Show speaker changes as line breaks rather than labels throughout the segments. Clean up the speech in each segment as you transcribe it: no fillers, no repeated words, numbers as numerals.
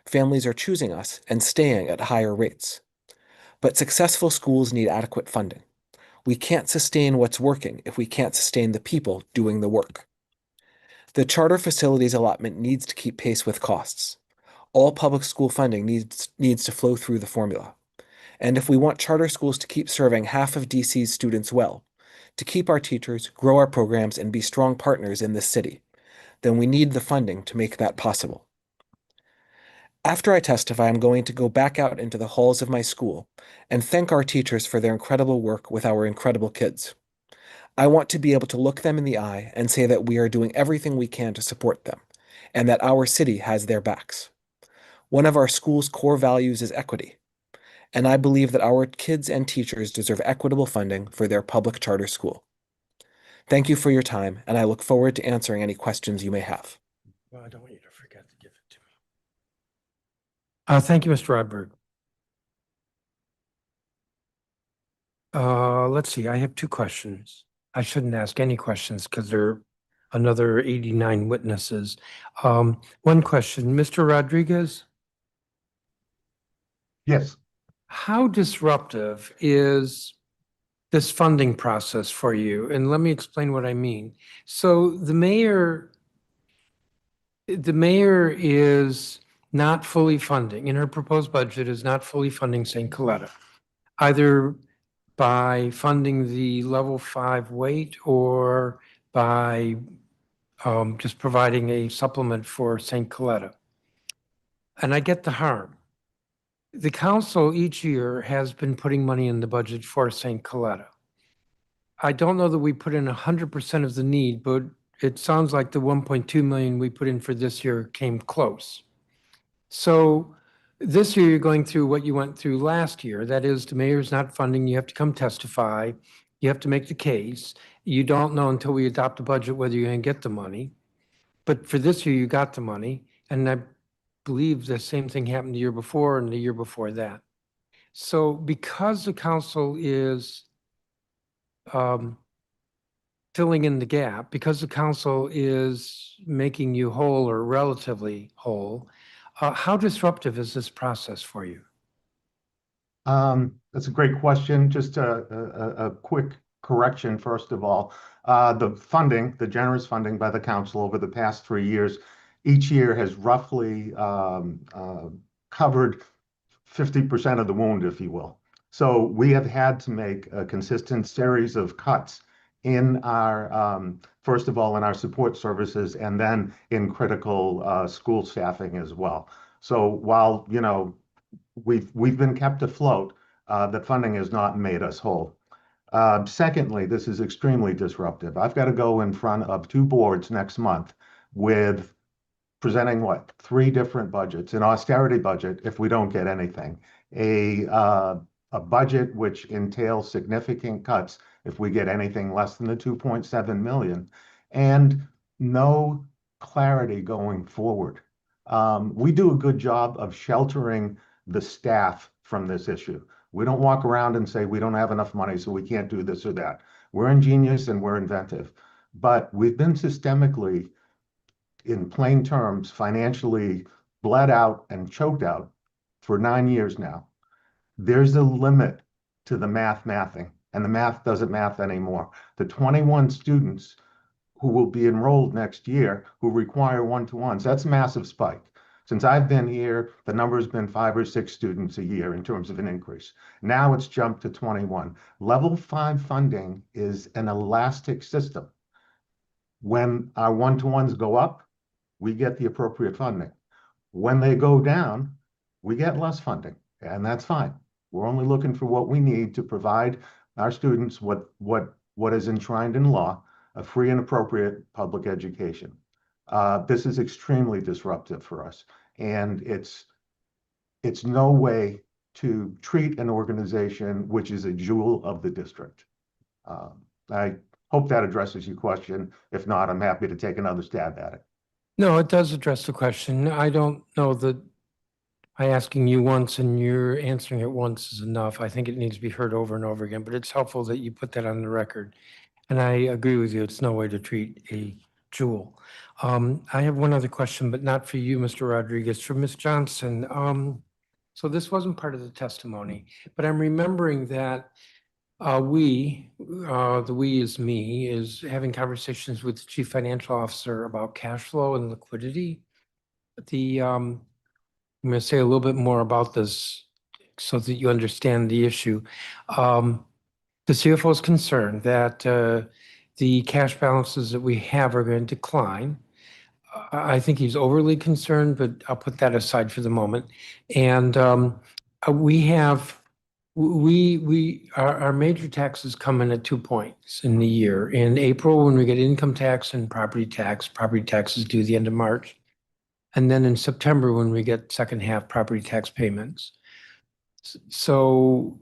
Families are choosing us and staying at higher rates. But successful schools need adequate funding. We can't sustain what's working if we can't sustain the people doing the work. The charter facilities allotment needs to keep pace with costs. All public school funding needs to flow through the formula. And if we want charter schools to keep serving half of DC's students well, to keep our teachers, grow our programs, and be strong partners in this city, then we need the funding to make that possible. After I testify, I'm going to go back out into the halls of my school and thank our teachers for their incredible work with our incredible kids. I want to be able to look them in the eye and say that we are doing everything we can to support them, and that our city has their backs. One of our school's core values is equity, and I believe that our kids and teachers deserve equitable funding for their public charter school. Thank you for your time, and I look forward to answering any questions you may have.
Well, I don't want you to forget to give it to me. Thank you, Mr. Rodberg. Let's see, I have two questions. I shouldn't ask any questions because there are another 89 witnesses. One question, Mr. Rodriguez?
Yes.
How disruptive is this funding process for you? And let me explain what I mean. So the mayor is not fully funding, in her proposed budget is not fully funding St. Coletta, either by funding the level 5 weight or by just providing a supplement for St. Coletta. And I get the harm. The council each year has been putting money in the budget for St. Coletta. I don't know that we put in 100% of the need, but it sounds like the 1.2 million we put in for this year came close. So this year you're going through what you went through last year. That is, the mayor's not funding, you have to come testify, you have to make the case. You don't know until we adopt the budget whether you're going to get the money. But for this year, you got the money. And I believe the same thing happened the year before and the year before that. So because the council is filling in the gap, because the council is making you whole or relatively whole, how disruptive is this process for you?
That's a great question. Just a quick correction, first of all. The funding, the generous funding by the council over the past 3 years, each year has roughly covered 50% of the wound, if you will. So we have had to make a consistent series of cuts in our, first of all, in our support services and then in critical school staffing as well. So while, you know, we've been kept afloat, the funding has not made us whole. Secondly, this is extremely disruptive. I've got to go in front of 2 boards next month with presenting what, 3 different budgets, an austerity budget if we don't get anything, a budget which entails significant cuts if we get anything less than the 2.7 million, and no clarity going forward. We do a good job of sheltering the staff from this issue. We don't walk around and say we don't have enough money, so we can't do this or that. We're ingenious and we're inventive, but we've been systemically, in plain terms, financially bled out and choked out for 9 years now. There's a limit to the mathing, and the math doesn't math anymore. The 21 students who will be enrolled next year who require one-to-ones, that's a massive spike. Since I've been here, the number has been 5 or 6 students a year in terms of an increase. Now it's jumped to 21. Level 5 funding is an elastic system. When our one-to-ones go up, we get the appropriate funding. When they go down, we get less funding, and that's fine. We're only looking for what we need to provide our students what is enshrined in law, a free and appropriate public education. This is extremely disruptive for us, and it's no way to treat an organization which is a jewel of the district. I hope that addresses your question. If not, I'm happy to take another stab at it.
No, it does address the question. I don't know that I asking you once and you're answering it once is enough. I think it needs to be heard over and over again, but it's helpful that you put that on the record. And I agree with you. It's no way to treat a Jewel. I have one other question, but not for you, Mr. Rodriguez, for Ms. Johnson. So this wasn't part of the testimony, but I'm remembering that the we is me, is having conversations with the chief financial officer about cash flow and liquidity. I'm going to say a little bit more about this so that you understand the issue. The CFO is concerned that the cash balances that we have are going to decline. I think he's overly concerned, but I'll put that aside for the moment. And we have, our major taxes come in at 2 points in the year. In April, when we get income tax and property tax is due the end of March. And then in September, when we get second half property tax payments. So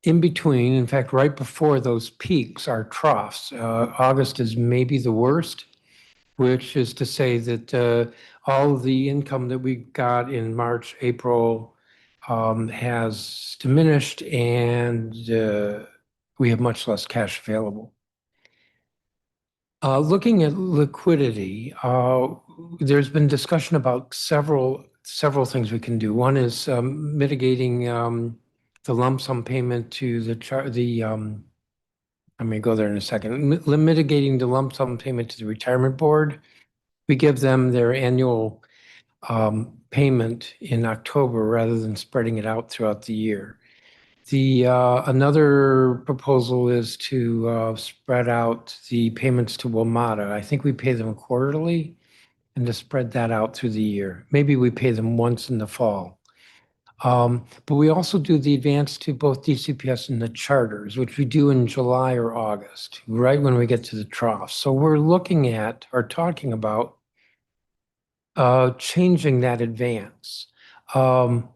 in between, in fact, right before those peaks are troughs. August is maybe the worst, which is to say that all of the income that we got in March, April has diminished, and we have much less cash available. Looking at liquidity, there's been discussion about several things we can do. One is mitigating the lump sum payment to I'm going to go there in a second. Mitigating the lump sum payment to the retirement board. We give them their annual payment in October rather than spreading it out throughout the year. Another proposal is to spread out the payments to WMATA. I think we pay them quarterly, and to spread that out through the year. Maybe we pay them once in the fall. But we also do the advance to both DCPS and the charters, which we do in July or August, right when we get to the trough. So we're looking at or talking about changing that advance. I'm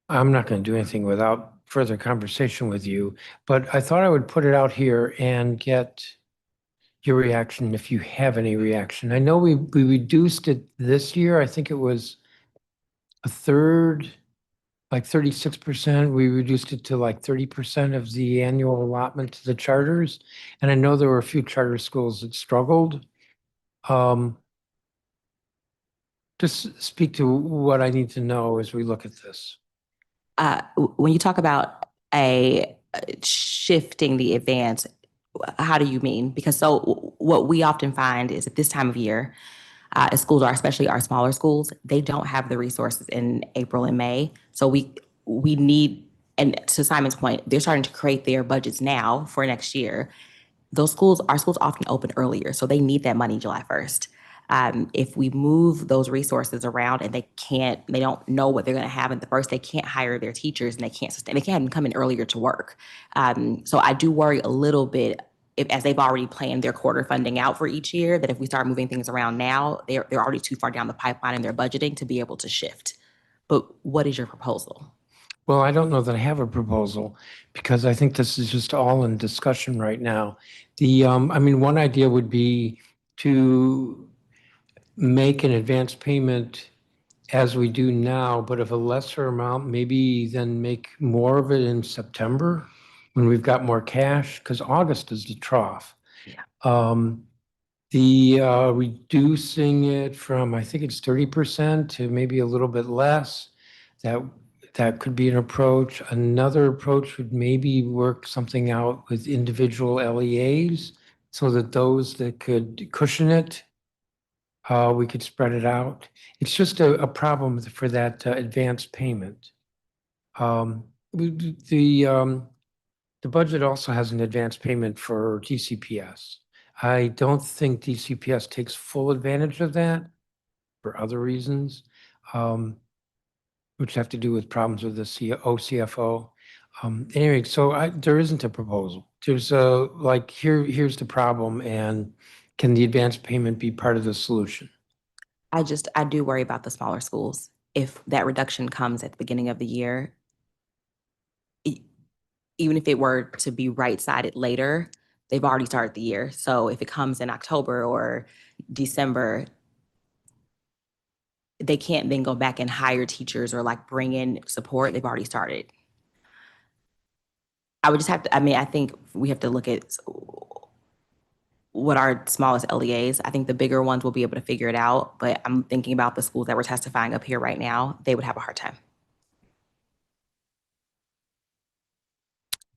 not going to do anything without further conversation with you, but I thought I would put it out here and get your reaction if you have any reaction. I know we reduced it this year. I think it was a third, like 36%. We reduced it to like 30% of the annual allotment to the charters. And I know there were a few charter schools that struggled. Just speak to what I need to know as we look at this.
When you talk about shifting the advance, how do you mean? Because so what we often find is at this time of year, schools are, especially our smaller schools, they don't have the resources in April and May. So we need, and to Simon's point, they're starting to create their budgets now for next year. Our schools often open earlier, so they need that money July 1st. If we move those resources around and they don't know what they're going to have at the first, they can't hire their teachers and they can't even come in earlier to work. So I do worry a little bit as they've already planned their quarter funding out for each year, that if we start moving things around now, they're already too far down the pipeline in their budgeting to be able to shift. But what is your proposal?
Well, I don't know that I have a proposal because I think this is just all in discussion right now. One idea would be to make an advance payment as we do now, but of a lesser amount, maybe then make more of it in September when we've got more cash, because August is the trough.
Yeah.
Reducing it from, I think it's 30% to maybe a little bit less, that could be an approach. Another approach would maybe work something out with individual LEAs so that those that could cushion it, we could spread it out. It's just a problem for that advance payment. The budget also has an advance payment for DCPS. I don't think DCPS takes full advantage of that for other reasons, which have to do with problems with the OCFO. Anyway, so there isn't a proposal. There's here's the problem, and can the advance payment be part of the solution?
I do worry about the smaller schools. If that reduction comes at the beginning of the year, even if it were to be right-sided later, they've already started the year. So if it comes in October or December, they can't then go back and hire teachers or bring in support. They've already started. I would just have to, I think we have to look at what our smallest LEAs. I think the bigger ones will be able to figure it out, but I'm thinking about the schools that we're testifying up here right now. They would have a hard time.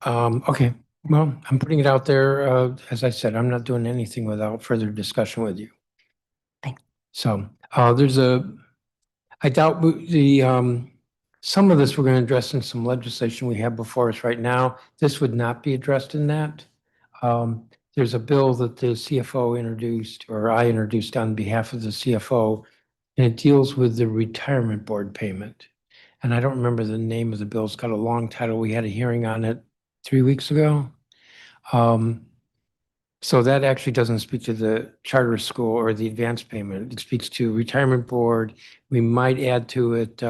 Okay, well, I'm putting it out there. As I said, I'm not doing anything without further discussion with you.
Thanks.
So, I doubt some of this we're going to address in some legislation we have before us right now. This would not be addressed in that. There's a bill that the CFO introduced, or I introduced on behalf of the CFO, and it deals with the retirement board payment. And I don't remember the name of the bill. It's got a long title. We had a hearing on it 3 weeks ago. So that actually doesn't speak to the charter school or the advanced payment. It speaks to retirement board. We might add to it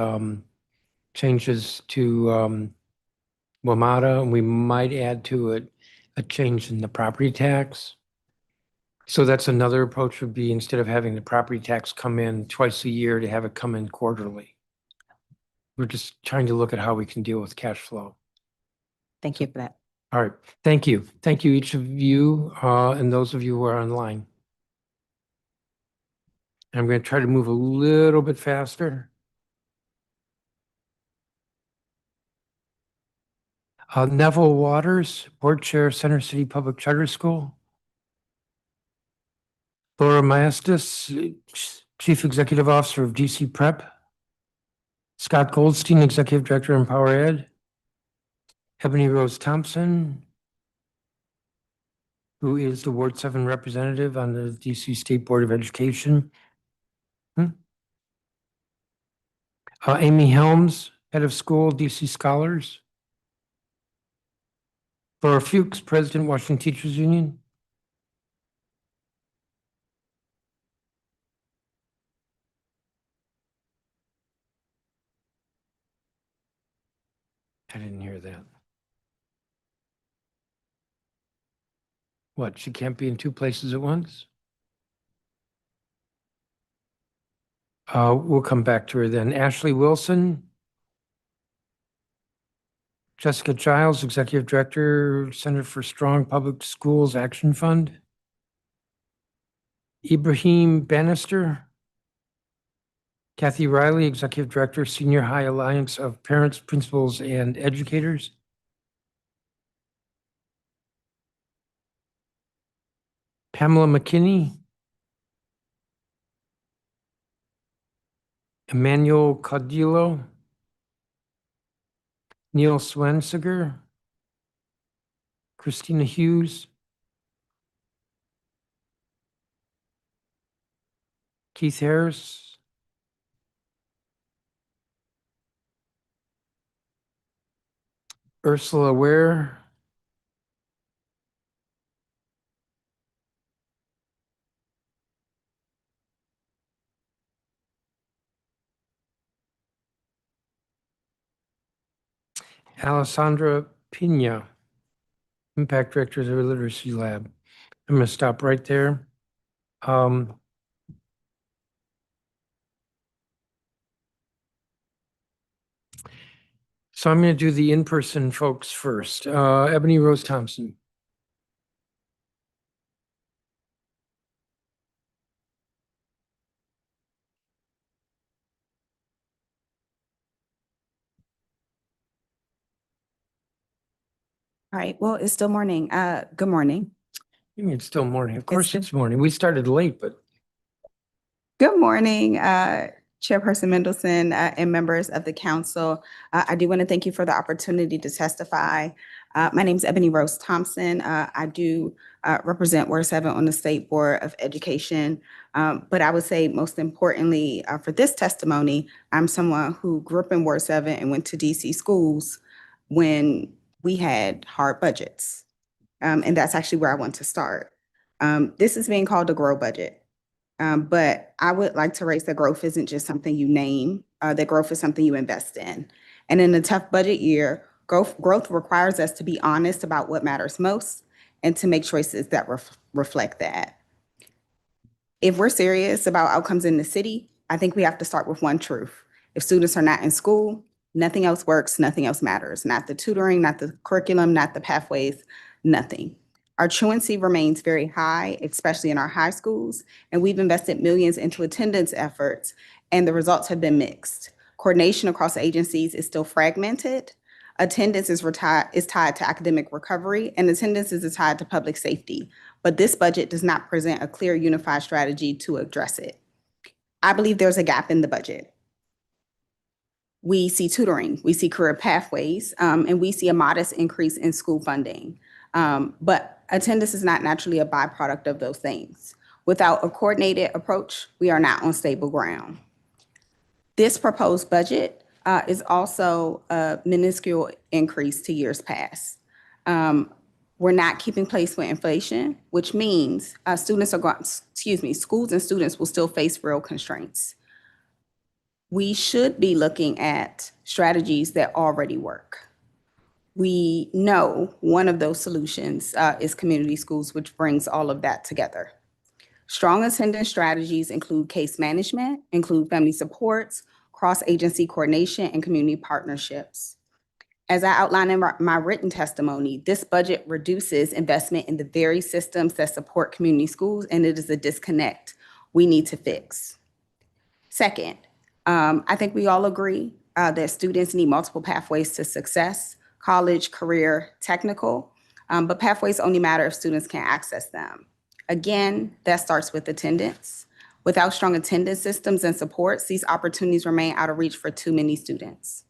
changes to WMATA, and we might add to it a change in the property tax. So that's another approach would be, instead of having the property tax come in twice a year, to have it come in quarterly. We're just trying to look at how we can deal with cash flow.
Thank you for that.
All right, thank you. Thank you, each of you, and those of you who are online. I'm going to try to move a little bit faster. Neville Waters, Board Chair, Center City Public Charter School. Laura Maestas, Chief Executive Officer of DC Prep. Scott Goldstein, Executive Director, Empower Ed. Ebony Rose Thompson, who is the Ward 7 representative on the DC State Board of Education. Amy Helms, Head of School, DC Scholars. Laura Fuchs, President, Washington Teachers Union. I didn't hear that. What, she can't be in two places at once? We'll come back to her then. Ashley Wilson. Jessica Giles, Executive Director, Center for Strong Public Schools Action Fund. Ibrahim Bannister. Kathy Riley, Executive Director, Senior High Alliance of Parents, Principals, and Educators. Pamela McKinney. Emmanuel Caudillo. Neil Swensiger. Christina Hughes. Keith Harris. Ursula Ware. Alessandra Pina, Impact Director of the Literacy Lab. I'm going to stop right there. So I'm going to do the in-person folks first. Ebony Rose Thompson.
All right, well, it's still morning. Good morning.
You mean it's still morning? Of course it's morning. We started late, but
Good morning, Chairperson Mendelson and members of the council. I do want to thank you for the opportunity to testify. My name is Ebony Rose Thompson. I do represent Ward 7 on the State Board of Education. But I would say most importantly for this testimony, I'm someone who grew up in Ward 7 and went to DC schools when we had hard budgets. And that's actually where I want to start. This is being called a grow budget. But I would like to raise that growth isn't just something you name, that growth is something you invest in. And in a tough budget year, growth requires us to be honest about what matters most and to make choices that reflect that. If we're serious about outcomes in the city, I think we have to start with one truth. If students are not in school, nothing else works, nothing else matters. Not the tutoring, not the curriculum, not the pathways, nothing. Our truancy remains very high, especially in our high schools, and we've invested millions into attendance efforts, and the results have been mixed. Coordination across agencies is still fragmented. Attendance is tied to academic recovery, and attendance is tied to public safety. But this budget does not present a clear, unified strategy to address it. I believe there's a gap in the budget. We see tutoring, we see career pathways, and we see a modest increase in school funding. But attendance is not naturally a byproduct of those things. Without a coordinated approach, we are not on stable ground. This proposed budget is also a minuscule increase to years past. We're not keeping pace with inflation, which means schools and students will still face real constraints. We should be looking at strategies that already work. We know one of those solutions is community schools, which brings all of that together. Strong attendance strategies include case management, include family supports, cross-agency coordination, and community partnerships. As I outlined in my written testimony, this budget reduces investment in the very systems that support community schools, and it is a disconnect we need to fix. Second, I think we all agree that students need multiple pathways to success: college, career, technical, but pathways only matter if students can access them. Again, that starts with attendance. Without strong attendance systems and supports, these opportunities remain out of reach for too many students.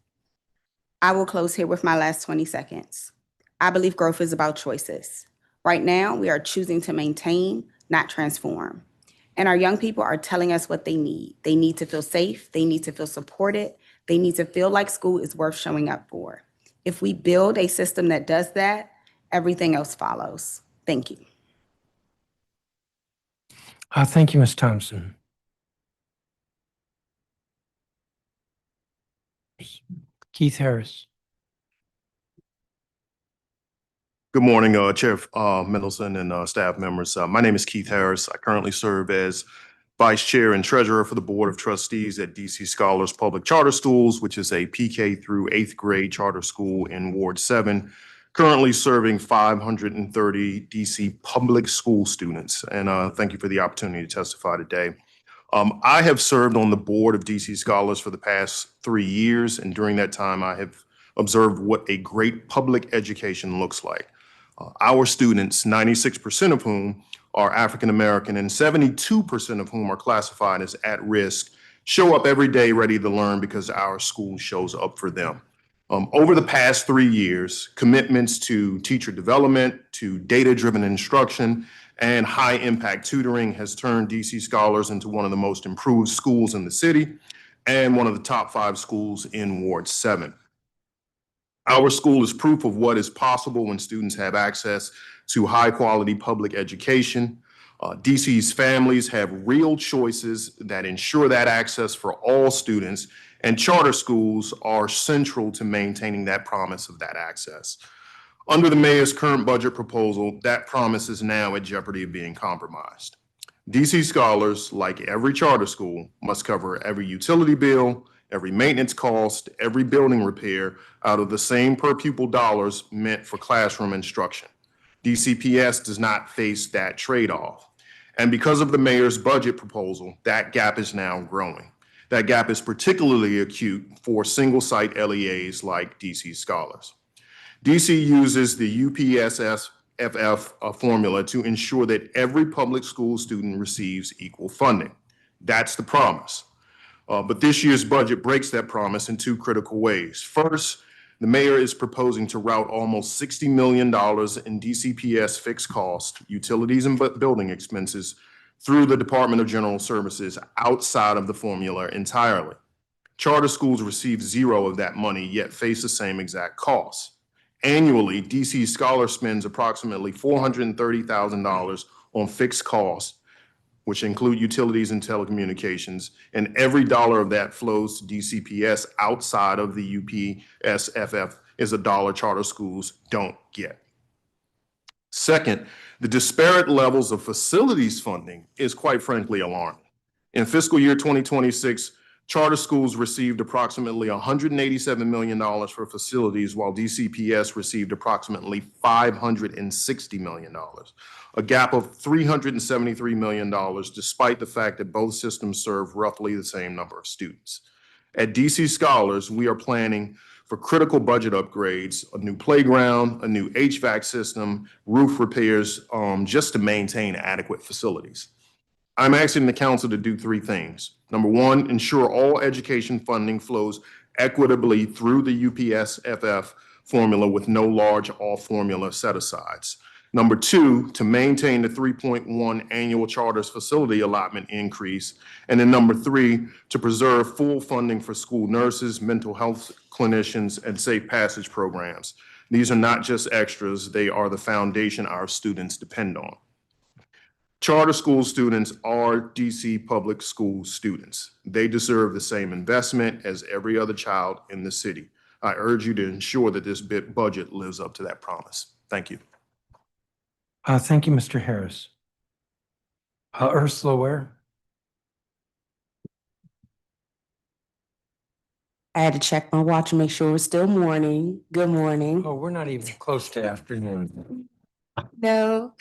I will close here with my last 20 seconds. I believe growth is about choices. Right now, we are choosing to maintain, not transform. And our young people are telling us what they need. They need to feel safe. They need to feel supported. They need to feel like school is worth showing up for. If we build a system that does that, everything else follows. Thank you.
Thank you, Ms. Thompson. Keith Harris.
Good morning, Chair Mendelson and staff members. My name is Keith Harris. I currently serve as Vice Chair and Treasurer for the Board of Trustees at DC Scholars Public Charter Schools, which is a PK through 8th grade charter school in Ward 7, currently serving 530 DC public school students. And thank you for the opportunity to testify today. I have served on the board of DC Scholars for the past 3 years, and during that time, I have observed what a great public education looks like. Our students, 96% of whom are African American and 72% of whom are classified as at risk, show up every day ready to learn because our school shows up for them. Over the past 3 years, commitments to teacher development, to data-driven instruction, and high-impact tutoring has turned DC Scholars into one of the most improved schools in the city and one of the top 5 schools in Ward 7. Our school is proof of what is possible when students have access to high-quality public education. DC's families have real choices that ensure that access for all students, and charter schools are central to maintaining that promise of that access. Under the mayor's current budget proposal, that promise is now at jeopardy of being compromised. DC Scholars, like every charter school, must cover every utility bill, every maintenance cost, every building repair out of the same per pupil dollars meant for classroom instruction. DCPS does not face that trade-off. And because of the mayor's budget proposal, that gap is now growing. That gap is particularly acute for single-site LEAs like DC Scholars. DC uses the UPSFF formula to ensure that every public school student receives equal funding. That's the promise. But this year's budget breaks that promise in 2 critical ways. First, the mayor is proposing to route almost $60 million in DCPS fixed cost, utilities and building expenses through the Department of General Services outside of the formula entirely. Charter schools receive 0 of that money, yet face the same exact costs. Annually, DC Scholar spends approximately $430,000 on fixed costs, which include utilities and telecommunications, and every dollar of that flows to DCPS outside of the UPSFF is a dollar charter schools don't get. Second, the disparate levels of facilities funding is quite frankly alarming. In fiscal year 2026, Charter schools received approximately $187 million for facilities, while DCPS received approximately $560 million, a gap of $373 million, despite the fact that both systems serve roughly the same number of students. At DC Scholars, we are planning for critical budget upgrades, a new playground, a new HVAC system, roof repairs, just to maintain adequate facilities. I'm asking the council to do three things. Number one, ensure all education funding flows equitably through the UPSFF formula with no large off-formula set-asides. Number two, to maintain the 3.1 annual charters facility allotment increase. And then number three, to preserve full funding for school nurses, mental health clinicians, and safe passage programs. These are not just extras, they are the foundation our students depend on. Charter school students are DC public school students. They deserve the same investment as every other child in the city. I urge you to ensure that this budget lives up to that promise. Thank you.
Thank you, Mr. Harris. Ursula Ware?
I had to check my watch and make sure it was still morning. Good morning.
Oh, we're not even close to afternoon.
No.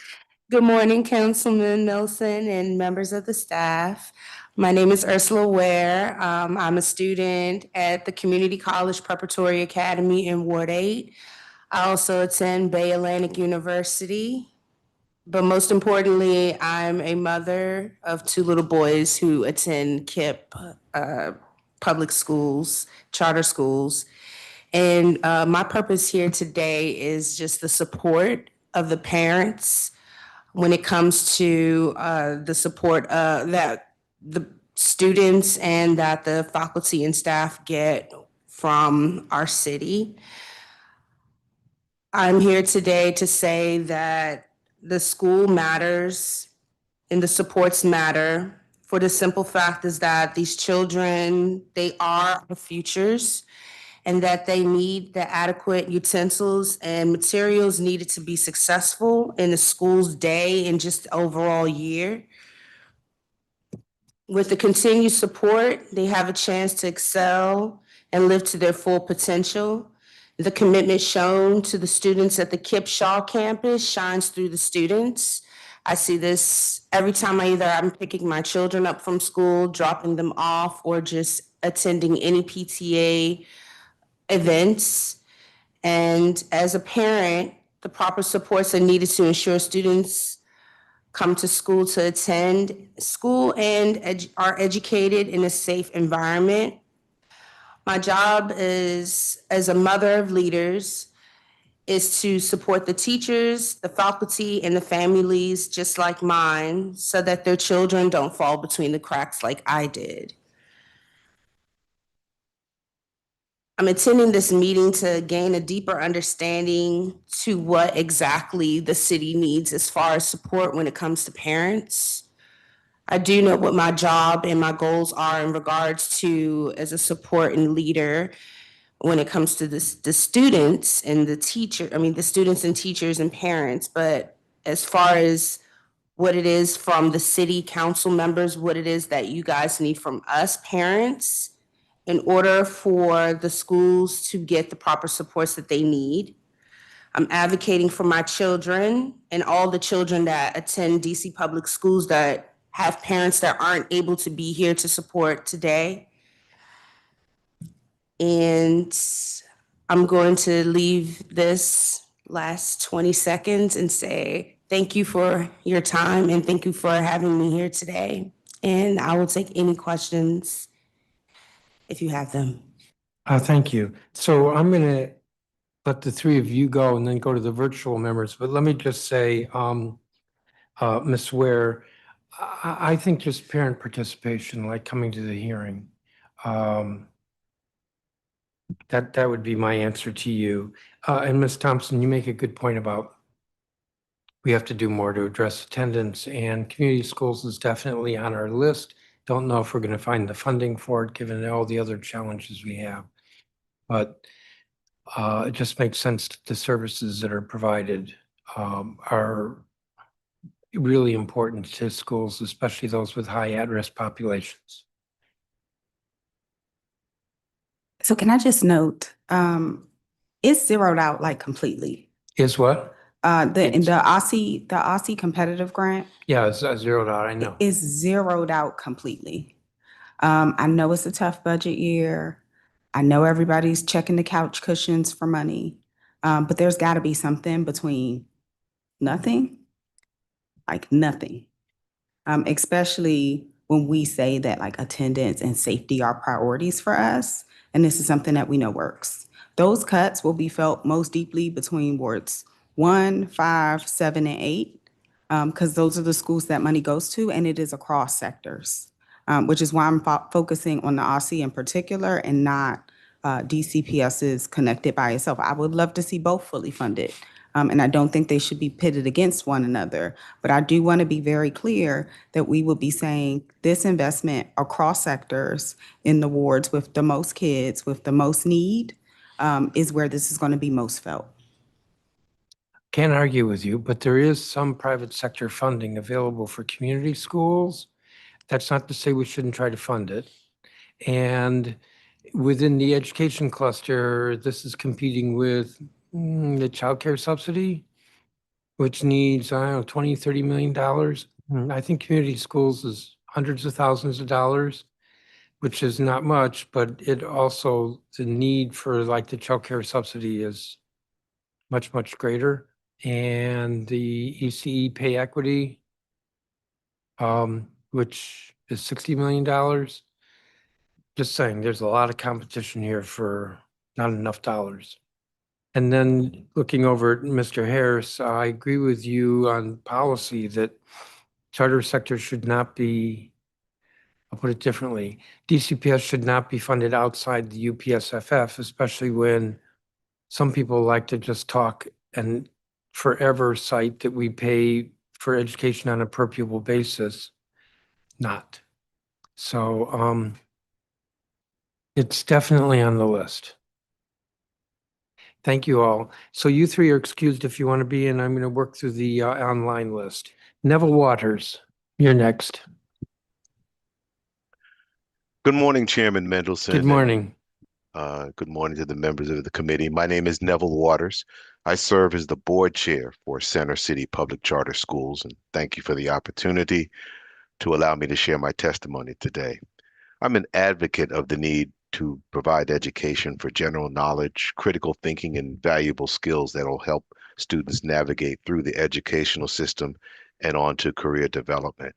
Good morning, Councilman Nelson and members of the staff. My name is Ursula Ware. I'm a student at the Community College Preparatory Academy in Ward 8. I also attend Bay Atlantic University. But most importantly, I'm a mother of two little boys who attend KIPP public schools, charter schools. And my purpose here today is just the support of the parents when it comes to the support that the students and that the faculty and staff get from our city. I'm here today to say that the school matters and the supports matter for the simple fact is that these children, they are our futures and that they need the adequate utensils and materials needed to be successful in the school's day and just overall year. With the continued support, they have a chance to excel and live to their full potential. The commitment shown to the students at the KIPP Shaw campus shines through the students. I see this every time I'm picking my children up from school, dropping them off, or just attending any PTA events. And as a parent, the proper supports are needed to ensure students come to school to attend school and are educated in a safe environment. My job is, as a mother of leaders, is to support the teachers, the faculty, and the families just like mine so that their children don't fall between the cracks like I did. I'm attending this meeting to gain a deeper understanding to what exactly the city needs as far as support when it comes to parents. I do know what my job and my goals are in regards to as a support and leader when it comes to the students and the students and teachers and parents. But as far as what it is from the city council members, what it is that you guys need from us parents in order for the schools to get the proper supports that they need. I'm advocating for my children and all the children that attend DC public schools that have parents that aren't able to be here to support today. And I'm going to leave this last 20 seconds and say thank you for your time and thank you for having me here today. And I will take any questions if you have them.
Thank you. So I'm going to let the three of you go and then go to the virtual members. But let me just say, Ms. Ware, I think just parent participation, like coming to the hearing, that would be my answer to you. And Ms. Thompson, you make a good point about we have to do more to address attendance, and community schools is definitely on our list. Don't know if we're going to find the funding for it, given all the other challenges we have. But it just makes sense that the services that are provided are really important to schools, especially those with high at-risk populations.
So can I just note, it's zeroed out like completely.
Is what?
In the Aussie competitive grant
Yeah, it's zeroed out, I know.
is zeroed out completely. I know it's a tough budget year. I know everybody's checking the couch cushions for money. But there's got to be something between nothing, like nothing. Especially when we say that like attendance and safety are priorities for us, and this is something that we know works. Those cuts will be felt most deeply between wards 1, 5, 7, and 8, because those are the schools that money goes to, and it is across sectors, which is why I'm focusing on the OSSI in particular and not DCPS's connected by itself. I would love to see both fully funded. And I don't think they should be pitted against one another. But I do want to be very clear that we will be saying this investment across sectors in the wards with the most kids, with the most need, is where this is going to be most felt.
Can't argue with you, but there is some private sector funding available for community schools. That's not to say we shouldn't try to fund it. And within the education cluster, this is competing with the childcare subsidy, which needs, I don't know, 20, $30 million. I think community schools is hundreds of thousands of dollars, which is not much, but it also, the need for like the childcare subsidy is much, much greater. And the ECE pay equity, which is $60 million. Just saying, there's a lot of competition here for not enough dollars. And then looking over at Mr. Harris, I agree with you on policy that charter sector should not be, I'll put it differently, DCPS should not be funded outside the UPSFF, especially when some people like to just talk and forever cite that we pay for education on a per pupil basis. Not. So it's definitely on the list. Thank you all. So you three are excused if you want to be, and I'm going to work through the online list. Neville Waters, you're next.
Good morning, Chairman Mendelson.
Good morning.
Good morning to the members of the committee. My name is Neville Waters. I serve as the board chair for Center City Public Charter Schools, and thank you for the opportunity to allow me to share my testimony today. I'm an advocate of the need to provide education for general knowledge, critical thinking, and valuable skills that will help students navigate through the educational system and on to career development.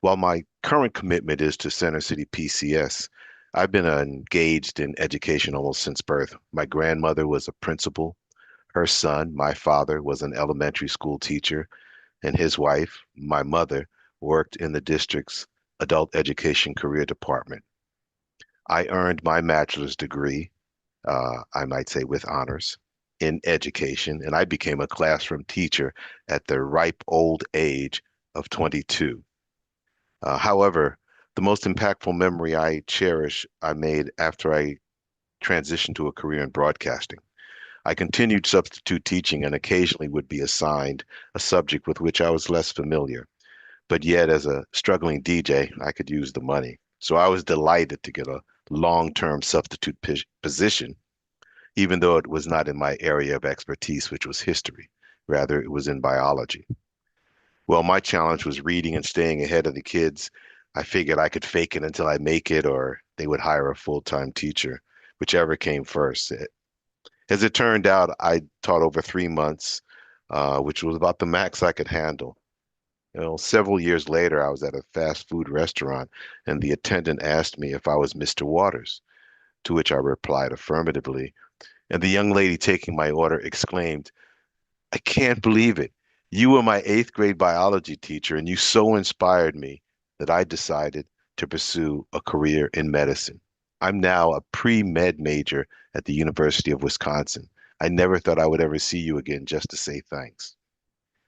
While my current commitment is to Center City PCS, I've been engaged in education almost since birth. My grandmother was a principal. Her son, my father, was an elementary school teacher, and his wife, my mother, worked in the district's adult education career department. I earned my bachelor's degree, I might say with honors, in education, and I became a classroom teacher at the ripe old age of 22. However, the most impactful memory I cherish I made after I transitioned to a career in broadcasting. I continued substitute teaching and occasionally would be assigned a subject with which I was less familiar. But yet, as a struggling DJ, I could use the money. So I was delighted to get a long-term substitute position, even though it was not in my area of expertise, which was history. Rather, it was in biology. Well, my challenge was reading and staying ahead of the kids. I figured I could fake it until I make it, or they would hire a full-time teacher, whichever came first. As it turned out, I taught over 3 months, which was about the max I could handle. Several years later, I was at a fast food restaurant, and the attendant asked me if I was Mr. Waters, to which I replied affirmatively. And the young lady taking my order exclaimed, "I can't believe it. You were my eighth grade biology teacher, and you so inspired me that I decided to pursue a career in medicine. I'm now a pre-med major at the University of Wisconsin. I never thought I would ever see you again just to say thanks."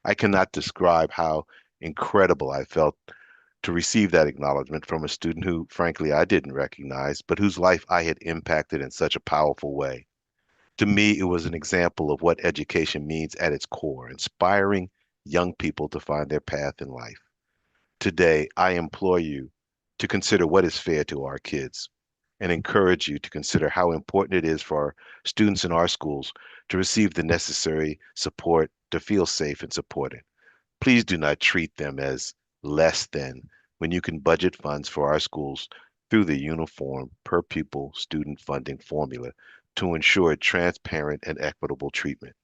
I cannot describe how incredible I felt to receive that acknowledgement from a student who, frankly, I didn't recognize, but whose life I had impacted in such a powerful way. To me, it was an example of what education means at its core, inspiring young people to find their path in life. Today, I implore you to consider what is fair to our kids. and encourage you to consider how important it is for our students in our schools to receive the necessary support to feel safe and supported. Please do not treat them as less than when you can budget funds for our schools through the uniform per pupil student funding formula to ensure transparent and equitable treatment.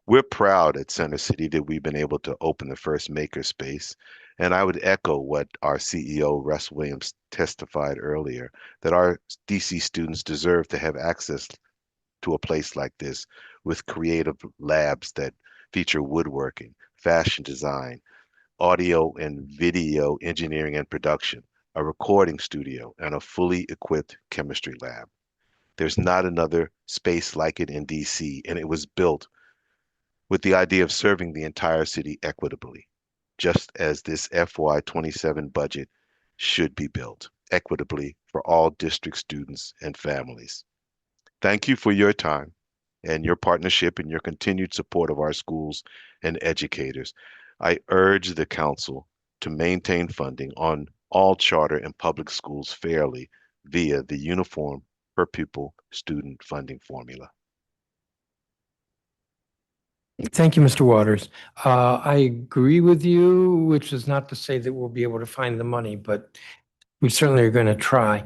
We're proud at Center City that we've been able to open the first makerspace, and I would echo what our CEO, Russ Williams, testified earlier, that our DC students deserve to have access to a place like this with creative labs that feature woodworking, fashion design, audio and video engineering and production, a recording studio, and a fully equipped chemistry lab. There's not another space like it in DC, and it was built with the idea of serving the entire city equitably, just as this FY27 budget should be built equitably for all district students and families. Thank you for your time and your partnership and your continued support of our schools and educators. I urge the council to maintain funding on all charter and public schools fairly via the uniform per pupil student funding formula.
Thank you, Mr. Waters. I agree with you, which is not to say that we'll be able to find the money, but we certainly are going to try.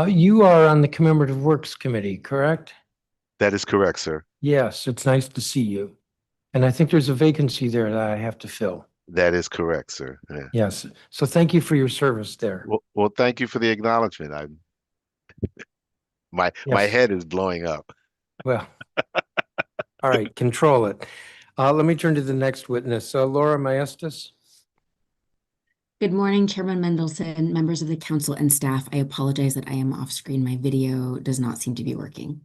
You are on the Commemorative Works Committee, correct?
That is correct, sir.
Yes, it's nice to see you. And I think there's a vacancy there that I have to fill.
That is correct, sir. Yeah.
Yes. So thank you for your service there.
Well, thank you for the acknowledgement. My
Yes.
head is blowing up.
Well, all right, control it. Let me turn to the next witness. Laura Maestas.
Good morning, Chairman Mendelson, members of the council and staff. I apologize that I am off screen. My video does not seem to be working.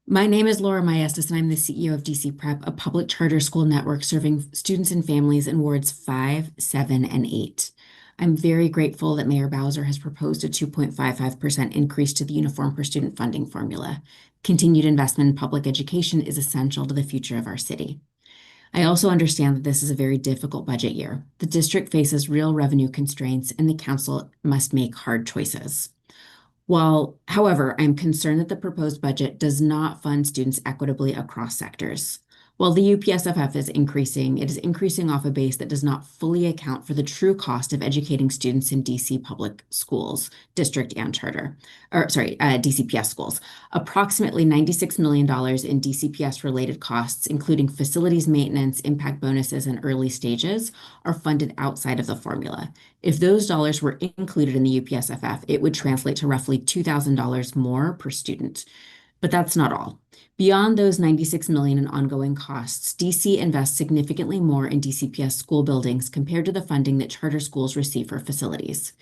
My name is Laura Maestas, and I'm the CEO of DC Prep, a public charter school network serving students and families in wards 5, 7, and 8. I'm very grateful that Mayor Bowser has proposed a 2.55% increase to the uniform per student funding formula. Continued investment in public education is essential to the future of our city. I also understand that this is a very difficult budget year. The district faces real revenue constraints, and the council must make hard choices. However, I'm concerned that the proposed budget does not fund students equitably across sectors. While the UPSFF is increasing, it is increasing off a base that does not fully account for the true cost of educating students in DC public schools, district and charter, DCPS schools. Approximately $96 million in DCPS related costs, including facilities maintenance, impact bonuses, and early stages, are funded outside of the formula. If those dollars were included in the UPSFF, it would translate to roughly $2,000 more per student. But that's not all. Beyond those $96 million in ongoing costs, DC invests significantly more in DCPS school buildings compared to the funding that charter schools receive for facilities.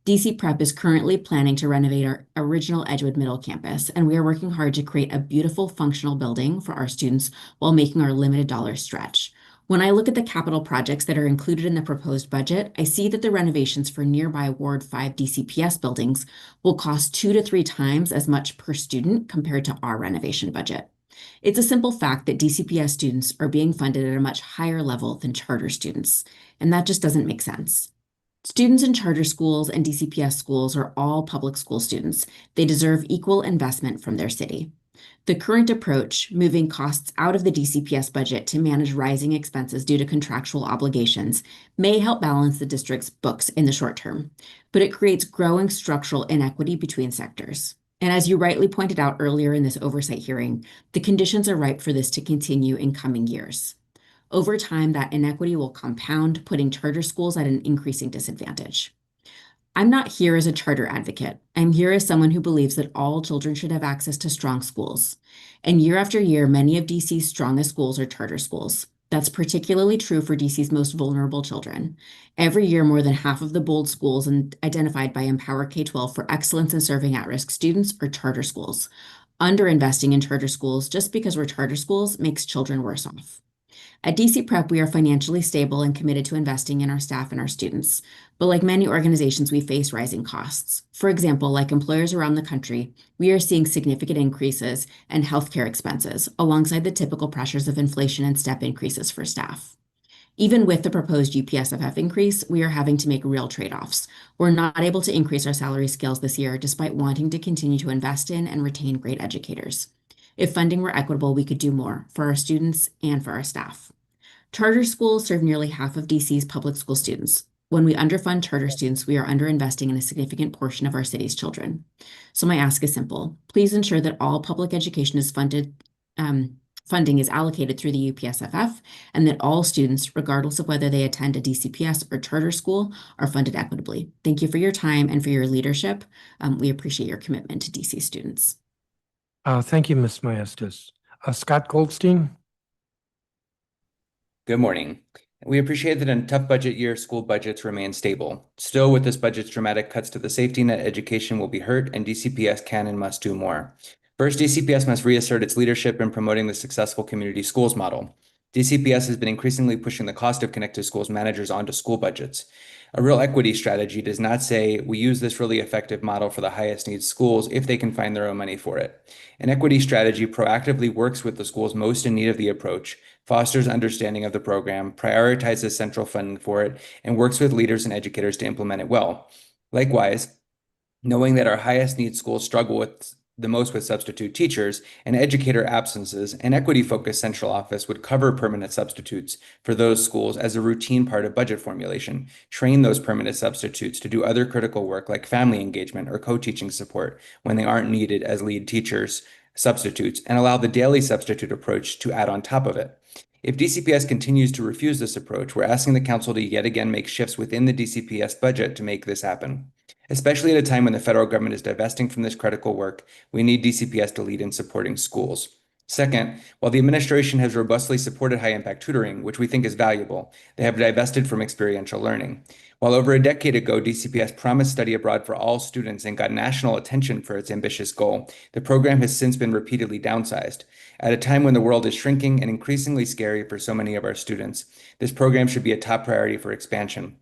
DC Prep is currently planning to renovate our original Edgewood Middle Campus, and we are working hard to create a beautiful functional building for our students while making our limited dollars stretch. When I look at the capital projects that are included in the proposed budget, I see that the renovations for nearby Ward 5 DCPS buildings will cost 2 to 3 times as much per student compared to our renovation budget. It's a simple fact that DCPS students are being funded at a much higher level than charter students, and that just doesn't make sense. Students in charter schools and DCPS schools are all public school students. They deserve equal investment from their city. The current approach, moving costs out of the DCPS budget to manage rising expenses due to contractual obligations, may help balance the district's books in the short term, but it creates growing structural inequity between sectors. And as you rightly pointed out earlier in this oversight hearing, the conditions are ripe for this to continue in coming years. Over time, that inequity will compound, putting charter schools at an increasing disadvantage. I'm not here as a charter advocate. I'm here as someone who believes that all children should have access to strong schools. And year after year, many of DC's strongest schools are charter schools. That's particularly true for DC's most vulnerable children. Every year, more than half of the bold schools identified by Empower K-12 for excellence in serving at-risk students are charter schools. Underinvesting in charter schools just because we're charter schools makes children worse off. At DC Prep, we are financially stable and committed to investing in our staff and our students. But like many organizations, we face rising costs. For example, like employers around the country, we are seeing significant increases in healthcare expenses, alongside the typical pressures of inflation and step increases for staff. Even with the proposed UPSFF increase, we are having to make real trade-offs. We're not able to increase our salary scales this year despite wanting to continue to invest in and retain great educators. If funding were equitable, we could do more for our students and for our staff. Charter schools serve nearly half of DC's public school students. When we underfund charter students, we are underinvesting in a significant portion of our city's children. So my ask is simple. Please ensure that all public education is funding is allocated through the UPSFF and that all students, regardless of whether they attend a DCPS or charter school, are funded equitably. Thank you for your time and for your leadership. We appreciate your commitment to DC students.
Thank you, Ms. Maestas. Scott Goldstein?
Good morning. We appreciate that in a tough budget year, school budgets remain stable. Still, with this budget's dramatic cuts to the safety net, education will be hurt, and DCPS can and must do more. First, DCPS must reassert its leadership in promoting the successful community schools model. DCPS has been increasingly pushing the cost of connected schools managers onto school budgets. A real equity strategy does not say we use this really effective model for the highest needs schools if they can find their own money for it. An equity strategy proactively works with the schools most in need of the approach, fosters understanding of the program, prioritizes central funding for it, and works with leaders and educators to implement it well. Likewise, knowing that our highest need schools struggle the most with substitute teachers and educator absences, an equity-focused central office would cover permanent substitutes for those schools as a routine part of budget formulation, train those permanent substitutes to do other critical work like family engagement or co-teaching support when they aren't needed as lead teachers, substitutes, and allow the daily substitute approach to add on top of it. If DCPS continues to refuse this approach, we're asking the council to yet again make shifts within the DCPS budget to make this happen. Especially at a time when the federal government is divesting from this critical work, we need DCPS to lead in supporting schools. Second, while the administration has robustly supported high-impact tutoring, which we think is valuable, they have divested from experiential learning. While over a decade ago, DCPS promised study abroad for all students and got national attention for its ambitious goal, the program has since been repeatedly downsized. At a time when the world is shrinking and increasingly scary for so many of our students, this program should be a top priority for expansion.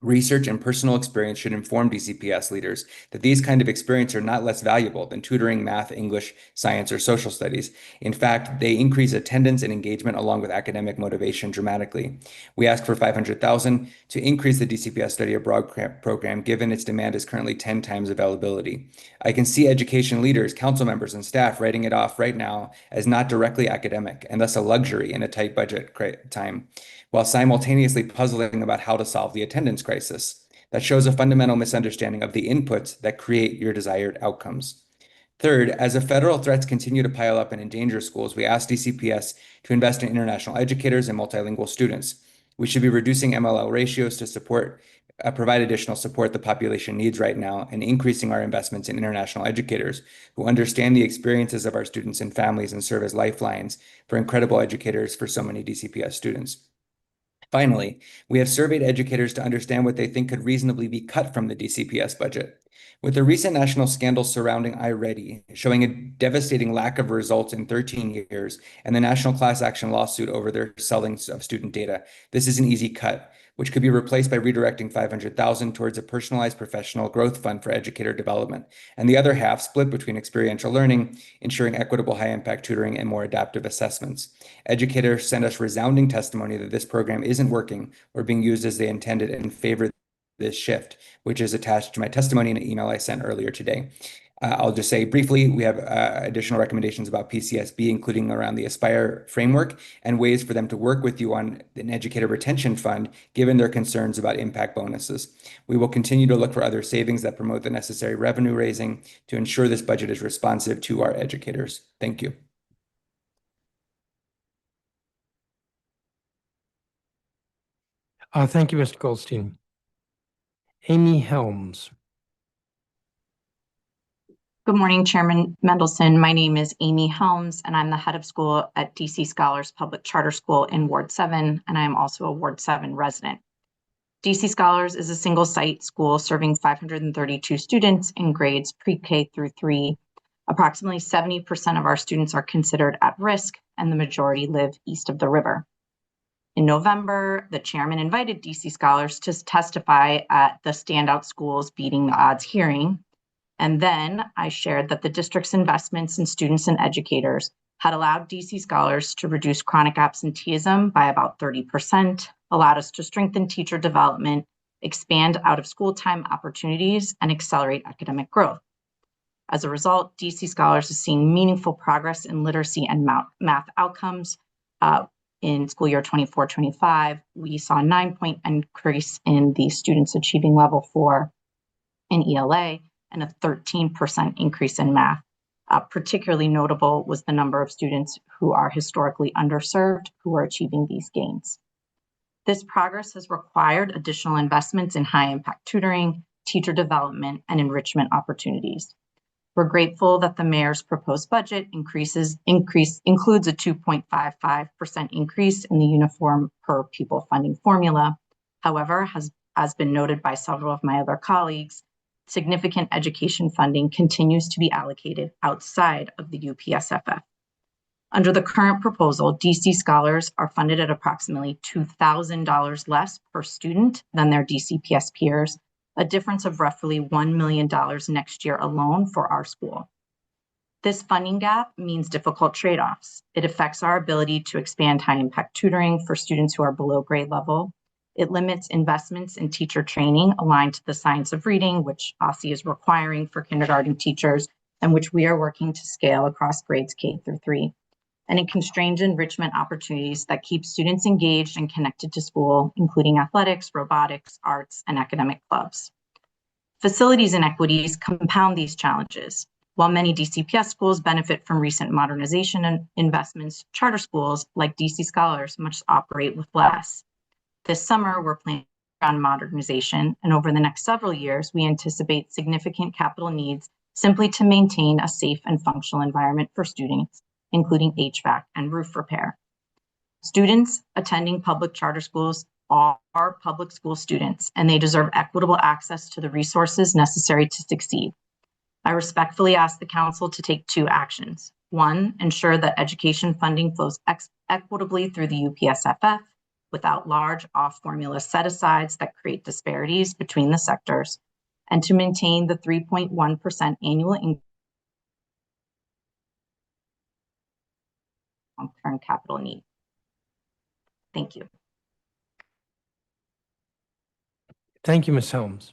Research and personal experience should inform DCPS leaders that these kind of experiences are not less valuable than tutoring, math, English, science, or social studies. In fact, they increase attendance and engagement along with academic motivation dramatically. We ask for $500,000 to increase the DCPS study abroad program, given its demand is currently 10 times availability. I can see education leaders, council members, and staff writing it off right now as not directly academic and thus a luxury in a tight budget time, while simultaneously puzzling about how to solve the attendance crisis. That shows a fundamental misunderstanding of the inputs that create your desired outcomes. Third, as the federal threats continue to pile up and endanger schools, we ask DCPS to invest in international educators and multilingual students. We should be reducing MLL ratios to provide additional support the population needs right now, and increasing our investments in international educators who understand the experiences of our students and families and serve as lifelines for incredible educators for so many DCPS students. Finally, we have surveyed educators to understand what they think could reasonably be cut from the DCPS budget. With the recent national scandal surrounding iReady, showing a devastating lack of results in 13 years, and the national class action lawsuit over their selling of student data, this is an easy cut, which could be replaced by redirecting $500,000 towards a personalized professional growth fund for educator development, and the other half split between experiential learning, ensuring equitable high-impact tutoring, and more adaptive assessments. Educators send us resounding testimony that this program isn't working or being used as they intended and favor this shift, which is attached to my testimony in an email I sent earlier today. I'll just say briefly, we have additional recommendations about PCSB, including around the Aspire framework and ways for them to work with you on an educator retention fund, given their concerns about impact bonuses. We will continue to look for other savings that promote the necessary revenue raising to ensure this budget is responsive to our educators. Thank you.
Thank you, Mr. Goldstein. Amy Helms.
Good morning, Chairman Mendelson. My name is Amy Helms, and I'm the head of school at DC Scholars Public Charter School in Ward 7, and I'm also a Ward 7 resident. DC Scholars is a single-site school serving 532 students in grades pre-K through 3. Approximately 70% of our students are considered at risk, and the majority live east of the river. In November, the chairman invited DC Scholars to testify at the Standout Schools Beating the Odds hearing. And then I shared that the district's investments in students and educators had allowed DC Scholars to reduce chronic absenteeism by about 30%, allowed us to strengthen teacher development, expand out-of-school time opportunities, and accelerate academic growth. As a result, DC Scholars is seeing meaningful progress in literacy and math outcomes. In school year 24-25, we saw a 9-point increase in the students achieving level 4 in ELA and a 13% increase in math. Particularly notable was the number of students who are historically underserved who are achieving these gains. This progress has required additional investments in high-impact tutoring, teacher development, and enrichment opportunities. We're grateful that the mayor's proposed budget includes a 2.55% increase in the uniform per pupil funding formula. However, as been noted by several of my other colleagues, significant education funding continues to be allocated outside of the UPSFF. Under the current proposal, DC Scholars are funded at approximately $2,000 less per student than their DCPS peers, a difference of roughly $1 million next year alone for our school. This funding gap means difficult trade-offs. It affects our ability to expand high-impact tutoring for students who are below grade level. It limits investments in teacher training aligned to the science of reading, which OSSI is requiring for kindergarten teachers and which we are working to scale across grades K-3. And it constrains enrichment opportunities that keep students engaged and connected to school, including athletics, robotics, arts, and academic clubs. Facilities inequities compound these challenges. While many DCPS schools benefit from recent modernization and investments, charter schools, like DC Scholars, must operate with less. This summer, we're planning on modernization, and over the next several years, we anticipate significant capital needs simply to maintain a safe and functional environment for students, including HVAC and roof repair. Students attending public charter schools are public school students, and they deserve equitable access to the resources necessary to succeed. I respectfully ask the council to take 2 actions. 1, ensure that education funding flows equitably through the UPSFF without large off-formula set-asides that create disparities between the sectors, and to maintain the 3.1% annual increase long-term capital need. Thank you.
Thank you, Ms. Helms.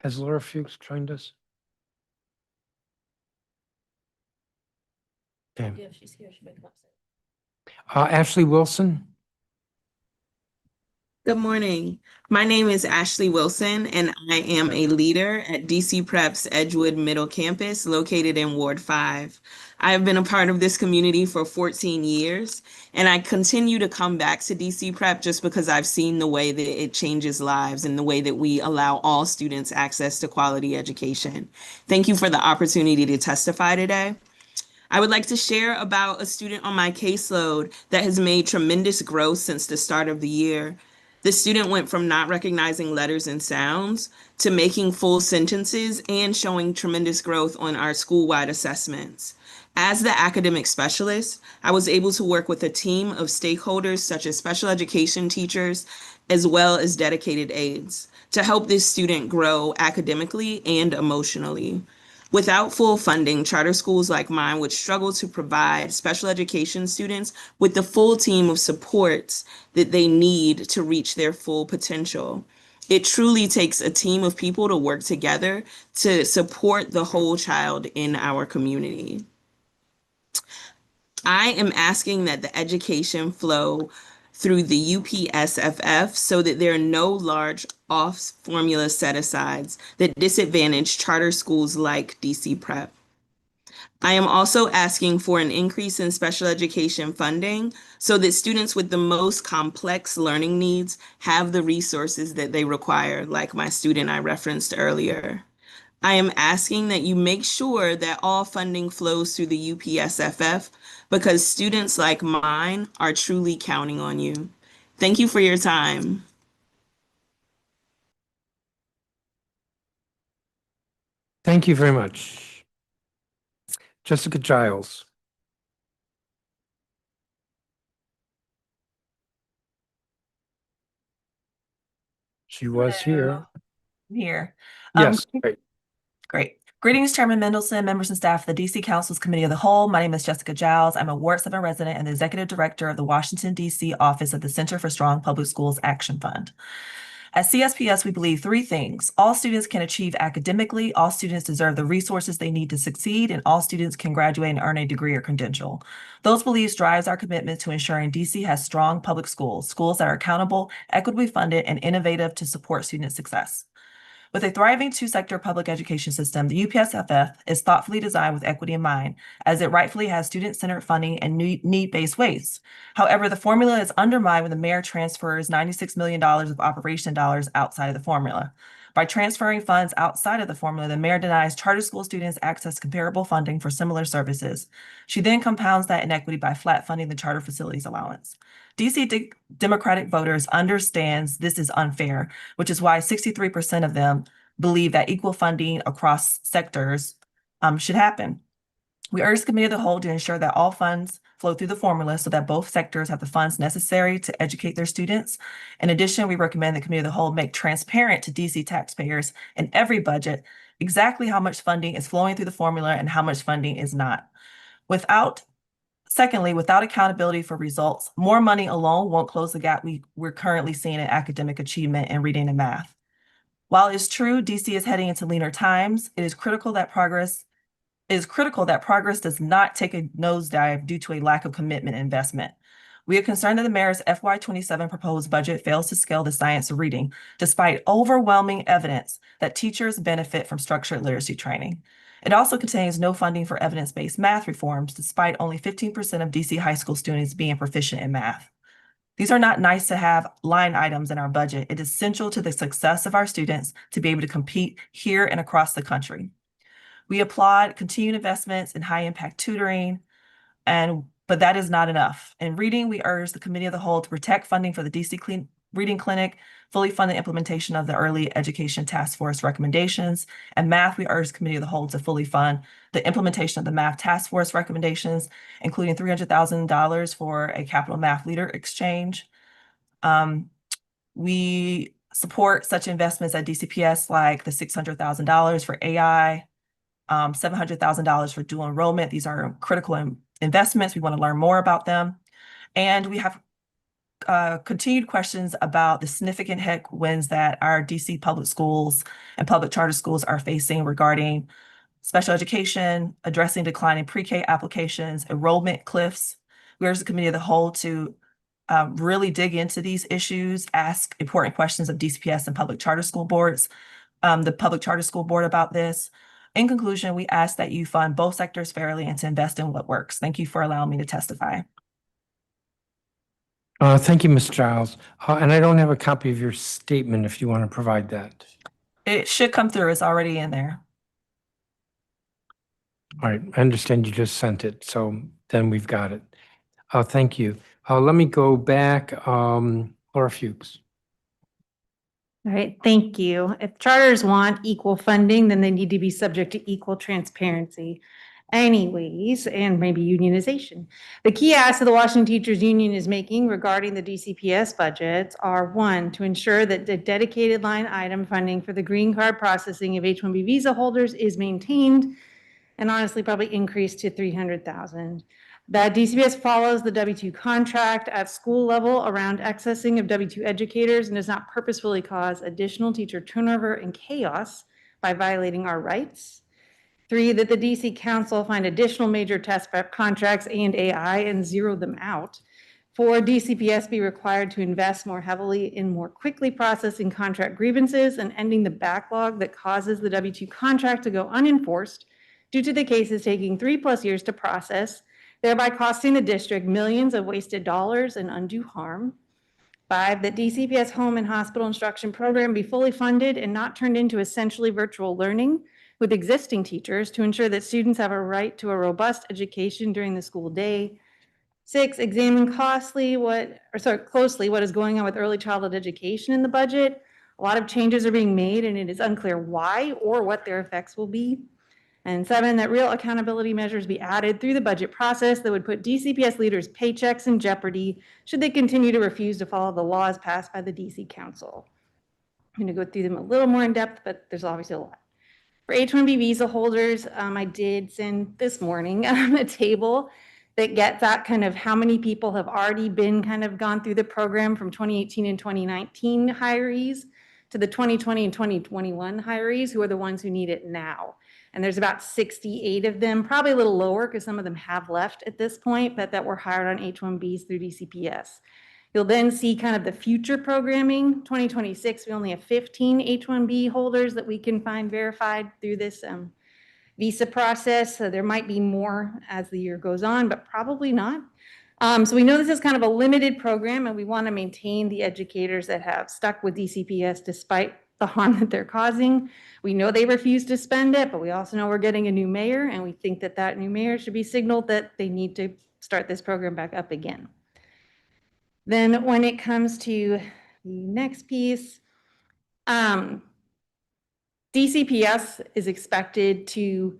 Has Laura Fuchs joined us? Okay.
Yeah, she's here. She may come up.
Ashley Wilson?
Good morning. My name is Ashley Wilson, and I am a leader at DC Prep's Edgewood Middle Campus located in Ward 5. I have been a part of this community for 14 years, and I continue to come back to DC Prep just because I've seen the way that it changes lives and the way that we allow all students access to quality education. Thank you for the opportunity to testify today. I would like to share about a student on my caseload that has made tremendous growth since the start of the year. The student went from not recognizing letters and sounds to making full sentences and showing tremendous growth on our school-wide assessments. As the academic specialist, I was able to work with a team of stakeholders such as special education teachers, as well as dedicated aides, to help this student grow academically and emotionally. Without full funding, charter schools like mine would struggle to provide special education students with the full team of supports that they need to reach their full potential. It truly takes a team of people to work together to support the whole child in our community. I am asking that the education flow through the UPSFF so that there are no large off-formula set-asides that disadvantage charter schools like DC Prep. I am also asking for an increase in special education funding so that students with the most complex learning needs have the resources that they require, like my student I referenced earlier. I am asking that you make sure that all funding flows through the UPSFF because students like mine are truly counting on you. Thank you for your time.
Thank you very much. Jessica Giles. She was here.
Here.
Yes, great.
Great. Greetings, Chairman Mendelson, members and staff of the DC Council's Committee of the Whole. My name is Jessica Giles. I'm a Ward 7 resident and the Executive Director of the Washington, DC office of the Center for Strong Public Schools Action Fund. At CSPS, we believe three things. All students can achieve academically, all students deserve the resources they need to succeed, and all students can graduate and earn a degree or credential. Those beliefs drives our commitment to ensuring DC has strong public schools, schools that are accountable, equitably funded, and innovative to support student success. With a thriving two-sector public education system, the UPSFF is thoughtfully designed with equity in mind, as it rightfully has student-centered funding and need-based ways. However, the formula is undermined when the mayor transfers $96 million of operation dollars outside of the formula. By transferring funds outside of the formula, the mayor denies charter school students access to comparable funding for similar services. She then compounds that inequity by flat funding the charter facilities allowance. DC Democratic voters understands this is unfair, which is why 63% of them believe that equal funding across sectors should happen. We urge the Committee of the Whole to ensure that all funds flow through the formula so that both sectors have the funds necessary to educate their students. In addition, we recommend the Committee of the Whole make transparent to DC taxpayers in every budget exactly how much funding is flowing through the formula and how much funding is not. Secondly, without accountability for results, more money alone won't close the gap we're currently seeing in academic achievement in reading and math. While it's true DC is heading into leaner times, it is critical that progress does not take a nosedive due to a lack of commitment and investment. We are concerned that the mayor's FY27 proposed budget fails to scale the science of reading, despite overwhelming evidence that teachers benefit from structured literacy training. It also contains no funding for evidence-based math reforms, despite only 15% of DC high school students being proficient in math. These are not nice to have line items in our budget. It is essential to the success of our students to be able to compete here and across the country. We applaud continued investments in high-impact tutoring, but that is not enough. In reading, we urge the Committee of the Whole to protect funding for the DC Reading Clinic, fully fund the implementation of the Early Education Task Force recommendations. And math, we urge the Committee of the Whole to fully fund the implementation of the Math Task Force recommendations, including $300,000 for a capital math leader exchange. We support such investments at DCPS like the $600,000 for AI, $700,000 for dual enrollment. These are critical investments. We want to learn more about them. And we have continued questions about the significant headwinds that our DC public schools and public charter schools are facing regarding special education, addressing declining pre-K applications, enrollment cliffs. We urge the Committee of the Whole to really dig into these issues, ask important questions of DCPS and public charter school boards, the public charter school board about this. In conclusion, we ask that you fund both sectors fairly and to invest in what works. Thank you for allowing me to testify.
Thank you, Ms. Giles. And I don't have a copy of your statement if you want to provide that.
It should come through. It's already in there.
All right, I understand you just sent it, so then we've got it. Thank you. Let me go back, Laura Fuchs.
All right, thank you. If charters want equal funding, then they need to be subject to equal transparency anyways, and maybe unionization. The key asks that the Washington Teachers Union is making regarding the DCPS budgets are, one, to ensure that the dedicated line item funding for the green card processing of H-1B visa holders is maintained and honestly probably increased to $300,000. That DCPS follows the W-2 contract at school level around accessing of W-2 educators and does not purposefully cause additional teacher turnover and chaos by violating our rights. 3, that the DC Council find additional major test prep contracts and AI and zero them out. 4, DCPS be required to invest more heavily in more quickly processing contract grievances and ending the backlog that causes the W-2 contract to go unenforced due to the cases taking 3+ years to process, thereby costing the district millions of wasted dollars and undue harm. 5, that DCPS home and hospital instruction program be fully funded and not turned into essentially virtual learning with existing teachers to ensure that students have a right to a robust education during the school day. 6, examine closely what is going on with early childhood education in the budget. A lot of changes are being made and it is unclear why or what their effects will be. And 7, that real accountability measures be added through the budget process that would put DCPS leaders' paychecks in jeopardy should they continue to refuse to follow the laws passed by the DC Council. I'm going to go through them a little more in depth, but there's obviously a lot. For H-1B visa holders, I did send this morning a table that gets at kind of how many people have already been kind of gone through the program from 2018 and 2019 hirees to the 2020 and 2021 hirees who are the ones who need it now. And there's about 68 of them, probably a little lower because some of them have left at this point, but that were hired on H-1Bs through DCPS. You'll then see kind of the future programming. 2026, we only have 15 H-1B holders that we can find verified through this visa process. So there might be more as the year goes on, but probably not. So we know this is kind of a limited program, and we want to maintain the educators that have stuck with DCPS despite the harm that they're causing. We know they refuse to spend it, but we also know we're getting a new mayor, and we think that that new mayor should be signaled that they need to start this program back up again. Then when it comes to the next piece, DCPS is expected to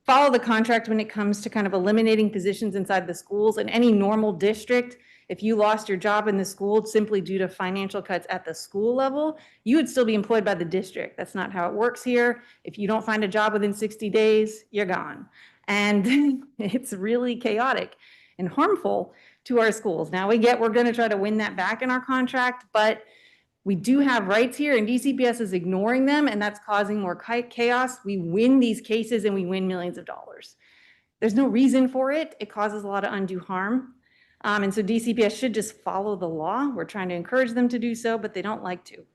follow the contract when it comes to kind of eliminating positions inside the schools. In any normal district, if you lost your job in the school simply due to financial cuts at the school level, you would still be employed by the district. That's not how it works here. If you don't find a job within 60 days, you're gone. And it's really chaotic and harmful to our schools. Now we're going to try to win that back in our contract, but we do have rights here and DCPS is ignoring them, and that's causing more chaos. We win these cases and we win millions of dollars. There's no reason for it. It causes a lot of undue harm. And so DCPS should just follow the law. We're trying to encourage them to do so, but they don't like to.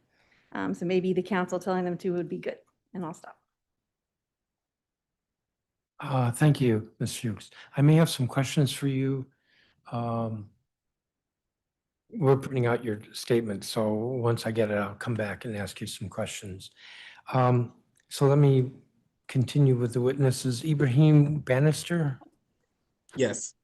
So maybe the council telling them to would be good. And I'll stop.
Thank you, Ms. Fuchs. I may have some questions for you. We're putting out your statement, so once I get it, I'll come back and ask you some questions. So let me continue with the witnesses. Ibrahim Bannister?
Yes.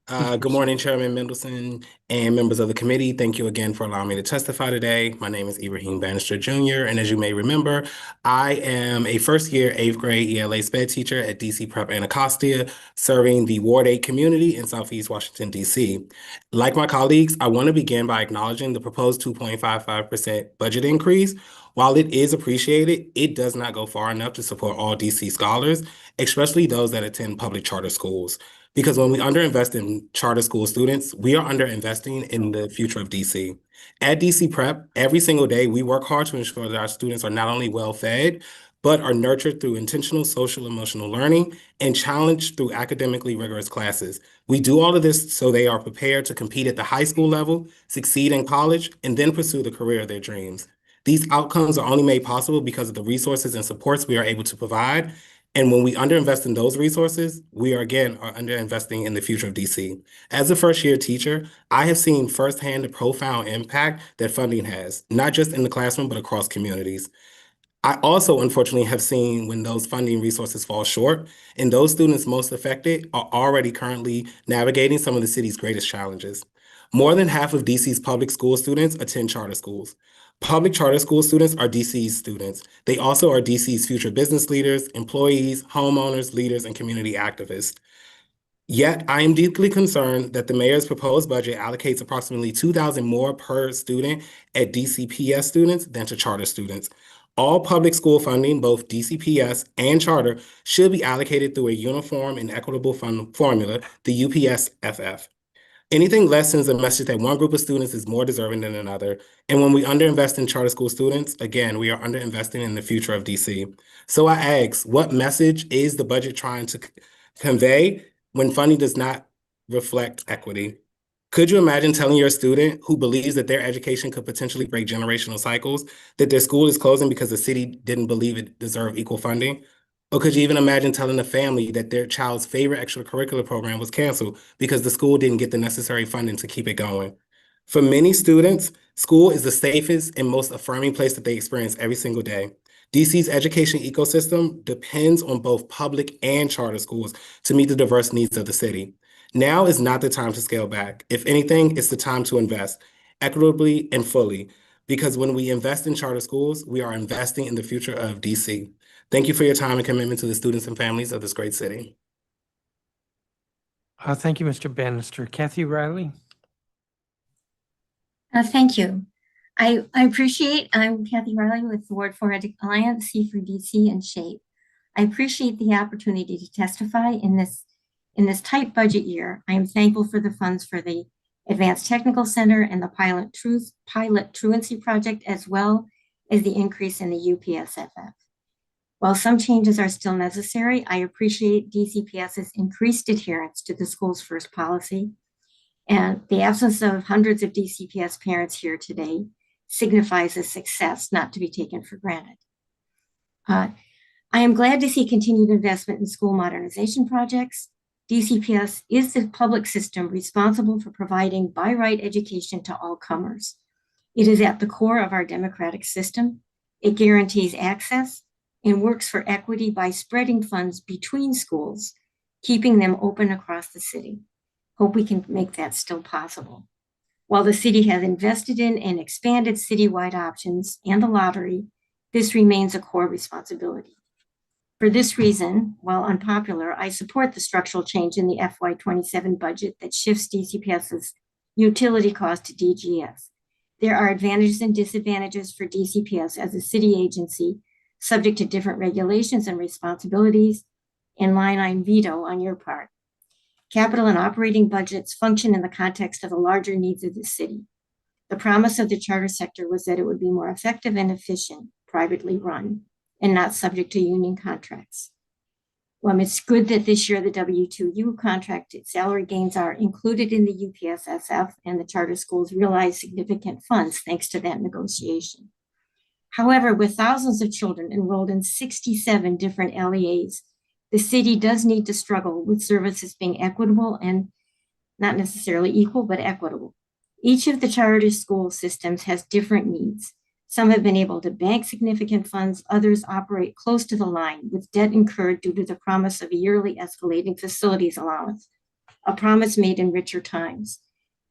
Good morning, Chairman Mendelson and members of the committee. Thank you again for allowing me to testify today. My name is Ibrahim Bannister Jr., and as you may remember, I am a first-year 8th grade ELA SPED teacher at DC Prep Anacostia, serving the Ward 8 community in Southeast Washington, DC. Like my colleagues, I want to begin by acknowledging the proposed 2.55% budget increase. While it is appreciated, it does not go far enough to support all DC scholars, especially those that attend public charter schools. Because when we underinvest in charter school students, we are underinvesting in the future of DC. At DC Prep, every single day, we work hard to ensure that our students are not only well-fed, but are nurtured through intentional social emotional learning and challenged through academically rigorous classes. We do all of this so they are prepared to compete at the high school level, succeed in college, and then pursue the career of their dreams. These outcomes are only made possible because of the resources and supports we are able to provide. And when we underinvest in those resources, we are underinvesting in the future of DC. As a first-year teacher, I have seen firsthand the profound impact that funding has, not just in the classroom, but across communities. I also, unfortunately, have seen when those funding resources fall short, and those students most affected are already currently navigating some of the city's greatest challenges. More than half of DC's public school students attend charter schools. Public charter school students are DC's students. They also are DC's future business leaders, employees, homeowners, leaders, and community activists. Yet, I am deeply concerned that the mayor's proposed budget allocates approximately $2,000 more per student at DCPS students than to charter students. All public school funding, both DCPS and charter, should be allocated through a uniform and equitable fund formula, the UPSFF. Anything less sends a message that one group of students is more deserving than another. And when we underinvest in charter school students, again, we are underinvesting in the future of DC. So I ask, what message is the budget trying to convey when funding does not reflect equity? Could you imagine telling your student who believes that their education could potentially break generational cycles that their school is closing because the city didn't believe it deserved equal funding? Or could you even imagine telling a family that their child's favorite extracurricular program was canceled because the school didn't get the necessary funding to keep it going? For many students, school is the safest and most affirming place that they experience every single day. DC's education ecosystem depends on both public and charter schools to meet the diverse needs of the city. Now is not the time to scale back. If anything, it's the time to invest equitably and fully, because when we invest in charter schools, we are investing in the future of DC. Thank you for your time and commitment to the students and families of this great city.
Thank you, Mr. Bannister. Kathy Riley?
Thank you. I appreciate, I'm Kathy Riley with the Ward 4 Alliance, C for DC and SHAPE.
I appreciate the opportunity to testify in this tight budget year. I am thankful for the funds for the Advanced Technical Center and the Pilot Truancy Project, as well as the increase in the UPSFF. While some changes are still necessary, I appreciate DCPS's increased adherence to the school's first policy, and the absence of hundreds of DCPS parents here today signifies a success not to be taken for granted. I am glad to see continued investment in school modernization projects. DCPS is the public system responsible for providing by right education to all comers. It is at the core of our democratic system. It guarantees access and works for equity by spreading funds between schools, keeping them open across the city. Hope we can make that still possible. While the city has invested in and expanded citywide options and the lottery, this remains a core responsibility. For this reason, while unpopular, I support the structural change in the FY27 budget that shifts DCPS's utility cost to DGS. There are advantages and disadvantages for DCPS as a city agency, subject to different regulations and responsibilities, and line item veto on your part. Capital and operating budgets function in the context of the larger needs of the city. The promise of the charter sector was that it would be more effective and efficient, privately run, and not subject to union contracts. Well, it's good that this year the W2U contracted salary gains are included in the UPSSF, and the charter schools realize significant funds thanks to that negotiation. However, with thousands of children enrolled in 67 different LEAs, the city does need to struggle with services being equitable and not necessarily equal, but equitable. Each of the charter school systems has different needs. Some have been able to bank significant funds, others operate close to the line with debt incurred due to the promise of a yearly escalating facilities allowance, a promise made in richer times.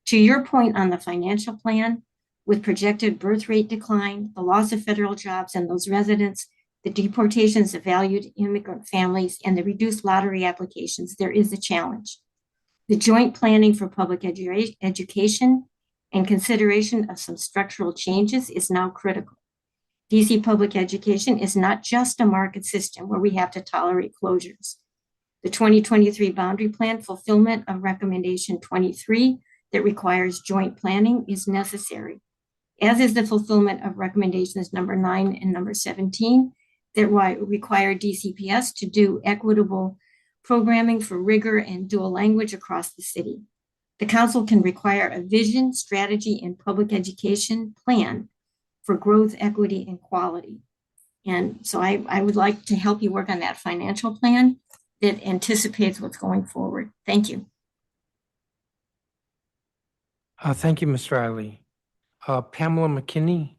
To your point on the financial plan, with projected birth rate decline, the loss of federal jobs and those residents, the deportations of valued immigrant families, and the reduced lottery applications, there is a challenge. The joint planning for public education and consideration of some structural changes is now critical. DC public education is not just a market system where we have to tolerate closures. The 2023 boundary plan fulfillment of recommendation 23 that requires joint planning is necessary, as is the fulfillment of recommendations number 9 and number 17 that require DCPS to do equitable programming for rigor and dual language across the city. The council can require a vision, strategy, and public education plan for growth, equity, and quality. And so I would like to help you work on that financial plan that anticipates what's going forward. Thank you.
Thank you, Ms. Riley. Pamela McKinney.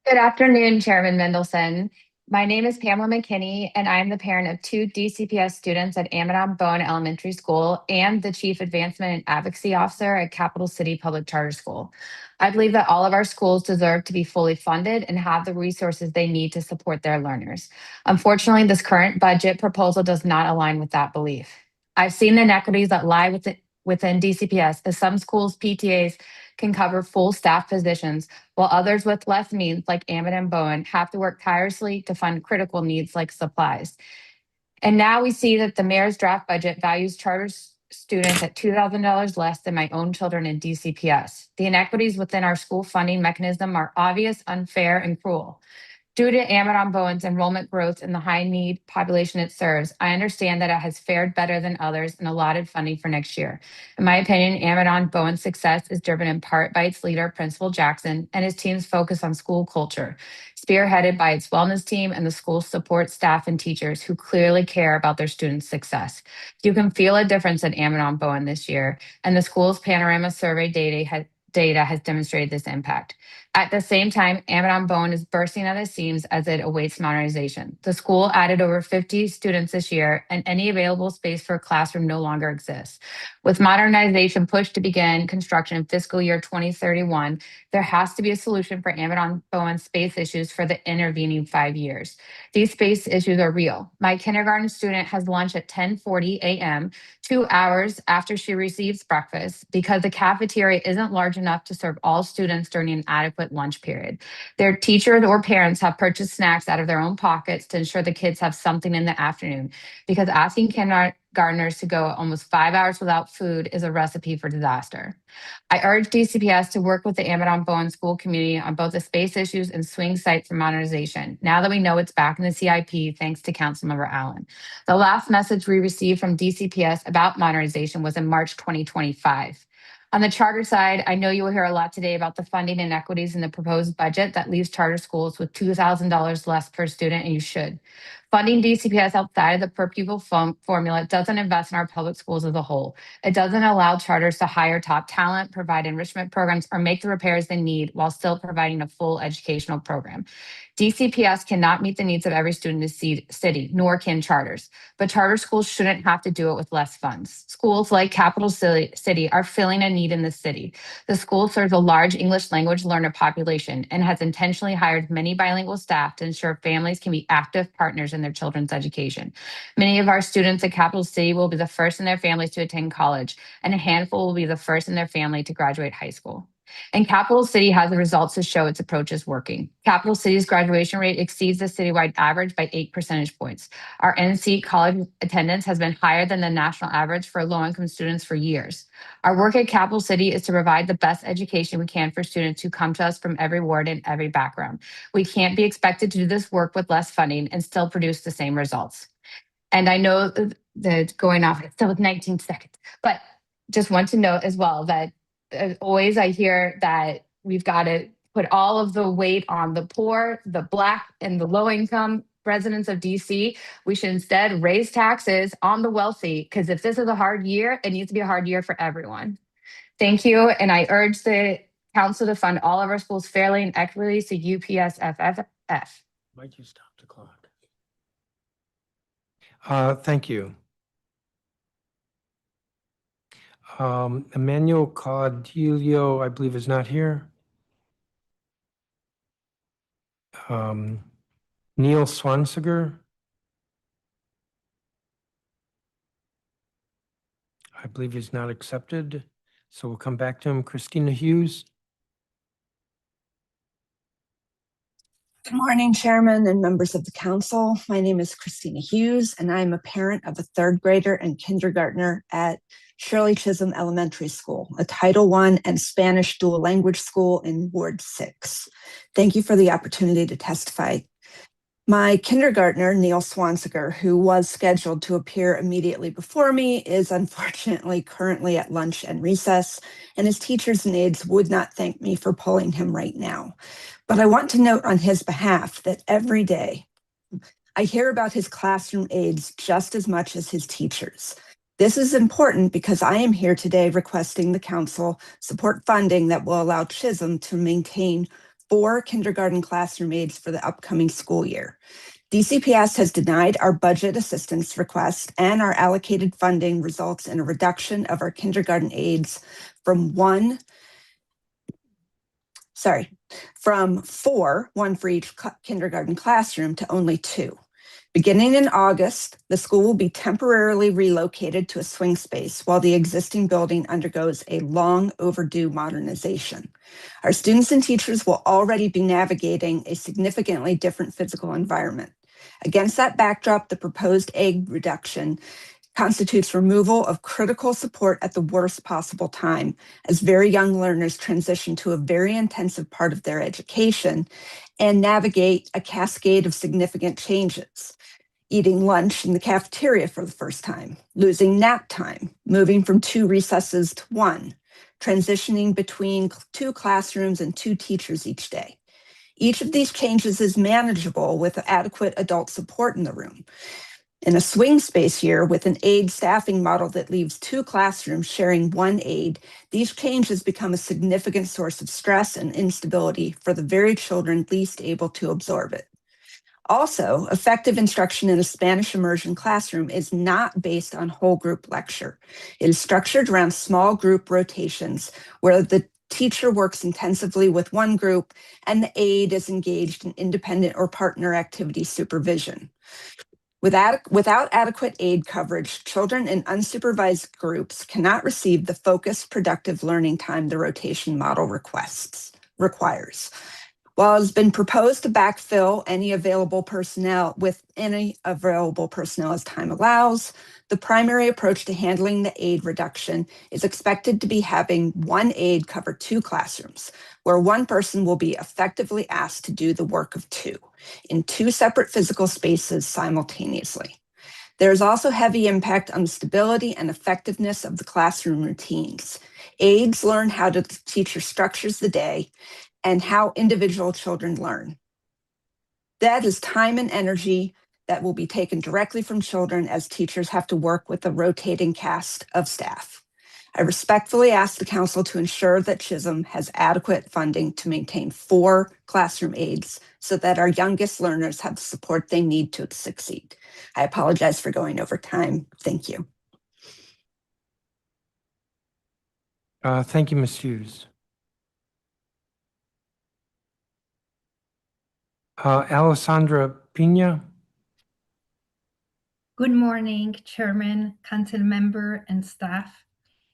Good afternoon, Chairman Mendelson. My name is Pamela McKinney, and I am the parent of 2 DCPS students at Amadon Bowen Elementary School and the Chief Advancement and Advocacy Officer at Capital City Public Charter School. I believe that all of our schools deserve to be fully funded and have the resources they need to support their learners. Unfortunately, this current budget proposal does not align with that belief. I've seen the inequities that lie within DCPS, as some schools' PTAs can cover full staff positions, while others with less means, like Amadon Bowen, have to work tirelessly to fund critical needs like supplies. And now we see that the mayor's draft budget values charter students at $2,000 less than my own children in DCPS. The inequities within our school funding mechanism are obvious, unfair, and cruel. Due to Amadon Bowen's enrollment growth and the high need population it serves, I understand that it has fared better than others and allotted funding for next year. In my opinion, Amadon Bowen's success is driven in part by its leader, Principal Jackson, and his team's focus on school culture, spearheaded by its wellness team and the school's support staff and teachers who clearly care about their students' success. You can feel a difference at Amadon Bowen this year, and the school's panorama survey data has demonstrated this impact. At the same time, Amadon Bowen is bursting at the seams as it awaits modernization. The school added over 50 students this year, and any available space for a classroom no longer exists. With modernization pushed to begin construction in fiscal year 2031, there has to be a solution for Amadon Bowen's space issues for the intervening 5 years. These space issues are real. My kindergarten student has lunch at 10:40 a.m., 2 hours after she receives breakfast, because the cafeteria isn't large enough to serve all students during an adequate adequate lunch period. Their teachers or parents have purchased snacks out of their own pockets to ensure the kids have something in the afternoon, because asking kindergartners to go almost 5 hours without food is a recipe for disaster. I urge DCPS to work with the Amadon-Bowen school community on both the space issues and swing site for modernization. Now that we know it's back in the CIP, thanks to Councilmember Allen. The last message we received from DCPS about modernization was in March 2025. On the charter side, I know you will hear a lot today about the funding inequities in the proposed budget that leaves charter schools with $2,000 less per student, and you should. Funding DCPS outside of the per pupil formula doesn't invest in our public schools as a whole. It doesn't allow charters to hire top talent, provide enrichment programs, or make the repairs they need while still providing a full educational program. DCPS cannot meet the needs of every student in the city, nor can charters. But charter schools shouldn't have to do it with less funds. Schools like Capital City are filling a need in the city. The school serves a large English language learner population and has intentionally hired many bilingual staff to ensure families can be active partners in their children's education. Many of our students at Capital City will be the first in their families to attend college, and a handful will be the first in their family to graduate high school. And Capital City has the results to show its approach is working. Capital City's graduation rate exceeds the citywide average by 8 percentage points. Our NC college attendance has been higher than the national average for low-income students for years. Our work at Capital City is to provide the best education we can for students who come to us from every ward and every background. We can't be expected to do this work with less funding and still produce the same results. And I know that going off, it's still with 19 seconds, but just want to note as well that always I hear that we've got to put all of the weight on the poor, the Black, and the low-income residents of DC. We should instead raise taxes on the wealthy, because if this is a hard year, it needs to be a hard year for everyone. Thank you, and I urge the council to fund all of our schools fairly and equitably to UPSFFF.
Might you stop the clock? Thank you. Emmanuel Caudillo, I believe, is not here. Neil Swansiger. I believe he's not accepted, so we'll come back to him. Christina Hughes.
Good morning, Chairman and members of the council. My name is Christina Hughes, and I'm a parent of a third grader and kindergartner at Shirley Chisholm Elementary School, a Title I and Spanish dual language school in Ward 6. Thank you for the opportunity to testify. My kindergartner, Neil Swansiger, who was scheduled to appear immediately before me, is unfortunately currently at lunch and recess, and his teachers and aides would not thank me for pulling him right now. But I want to note on his behalf that every day I hear about his classroom aides just as much as his teachers. This is important because I am here today requesting the council support funding that will allow Chisholm to maintain 4 kindergarten classroom aides for the upcoming school year. DCPS has denied our budget assistance request, and our allocated funding results in a reduction of our kindergarten aides from 4, one for each kindergarten classroom, to only 2. Beginning in August, the school will be temporarily relocated to a swing space while the existing building undergoes a long overdue modernization. Our students and teachers will already be navigating a significantly different physical environment. Against that backdrop, the proposed aid reduction constitutes removal of critical support at the worst possible time, as very young learners transition to a very intensive part of their education and navigate a cascade of significant changes. Eating lunch in the cafeteria for the first time, losing nap time, moving from 2 recesses to 1, transitioning between 2 classrooms and 2 teachers each day. Each of these changes is manageable with adequate adult support in the room. In a swing space year with an aide staffing model that leaves 2 classrooms sharing 1 aide, these changes become a significant source of stress and instability for the very children least able to absorb it. Also, effective instruction in a Spanish immersion classroom is not based on whole group lecture. It is structured around small group rotations where the teacher works intensively with one group and the aide is engaged in independent or partner activity supervision. Without adequate aid coverage, children in unsupervised groups cannot receive the focused, productive learning time the rotation model requests. requires. While it has been proposed to backfill any available personnel as time allows, the primary approach to handling the aide reduction is expected to be having one aide cover 2 classrooms, where one person will be effectively asked to do the work of 2 in 2 separate physical spaces simultaneously. There is also heavy impact on the stability and effectiveness of the classroom routines. Aides learn how the teacher structures the day and how individual children learn. That is time and energy that will be taken directly from children as teachers have to work with a rotating cast of staff. I respectfully ask the council to ensure that Chisholm has adequate funding to maintain 4 classroom aides so that our youngest learners have the support they need to succeed. I apologize for going over time. Thank you.
Thank you, Ms. Hughes. Alessandra Pina.
Good morning, Chairman, Council Member, and staff.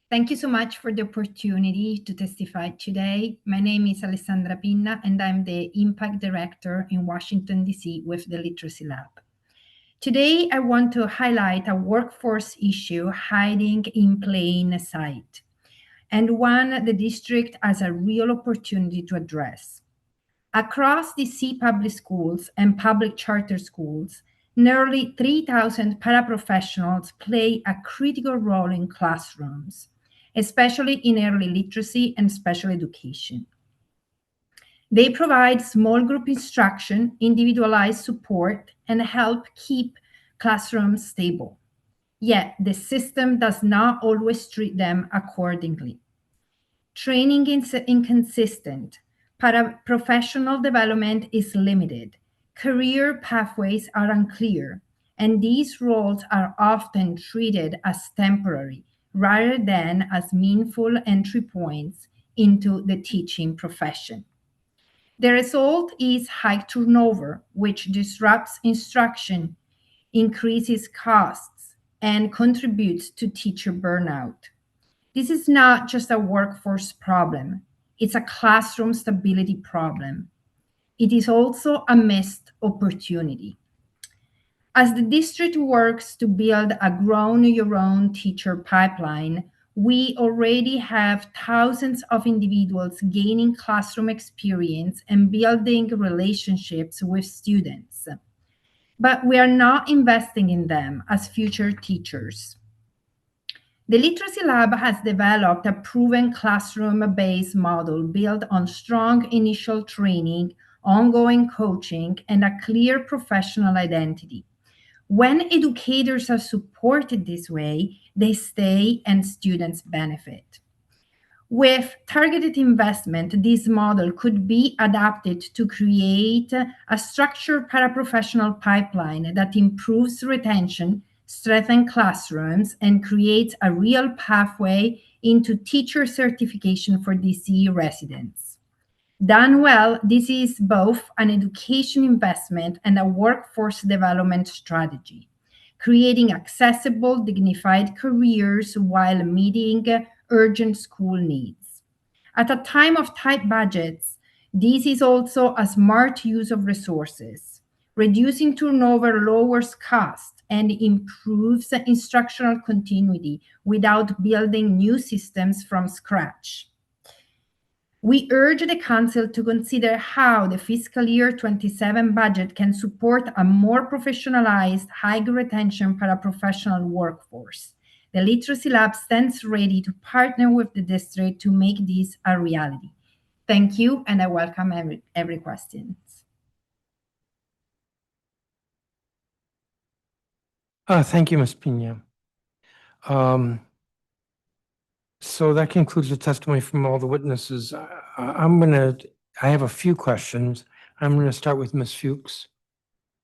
Thank you so much for the opportunity to testify today. My name is Alessandra Pinna, and I'm the Impact Director in Washington, D.C. with the Literacy Lab. Today, I want to highlight a workforce issue hiding in plain sight, and one the district has a real opportunity to address. Across DC public schools and public charter schools, nearly 3,000 paraprofessionals play a critical role in classrooms, especially in early literacy and special education. They provide small group instruction, individualized support, and help keep classrooms stable. Yet the system does not always treat them accordingly. Training is inconsistent. Paraprofessional development is limited. Career pathways are unclear, and these roles are often treated as temporary rather than as meaningful entry points into the teaching profession. The result is high turnover, which disrupts instruction, increases costs, and contributes to teacher burnout. This is not just a workforce problem, it's a classroom stability problem. It is also a missed opportunity. As the district works to build a grown your own teacher pipeline, we already have thousands of individuals gaining classroom experience and building relationships with students. But we are not investing in them as future teachers. The Literacy Lab has developed a proven classroom-based model built on strong initial training, ongoing coaching, and a clear professional identity. When educators are supported this way, they stay and students benefit. With targeted investment, this model could be adapted to create a structured paraprofessional pipeline that improves retention, strengthens classrooms, and creates a real pathway into teacher certification for DC residents. Done well, this is both an education investment and a workforce development strategy, creating accessible, dignified careers while meeting urgent school needs. At a time of tight budgets, this is also a smart use of resources. Reducing turnover lowers cost and improves instructional continuity without building new systems from scratch. We urge the Council to consider how the fiscal year 27 budget can support a more professionalized, high retention paraprofessional workforce. The Literacy Lab stands ready to partner with the district to make this a reality. Thank you, and I welcome every question.
Thank you, Ms. Pina. So that concludes the testimony from all the witnesses. I have a few questions. I'm going to start with Ms. Fuchs,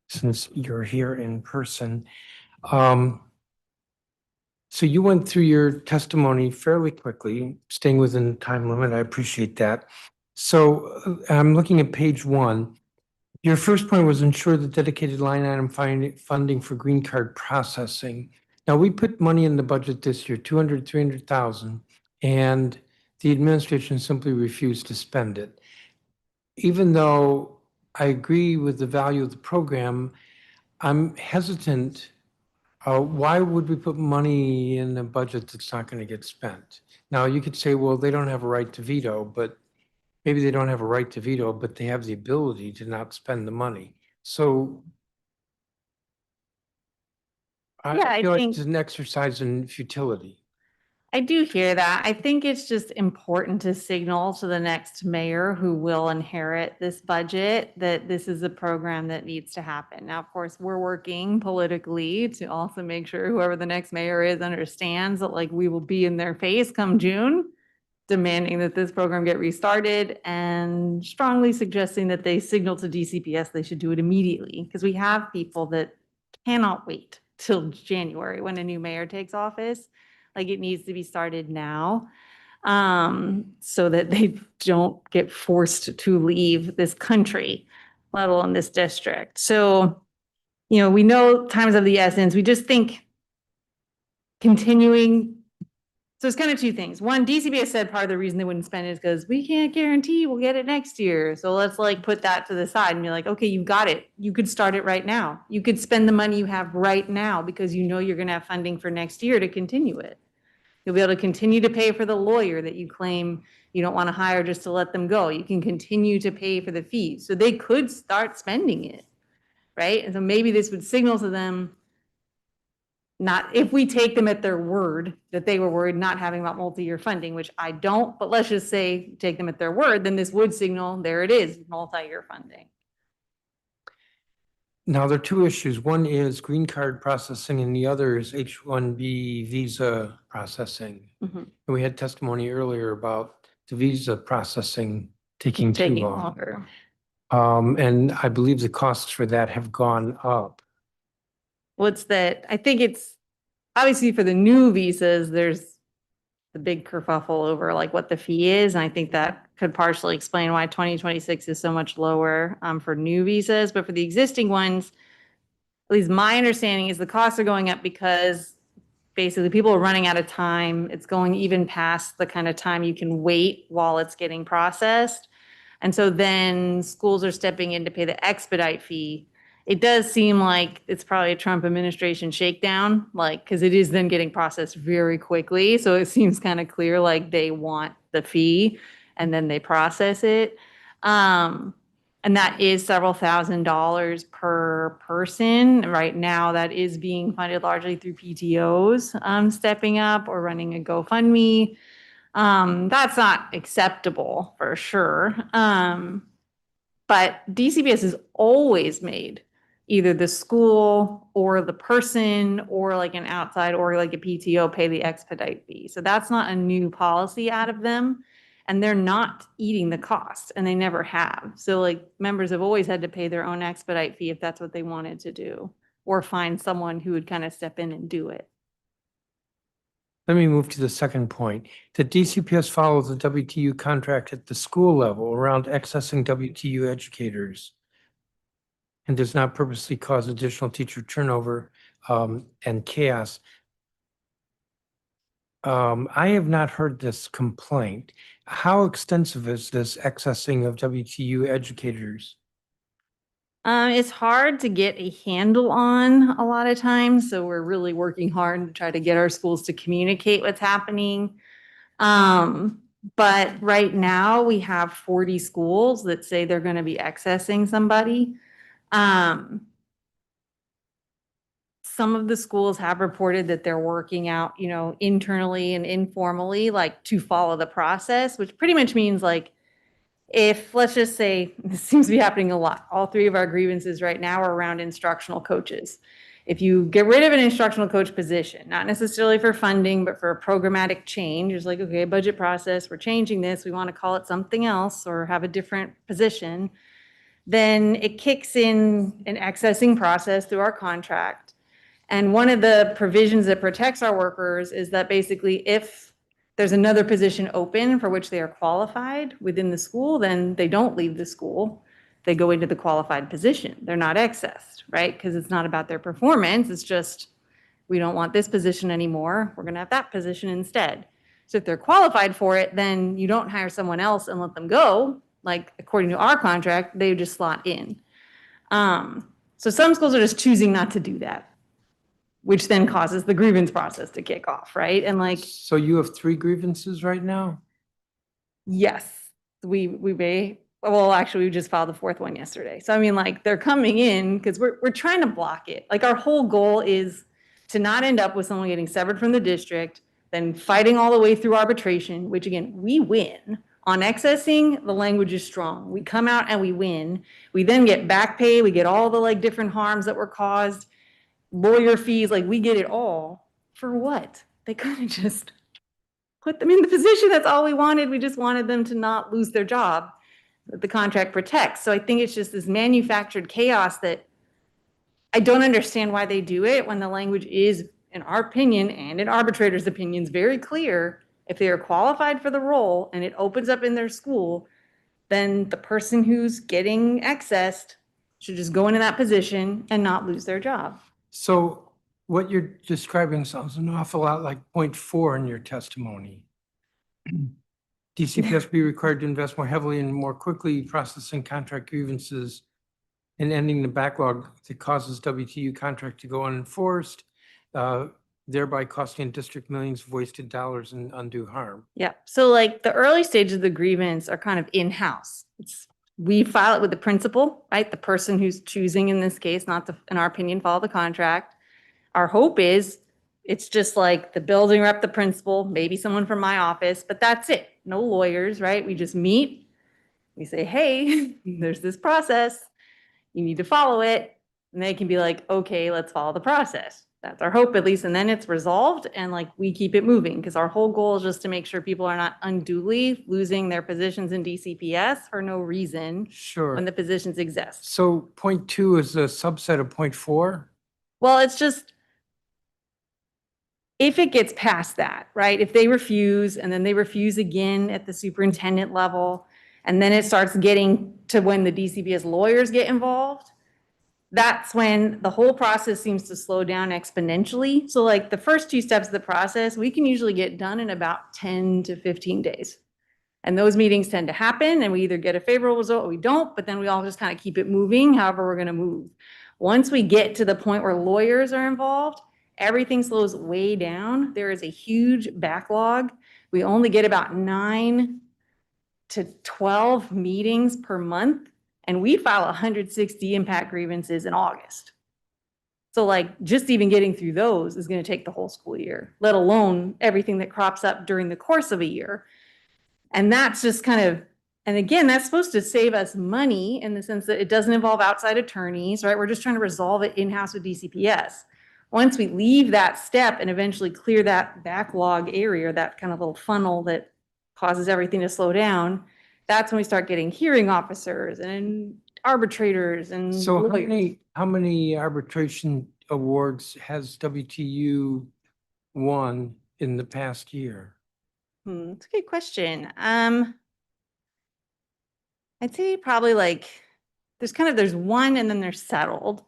since you're here in person. So you went through your testimony fairly quickly, staying within the time limit. I appreciate that. So I'm looking at page 1. Your first point was ensure the dedicated line item funding for green card processing. Now, we put money in the budget this year, 300,000, and the administration simply refused to spend it. even though I agree with the value of the program, I'm hesitant. Why would we put money in a budget that's not going to get spent? Now, you could say, well, they don't have a right to veto, but maybe they don't have a right to veto, but they have the ability to not spend the money. So
Yeah,
I
I
feel like
think
it's an exercise in futility.
I do hear that. I think it's just important to signal to the next mayor who will inherit this budget that this is a program that needs to happen. Now, of course, we're working politically to also make sure whoever the next mayor is understands that like we will be in their face come June, demanding that this program get restarted and strongly suggesting that they signal to DCPS they should do it immediately because we have people that cannot wait till January when a new mayor takes office. Like it needs to be started now, so that they don't get forced to leave this country, let alone this district. So, we know times of the essence. We just think continuing. So it's kind of two things. One, DCPS said part of the reason they wouldn't spend it is because we can't guarantee we'll get it next year. So let's like put that to the side and be like, okay, you got it. You could start it right now. You could spend the money you have right now because you know you're going to have funding for next year to continue it. You'll be able to continue to pay for the lawyer that you claim you don't want to hire just to let them go. You can continue to pay for the fees. So they could start spending it, right? And so maybe this would signal to them, not if we take them at their word that they were worried not having about multi-year funding, which I don't, but let's just say take them at their word, then this would signal there it is, multi-year funding.
Now, there are two issues. One is green card processing and the other is H-1B visa processing.
Mhm.
And we had testimony earlier about the visa processing taking too
Taking
long.
longer.
And I believe the costs for that have gone up.
What's that? I think it's obviously for the new visas, there's the big kerfuffle over like what the fee is. And I think that could partially explain why 2026 is so much lower for new visas. But for the existing ones, at least my understanding is the costs are going up because basically people are running out of time. It's going even past the kind of time you can wait while it's getting processed. And so then schools are stepping in to pay the expedite fee. It does seem like it's probably a Trump administration shakedown, like, because it is then getting processed very quickly. So it seems kind of clear like they want the fee and then they process it. And that is several $1,000s per person. Right now, that is being funded largely through PTOs stepping up or running a GoFundMe. That's not acceptable for sure. But DCPS has always made either the school or the person or like an outside or like a PTO pay the expedite fee. So that's not a new policy out of them. And they're not eating the cost and they never have. So like members have always had to pay their own expedite fee if that's what they wanted to do or find someone who would kind of step in and do it.
Let me move to the second point. The DCPS follows the WTU contract at the school level around accessing WTU educators and does not purposely cause additional teacher turnover and chaos. I have not heard this complaint. How extensive is this accessing of WTU educators?
It's hard to get a handle on a lot of times, so we're really working hard to try to get our schools to communicate what's happening. But right now we have 40 schools that say they're going to be accessing somebody. Some of the schools have reported that they're working out, internally and informally, like to follow the process, which pretty much means like if, let's just say, this seems to be happening a lot. All three of our grievances right now are around instructional coaches. If you get rid of an instructional coach position, not necessarily for funding, but for a programmatic change, it's like, okay, budget process, we're changing this, we want to call it something else or have a different position, then it kicks in an accessing process through our contract. And one of the provisions that protects our workers is that basically if there's another position open for which they are qualified within the school, then they don't leave the school. They go into the qualified position. They're not accessed, right? Because it's not about their performance. It's just, we don't want this position anymore. We're going to have that position instead. So if they're qualified for it, then you don't hire someone else and let them go. like according to our contract, they just slot in. So some schools are just choosing not to do that, which then causes the grievance process to kick off, right? And like,
So you have 3 grievances right now?
yes, we may, well, actually, we just filed the 4th one yesterday. So I mean, like, they're coming in because we're trying to block it. Like, our whole goal is to not end up with someone getting severed from the district, then fighting all the way through arbitration, which again, we win. On accessing, the language is strong. We come out and we win. We then get back pay. We get all the like different harms that were caused, lawyer fees, like we get it all. For what? They could have just put them in the position. That's all we wanted. We just wanted them to not lose their job that the contract protects. So I think it's just this manufactured chaos that I don't understand why they do it when the language is, in our opinion and in arbitrators' opinions, very clear. If they are qualified for the role and it opens up in their school, then the person who's getting accessed should just go into that position and not lose their job.
So what you're describing sounds an awful lot like point 4 in your testimony. DCPS be required to invest more heavily and more quickly processing contract grievances and ending the backlog that causes WTU contract to go unenforced, thereby costing district millions of wasted dollars and undue harm.
Yeah. So like the early stages of the grievance are kind of in-house. We file it with the principal, right? The person who's choosing in this case, not to, in our opinion, follow the contract. Our hope is it's just like the building rep, the principal, maybe someone from my office, but that's it. No lawyers, right? We just meet. We say, hey, there's this process. You need to follow it. And they can be like, okay, let's follow the process. That's our hope at least. And then it's resolved and like we keep it moving because our whole goal is just to make sure people are not unduly losing their positions in DCPS for no reason
Sure.
when the positions exist.
So point 2 is a subset of point 4?
Well, it's just, if it gets past that, right? If they refuse and then they refuse again at the superintendent level, and then it starts getting to when the DCPS lawyers get involved, that's when the whole process seems to slow down exponentially. So like the first 2 steps of the process, we can usually get done in about 10 to 15 days. And those meetings tend to happen and we either get a favorable result or we don't, but then we all just kind of keep it moving, however we're gonna move. Once we get to the point where lawyers are involved, everything slows way down. There is a huge backlog. We only get about 9 to 12 meetings per month, and we file 160 impact grievances in August. So like just even getting through those is going to take the whole school year, let alone everything that crops up during the course of a year. And that's just kind of, and again, that's supposed to save us money in the sense that it doesn't involve outside attorneys, right? We're just trying to resolve it in-house with DCPS. Once we leave that step and eventually clear that backlog area, that kind of little funnel that causes everything to slow down, that's when we start getting hearing officers and arbitrators and
So
lawyers.
how many arbitration awards has WTU won in the past year?
That's a good question. I'd say probably like, there's one and then there's settled.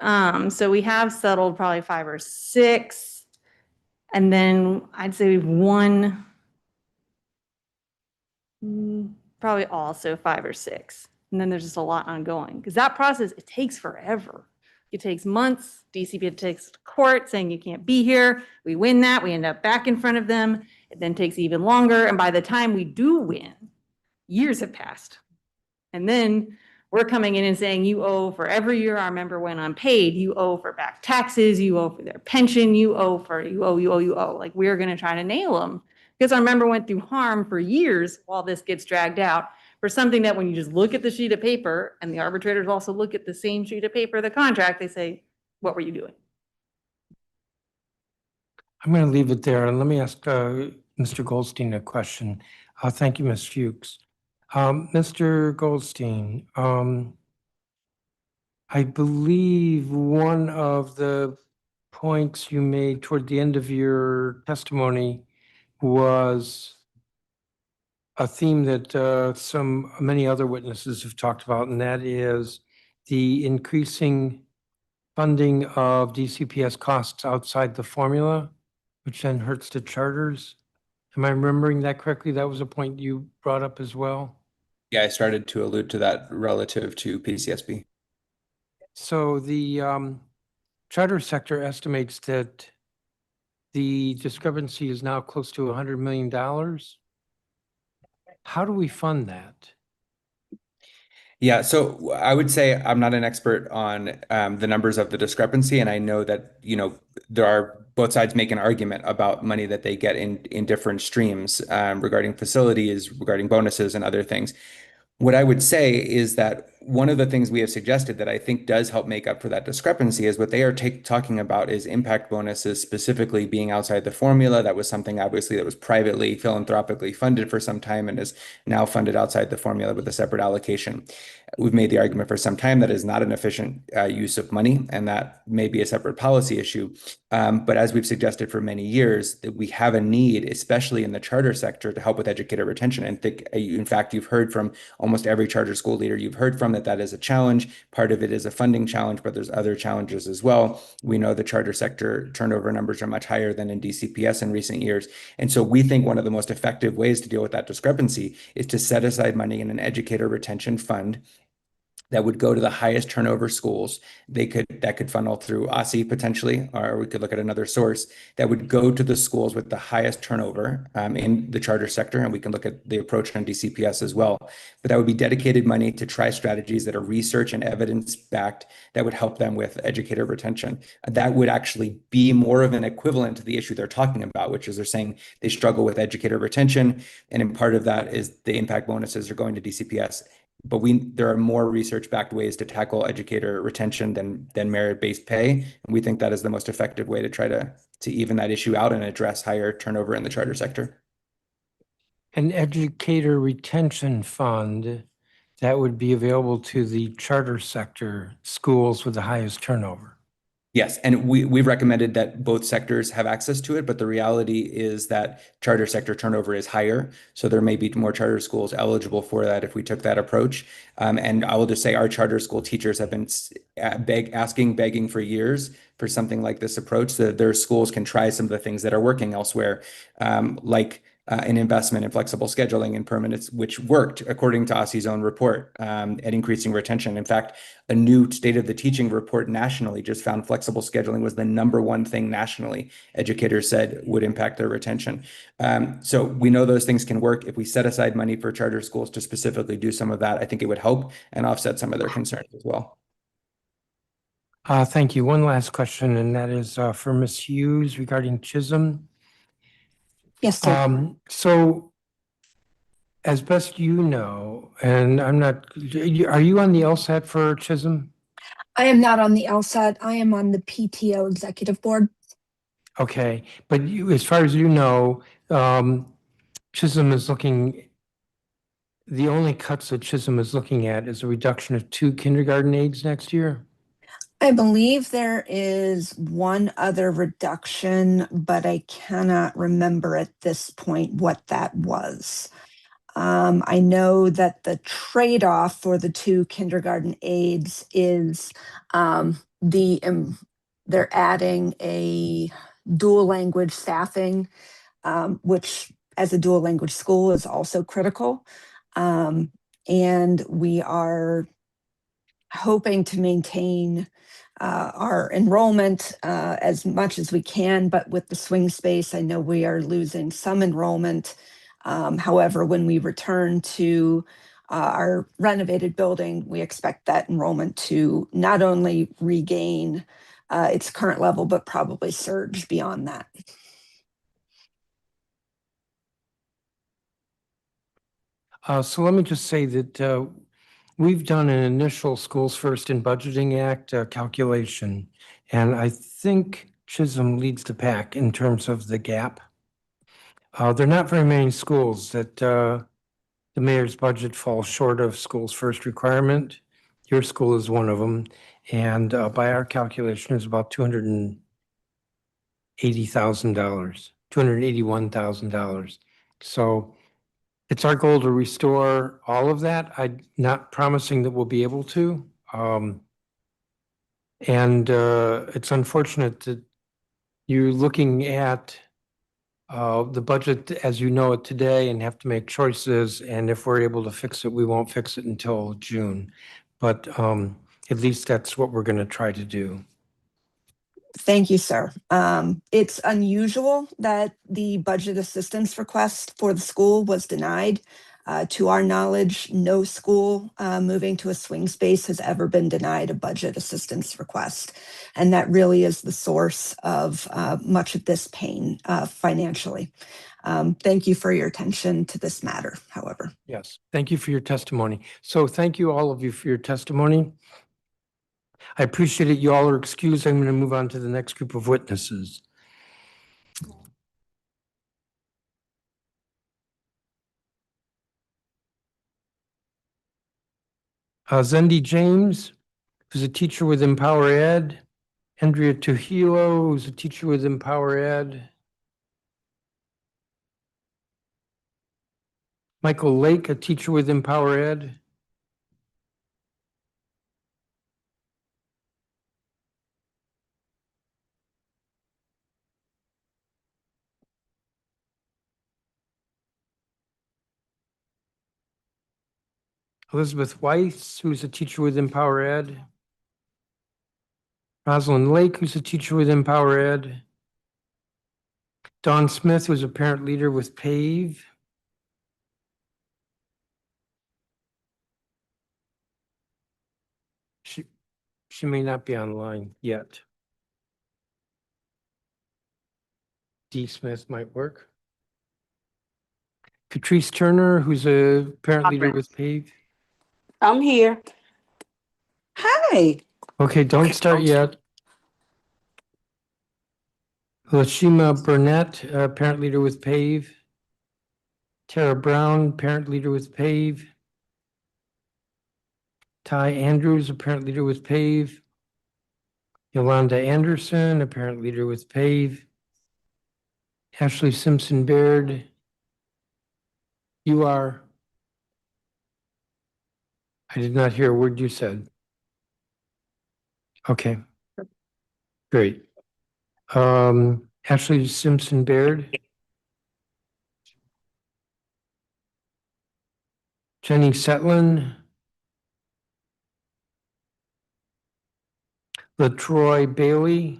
So we have settled probably 5 or 6. And then I'd say we've won probably also 5 or 6. And then there's just a lot ongoing because that process, it takes forever. It takes months. DCPS takes to court saying you can't be here. We win that. We end up back in front of them. It then takes even longer. And by the time we do win, years have passed. And then we're coming in and saying, you owe for every year our member went unpaid, you owe for back taxes, you owe for their pension, you owe. Like we're going to try to nail them because our member went through harm for years while this gets dragged out for something that when you just look at the sheet of paper and the arbitrators also look at the same sheet of paper, the contract, they say, what were you doing?
I'm going to leave it there and let me ask Mr. Goldstein a question. Thank you, Ms. Fuchs. Mr. Goldstein, I believe one of the points you made toward the end of your testimony was a theme that many other witnesses have talked about, and that is the increasing funding of DCPS costs outside the formula, which then hurts the charters. Am I remembering that correctly? That was a point you brought up as well?
Yeah, I started to allude to that relative to PCSB.
So the charter sector estimates that the discrepancy is now close to $100 million. How do we fund that?
Yeah, so I would say I'm not an expert on the numbers of the discrepancy, and I know that, there are both sides make an argument about money that they get in different streams regarding facilities, regarding bonuses and other things. What I would say is that one of the things we have suggested that I think does help make up for that discrepancy is what they are talking about is impact bonuses specifically being outside the formula. That was something obviously that was privately, philanthropically funded for some time and is now funded outside the formula with a separate allocation. We've made the argument for some time that is not an efficient use of money, and that may be a separate policy issue. But as we've suggested for many years, that we have a need, especially in the charter sector, to help with educator retention. And in fact, you've heard from almost every charter school leader you've heard from that is a challenge. Part of it is a funding challenge, but there's other challenges as well. We know the charter sector turnover numbers are much higher than in DCPS in recent years. And so we think one of the most effective ways to deal with that discrepancy is to set aside money in an educator retention fund that would go to the highest turnover schools. That could funnel through OSSI potentially, or we could look at another source that would go to the schools with the highest turnover in the charter sector, and we can look at the approach on DCPS as well. But that would be dedicated money to try strategies that are research and evidence backed that would help them with educator retention. That would actually be more of an equivalent to the issue they're talking about, which is they're saying they struggle with educator retention, and in part of that is the impact bonuses are going to DCPS. But there are more research-backed ways to tackle educator retention than merit-based pay. And we think that is the most effective way to try to even that issue out and address higher turnover in the charter sector.
An educator retention fund that would be available to the charter sector schools with the highest turnover.
Yes, and we've recommended that both sectors have access to it, but the reality is that charter sector turnover is higher. So there may be more charter schools eligible for that if we took that approach. And I will just say our charter school teachers have been begging for years for something like this approach, so that their schools can try some of the things that are working elsewhere, like an investment in flexible scheduling and permanence, which worked according to OSSI's own report at increasing retention. In fact, a new State of the Teaching report nationally just found flexible scheduling was the #1 thing nationally educators said would impact their retention. So we know those things can work. If we set aside money for charter schools to specifically do some of that, I think it would help and offset some of their concerns as well.
Thank you. One last question, and that is for Ms. Hughes regarding Chisholm.
Yes, sir.
So as best you know, and are you on the LSAT for Chisholm?
I am not on the LSAT. I am on the PTO executive board.
Okay, but as far as you know, Chisholm is the only cuts that Chisholm is looking at is a reduction of 2 kindergarten aides next year.
I believe there is one other reduction, but I cannot remember at this point what that was. I know that the trade-off for the 2 kindergarten aides is they're adding a dual language staffing, which as a dual language school is also critical. And we are hoping to maintain our enrollment as much as we can, but with the swing space, I know we are losing some enrollment. However, when we return to our renovated building, we expect that enrollment to not only regain its current level, but probably surge beyond that.
So let me just say that we've done an initial Schools First in Budgeting Act calculation, and I think Chisholm leads the pack in terms of the gap. There are not very many schools that the mayor's budget falls short of Schools First requirement. Your school is one of them, and by our calculation is about $280,000, $281,000. So it's our goal to restore all of that. I'm not promising that we'll be able to. And it's unfortunate that you're looking at the budget as you know it today and have to make choices. And if we're able to fix it, we won't fix it until June. But at least that's what we're going to try to do.
Thank you, sir. It's unusual that the budget assistance request for the school was denied. To our knowledge, no school moving to a swing space has ever been denied a budget assistance request. And that really is the source of much of this pain financially. Thank you for your attention to this matter, however.
Yes, thank you for your testimony. So thank you, all of you, for your testimony. I appreciate it. You all are excused. I'm going to move on to the next group of witnesses. Zendi James, who's a teacher with Empower Ed. Andrea Trujillo, who's a teacher with Empower Ed. Michael Lake, a teacher with Empower Ed. Elizabeth Weiss, who's a teacher with Empower Ed. Rosalind Lake, who's a teacher with Empower Ed. Dawn Smith, who's a parent leader with PAVE. She may not be online yet. D. Smith might work. Catrice Turner, who's a parent leader with PAVE.
I'm here.
Hi.
Okay, don't start yet. Lashima Burnett, parent leader with PAVE. Tara Brown, parent leader with PAVE. Ty Andrews, a parent leader with PAVE. Yolanda Anderson, a parent leader with PAVE. Ashley Simpson Baird. You are. I did not hear a word you said. Okay. Great. Ashley Simpson Baird. Jenny Setlin. LaTroy Bailey,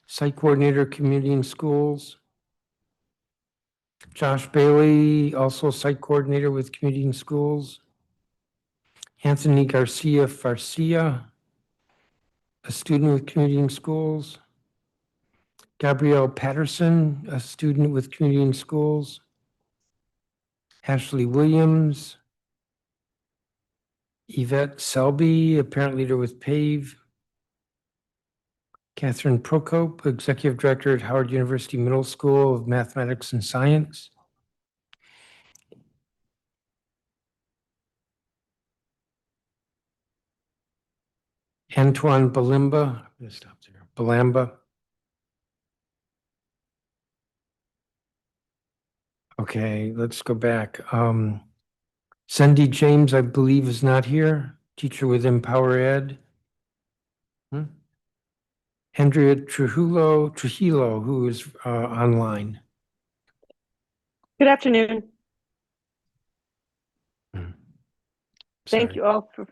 Site Coordinator, Community and Schools. Josh Bailey, also Site Coordinator with Community and Schools. Anthony Garcia Farcia, a student with Community and Schools. Gabrielle Patterson, a student with Community and Schools. Ashley Williams. Yvette Selby, a parent leader with PAVE. Catherine Procope, Executive Director at Howard University Middle School of Mathematics and Science. Antoine Balimba, I'm going to stop there. Balamba. Okay, let's go back. Cindy James, I believe, is not here. Teacher with Empower Ed. Andrea Trujillo, who is online.
Good afternoon. Thank you all for.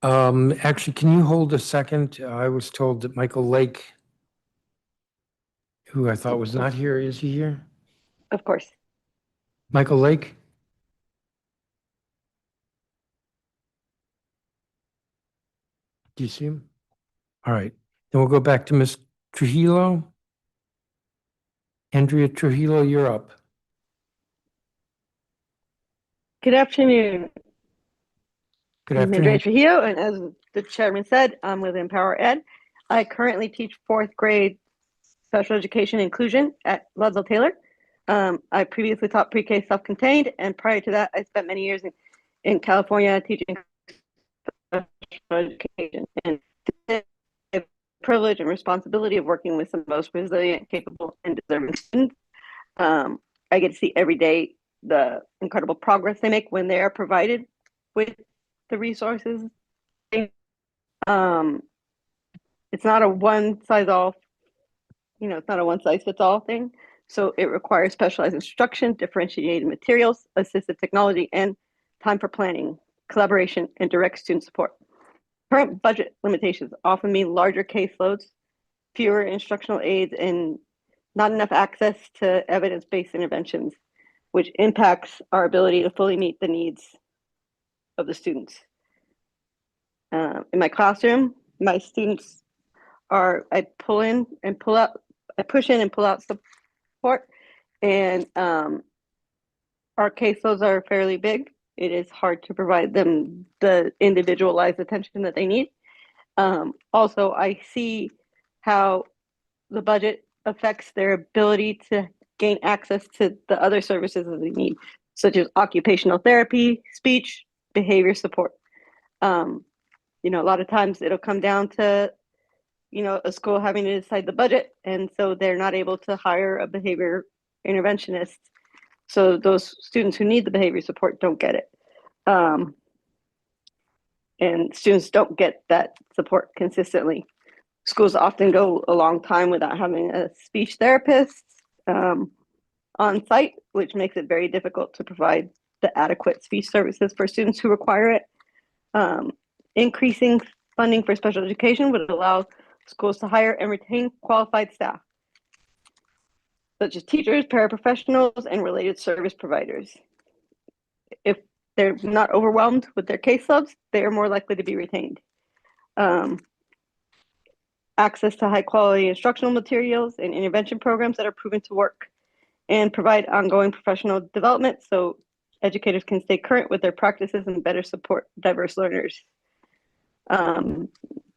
Actually, can you hold a second? I was told that Michael Lake, who I thought was not here, is he here?
Of course.
Michael Lake? Do you see him? All right. Then we'll go back to Ms. Trujillo. Andrea Trujillo, you're up.
Good afternoon.
Good
I'm Andrea
afternoon.
Trujillo, and as the chairman said, I'm with Empower Ed. I currently teach fourth grade special education inclusion at Ludlow Taylor. I previously taught pre-K self-contained, and prior to that, I spent many years in California teaching special education. And the privilege and responsibility of working with some of the most resilient, capable, and deserving students. I get to see every day the incredible progress they make when they are provided with the resources. It's not a one size all, it's not a one size fits all thing. So it requires specialized instruction, differentiated materials, assistive technology, and time for planning, collaboration, and direct student support. Current budget limitations often mean larger caseloads, fewer instructional aids, and not enough access to evidence-based interventions, which impacts our ability to fully meet the needs of the students. In my classroom, my students I push in and pull out support, and our caseloads are fairly big. It is hard to provide them the individualized attention that they need. Also, I see how the budget affects their ability to gain access to the other services that they need, such as occupational therapy, speech, behavior support. A lot of times it'll come down to, a school having to decide the budget, and so they're not able to hire a behavior interventionist. So those students who need the behavior support don't get it. And students don't get that support consistently. Schools often go a long time without having a speech therapist on site, which makes it very difficult to provide the adequate speech services for students who require it. Increasing funding for special education would allow schools to hire and retain qualified staff, such as teachers, paraprofessionals, and related service providers. If they're not overwhelmed with their caseloads, they are more likely to be retained. Access to high quality instructional materials and intervention programs that are proven to work, and provide ongoing professional development so educators can stay current with their practices and better support diverse learners.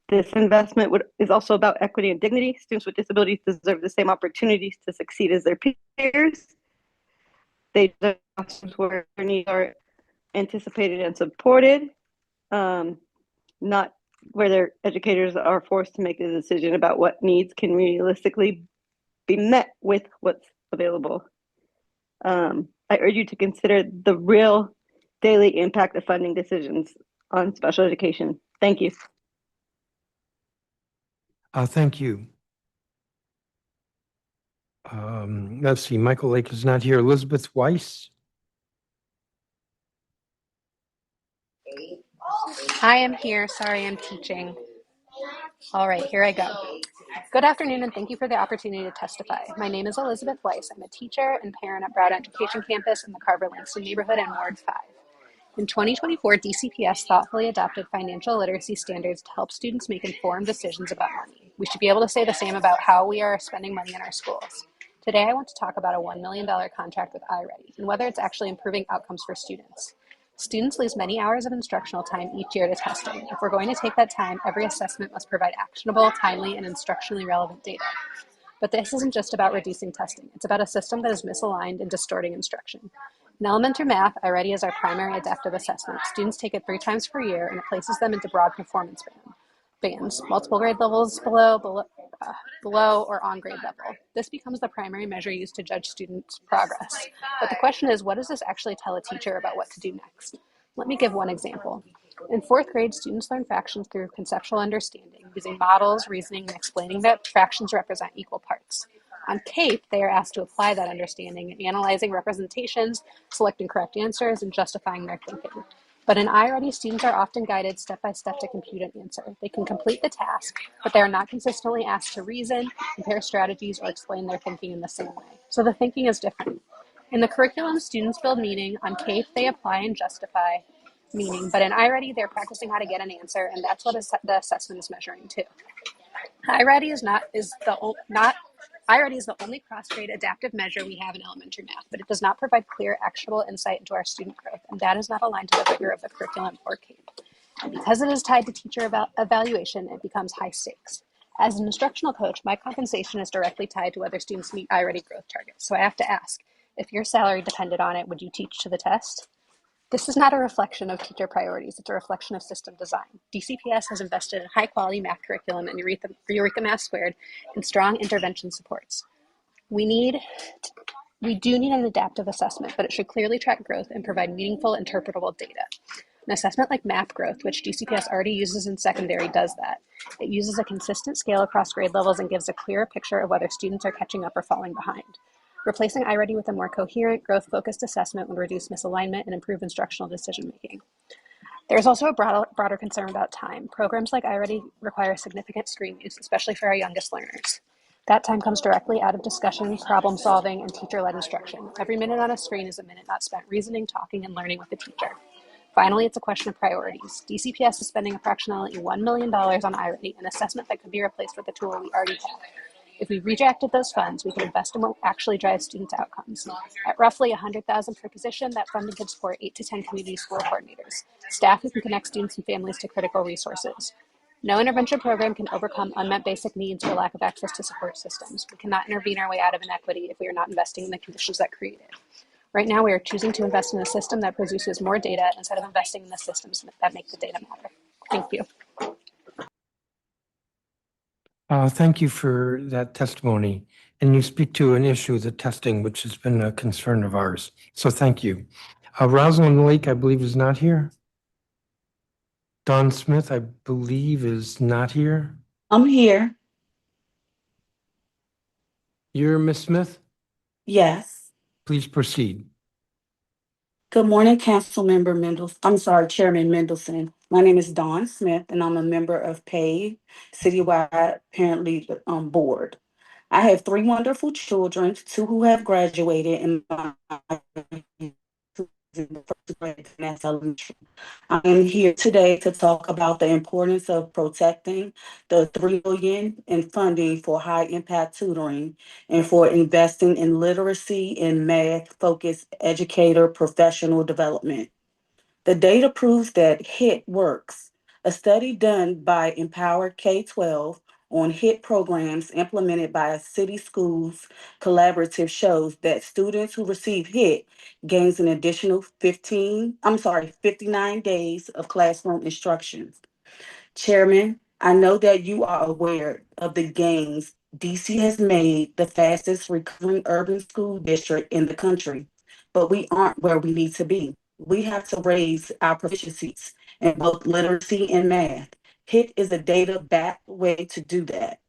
This investment is also about equity and dignity. Students with disabilities deserve the same opportunities to succeed as their peers. They deserve classrooms where their needs are anticipated and supported, not where their educators are forced to make a decision about what needs can realistically be met with what's available. I urge you to consider the real daily impact of funding decisions on special education. Thank you.
Thank you. Let's see, Michael Lake is not here. Elizabeth Weiss?
I am here. Sorry, I'm teaching. All right, here I go. Good afternoon, and thank you for the opportunity to testify. My name is Elizabeth Weiss. I'm a teacher and parent at Broad Education Campus in the Carver-Langston neighborhood in Ward 5. In 2024, DCPS thoughtfully adopted financial literacy standards to help students make informed decisions about money. We should be able to say the same about how we are spending money in our schools. Today, I want to talk about a $1 million contract with iReady and whether it's actually improving outcomes for students. Students lose many hours of instructional time each year to testing. If we're going to take that time, every assessment must provide actionable, timely, and instructionally relevant data. But this isn't just about reducing testing. It's about a system that is misaligned and distorting instruction. In elementary math, iReady is our primary adaptive assessment. Students take it 3 times per year, and it places them into broad performance bands, multiple grade levels below or on grade level. This becomes the primary measure used to judge students' progress. But the question is, what does this actually tell a teacher about what to do next? Let me give one example. In 4th grade, students learn fractions through conceptual understanding, using models, reasoning, and explaining that fractions represent equal parts. On CAPE, they are asked to apply that understanding in analyzing representations, selecting correct answers, and justifying their thinking. But in iReady, students are often guided step-by-step to compute an answer. They can complete the task, but they are not consistently asked to reason, compare strategies, or explain their thinking in the same way. So the thinking is different. In the curriculum, students build meaning. On CAPE, they apply and justify meaning. But in iReady, they're practicing how to get an answer, and that's what the assessment is measuring too. iReady is the only cross-grade adaptive measure we have in elementary math, but it does not provide clear, actionable insight into our student growth, and that is not aligned to the rigor of the curriculum or CAPE. And because it is tied to teacher evaluation, it becomes high stakes. As an instructional coach, my compensation is directly tied to whether students meet iReady growth targets. So I have to ask, if your salary depended on it, would you teach to the test? This is not a reflection of teacher priorities, it's a reflection of system design. DCPS has invested in high-quality math curriculum and Eureka Math Squared and strong intervention supports. We do need an adaptive assessment, but it should clearly track growth and provide meaningful, interpretable data. An assessment like MAP growth, which DCPS already uses in secondary, does that. It uses a consistent scale across grade levels and gives a clearer picture of whether students are catching up or falling behind. Replacing iReady with a more coherent, growth-focused assessment would reduce misalignment and improve instructional decision-making. There is also a broader concern about time. Programs like iReady require significant screen use, especially for our youngest learners. That time comes directly out of discussion, problem solving, and teacher-led instruction. Every minute on a screen is a minute not spent reasoning, talking, and learning with the teacher. Finally, it's a question of priorities. DCPS is spending approximately $1 million on iReady, an assessment that could be replaced with a tool we already have. If we rejected those funds, we could invest in what actually drives students' outcomes. At roughly $100,000 per position, that funding could support 8 to 10 community school coordinators, staff who can connect students and families to critical resources. No intervention program can overcome unmet basic needs or lack of access to support systems. We cannot intervene our way out of inequity if we are not investing in the conditions that create it. Right now, we are choosing to invest in a system that produces more data instead of investing in the systems that make the data matter. Thank you.
Thank you for that testimony. And you speak to an issue, the testing, which has been a concern of ours. So thank you. Rosalind Lake, I believe, is not here. Don Smith, I believe, is not here.
I'm here.
You're Miss Smith?
Yes.
Please proceed.
Good morning, Chairman Mendelson. My name is Dawn Smith, and I'm a member of PAVE Citywide Parent Lead Board. I have 3 wonderful children, 2 who have graduated, and my first grade, and that's elementary. I am here today to talk about the importance of protecting the $3 billion in funding for high impact tutoring and for investing in literacy and math-focused educator professional development. The data proves that HIT works. A study done by Empower K-12 on HIT programs implemented by city schools collaborative shows that students who receive HIT gains an additional 59 days of classroom instruction. Chairman, I know that you are aware of the gains DC has made the fastest recovering urban school district in the country, but we aren't where we need to be. We have to raise our proficiencies in both literacy and math. HIT is a data-backed way to do that.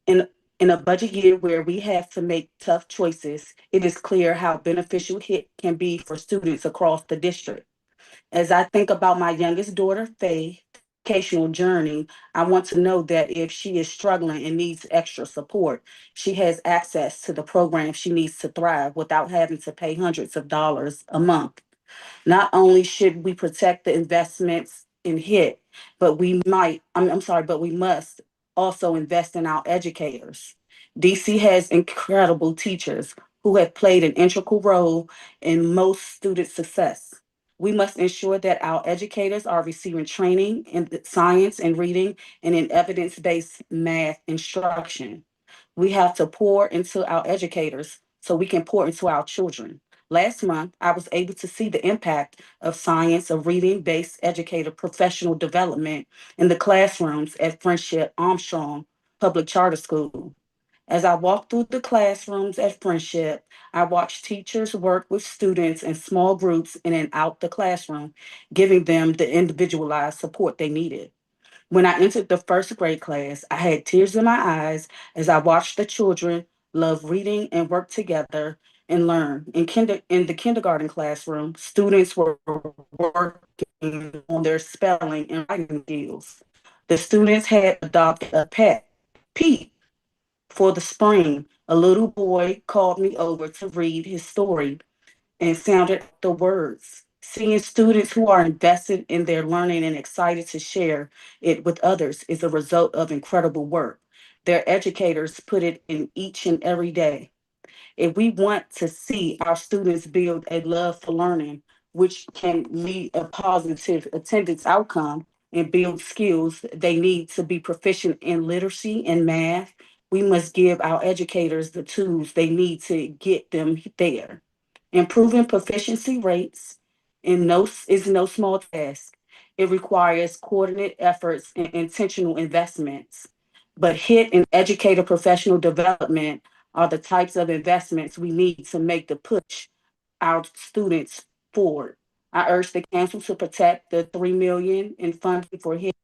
In a budget year where we have to make tough choices, it is clear how beneficial HIT can be for students across the district. As I think about my youngest daughter, Faye, educational journey, I want to know that if she is struggling and needs extra support, she has access to the program she needs to thrive without having to pay hundreds of dollars a month. Not only should we protect the investments in HIT, but but we must also invest in our educators. DC has incredible teachers who have played an integral role in most student success. We must ensure that our educators are receiving training in science and reading and in evidence-based math instruction. We have to pour into our educators so we can pour into our children. Last month, I was able to see the impact of science of reading-based educator professional development in the classrooms at Friendship Armstrong Public Charter School. As I walked through the classrooms at Friendship, I watched teachers work with students in small groups in and out the classroom, giving them the individualized support they needed. When I entered the first grade class, I had tears in my eyes as I watched the children love reading and work together and learn. In the kindergarten classroom, students were working on their spelling and writing skills. The students had adopted a pet, Pete. For the spring, a little boy called me over to read his story and sounded the words. Seeing students who are invested in their learning and excited to share it with others is a result of incredible work. Their educators put it in each and every day. If we want to see our students build a love for learning, which can lead a positive attendance outcome and build skills they need to be proficient in literacy and math, we must give our educators the tools they need to get them there. Improving proficiency rates is no small task. It requires coordinated efforts and intentional investments. But HIT and educator professional development are the types of investments we need to make the push our students forward. I urge the council to protect the $3 million in funding for HIT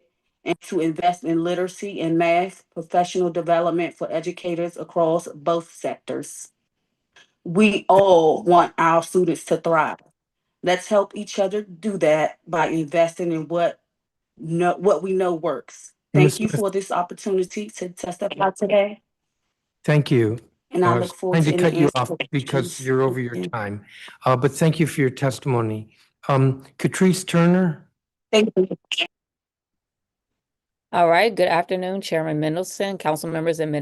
and to invest in literacy and math professional development for educators across both sectors. We all want our students to thrive. Let's help each other do that by investing in what we know works.
Ms.
Thank you
Smith,
for this opportunity to testify today,
thank you.
and I look forward
Trying
to
to
any
cut you
answers
off
or
because
questions.
you're over your time, but thank you for your testimony. Catrice Turner?
Thank you.
All right, good afternoon, Chairman Mendelson, council members and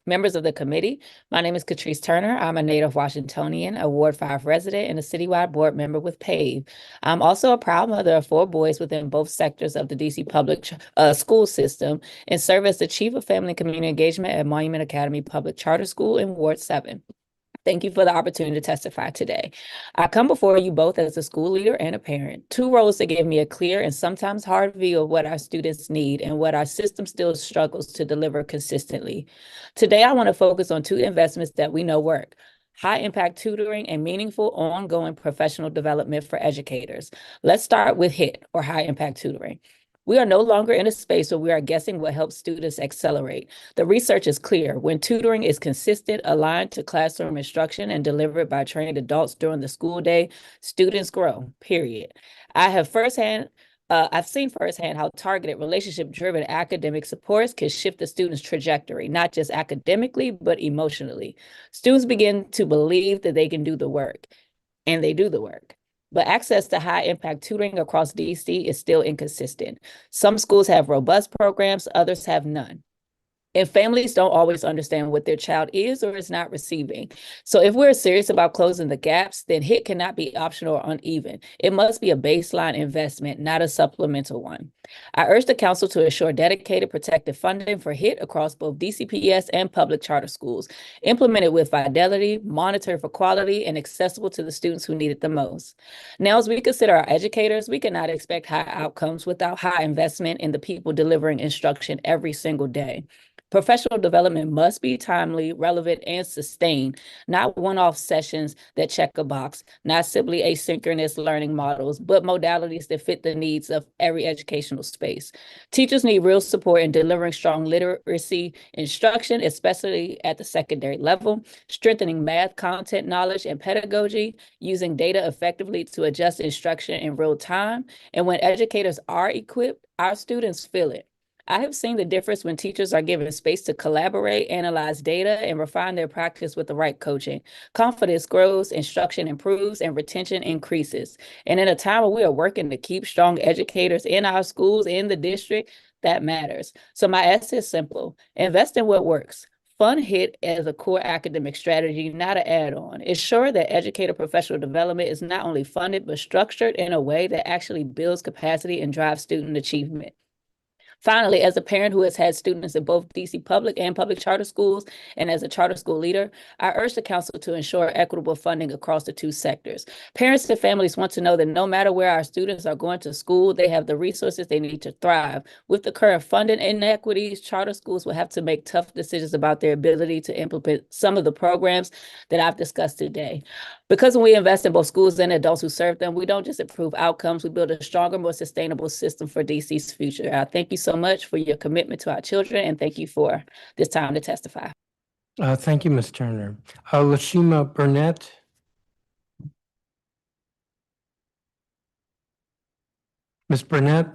members of the committee. My name is Catrice Turner. I'm a native Washingtonian, a Ward 5 resident, and a citywide board member with PAVE. I'm also a proud mother of 4 boys within both sectors of the DC public school system and serve as the Chief of Family and Community Engagement at Monument Academy Public Charter School in Ward 7. Thank you for the opportunity to testify today. I come before you both as a school leader and a parent, 2 roles that give me a clear and sometimes hard view of what our students need and what our system still struggles to deliver consistently. Today, I want to focus on 2 investments that we know work: high impact tutoring and meaningful ongoing professional development for educators. Let's start with HIT, or high impact tutoring. We are no longer in a space where we are guessing what helps students accelerate. The research is clear. When tutoring is consistent, aligned to classroom instruction, and delivered by trained adults during the school day, students grow, period. I've seen firsthand how targeted, relationship-driven academic supports can shift the student's trajectory, not just academically, but emotionally. Students begin to believe that they can do the work, and they do the work. But access to high impact tutoring across DC is still inconsistent. Some schools have robust programs, others have none. And families don't always understand what their child is or is not receiving. So if we're serious about closing the gaps, then HIT cannot be optional or uneven. It must be a baseline investment, not a supplemental one. I urge the council to ensure dedicated protective funding for HIT across both DCPS and public charter schools, implemented with fidelity, monitored for quality, and accessible to the students who need it the most. Now, as we consider our educators, we cannot expect high outcomes without high investment in the people delivering instruction every single day. Professional development must be timely, relevant, and sustained, not one-off sessions that check a box, not simply asynchronous learning models, but modalities that fit the needs of every educational space. Teachers need real support in delivering strong literacy instruction, especially at the secondary level, strengthening math content knowledge and pedagogy, using data effectively to adjust instruction in real time. And when educators are equipped, our students feel it. I have seen the difference when teachers are given space to collaborate, analyze data, and refine their practice with the right coaching. Confidence grows, instruction improves, and retention increases. And in a time where we are working to keep strong educators in our schools, in the district, that matters. So my ask is simple: invest in what works. Fund HIT as a core academic strategy, not an add-on. Ensure that educator professional development is not only funded, but structured in a way that actually builds capacity and drives student achievement. Finally, as a parent who has had students in both DC public and public charter schools, and as a charter school leader, I urge the council to ensure equitable funding across the 2 sectors. Parents and families want to know that no matter where our students are going to school, they have the resources they need to thrive. With the current funding inequities, charter schools will have to make tough decisions about their ability to implement some of the programs that I've discussed today. Because when we invest in both schools and adults who serve them, we don't just improve outcomes, we build a stronger, more sustainable system for DC's future. I thank you so much for your commitment to our children, and thank you for this time to testify.
Thank you, Ms. Turner. Lashima Burnett? Ms. Burnett?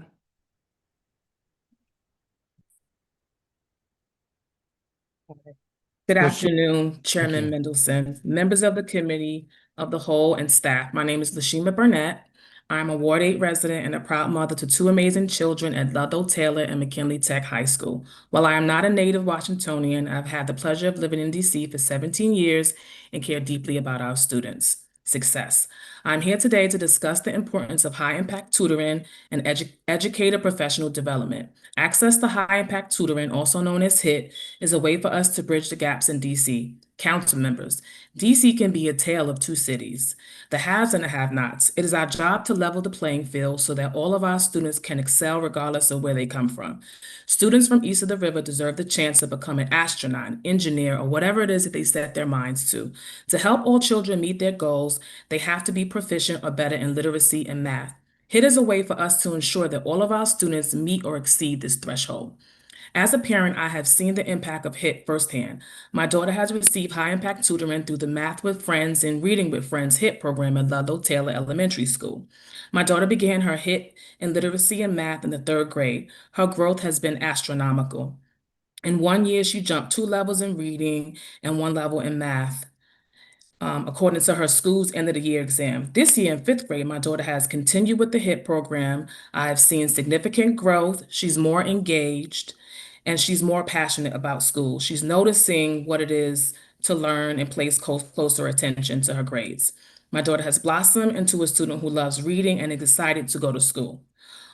Good
Yes, sure.
afternoon, Chairman Mendelson, members of the committee of the whole and staff. My name is Lashima Burnett. I'm a Ward 8 resident and a proud mother to 2 amazing children at Ludlow Taylor and McKinley Tech High School. While I am not a native Washingtonian, I've had the pleasure of living in DC for 17 years and care deeply about our students' success. I'm here today to discuss the importance of high-impact tutoring and educator professional development. Access to high-impact tutoring, also known as HIT, is a way for us to bridge the gaps in DC. Council members, DC can be a tale of 2 cities, the haves and the have-nots. It is our job to level the playing field so that all of our students can excel regardless of where they come from. Students from east of the river deserve the chance to become an astronaut, an engineer, or whatever it is that they set their minds to. To help all children meet their goals, they have to be proficient or better in literacy and math. HIT is a way for us to ensure that all of our students meet or exceed this threshold. As a parent, I have seen the impact of HIT firsthand. My daughter has received high-impact tutoring through the Math with Friends and Reading with Friends HIT program at Ludlow Taylor Elementary School. My daughter began her HIT in literacy and math in the 3rd grade. Her growth has been astronomical. In 1 year, she jumped 2 levels in reading and 1 level in math, according to her school's end of the year exam. This year in 5th grade, my daughter has continued with the HIT program. I have seen significant growth. She's more engaged and she's more passionate about school. She's noticing what it is to learn and pays closer attention to her grades. My daughter has blossomed into a student who loves reading and is excited to go to school.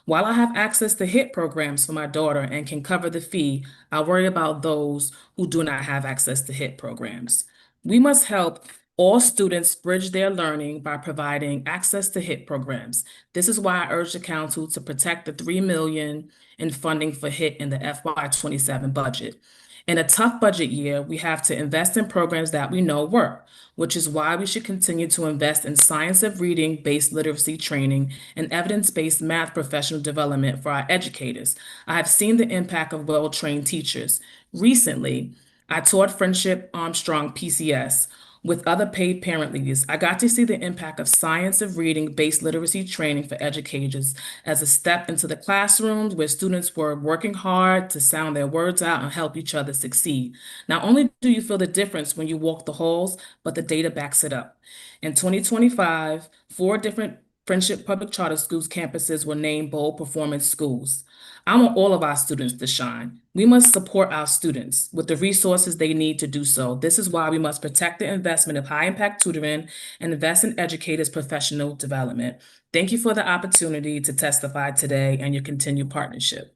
While I have access to HIT programs for my daughter and can cover the fee, I worry about those who do not have access to HIT programs. We must help all students bridge their learning by providing access to HIT programs. This is why I urge the council to protect the $3 million in funding for HIT in the FY27 budget. In a tough budget year, we have to invest in programs that we know work, which is why we should continue to invest in science of reading-based literacy training and evidence-based math professional development for our educators. I have seen the impact of well-trained teachers. Recently, I taught Friendship Armstrong PCS with other paid parent leaders. I got to see the impact of science of reading-based literacy training for educators as a step into the classrooms where students were working hard to sound their words out and help each other succeed. Not only do you feel the difference when you walk the halls, but the data backs it up. In 2025, 4 different Friendship Public Charter Schools campuses were named Bold Performance Schools. I want all of our students to shine. We must support our students with the resources they need to do so. This is why we must protect the investment of high-impact tutoring and invest in educators' professional development. Thank you for the opportunity to testify today and your continued partnership.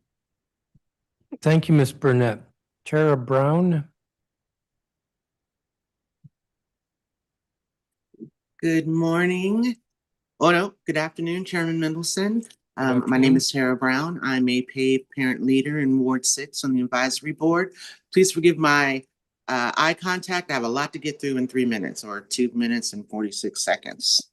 Thank you, Ms. Burnett. Tara Brown.
Good morning. Oh, no, good afternoon, Chairman Mendelson. My name is Tara Brown. I'm a paid parent leader in Ward 6 on the advisory board. Please forgive my eye contact. I have a lot to get through in 3 minutes or 2 minutes and 46 seconds.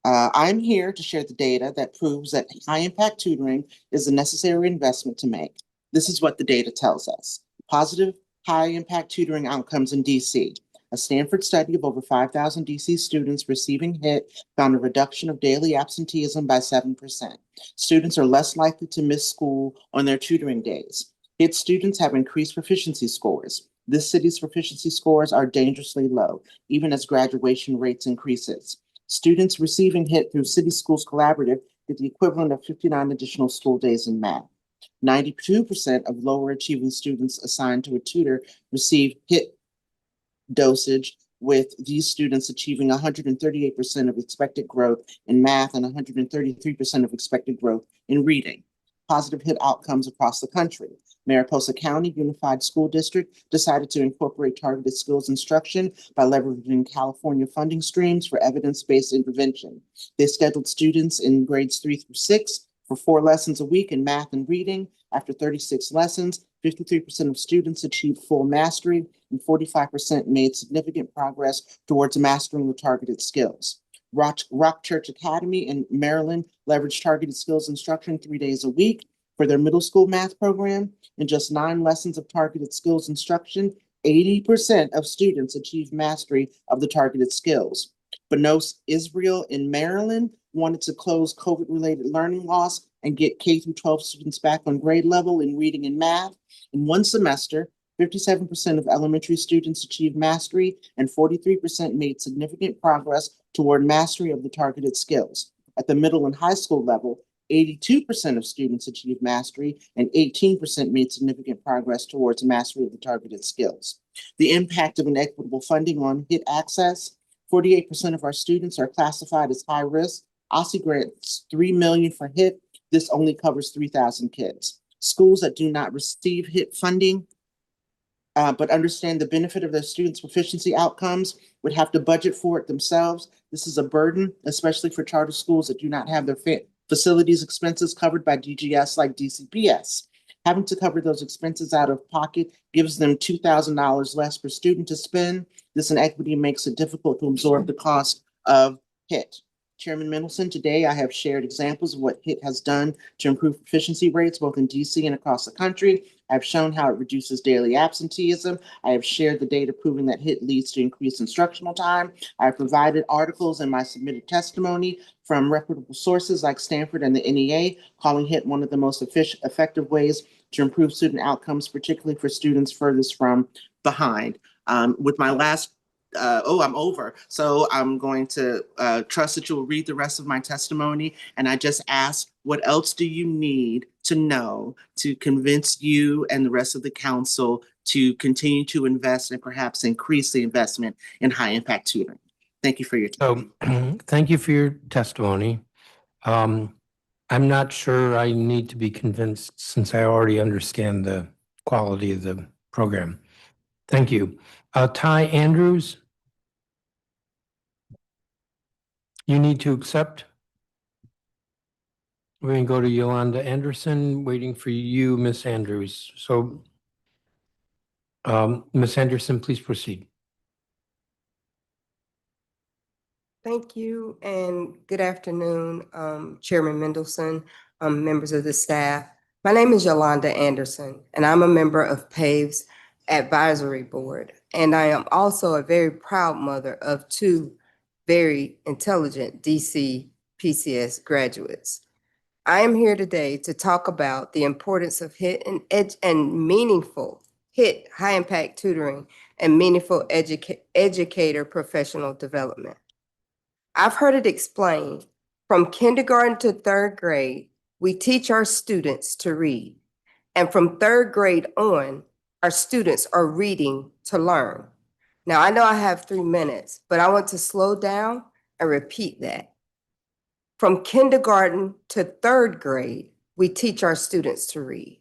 I'm here to share the data that proves that high-impact tutoring is a necessary investment to make. This is what the data tells us. Positive high-impact tutoring outcomes in DC. A Stanford study of over 5,000 DC students receiving HIT found a reduction of daily absenteeism by 7%. Students are less likely to miss school on their tutoring days. HIT students have increased proficiency scores. This city's proficiency scores are dangerously low, even as graduation rates increases. Students receiving HIT through City Schools Collaborative get the equivalent of 59 additional school days in math. 92% of lower achieving students assigned to a tutor receive HIT dosage, with these students achieving 138% of expected growth in math and 133% of expected growth in reading. Positive HIT outcomes across the country. Mariposa County Unified School District decided to incorporate targeted skills instruction by leveraging California funding streams for evidence-based intervention. They scheduled students in grades 3 through 6 for 4 lessons a week in math and reading. After 36 lessons, 53% of students achieved full mastery and 45% made significant progress towards mastering the targeted skills. Rock Church Academy in Maryland leveraged targeted skills instruction 3 days a week for their middle school math program. In just 9 lessons of targeted skills instruction, 80% of students achieved mastery of the targeted skills. Benos Israel in Maryland wanted to close COVID-related learning loss and get K through 12 students back on grade level in reading and math. In 1 semester, 57% of elementary students achieved mastery and 43% made significant progress toward mastery of the targeted skills. At the middle and high school level, 82% of students achieved mastery and 18% made significant progress towards mastery of the targeted skills. The impact of inequitable funding on HIT access: 48% of our students are classified as high risk. OSSI grants $3 million for HIT. This only covers 3,000 kids. Schools that do not receive HIT funding but understand the benefit of their students' proficiency outcomes would have to budget for it themselves. This is a burden, especially for charter schools that do not have their facilities expenses covered by DGS like DCPS. Having to cover those expenses out of pocket gives them $2,000 less per student to spend. This inequity makes it difficult to absorb the cost of HIT. Chairman Mendelson, today I have shared examples of what HIT has done to improve proficiency rates both in DC and across the country. I've shown how it reduces daily absenteeism. I have shared the data proving that HIT leads to increased instructional time. I have provided articles in my submitted testimony from reputable sources like Stanford and the NEA, calling HIT one of the most effective ways to improve student outcomes, particularly for students furthest from behind. With my last I'm over. So I'm going to trust that you will read the rest of my testimony. And I just ask, what else do you need to know to convince you and the rest of the council to continue to invest and perhaps increase the investment in high impact tutoring? Thank you for your time.
So thank you for your testimony. I'm not sure I need to be convinced since I already understand the quality of the program. Thank you. Ty Andrews? You need to accept. We're going to go to Yolanda Anderson, waiting for you, Miss Andrews. So, Miss Anderson, please proceed.
Thank you and good afternoon, Chairman Mendelson, members of the staff. My name is Yolanda Anderson, and I'm a member of PAVE's Advisory Board. And I am also a very proud mother of two very intelligent DCPS graduates. I am here today to talk about the importance of HIT and meaningful HIT, high impact tutoring, and meaningful educator professional development. I've heard it explained, from kindergarten to third grade, we teach our students to read. And from third grade on, our students are reading to learn. Now, I know I have 3 minutes, but I want to slow down and repeat that. From kindergarten to third grade, we teach our students to read.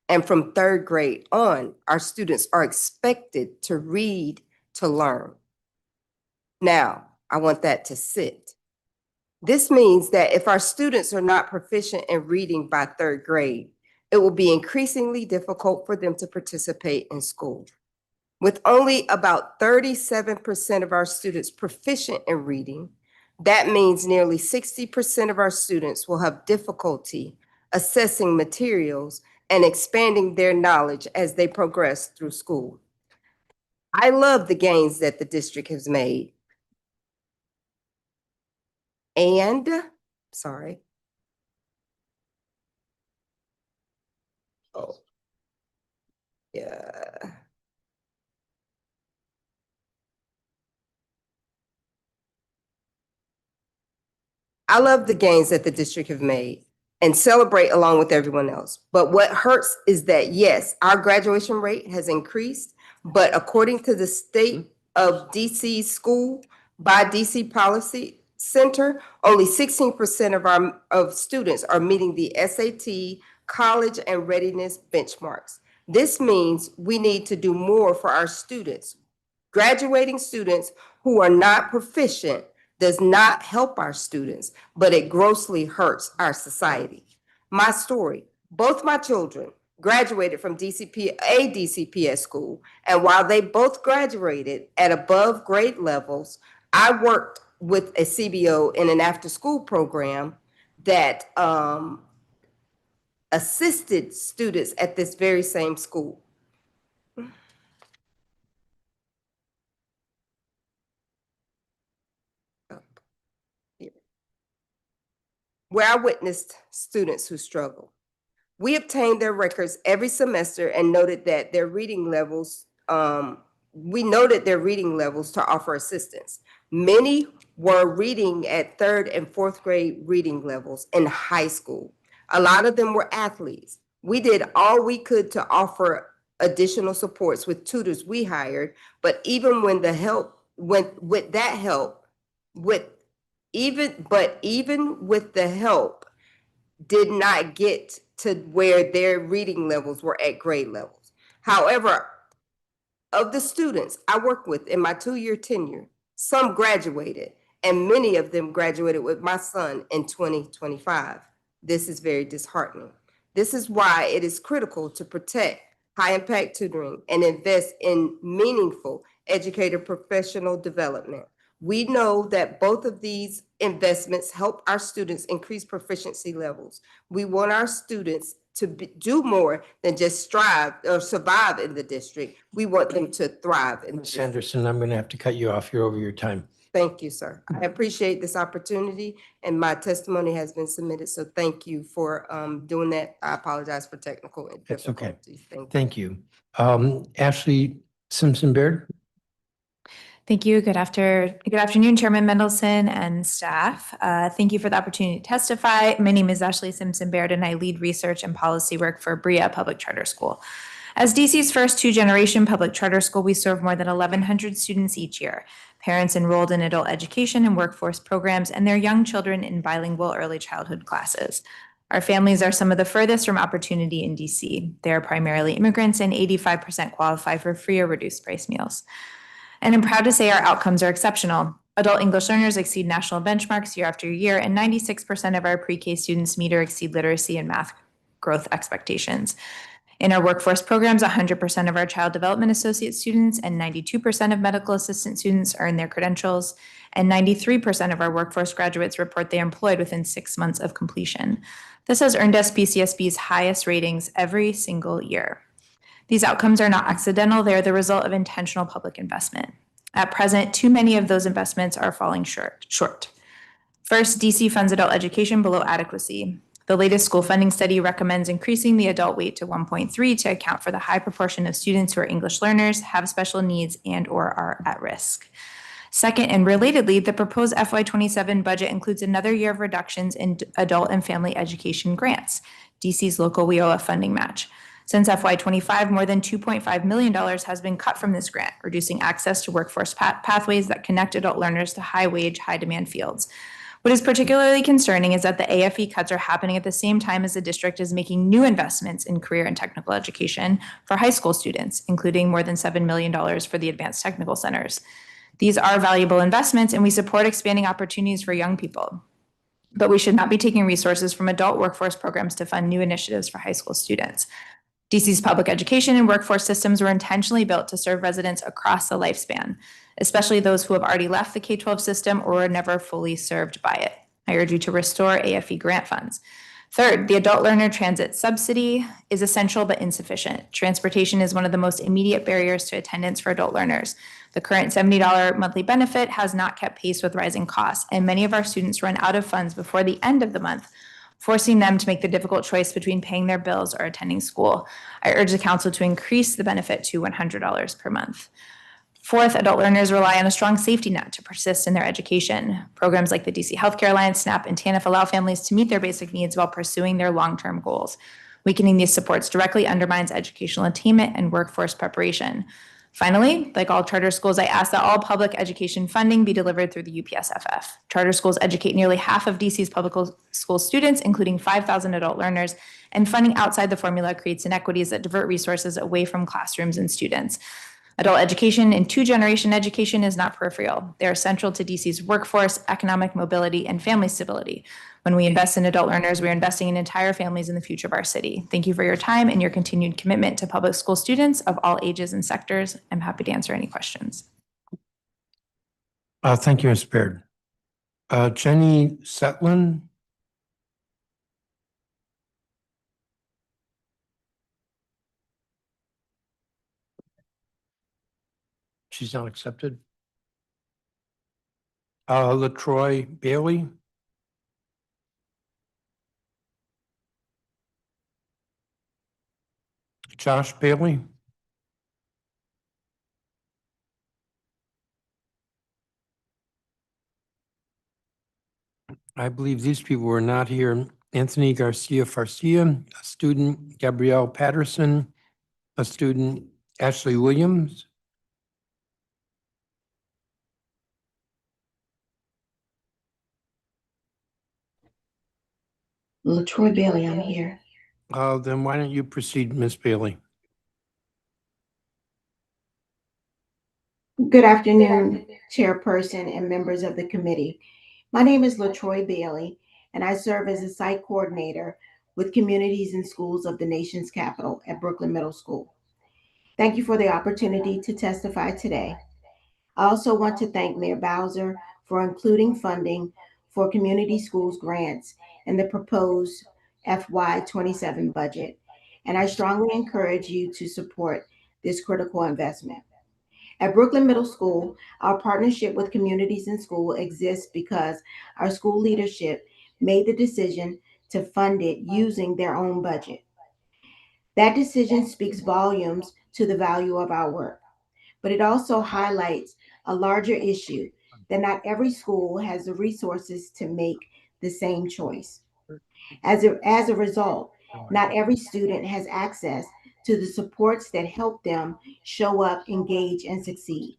And from third grade on, our students are expected to read to learn. Now, I want that to sit. This means that if our students are not proficient in reading by third grade, it will be increasingly difficult for them to participate in school. With only about 37% of our students proficient in reading, that means nearly 60% of our students will have difficulty assessing materials and expanding their knowledge as they progress through school. I love the gains that the district has made. And, sorry. Oh, yeah. I love the gains that the district have made and celebrate along with everyone else. But what hurts is that, yes, our graduation rate has increased, but according to the state of DC school by DC Policy Center, only 16% of students are meeting the SAT, college, and readiness benchmarks. This means we need to do more for our students. Graduating students who are not proficient does not help our students, but it grossly hurts our society. My story, both my children graduated from a DCPS school, and while they both graduated at above grade levels, I worked with a CBO in an after-school program that assisted students at this very same school. Where I witnessed students who struggle. We obtained their records every semester and noted that their reading levels, we noted their reading levels to offer assistance. Many were reading at third and fourth grade reading levels in high school. A lot of them were athletes. We did all we could to offer additional supports with tutors we hired, but even with that help, even with the help, did not get to where their reading levels were at grade levels. However, of the students I worked with in my 2-year tenure, some graduated, and many of them graduated with my son in 2025. This is very disheartening. This is why it is critical to protect high impact tutoring and invest in meaningful educator professional development. We know that both of these investments help our students increase proficiency levels. We want our students do more than just strive or survive in the district. We want them to thrive in the
Ms.
district.
Anderson, I'm going to have to cut you off. You're over your time.
Thank you, sir. I appreciate this opportunity, and my testimony has been submitted, so thank you for doing that. I apologize for technical
That's okay.
difficulties.
Thank you. Ashley Simpson Baird.
Thank you. Good afternoon, Chairman Mendelson and staff. Thank you for the opportunity to testify. My name is Ashley Simpson Baird, and I lead research and policy work for Brea Public Charter School. As DC's first two-generation public charter school, we serve more than 1,100 students each year, parents enrolled in adult education and workforce programs, and their young children in bilingual early childhood classes. Our families are some of the furthest from opportunity in DC. They are primarily immigrants, and 85% qualify for free or reduced price meals. And I'm proud to say our outcomes are exceptional. Adult English learners exceed national benchmarks year after year, and 96% of our pre-K students meet or exceed literacy and math growth expectations. In our workforce programs, 100% of our child development associate students and 92% of medical assistant students earn their credentials, and 93% of our workforce graduates report they are employed within 6 months of completion. This has earned us BCSB's highest ratings every single year. These outcomes are not accidental, they are the result of intentional public investment. At present, too many of those investments are falling short. First, DC funds adult education below adequacy. The latest school funding study recommends increasing the adult weight to 1.3 to account for the high proportion of students who are English learners, have special needs, and/or are at risk. Second, and relatedly, the proposed FY27 budget includes another year of reductions in adult and family education grants, DC's local WIOA funding match. Since FY25, more than $2.5 million has been cut from this grant, reducing access to workforce pathways that connect adult learners to high-wage, high-demand fields. What is particularly concerning is that the AFE cuts are happening at the same time as the district is making new investments in career and technical education for high school students, including more than $7 million for the advanced technical centers. These are valuable investments, and we support expanding opportunities for young people. But we should not be taking resources from adult workforce programs to fund new initiatives for high school students. DC's public education and workforce systems were intentionally built to serve residents across the lifespan, especially those who have already left the K-12 system or were never fully served by it. I urge you to restore AFE grant funds. Third, the adult learner transit subsidy is essential but insufficient. Transportation is one of the most immediate barriers to attendance for adult learners. The current $70 monthly benefit has not kept pace with rising costs, and many of our students run out of funds before the end of the month, forcing them to make the difficult choice between paying their bills or attending school. I urge the council to increase the benefit to $100 per month. Fourth, adult learners rely on a strong safety net to persist in their education. Programs like the DC Healthcare Alliance, SNAP, and TANF allow families to meet their basic needs while pursuing their long-term goals. Weakening these supports directly undermines educational attainment and workforce preparation. Finally, like all charter schools, I ask that all public education funding be delivered through the UPSFF. Charter schools educate nearly half of DC's public school students, including 5,000 adult learners, and funding outside the formula creates inequities that divert resources away from classrooms and students. Adult education and two-generation education is not peripheral. They are central to DC's workforce, economic mobility, and family stability. When we invest in adult learners, we are investing in entire families in the future of our city. Thank you for your time and your continued commitment to public school students of all ages and sectors. I'm happy to answer any questions.
Thank you, Ms. Baird. Jenny Setlin. She's not accepted. LaTroy Bailey. Josh Bailey. I believe these people were not here. Anthony Garcia-Farcia, a student, Gabrielle Patterson, a student, Ashley Williams.
LaTroy Bailey, I'm here.
Then why don't you proceed, Ms. Bailey?
Good afternoon, Chairperson and members of the committee. My name is LaTroy Bailey, and I serve as a site coordinator with communities and schools of the nation's capital at Brooklyn Middle School. Thank you for the opportunity to testify today. I also want to thank Mayor Bowser for including funding for community schools grants in the proposed FY27 budget, and I strongly encourage you to support this critical investment. At Brooklyn Middle School, our partnership with communities in school exists because our school leadership made the decision to fund it using their own budget. That decision speaks volumes to the value of our work, but it also highlights a larger issue that not every school has the resources to make the same choice. As a result, not every student has access to the supports that help them show up, engage, and succeed.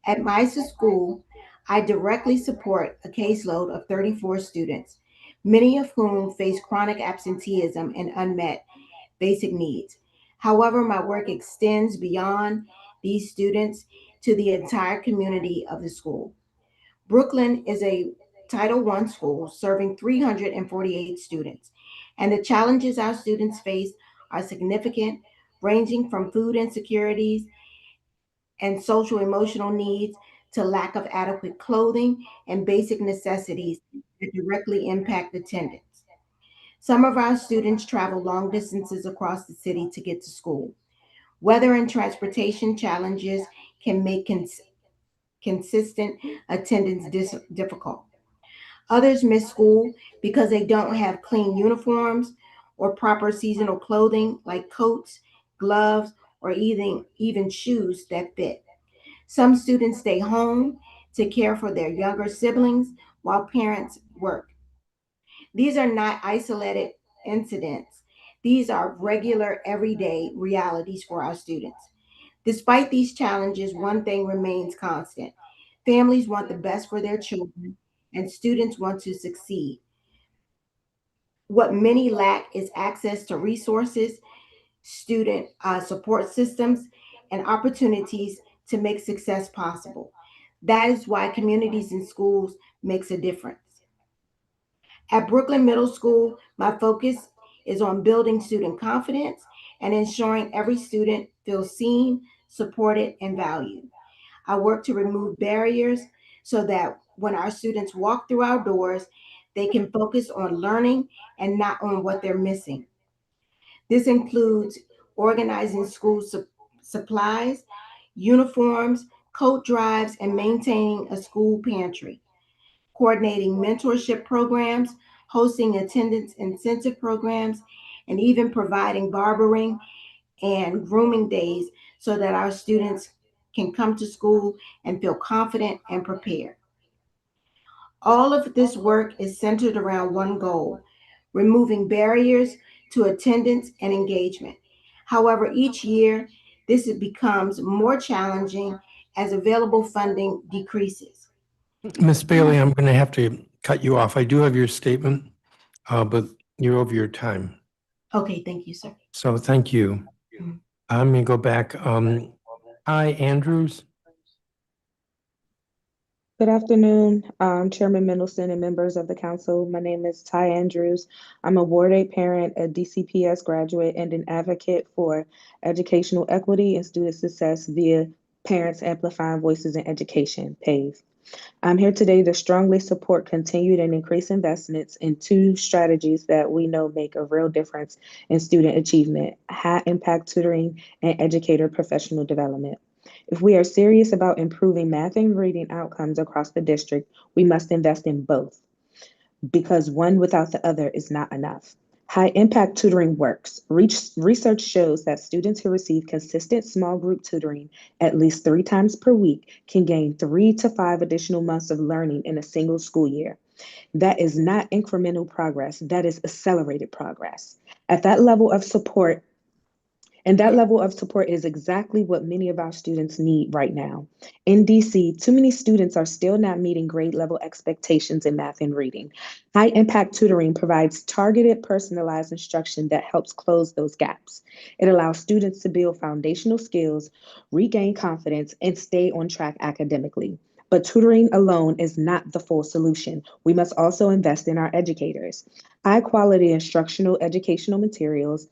At my school, I directly support a caseload of 34 students, many of whom face chronic absenteeism and unmet basic needs. However, my work extends beyond these students to the entire community of the school. Brooklyn is a Title I school serving 348 students, and the challenges our students face are significant, ranging from food insecurities and social emotional needs to lack of adequate clothing and basic necessities that directly impact attendance. Some of our students travel long distances across the city to get to school. Weather and transportation challenges can make consistent attendance difficult. Others miss school because they don't have clean uniforms or proper seasonal clothing like coats, gloves, or even shoes that fit. Some students stay home to care for their younger siblings while parents work. These are not isolated incidents. These are regular, everyday realities for our students. Despite these challenges, one thing remains constant. Families want the best for their children, and students want to succeed. What many lack is access to resources, student support systems, and opportunities to make success possible. That is why communities and schools makes a difference. At Brooklyn Middle School, my focus is on building student confidence and ensuring every student feels seen, supported, and valued. I work to remove barriers so that when our students walk through our doors, they can focus on learning and not on what they're missing. This includes organizing school supplies, uniforms, coat drives, and maintaining a school pantry, coordinating mentorship programs, hosting attendance incentive programs, and even providing barbering and grooming days so that our students can come to school and feel confident and prepared. All of this work is centered around one goal: removing barriers to attendance and engagement. However, each year, this becomes more challenging as available funding decreases.
Ms. Bailey, I'm going to have to cut you off. I do have your statement, but you're over your time.
Okay, thank you, sir.
So thank you. I'm going to go back. Hi, Andrews.
Good afternoon, Chairman Mendelson and members of the council. My name is Ty Andrews. I'm a Ward 8 parent, a DCPS graduate, and an advocate for educational equity and student success via Parents Amplifying Voices in Education, PAVE. I'm here today to strongly support continued and increased investments in two strategies that we know make a real difference in student achievement: high impact tutoring and educator professional development. If we are serious about improving math and reading outcomes across the district, we must invest in both, because one without the other is not enough. High impact tutoring works. Research shows that students who receive consistent small group tutoring at least 3 times per week can gain 3 to 5 additional months of learning in a single school year. That is not incremental progress, that is accelerated progress. At that level of support, And that level of support is exactly what many of our students need right now. In DC, too many students are still not meeting grade level expectations in math and reading. High impact tutoring provides targeted, personalized instruction that helps close those gaps. It allows students to build foundational skills, regain confidence, and stay on track academically. But tutoring alone is not the full solution. We must also invest in our educators. High quality instructional educational materials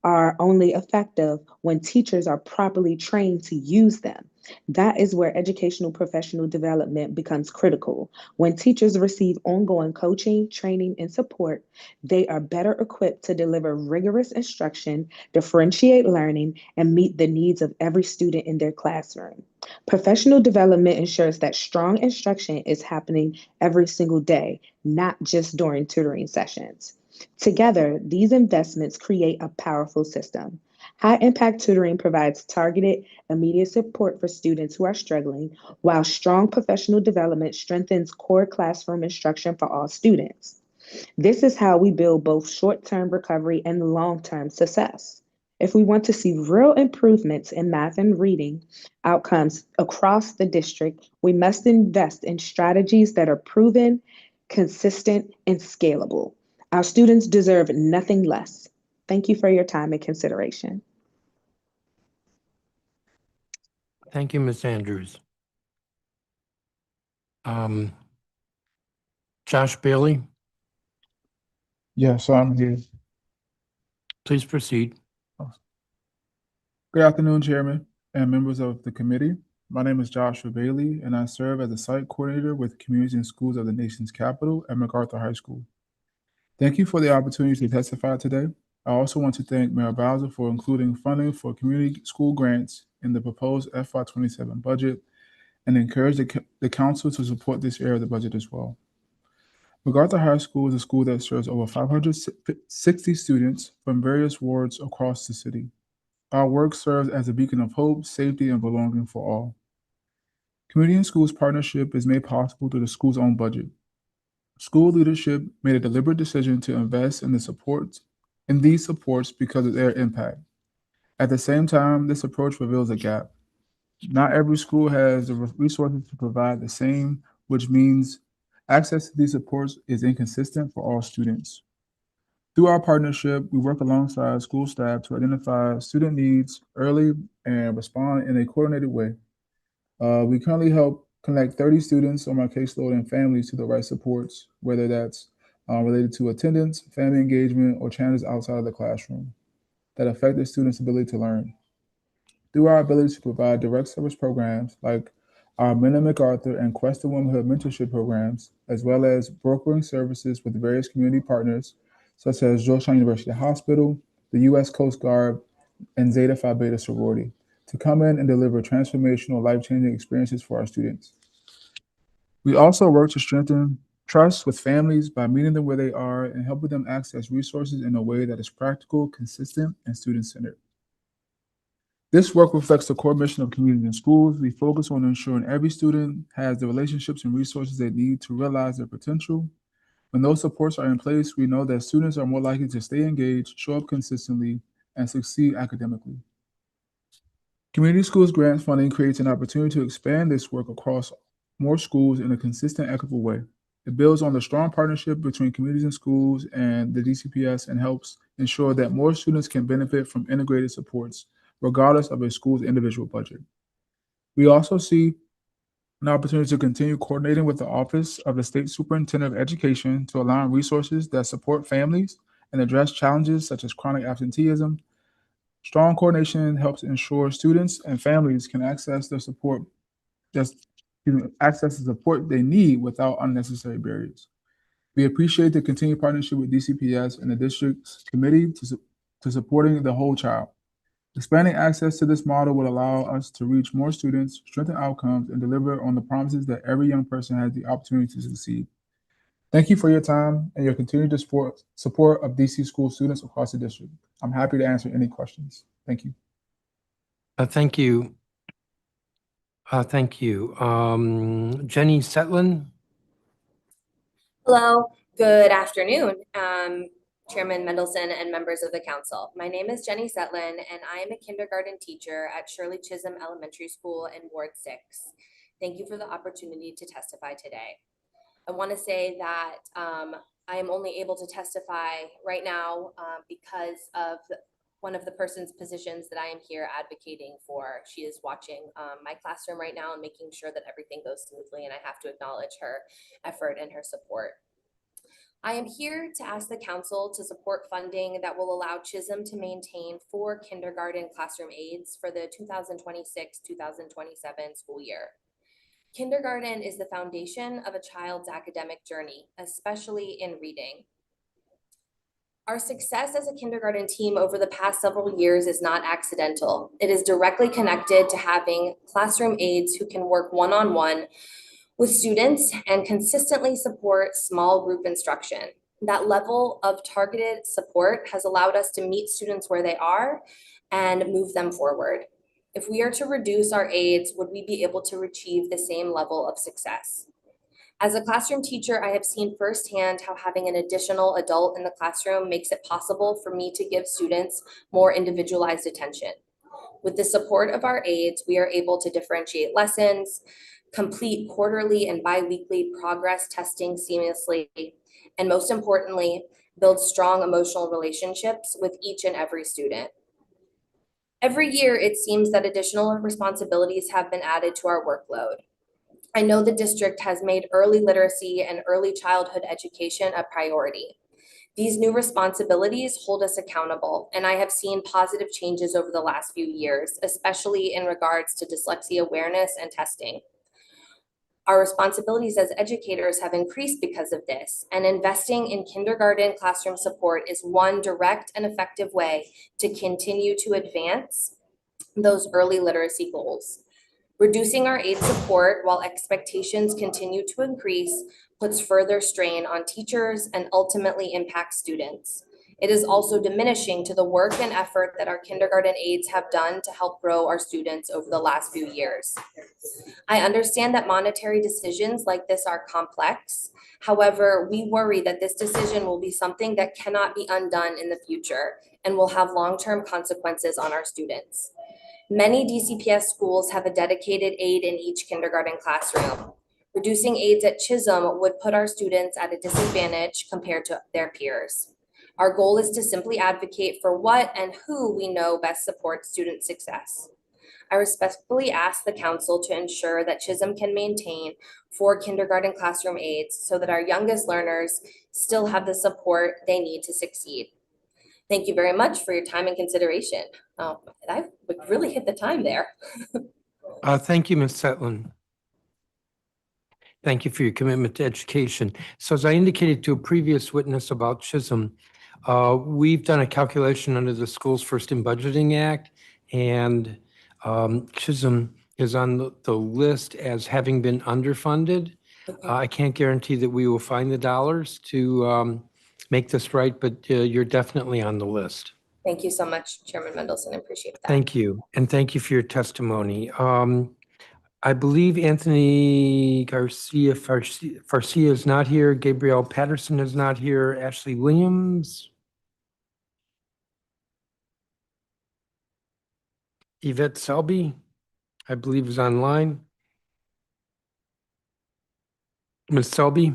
are only effective when teachers are properly trained to use them. That is where educational professional development becomes critical. When teachers receive ongoing coaching, training, and support, they are better equipped to deliver rigorous instruction, differentiate learning, and meet the needs of every student in their classroom. Professional development ensures that strong instruction is happening every single day, not just during tutoring sessions. Together, these investments create a powerful system. High impact tutoring provides targeted, immediate support for students who are struggling, while strong professional development strengthens core classroom instruction for all students. This is how we build both short term recovery and long term success. If we want to see real improvements in math and reading outcomes across the district, we must invest in strategies that are proven, consistent, and scalable. Our students deserve nothing less. Thank you for your time and consideration.
Thank you, Ms. Andrews. Josh Bailey,
Yes, I'm here.
please proceed.
Good afternoon, Chairman and members of the committee. My name is Joshua Bailey, and I serve as a site coordinator with Communities and Schools of the nation's capital at MacArthur High School. Thank you for the opportunity to testify today. I also want to thank Mayor Bowser for including funding for community school grants in the proposed FY27 budget and encourage the council to support this area of the budget as well. MacArthur High School is a school that serves over 560 students from various wards across the city. Our work serves as a beacon of hope, safety, and belonging for all. Community and Schools partnership is made possible through the school's own budget. School leadership made a deliberate decision to invest in these supports because of their impact. At the same time, this approach reveals a gap. Not every school has the resources to provide the same, which means access to these supports is inconsistent for all students. Through our partnership, we work alongside school staff to identify student needs early and respond in a coordinated way. We currently help connect 30 students on my caseload and families to the right supports, whether that's related to attendance, family engagement, or challenges outside of the classroom that affect the student's ability to learn. Through our ability to provide direct service programs like our Men of MacArthur and Quest to Womanhood mentorship programs, as well as brokering services with various community partners, such as Georgetown University Hospital, the U.S. Coast Guard, and Zeta Phi Beta sorority, to come in and deliver transformational, life-changing experiences for our students. We also work to strengthen trust with families by meeting them where they are and helping them access resources in a way that is practical, consistent, and student-centered. This work reflects the core mission of Communities and Schools. We focus on ensuring every student has the relationships and resources they need to realize their potential. When those supports are in place, we know that students are more likely to stay engaged, show up consistently, and succeed academically. Community Schools grants funding creates an opportunity to expand this work across more schools in a consistent, equitable way. It builds on the strong partnership between Communities and Schools and the DCPS and helps ensure that more students can benefit from integrated supports, regardless of a school's individual budget. We also see an opportunity to continue coordinating with the Office of the State Superintendent of Education to align resources that support families and address challenges such as chronic absenteeism. Strong coordination helps ensure students and families can access the support they need without unnecessary barriers. We appreciate the continued partnership with DCPS and the district's committee to supporting the whole child. Expanding access to this model will allow us to reach more students, strengthen outcomes, and deliver on the promises that every young person has the opportunity to succeed. Thank you for your time and your continued support of DC school students across the district. I'm happy to answer any questions. Thank you.
Thank you. Thank you. Jenny Setlin.
Hello, good afternoon, Chairman Mendelson and members of the council. My name is Jenny Setlin, and I am a kindergarten teacher at Shirley Chisholm Elementary School in Ward 6. Thank you for the opportunity to testify today. I want to say that I am only able to testify right now because of one of the person's positions that I am here advocating for. She is watching my classroom right now and making sure that everything goes smoothly, and I have to acknowledge her effort and her support. I am here to ask the council to support funding that will allow Chisholm to maintain 4 kindergarten classroom aides for the 2026-2027 school year. Kindergarten is the foundation of a child's academic journey, especially in reading. Our success as a kindergarten team over the past several years is not accidental. It is directly connected to having classroom aides who can work one-on-one with students and consistently support small group instruction. That level of targeted support has allowed us to meet students where they are and move them forward. If we are to reduce our aides, would we be able to achieve the same level of success? As a classroom teacher, I have seen firsthand how having an additional adult in the classroom makes it possible for me to give students more individualized attention. With the support of our aides, we are able to differentiate lessons, complete quarterly and bi-weekly progress testing seamlessly, and most importantly, build strong emotional relationships with each and every student. Every year, it seems that additional responsibilities have been added to our workload. I know the district has made early literacy and early childhood education a priority. These new responsibilities hold us accountable, and I have seen positive changes over the last few years, especially in regards to dyslexia awareness and testing. Our responsibilities as educators have increased because of this, and investing in kindergarten classroom support is one direct and effective way to continue to advance those early literacy goals. Reducing our aid support while expectations continue to increase puts further strain on teachers and ultimately impacts students. It is also diminishing to the work and effort that our kindergarten aides have done to help grow our students over the last few years. I understand that monetary decisions like this are complex. However, we worry that this decision will be something that cannot be undone in the future and will have long-term consequences on our students. Many DCPS schools have a dedicated aide in each kindergarten classroom. Reducing aides at Chisholm would put our students at a disadvantage compared to their peers. Our goal is to simply advocate for what and who we know best supports student success. I respectfully ask the council to ensure that Chisholm can maintain 4 kindergarten classroom aides so that our youngest learners still have the support they need to succeed. Thank you very much for your time and consideration. I really hit the time there.
Thank you, Ms. Setlin. Thank you for your commitment to education. So as I indicated to a previous witness about Chisholm, we've done a calculation under the Schools First in Budgeting Act, and Chisholm is on the list as having been underfunded. I can't guarantee that we will find the dollars to make this right, but you're definitely on the list.
Thank you so much, Chairman Mendelson. I appreciate that.
Thank you. And thank you for your testimony. I believe Anthony Farcia is not here. Gabrielle Patterson is not here. Ashley Williams. Yvette Selby, I believe, is online. Ms. Selby.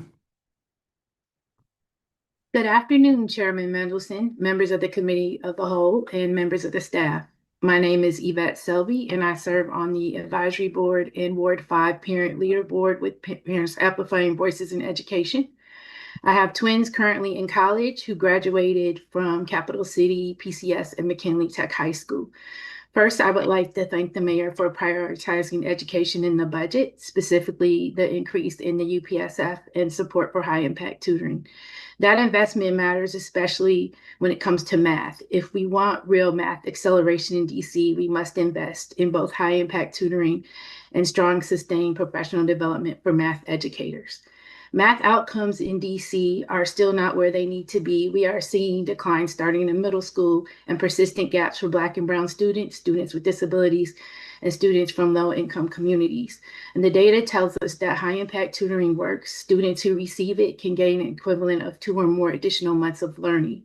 Good afternoon, Chairman Mendelson, members of the Committee of the Whole, and members of the staff. My name is Yvette Selby, and I serve on the Advisory Board and Ward 5 Parent Leader Board with Parents Amplifying Voices in Education. I have twins currently in college who graduated from Capital City, PCS, and McKinley Tech High School. First, I would like to thank the mayor for prioritizing education in the budget, specifically the increase in the UPSF and support for high-impact tutoring. That investment matters, especially when it comes to math. If we want real math acceleration in DC, we must invest in both high-impact tutoring and strong, sustained professional development for math educators. Math outcomes in DC are still not where they need to be. We are seeing declines starting in middle school and persistent gaps for Black and Brown students, students with disabilities, and students from low-income communities. And the data tells us that high-impact tutoring works. Students who receive it can gain an equivalent of 2 or more additional months of learning.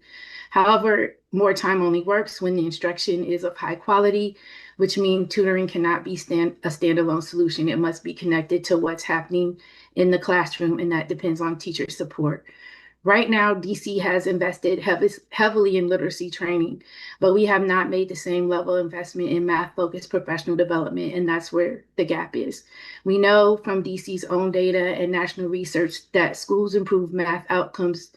However, more time only works when the instruction is of high quality, which means tutoring cannot be a standalone solution. It must be connected to what's happening in the classroom, and that depends on teacher support. Right now, DC has invested heavily in literacy training, but we have not made the same level of investment in math-focused professional development, and that's where the gap is. We know from DC's own data and national research that schools that improve math outcomes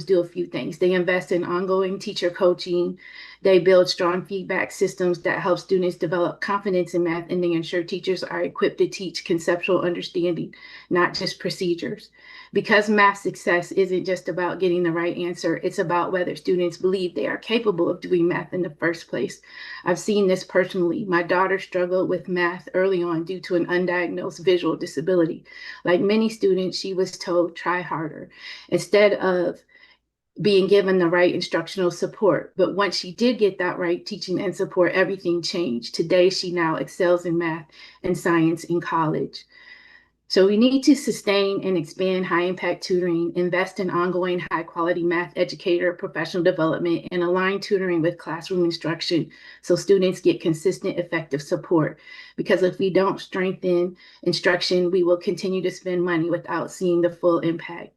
do a few things. They invest in ongoing teacher coaching, they build strong feedback systems that help students develop confidence in math, and they ensure teachers are equipped to teach conceptual understanding, not just procedures. Because math success isn't just about getting the right answer, it's about whether students believe they are capable of doing math in the first place. I've seen this personally. My daughter struggled with math early on due to an undiagnosed visual disability. Like many students, she was told, try harder, instead of being given the right instructional support. But once she did get that right teaching and support, everything changed. Today, she now excels in math and science in college. So we need to sustain and expand high impact tutoring, invest in ongoing high quality math educator professional development, and align tutoring with classroom instruction so students get consistent, effective support. Because if we don't strengthen instruction, we will continue to spend money without seeing the full impact.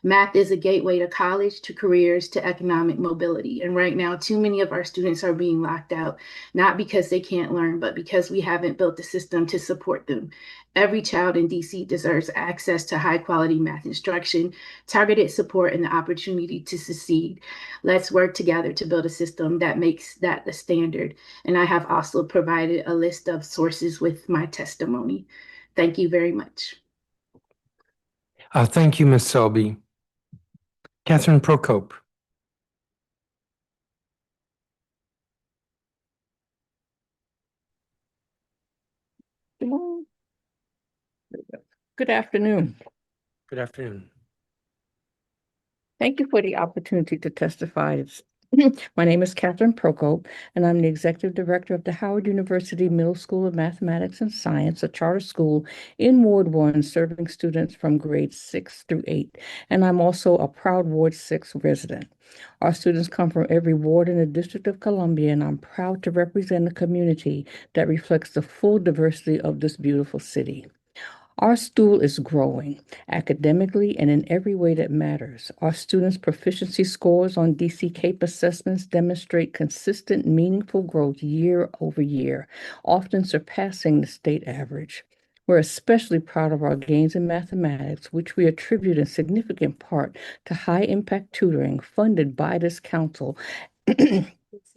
Math is a gateway to college, to careers, to economic mobility. And right now, too many of our students are being locked out, not because they can't learn, but because we haven't built a system to support them. Every child in DC deserves access to high quality math instruction, targeted support, and the opportunity to succeed. Let's work together to build a system that makes that the standard. And I have also provided a list of sources with my testimony. Thank you very much.
Thank you, Ms. Selby. Catherine Procope.
Good afternoon.
Good afternoon.
Thank you for the opportunity to testify. My name is Catherine Procope, and I'm the Executive Director of the Howard University Middle School of Mathematics and Science, a charter school in Ward 1, serving students from grades 6 through 8. And I'm also a proud Ward 6 resident. Our students come from every ward in the District of Columbia, and I'm proud to represent a community that reflects the full diversity of this beautiful city. Our school is growing academically and in every way that matters. Our students' proficiency scores on DC CAPE assessments demonstrate consistent, meaningful growth year over year, often surpassing the state average. We're especially proud of our gains in mathematics, which we attribute in significant part to high-impact tutoring funded by this council.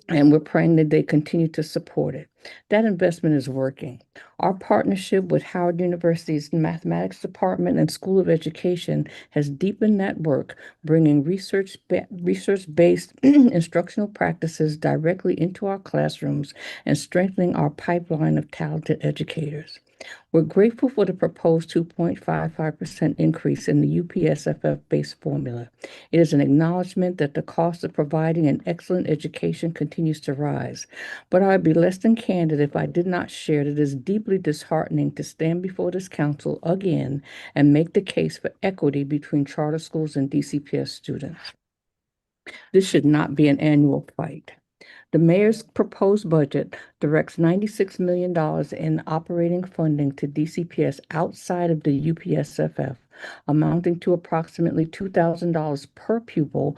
And we're praying that they continue to support it. That investment is working. Our partnership with Howard University's Mathematics Department and School of Education has deepened that work, bringing research-based instructional practices directly into our classrooms and strengthening our pipeline of talented educators. We're grateful for the proposed 2.55% increase in the UPSFF base formula. It is an acknowledgement that the cost of providing an excellent education continues to rise. But I would be less than candid if I did not share that it is deeply disheartening to stand before this council again and make the case for equity between charter schools and DCPS students. This should not be an annual fight. The mayor's proposed budget directs $96 million in operating funding to DCPS outside of the UPSFF, amounting to approximately $2,000 per pupil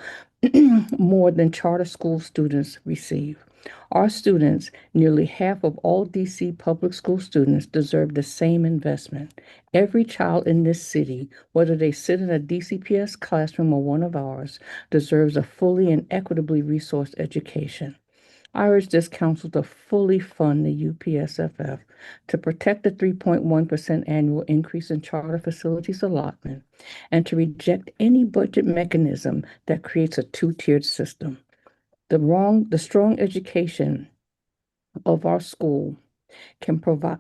more than charter school students receive. Our students, nearly half of all DC public school students, deserve the same investment. Every child in this city, whether they sit in a DCPS classroom or one of ours, deserves a fully and equitably resourced education. I urge this council to fully fund the UPSFF, to protect the 3.1% annual increase in charter facilities allotment, and to reject any budget mechanism that creates a two-tiered system. The strong education of our school can provide,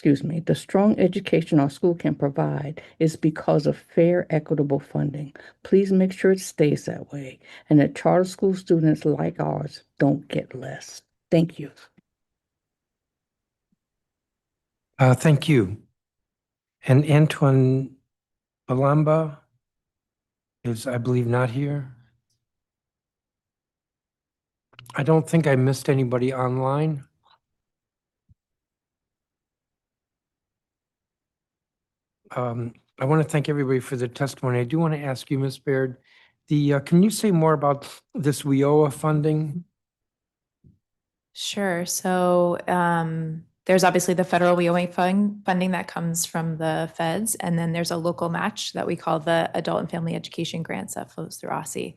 the strong education our school can provide is because of fair, equitable funding. Please make sure it stays that way and that charter school students like ours don't get less. Thank you.
Thank you. And Antoine Balamba is, I believe, not here. I don't think I missed anybody online. I want to thank everybody for the testimony. I do want to ask you, Ms. Baird, can you say more about this WIOA funding?
Sure. So there's obviously the federal WIOA funding that comes from the feds, and then there's a local match that we call the Adult and Family Education Grants that flows through OSSI.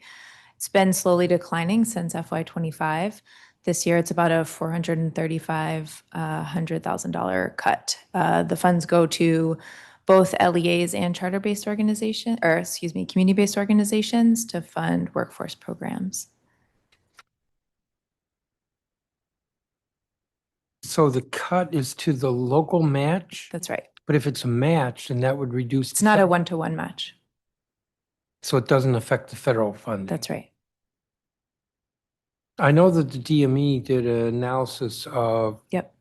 It's been slowly declining since FY25. This year, it's about a $435,000 cut. The funds go to both LEAs and charter-based organizations, or excuse me, community-based organizations to fund workforce programs.
So the cut is to the local match?
That's right.
But if it's a match, then that would reduce.
It's not a one-to-one match.
So it doesn't affect the federal funding?
That's right.
I know that the DME did an analysis of
Yep.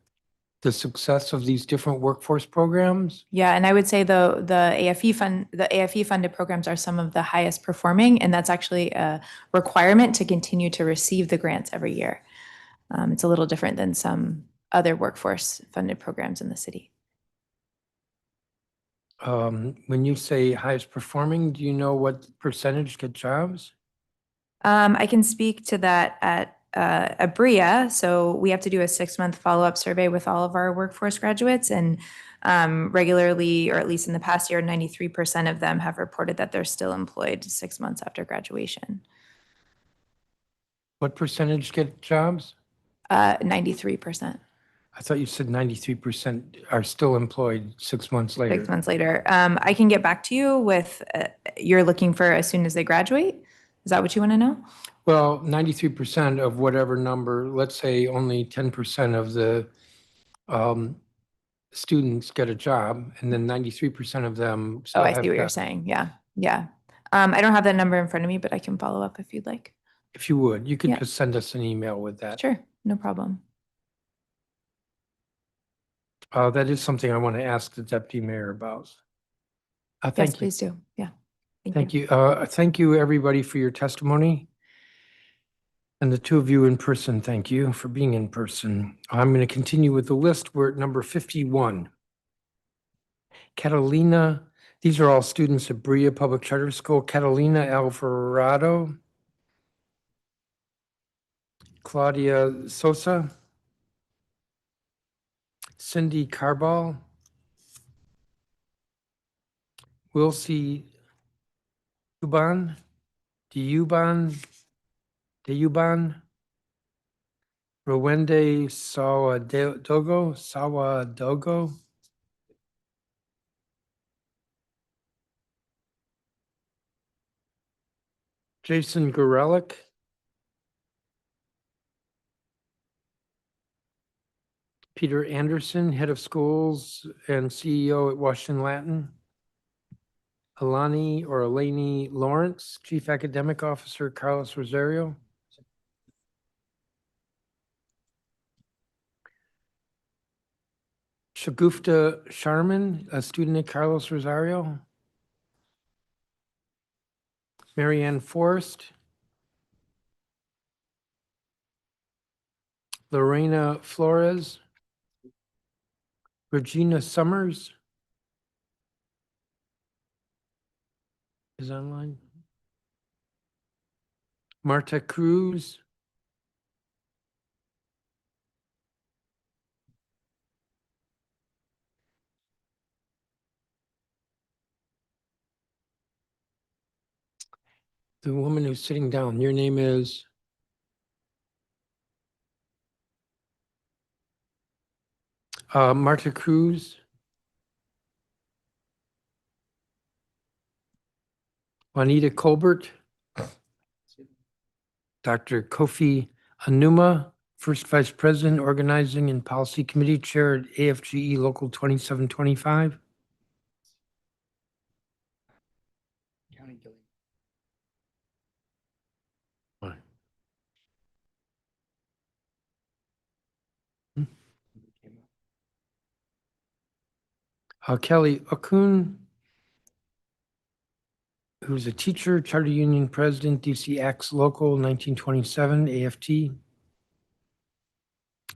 the success of these different workforce programs.
Yeah, and I would say the AFE funded programs are some of the highest performing, and that's actually a requirement to continue to receive the grants every year. It's a little different than some other workforce funded programs in the city.
When you say highest performing, do you know what percentage get jobs?
I can speak to that at BRIA. So we have to do a 6-month follow-up survey with all of our workforce graduates, and regularly, or at least in the past year, 93% of them have reported that they're still employed 6 months after graduation.
What percentage get jobs?
93%.
I thought you said 93% are still employed 6 months later.
6 months later. I can get back to you with, you're looking for as soon as they graduate? Is that what you want to know?
Well, 93% of whatever number, let's say only 10% of the students get a job, and then 93% of them still
Oh, I
have
see what you're
jobs.
saying. Yeah, yeah. I don't have that number in front of me, but I can follow up if you'd like.
If you would, you could
Yeah.
just send us an email with that.
Sure, no problem.
That is something I want to ask the deputy mayor about.
Yes,
Thank you.
please do. Yeah.
Thank you. Thank you, everybody, for your testimony. And the two of you in person, thank you for being in person. I'm going to continue with the list. We're at number 51. Catalina, these are all students at BRIA Public Charter School. Catalina Alvarado, Claudia Sosa, Cindy Carball, Wilcie Deuban, Rowende Sawadogo, Jason Gorelick, Peter Anderson, Head of Schools and CEO at Washington Latin, Eleni Lawrence, Chief Academic Officer, Carlos Rosario, Shagufta Sharman, a student at Carlos Rosario, Marianne Forrest, Lorena Flores, Regina Summers is online, Marta Cruz, the woman who's sitting down, your name is? Marta Cruz, Juanita Colbert, Dr. Kofi Anuma, First Vice President, Organizing and Policy Committee Chair at AFGE Local 2725. Kelly Okun, who's a teacher, Charter Union President, DCX Local 1927, AFT.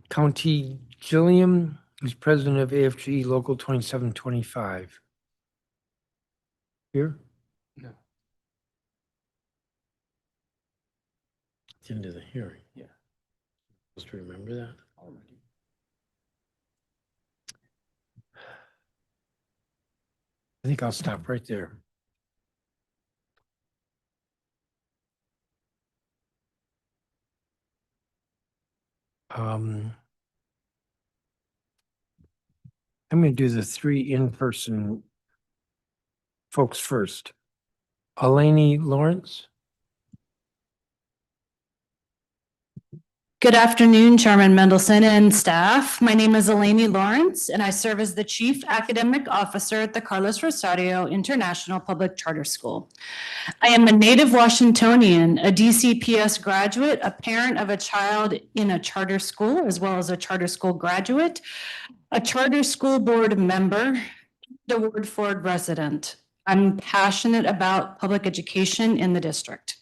County Gilliam, who's President of AFGE Local 2725. Here? No. It's the end of the hearing. Yeah. Supposed to remember that already. I think I'll stop right there. I'm going to do the 3 in-person folks first. Eleni Lawrence.
Good afternoon, Chairman Mendelson and staff. My name is Eleni Lawrence, and I serve as the Chief Academic Officer at the Carlos Rosario International Public Charter School. I am a native Washingtonian, a DCPS graduate, a parent of a child in a charter school, as well as a charter school graduate, a charter school board member, and a Ward 4 resident. I'm passionate about public education in the district.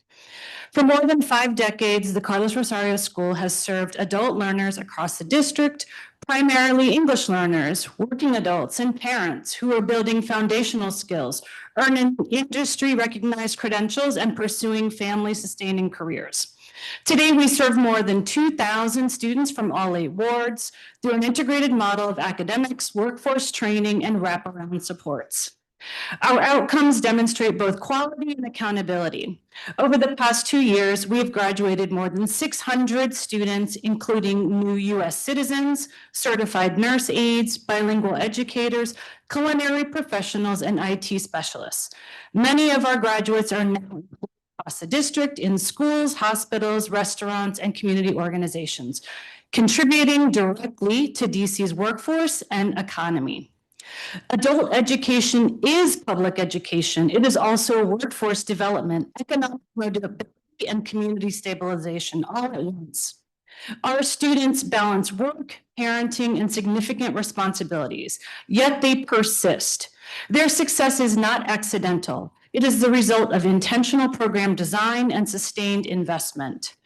For more than 5 decades, the Carlos Rosario School has served adult learners across the district, primarily English learners, working adults, and parents who are building foundational skills, earning industry-recognized credentials, and pursuing family-sustaining careers. Today, we serve more than 2,000 students from all 8 wards through an integrated model of academics, workforce training, and wraparound supports. Our outcomes demonstrate both quality and accountability. Over the past 2 years, we have graduated more than 600 students, including new U.S. citizens, certified nurse aides, bilingual educators, culinary professionals, and IT specialists. Many of our graduates are now across the district in schools, hospitals, restaurants, and community organizations, contributing directly to DC's workforce and economy. Adult education is public education. It is also workforce development, economic mobility, and community stabilization all at once. Our students balance work, parenting, and significant responsibilities, yet they persist. Their success is not accidental. It is the result of intentional program design and sustained investment.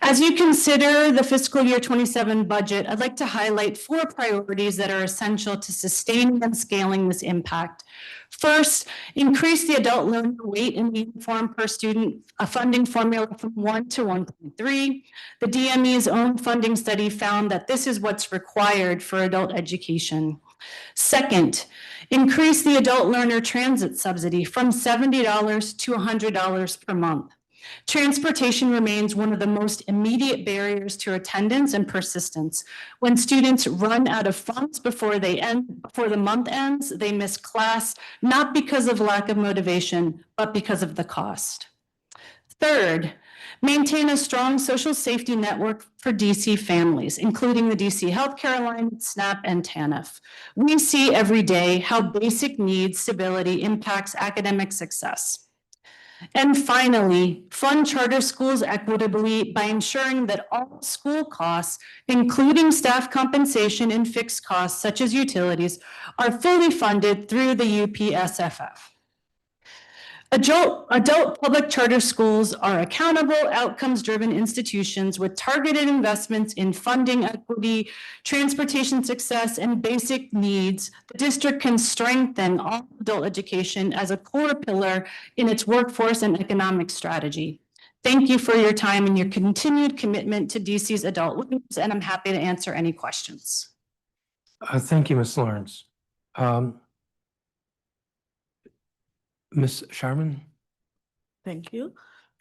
As you consider the fiscal year 27 budget, I'd like to highlight 4 priorities that are essential to sustaining and scaling this impact. First, increase the adult learner weight in the uniform per student funding formula from 1 to 1.3. The DME's own funding study found that this is what's required for adult education. Second, increase the adult learner transit subsidy from $70 to $100 per month. Transportation remains one of the most immediate barriers to attendance and persistence. When students run out of funds before the month ends, they miss class, not because of lack of motivation, but because of the cost. Third, maintain a strong social safety network for DC families, including the DC Healthcare Alliance, SNAP, and TANF. We see every day how basic needs stability impacts academic success. And finally, fund charter schools equitably by ensuring that all school costs, including staff compensation and fixed costs such as utilities, are fully funded through the UPSFF. Adult public charter schools are accountable, outcomes-driven institutions with targeted investments in funding equity, transportation success, and basic needs. The district can strengthen all adult education as a core pillar in its workforce and economic strategy. Thank you for your time and your continued commitment to DC's adult learners, and I'm happy to answer any questions.
Thank you, Ms. Lawrence. Ms. Sharman?
Thank you.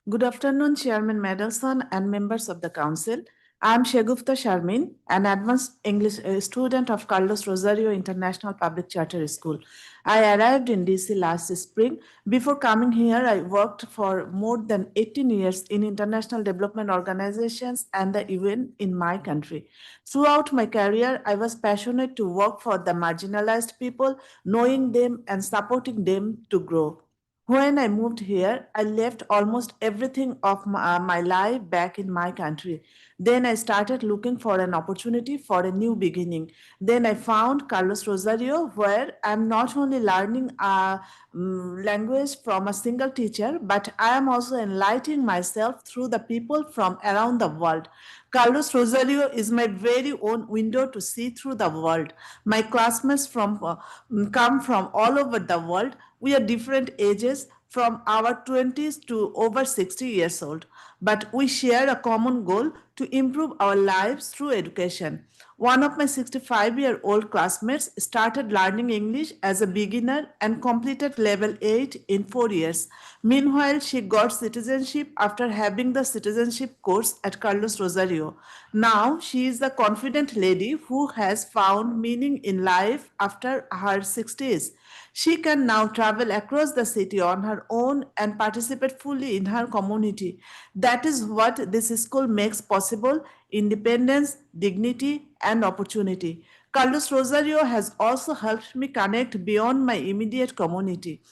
Good afternoon, Chairman Mendelson and members of the Council. I am Shegufta Sharmin, an advanced English student of Carlos Rosario International Public Charter School. I arrived in DC last spring. Before coming here, I worked for more than 18 years in international development organizations and the UN in my country. Throughout my career, I was passionate to work for the marginalized people, knowing them and supporting them to grow. When I moved here, I left almost everything of my life back in my country. Then I started looking for an opportunity for a new beginning. Then I found Carlos Rosario, where I'm not only learning a language from a single teacher, but I am also enlightening myself through the people from around the world. Carlos Rosario is my very own window to see through the world. My classmates come from all over the world. We are different ages, from our 20s to over 60 years old. But we share a common goal to improve our lives through education. One of my 65-year-old classmates started learning English as a beginner and completed level 8 in 4 years. Meanwhile, she got citizenship after having the citizenship course at Carlos Rosario. Now, she is a confident lady who has found meaning in life after her 60s. She can now travel across the city on her own and participate fully in her community. That is what this school makes possible: independence, dignity, and opportunity. Carlos Rosario has also helped me connect beyond my immediate community.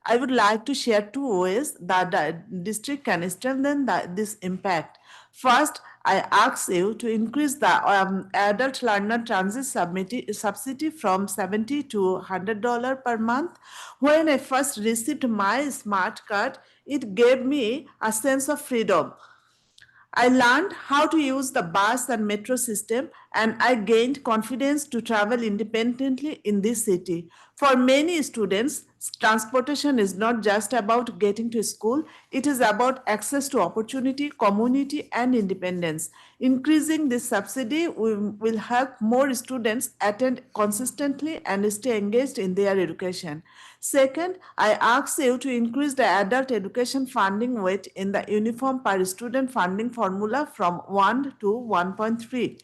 I would like to share 2 ways that the district can strengthen this impact. First, I ask you to increase the adult learner transit subsidy from $70 to $100 per month. When I first received my smart card, it gave me a sense of freedom. I learned how to use the bus and metro system, and I gained confidence to travel independently in this city. For many students, transportation is not just about getting to school, it is about access to opportunity, community, and independence. Increasing this subsidy will help more students attend consistently and stay engaged in their education. Second, I ask you to increase the adult education funding weight in the uniform per student funding formula from 1 to 1.3.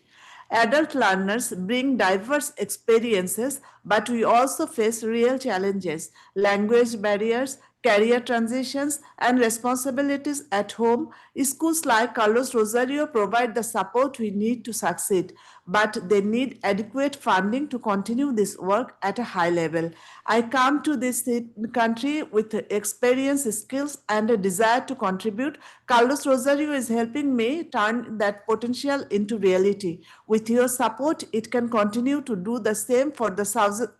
Adult learners bring diverse experiences, but we also face real challenges: language barriers, career transitions, and responsibilities at home. Schools like Carlos Rosario provide the support we need to succeed, but they need adequate funding to continue this work at a high level. I come to this country with experience, skills, and a desire to contribute. Carlos Rosario is helping me turn that potential into reality. With your support, it can continue to do the same for the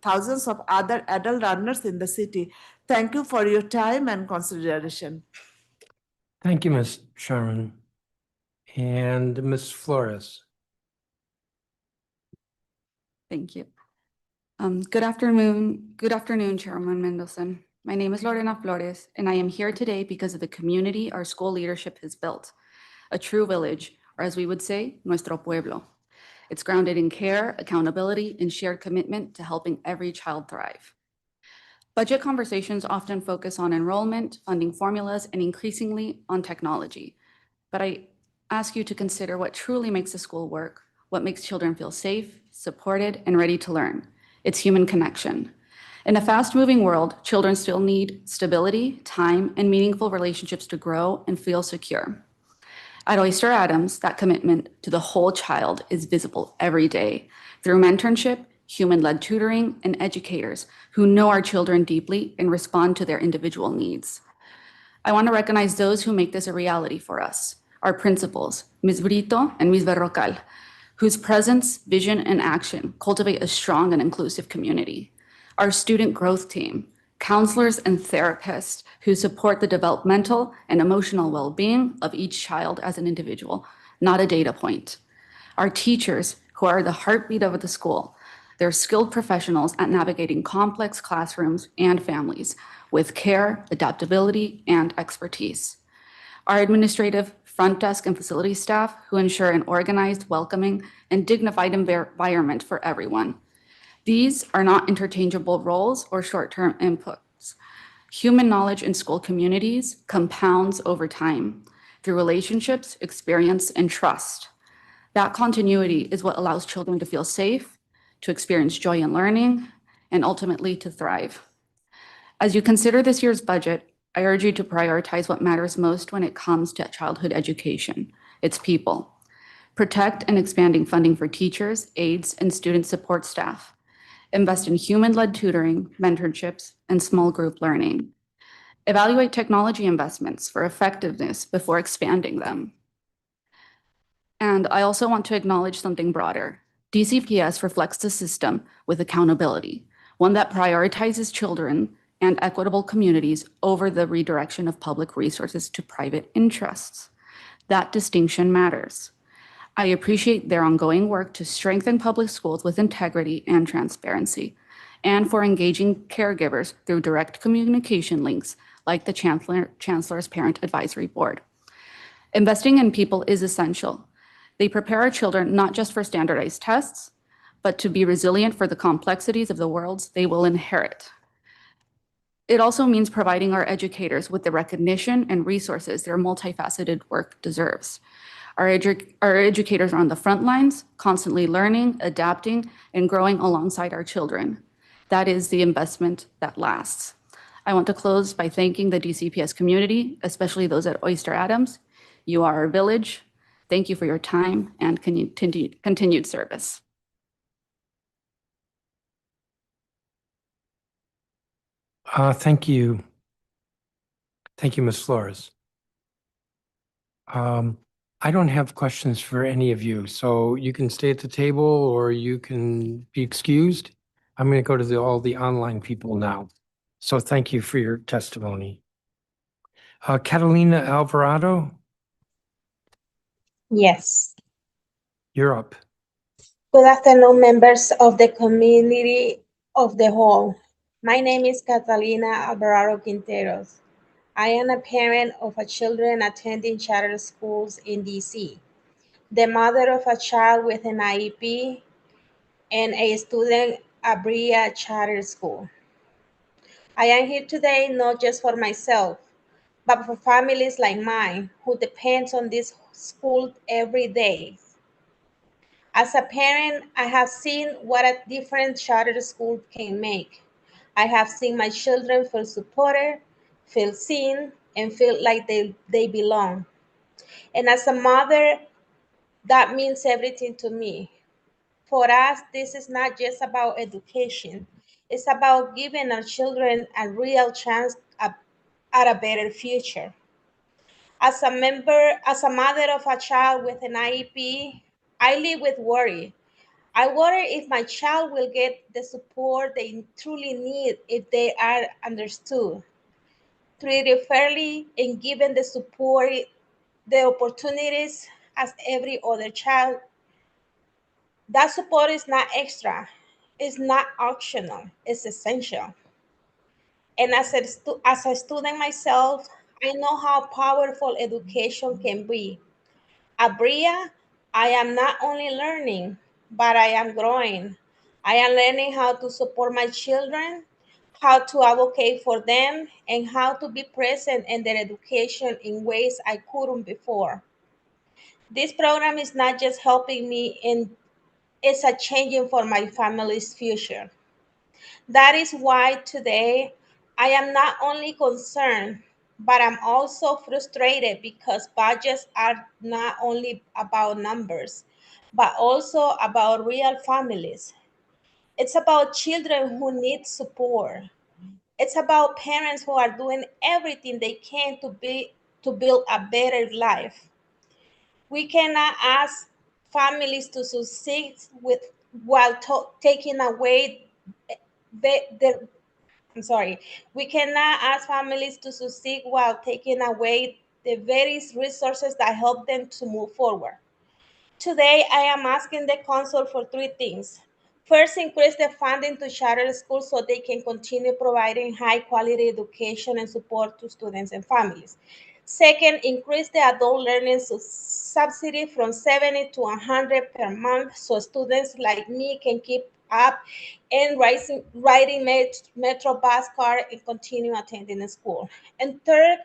thousands of other adult learners in the city. Thank you for your time and consideration.
Thank you, Ms. Sherman. And Ms. Flores.
Thank you. Good afternoon, Chairman Mendelson. My name is Lorena Flores, and I am here today because of the community our school leadership has built, a true village, or as we would say, nuestro pueblo. It's grounded in care, accountability, and shared commitment to helping every child thrive. Budget conversations often focus on enrollment, funding formulas, and increasingly on technology. But I ask you to consider what truly makes a school work, what makes children feel safe, supported, and ready to learn. It's human connection. In a fast-moving world, children still need stability, time, and meaningful relationships to grow and feel secure. At Oyster Adams, that commitment to the whole child is visible every day through mentorship, human-led tutoring, and educators who know our children deeply and respond to their individual needs. I want to recognize those who make this a reality for us, our principals, Ms. Brito and Ms. Berrocal, whose presence, vision, and action cultivate a strong and inclusive community. Our student growth team, counselors and therapists who support the developmental and emotional well-being of each child as an individual, not a data point. Our teachers, who are the heartbeat of the school. They're skilled professionals at navigating complex classrooms and families with care, adaptability, and expertise. Our administrative, front desk, and facility staff who ensure an organized, welcoming, and dignified environment for everyone. These are not interchangeable roles or short-term inputs. Human knowledge in school communities compounds over time through relationships, experience, and trust. That continuity is what allows children to feel safe, to experience joy in learning, and ultimately to thrive. As you consider this year's budget, I urge you to prioritize what matters most when it comes to childhood education. It's people. Protect and expanding funding for teachers, aides, and student support staff. Invest in human-led tutoring, mentorships, and small group learning. Evaluate technology investments for effectiveness before expanding them. And I also want to acknowledge something broader. DCPS reflects a system with accountability, one that prioritizes children and equitable communities over the redirection of public resources to private interests. That distinction matters. I appreciate their ongoing work to strengthen public schools with integrity and transparency, and for engaging caregivers through direct communication links like the Chancellor's Parent Advisory Board. Investing in people is essential. They prepare our children not just for standardized tests, but to be resilient for the complexities of the worlds they will inherit. It also means providing our educators with the recognition and resources their multifaceted work deserves. Our educators are on the front lines, constantly learning, adapting, and growing alongside our children. That is the investment that lasts. I want to close by thanking the DCPS community, especially those at Oyster Adams. You are our village. Thank you for your time and continued service.
Thank you. Thank you, Ms. Flores. I don't have questions for any of you, so you can stay at the table or you can be excused. I'm going to go to all the online people now. So thank you for your testimony. Catalina Alvarado,
Yes.
you're up.
Good afternoon, members of the community of the whole. My name is Catalina Alvarado Quinteros. I am a parent of a children attending charter schools in DC, the mother of a child with an IEP, and a student at Bria Charter School. I am here today not just for myself, but for families like mine who depends on this school every day. As a parent, I have seen what a difference charter school can make. I have seen my children feel supported, feel seen, and feel like they belong. And as a mother, that means everything to me. For us, this is not just about education. It's about giving our children a real chance at a better future. As a mother of a child with an IEP, I live with worry. I worry if my child will get the support they truly need if they are understood, treated fairly, and given the support, the opportunities as every other child. That support is not extra, it's not optional, it's essential. And as a student myself, I know how powerful education can be. At Bria, I am not only learning, but I am growing. I am learning how to support my children, how to advocate for them, and how to be present in their education in ways I couldn't before. This program is not just helping me, it's a changing for my family's future. That is why today I am not only concerned, but I'm also frustrated because budgets are not only about numbers, but also about real families. It's about children who need support. It's about parents who are doing everything they can to build a better life. We cannot ask families to succeed with while taking away the I'm sorry, we cannot ask families to succeed while taking away the very resources that help them to move forward. Today, I am asking the council for three things. First, increase the funding to charter schools so they can continue providing high quality education and support to students and families. Second, increase the adult learning subsidy from 70 to 100 per month so students like me can keep up and riding metro bus car and continue attending school. And third,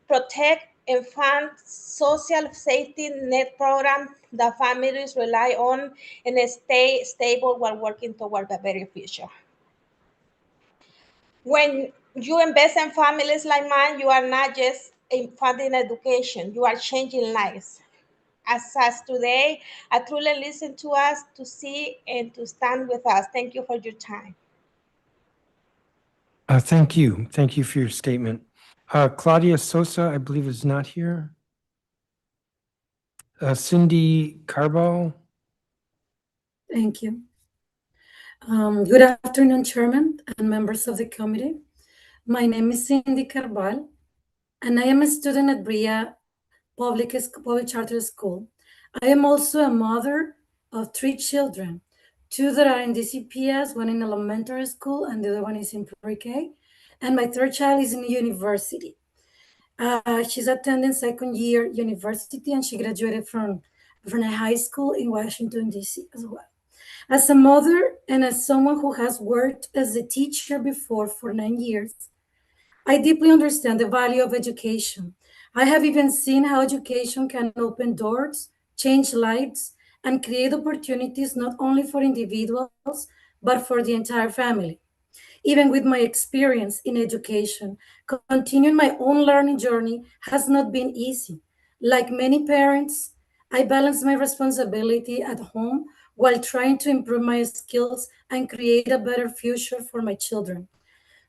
protect and fund social safety net program that families rely on and stay stable while working toward a better future. When you invest in families like mine, you are not just funding education, you are changing lives. As today, I truly listen to us, to see, and to stand with us. Thank you for your time.
Thank you. Thank you for your statement. Claudia Sosa, I believe, is not here. Cindy Carball.
Thank you. Good afternoon, Chairman and members of the committee. My name is Cindy Carbal, and I am a student at Bria Public Charter School. I am also a mother of 3 children, 2 that are in DCPS, one in elementary school, and the other one is in pre-K. And my third child is in university. She's attending second year university, and she graduated from a high school in Washington, D.C. as well. As a mother and as someone who has worked as a teacher before for 9 years, I deeply understand the value of education. I have even seen how education can open doors, change lives, and create opportunities not only for individuals, but for the entire family. Even with my experience in education, continuing my own learning journey has not been easy. Like many parents, I balance my responsibility at home while trying to improve my skills and create a better future for my children.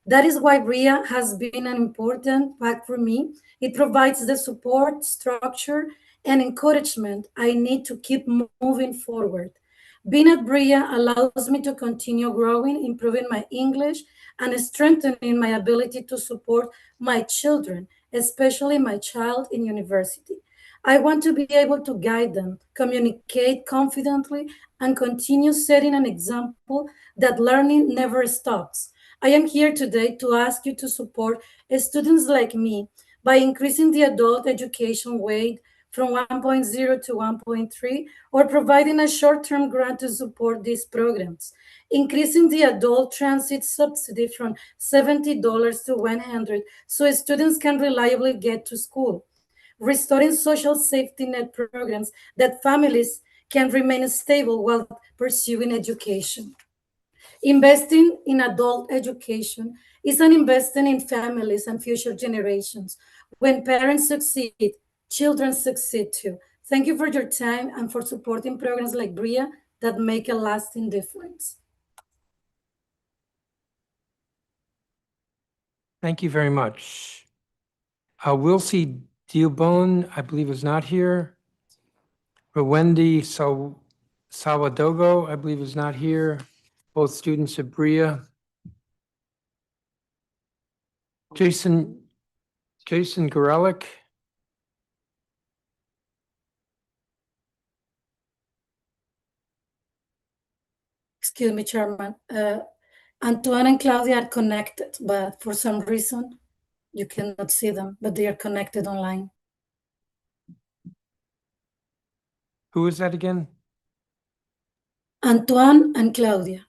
That is why BRIA has been an important pact for me. It provides the support, structure, and encouragement I need to keep moving forward. Being at BRIA allows me to continue growing, improving my English, and strengthening my ability to support my children, especially my child in university. I want to be able to guide them, communicate confidently, and continue setting an example that learning never stops. I am here today to ask you to support students like me by increasing the adult education weight from 1.0 to 1.3, or providing a short-term grant to support these programs, increasing the adult transit subsidy from $70 to $100 so students can reliably get to school, restoring social safety net programs that families can remain stable while pursuing education. Investing in adult education is an investment in families and future generations. When parents succeed, children succeed too. Thank you for your time and for supporting programs like BRIA that make a lasting difference.
Thank you very much. Wilcie Diobone, I believe, is not here. Wendy Sawadogo, I believe, is not here. Both students at BRIA. Jason Gorelick.
Excuse me, Chairman. Antoine and Claudia are connected, but for some reason, you cannot see them, but they are connected online.
Who is that again?
Antoine and Claudia.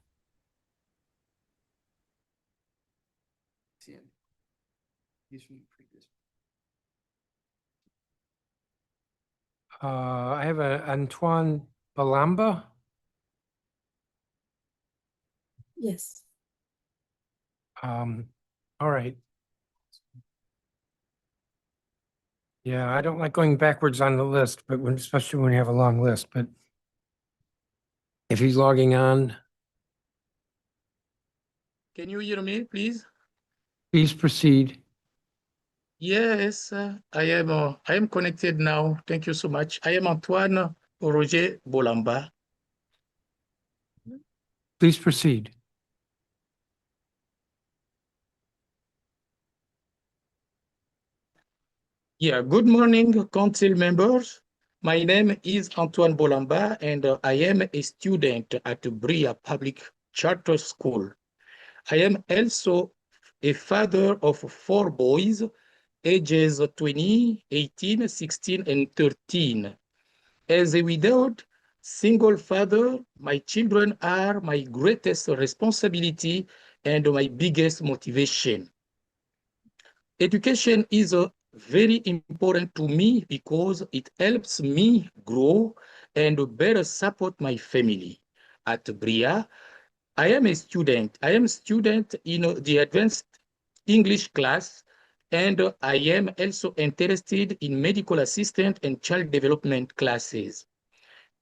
I have Antoine Balamba.
Yes.
All right. Yeah, I don't like going backwards on the list, but especially when you have a long list, but if he's logging on,
Can you hear me, please?
please proceed.
Yes, I am connected now. Thank you so much. I am Antoine Roger Bolamba.
Please proceed.
Yeah, good morning, council members. My name is Antoine Bolamba, and I am a student at BRIA Public Charter School. I am also a father of 4 boys, ages 20, 18, 16, and 13. As a widowed single father, my children are my greatest responsibility and my biggest motivation. Education is very important to me because it helps me grow and better support my family. At BRIA, I am a student. I am a student in the advanced English class, and I am also interested in medical assistant and child development classes.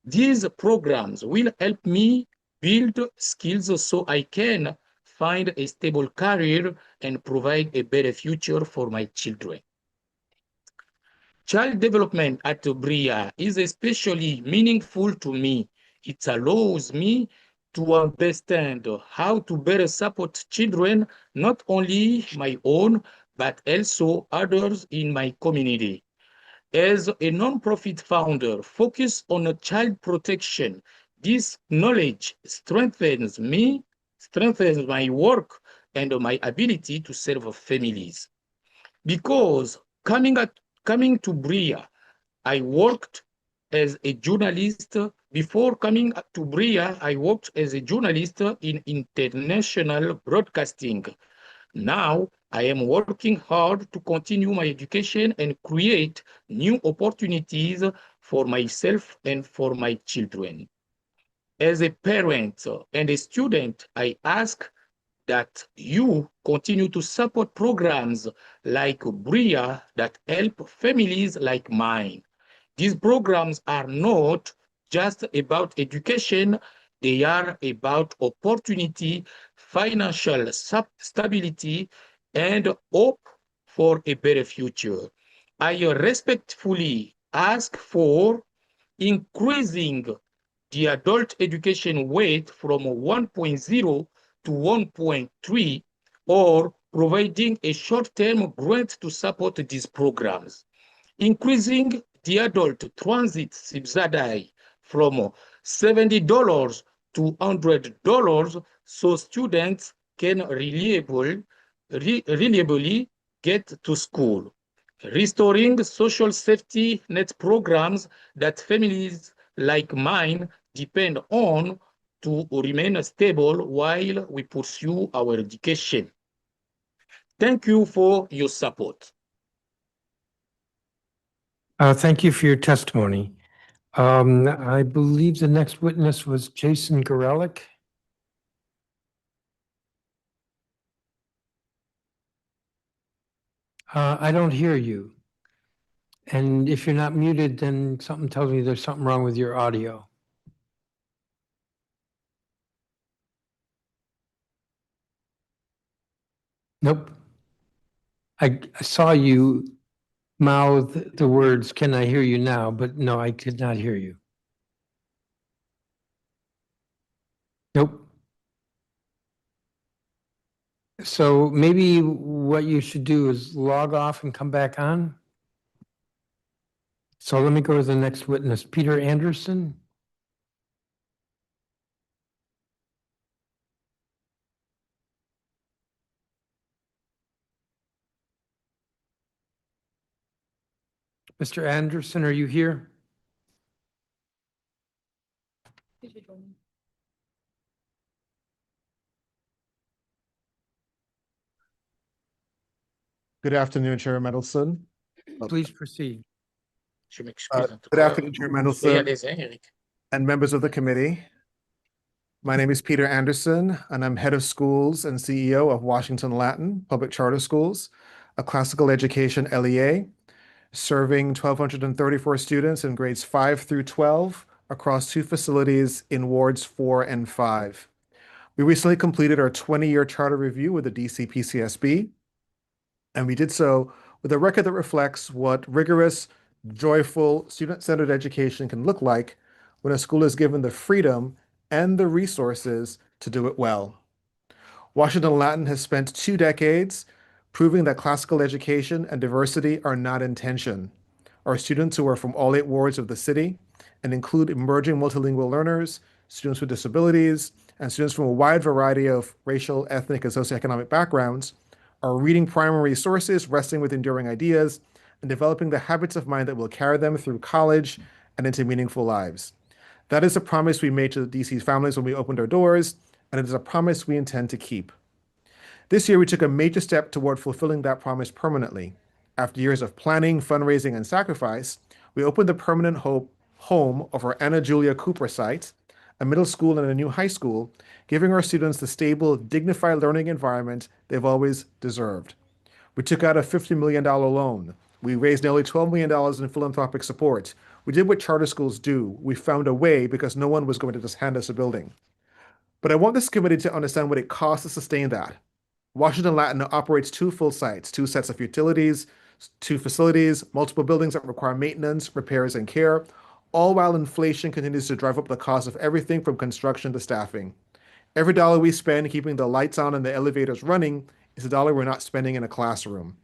These programs will help me build skills so I can find a stable career and provide a better future for my children. Child development at BRIA is especially meaningful to me. It allows me to understand how to better support children, not only my own, but also others in my community. As a nonprofit founder focused on child protection, this knowledge strengthens my work and my ability to serve families. Because coming to BRIA, I worked as a journalist. Before coming to BRIA, I worked as a journalist in international broadcasting. Now, I am working hard to continue my education and create new opportunities for myself and for my children. As a parent and a student, I ask that you continue to support programs like BRIA that help families like mine. These programs are not just about education, they are about opportunity, financial stability, and hope for a better future. I respectfully ask for increasing the adult education weight from 1.0 to 1.3, or providing a short-term grant to support these programs. Increasing the adult transit subsidy from $70 to $100 so students can reliably get to school. Restoring social safety net programs that families like mine depend on to remain stable while we pursue our education. Thank you for your support.
Thank you for your testimony. I believe the next witness was Jason Gorelick. I don't hear you. And if you're not muted, then something tells me there's something wrong with your audio. Nope. I saw you mouth the words, "Can I hear you now?" But no, I could not hear you. Nope. So maybe what you should do is log off and come back on. So let me go to the next witness, Peter Anderson. Mr. Anderson, are you here?
Good afternoon, Chair Mendelson.
Please proceed.
Good afternoon, Chair Mendelson and members of the committee. My name is Peter Anderson, and I'm head of schools and CEO of Washington Latin Public Charter Schools, a classical education LEA, serving 1,234 students in grades 5 through 12 across 2 facilities in wards 4 and 5. We recently completed our 20-year charter review with the DCPCSB, and we did so with a record that reflects what rigorous, joyful, student-centered education can look like when a school is given the freedom and the resources to do it well. Washington Latin has spent 2 decades proving that classical education and diversity are not in tension. Our students, who are from all 8 wards of the city and include emerging multilingual learners, students with disabilities, and students from a wide variety of racial, ethnic, and socioeconomic backgrounds, are reading primary sources, wrestling with enduring ideas, and developing the habits of mind that will carry them through college and into meaningful lives. That is a promise we made to the DC's families when we opened our doors, and it is a promise we intend to keep. This year, we took a major step toward fulfilling that promise permanently. After years of planning, fundraising, and sacrifice, we opened the permanent home of our Anna Julia Cooper site, a middle school and a new high school, giving our students the stable, dignified learning environment they've always deserved. We took out a $50 million loan. We raised nearly $12 million in philanthropic support. We did what charter schools do. We found a way because no one was going to just hand us a building. But I want this committee to understand what it costs to sustain that. Washington Latin operates 2 full sites, 2 sets of utilities, 2 facilities, multiple buildings that require maintenance, repairs, and care, all while inflation continues to drive up the cost of everything from construction to staffing. Every dollar we spend keeping the lights on and the elevators running is a dollar we're not spending in a classroom.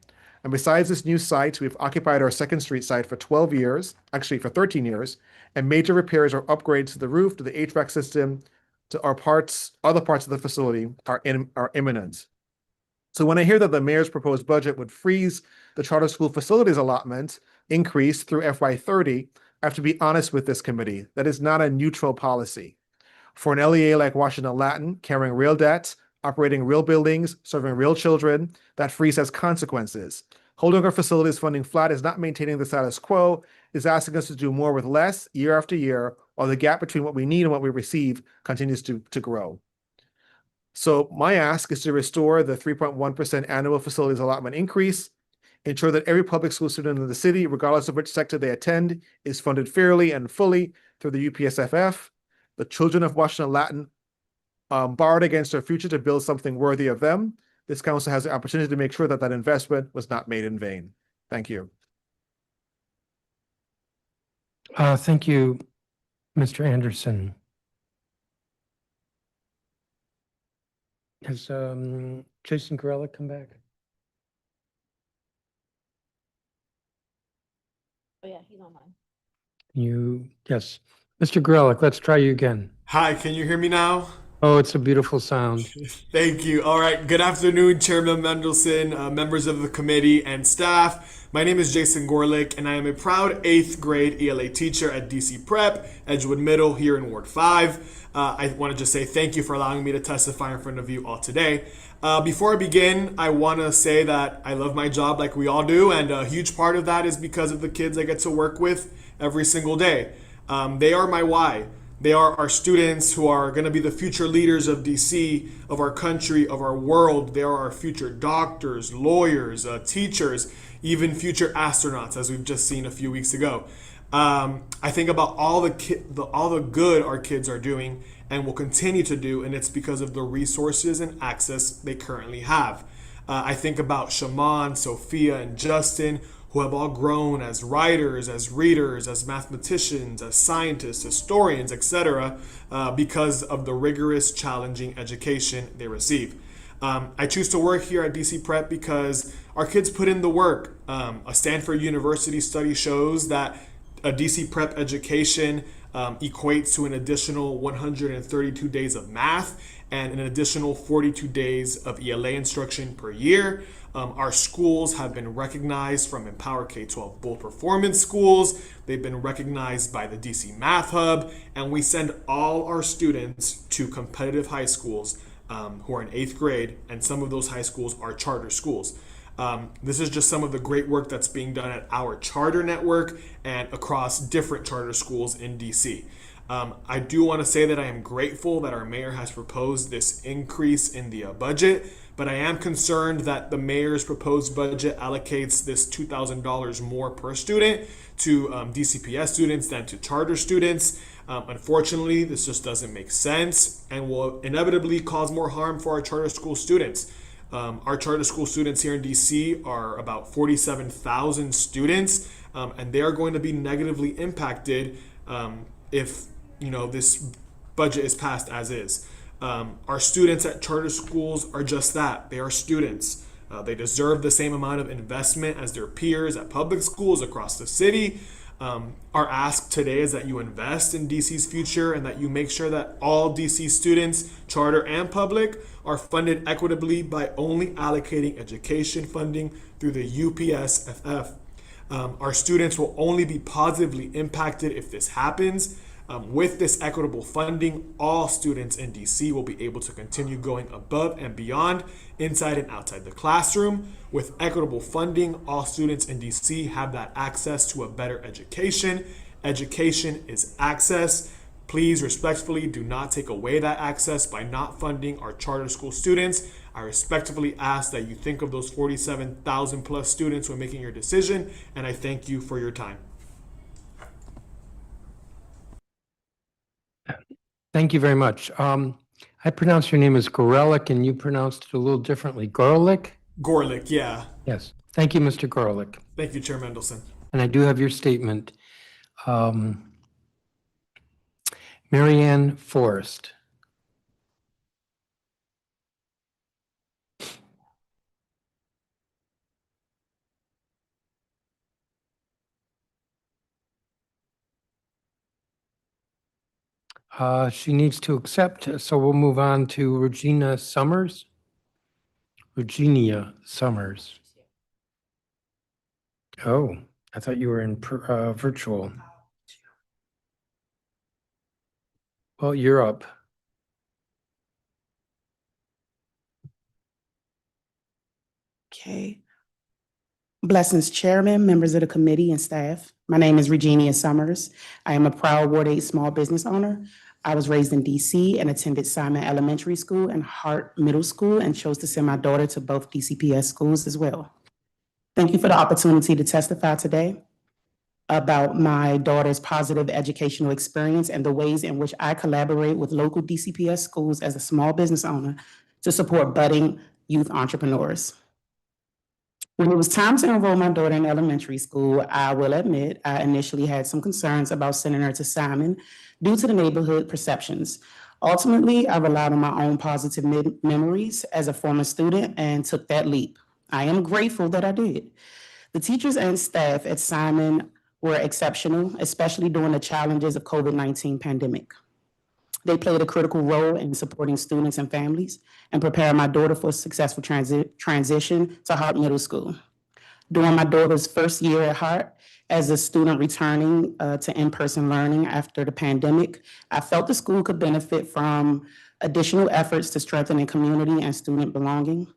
And besides this new site, we've occupied our 2nd Street site for 12 years, actually for 13 years, and major repairs or upgrades to the roof, to the HVAC system, to other parts of the facility are imminent. So when I hear that the mayor's proposed budget would freeze the charter school facilities allotment increase through FY30, I have to be honest with this committee. That is not a neutral policy. For an LEA like Washington Latin, carrying real debt, operating real buildings, serving real children, that freeze has consequences. Holding our facilities funding flat is not maintaining the status quo, is asking us to do more with less year after year, while the gap between what we need and what we receive continues to grow. So my ask is to restore the 3.1% annual facilities allotment increase, ensure that every public school student in the city, regardless of which sector they attend, is funded fairly and fully through the UPSFF. The children of Washington Latin borrowed against their future to build something worthy of them. This council has the opportunity to make sure that that investment was not made in vain. Thank you.
Thank you, Mr. Anderson. Has Jason Gorelick come back?
Oh yeah, he's online.
Yes. Mr. Gorelick, let's try you again.
Hi, can you hear me now?
Oh, it's a beautiful sound.
Thank you. All right. Good afternoon, Chairman Mendelson, members of the committee, and staff. My name is Jason Gorlick, and I am a proud 8th grade ELA teacher at DC Prep, Edgewood Middle, here in Ward 5. I want to just say thank you for allowing me to testify in front of you all today. Before I begin, I want to say that I love my job like we all do, and a huge part of that is because of the kids I get to work with every single day. They are my why. They are our students who are going to be the future leaders of DC, of our country, of our world. They are our future doctors, lawyers, teachers, even future astronauts, as we've just seen a few weeks ago. I think about all the good our kids are doing and will continue to do, and it's because of the resources and access they currently have. I think about Shaman, Sophia, and Justin, who have all grown as writers, as readers, as mathematicians, as scientists, historians, etc., because of the rigorous, challenging education they receive. I choose to work here at DC Prep because our kids put in the work. A Stanford University study shows that a DC Prep education equates to an additional 132 days of math and an additional 42 days of ELA instruction per year. Our schools have been recognized from Empower K-12 Bold Performance Schools. They've been recognized by the DC Math Hub, and we send all our students to competitive high schools who are in 8th grade, and some of those high schools are charter schools. This is just some of the great work that's being done at our charter network and across different charter schools in DC. I do want to say that I am grateful that our mayor has proposed this increase in the budget, but I am concerned that the mayor's proposed budget allocates this $2,000 more per student to DCPS students than to charter students. Unfortunately, this just doesn't make sense and will inevitably cause more harm for our charter school students. Our charter school students here in DC are about 47,000 students, and they are going to be negatively impacted if this budget is passed as is. Our students at charter schools are just that. They are students. They deserve the same amount of investment as their peers at public schools across the city. Our ask today is that you invest in DC's future and that you make sure that all DC students, charter and public, are funded equitably by only allocating education funding through the UPSFF. Our students will only be positively impacted if this happens. With this equitable funding, all students in DC will be able to continue going above and beyond, inside and outside the classroom. With equitable funding, all students in DC have that access to a better education. Education is access. Please respectfully do not take away that access by not funding our charter school students. I respectfully ask that you think of those 47,000 plus students when making your decision, and I thank you for your time.
Thank you very much. I pronounced your name as Gorelick, and you pronounced it a little differently. Gorelick?
Gorlick, yeah.
Yes. Thank you, Mr. Gorelick.
Thank you, Chair Mendelson.
And I do have your statement. Marianne Forrest. She needs to accept, so we'll move on to Regina Summers. Regina Summers. Oh, I thought you were in virtual. Well, you're up.
Okay. Blessings, Chairman, members of the committee, and staff. My name is Regina Summers. I am a proud Ward 8 small business owner. I was raised in DC and attended Simon Elementary School and Hart Middle School and chose to send my daughter to both DCPS schools as well. Thank you for the opportunity to testify today about my daughter's positive educational experience and the ways in which I collaborate with local DCPS schools as a small business owner to support budding youth entrepreneurs. When it was time to enroll my daughter in elementary school, I will admit I initially had some concerns about sending her to Simon due to the neighborhood perceptions. Ultimately, I relied on my own positive memories as a former student and took that leap. I am grateful that I did. The teachers and staff at Simon were exceptional, especially during the challenges of COVID-19 pandemic. They played a critical role in supporting students and families and preparing my daughter for a successful transition to Hart Middle School. During my daughter's first year at Hart, as a student returning to in-person learning after the pandemic, I felt the school could benefit from additional efforts to strengthen community and student belonging.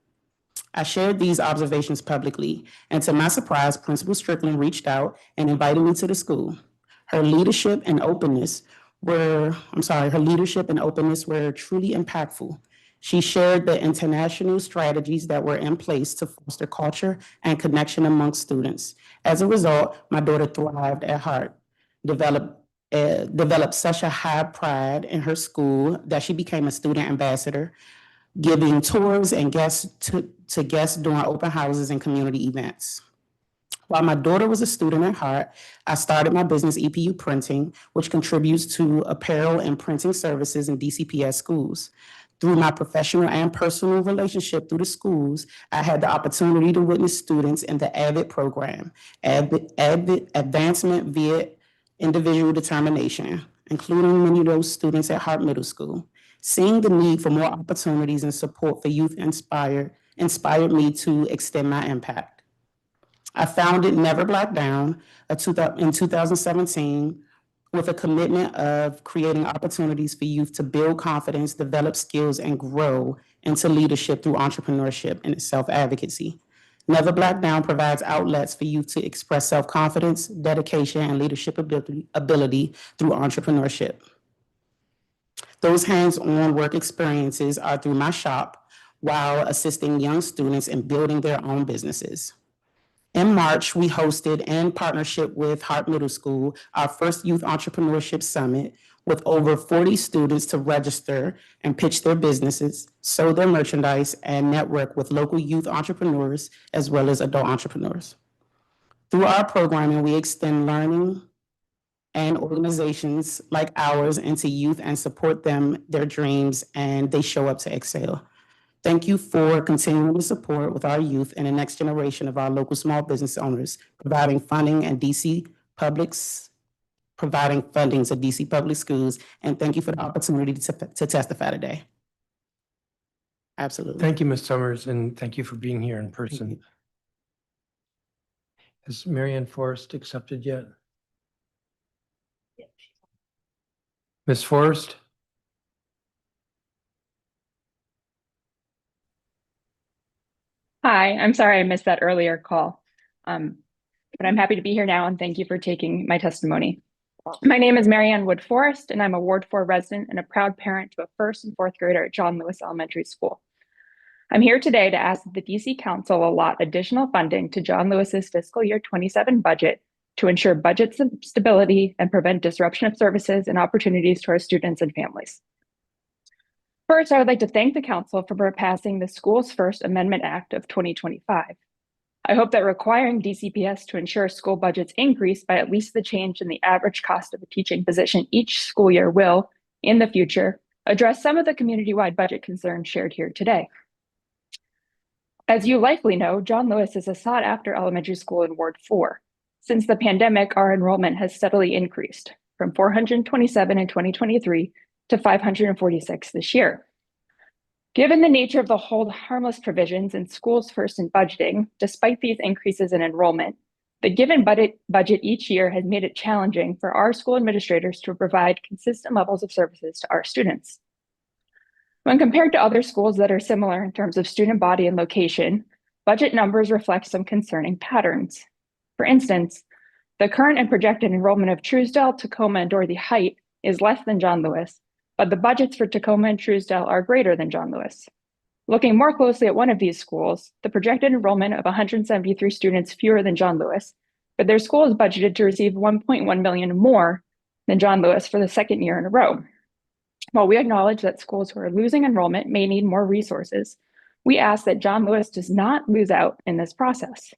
I shared these observations publicly, and to my surprise, Principal Strickland reached out and invited me to the school. Her leadership and openness were truly impactful. She shared the international strategies that were in place to foster culture and connection amongst students. As a result, my daughter thrived at Hart, developed such a high pride in her school that she became a student ambassador, giving tours and guests to guests during open houses and community events. While my daughter was a student at Hart, I started my business EPU Printing, which contributes to apparel and printing services in DCPS schools. Through my professional and personal relationship through the schools, I had the opportunity to witness students in the AVID program, Advancement via Individual Determination, including many of those students at Hart Middle School. Seeing the need for more opportunities and support for youth inspired me to extend my impact. I founded Never Black Down in 2017 with a commitment of creating opportunities for youth to build confidence, develop skills, and grow into leadership through entrepreneurship and self-advocacy. Never Black Down provides outlets for youth to express self-confidence, dedication, and leadership ability through entrepreneurship. Those hands-on work experiences are through my shop while assisting young students in building their own businesses. In March, we hosted, in partnership with Hart Middle School, our first Youth Entrepreneurship Summit with over 40 students to register and pitch their businesses, sell their merchandise, and network with local youth entrepreneurs as well as adult entrepreneurs. Through our programming, we extend learning and organizations like ours into youth and support them, their dreams, and they show up to excel. Thank you for continuing to support with our youth and the next generation of our local small business owners, providing funding to DC public schools. And thank you for the opportunity to testify today. Absolutely.
Thank you, Ms. Summers, and thank you for being here in person. Has Marianne Forrest accepted yet? Ms. Forrest?
Hi, I'm sorry I missed that earlier call, but I'm happy to be here now and thank you for taking my testimony. My name is Marianne Wood Forrest and I'm a Ward 4 resident and a proud parent to a first and fourth grader at John Lewis Elementary School. I'm here today to ask that the DC Council allot additional funding to John Lewis's fiscal year 27 budget to ensure budget stability and prevent disruption of services and opportunities to our students and families. First, I would like to thank the Council for passing the School's First Amendment Act of 2025. I hope that requiring DCPS to ensure school budgets increase by at least the change in the average cost of a teaching position each school year will, in the future, address some of the community-wide budget concerns shared here today. As you likely know, John Lewis is a sought-after elementary school in Ward 4. Since the pandemic, our enrollment has steadily increased. from 427 in 2023 to 546 this year. Given the nature of the hold harmless provisions in schools first in budgeting, despite these increases in enrollment, the given budget each year has made it challenging for our school administrators to provide consistent levels of services to our students. When compared to other schools that are similar in terms of student body and location, budget numbers reflect some concerning patterns. For instance, the current and projected enrollment of Truesdale, Tacoma, and Dorothy Height is less than John Lewis, but the budgets for Tacoma and Truesdale are greater than John Lewis. Looking more closely at one of these schools, the projected enrollment of 173 students fewer than John Lewis, but their school is budgeted to receive $1.1 million more than John Lewis for the second year in a row. While we acknowledge that schools who are losing enrollment may need more resources, we ask that John Lewis does not lose out in this process.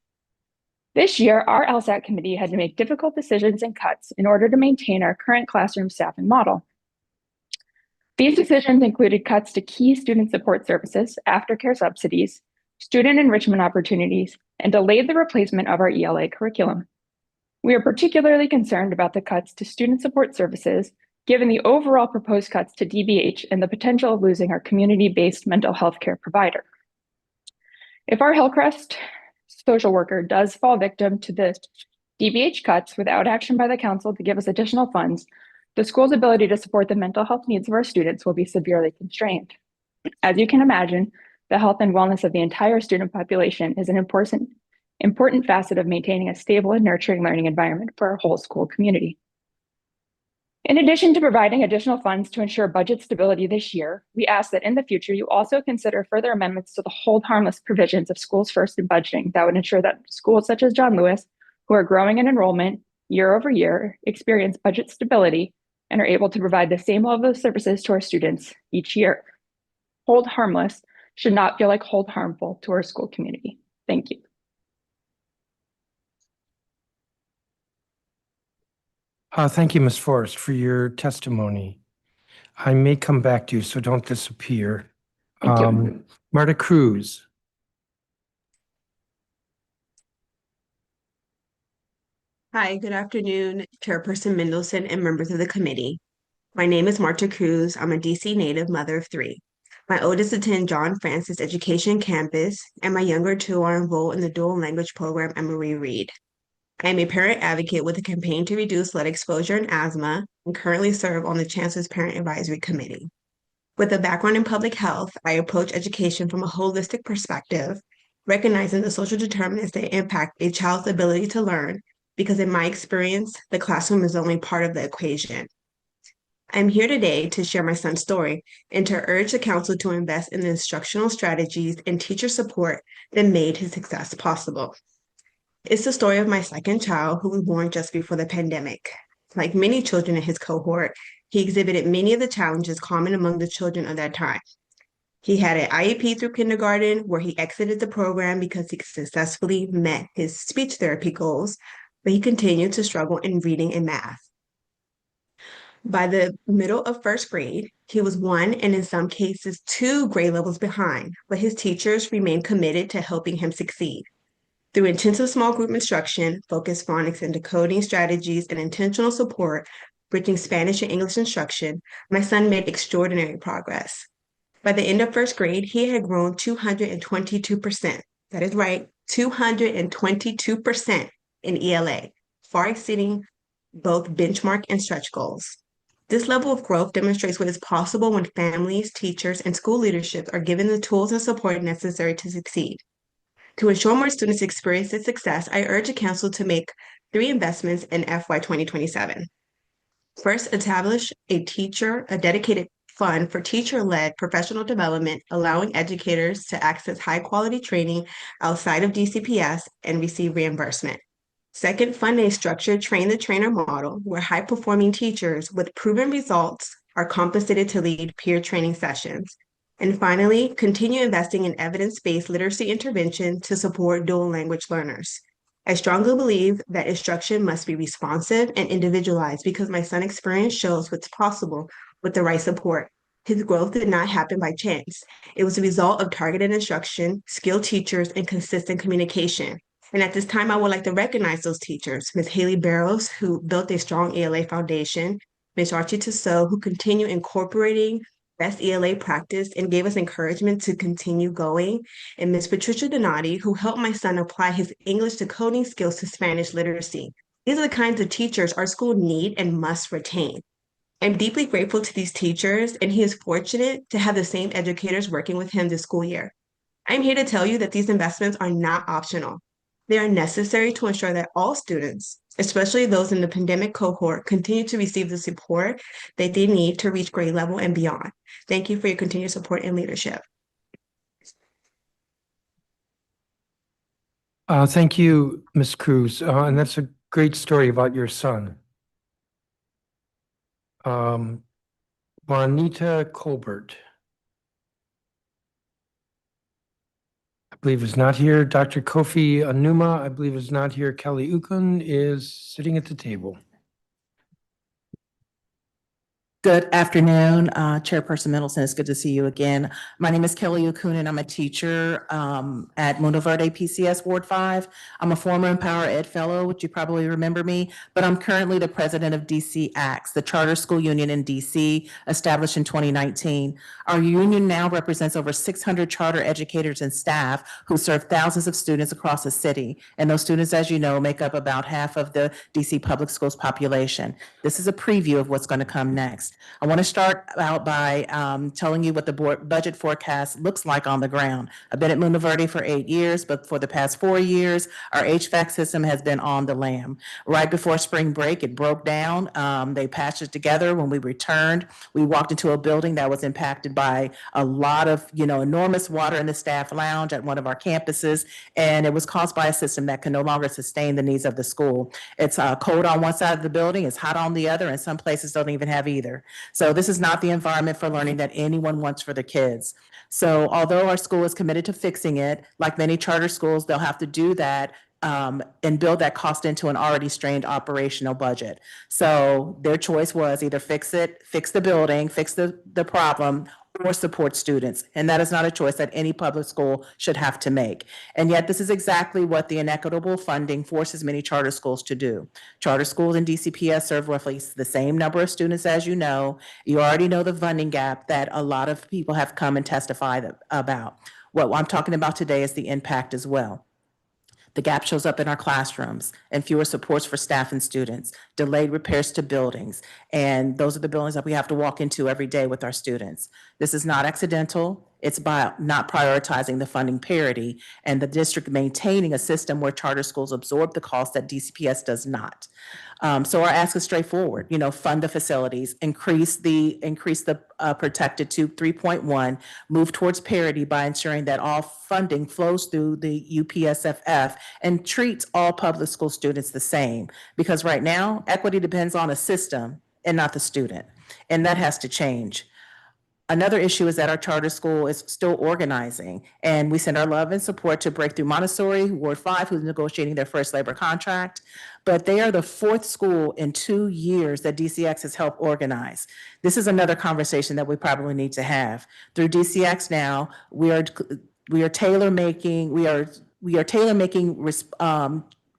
This year, our LSAT committee had to make difficult decisions and cuts in order to maintain our current classroom staffing model. These decisions included cuts to key student support services, aftercare subsidies, student enrichment opportunities, and delayed the replacement of our ELA curriculum. We are particularly concerned about the cuts to student support services, given the overall proposed cuts to DBH and the potential of losing our community-based mental health care provider. If our Hillcrest social worker does fall victim to the DBH cuts without action by the council to give us additional funds, the school's ability to support the mental health needs of our students will be severely constrained. As you can imagine, the health and wellness of the entire student population is an important facet of maintaining a stable and nurturing learning environment for our whole school community. In addition to providing additional funds to ensure budget stability this year, we ask that in the future you also consider further amendments to the hold harmless provisions of schools first in budgeting that would ensure that schools such as John Lewis, who are growing in enrollment year over year, experience budget stability and are able to provide the same level of services to our students each year. Hold harmless should not feel like hold harmful to our school community. Thank you.
Thank you, Ms. Forrest, for your testimony. I may come back to you, so don't disappear.
Thank you.
Marta Cruz.
Hi, good afternoon, Chairperson Mendelson and members of the committee. My name is Marta Cruz. I'm a DC native, mother of three. My oldest attend John Francis Education Campus, and my younger two are enrolled in the dual language program at Marie Reed. I am a parent advocate with a campaign to reduce lead exposure and asthma, and currently serve on the Chancellor's Parent Advisory Committee. With a background in public health, I approach education from a holistic perspective, recognizing the social determinants that impact a child's ability to learn, because in my experience, the classroom is only part of the equation. I'm here today to share my son's story and to urge the council to invest in the instructional strategies and teacher support that made his success possible. It's the story of my second child, who was born just before the pandemic. Like many children in his cohort, he exhibited many of the challenges common among the children of that time. He had an IEP through kindergarten, where he exited the program because he successfully met his speech therapy goals, but he continued to struggle in reading and math. By the middle of first grade, he was 1 and in some cases 2 grade levels behind, but his teachers remained committed to helping him succeed. Through intensive small group instruction, focused phonics and decoding strategies, and intentional support, bridging Spanish and English instruction, my son made extraordinary progress. By the end of first grade, he had grown 222%. That is right, 222% in ELA, far exceeding both benchmark and stretch goals. This level of growth demonstrates what is possible when families, teachers, and school leadership are given the tools and support necessary to succeed. To ensure more students experience this success, I urge the council to make 3 investments in FY27. First, establish a dedicated fund for teacher-led professional development, allowing educators to access high-quality training outside of DCPS and receive reimbursement. Second, fund a structured train-the-trainer model where high-performing teachers with proven results are compensated to lead peer training sessions. And finally, continue investing in evidence-based literacy intervention to support dual language learners. I strongly believe that instruction must be responsive and individualized, because my son's experience shows what's possible with the right support. His growth did not happen by chance. It was a result of targeted instruction, skilled teachers, and consistent communication. And at this time, I would like to recognize those teachers, Ms. Haley Barrows, who built a strong ELA foundation, Ms. Archie Tissot, who continue incorporating best ELA practice and gave us encouragement to continue going, and Ms. Patricia Donati, who helped my son apply his English decoding skills to Spanish literacy. These are the kinds of teachers our school need and must retain. I'm deeply grateful to these teachers, and he is fortunate to have the same educators working with him this school year. I'm here to tell you that these investments are not optional. They are necessary to ensure that all students, especially those in the pandemic cohort, continue to receive the support that they need to reach grade level and beyond. Thank you for your continued support and leadership.
Thank you, Ms. Cruz. And that's a great story about your son. Juanita Colbert, I believe is not here. Dr. Kofi Anuma, I believe is not here. Kelly Ukun is sitting at the table.
Good afternoon, Chairperson Middleton. It's good to see you again. My name is Kelly Okunin. I'm a teacher at Mundo Verde PCS Ward 5. I'm a former Empower Ed Fellow, which you probably remember me, but I'm currently the president of DC ACTS, the charter school union in DC, established in 2019. Our union now represents over 600 charter educators and staff who serve thousands of students across the city. And those students, as you know, make up about half of the DC public schools population. This is a preview of what's going to come next. I want to start out by telling you what the board budget forecast looks like on the ground. I've been at Mundo Verde for 8 years, but for the past 4 years, our HVAC system has been on the lam. Right before spring break, it broke down. They patched it together. When we returned, we walked into a building that was impacted by a lot of, enormous water in the staff lounge at one of our campuses, and it was caused by a system that can no longer sustain the needs of the school. It's cold on one side of the building, it's hot on the other, and some places don't even have either. So this is not the environment for learning that anyone wants for their kids. So although our school is committed to fixing it, like many charter schools, they'll have to do that and build that cost into an already strained operational budget. So their choice was either fix it, fix the building, fix the problem, or support students. And that is not a choice that any public school should have to make. And yet this is exactly what the inequitable funding forces many charter schools to do. Charter schools and DCPS serve roughly the same number of students as you know. You already know the funding gap that a lot of people have come and testified about. What I'm talking about today is the impact as well. The gap shows up in our classrooms and fewer supports for staff and students, delayed repairs to buildings. And those are the buildings that we have to walk into every day with our students. This is not accidental. It's by not prioritizing the funding parity and the district maintaining a system where charter schools absorb the cost that DCPS does not. So our ask is straightforward, fund the facilities, increase the protected to 3.1, move towards parity by ensuring that all funding flows through the UPSFF and treats all public school students the same. Because right now, equity depends on a system and not the student. And that has to change. Another issue is that our charter school is still organizing, and we send our love and support to Breakthrough Montessori, Ward 5, who's negotiating their first labor contract. But they are the 4th school in 2 years that DCX has helped organize. This is another conversation that we probably need to have. Through DCX now, we are tailor-making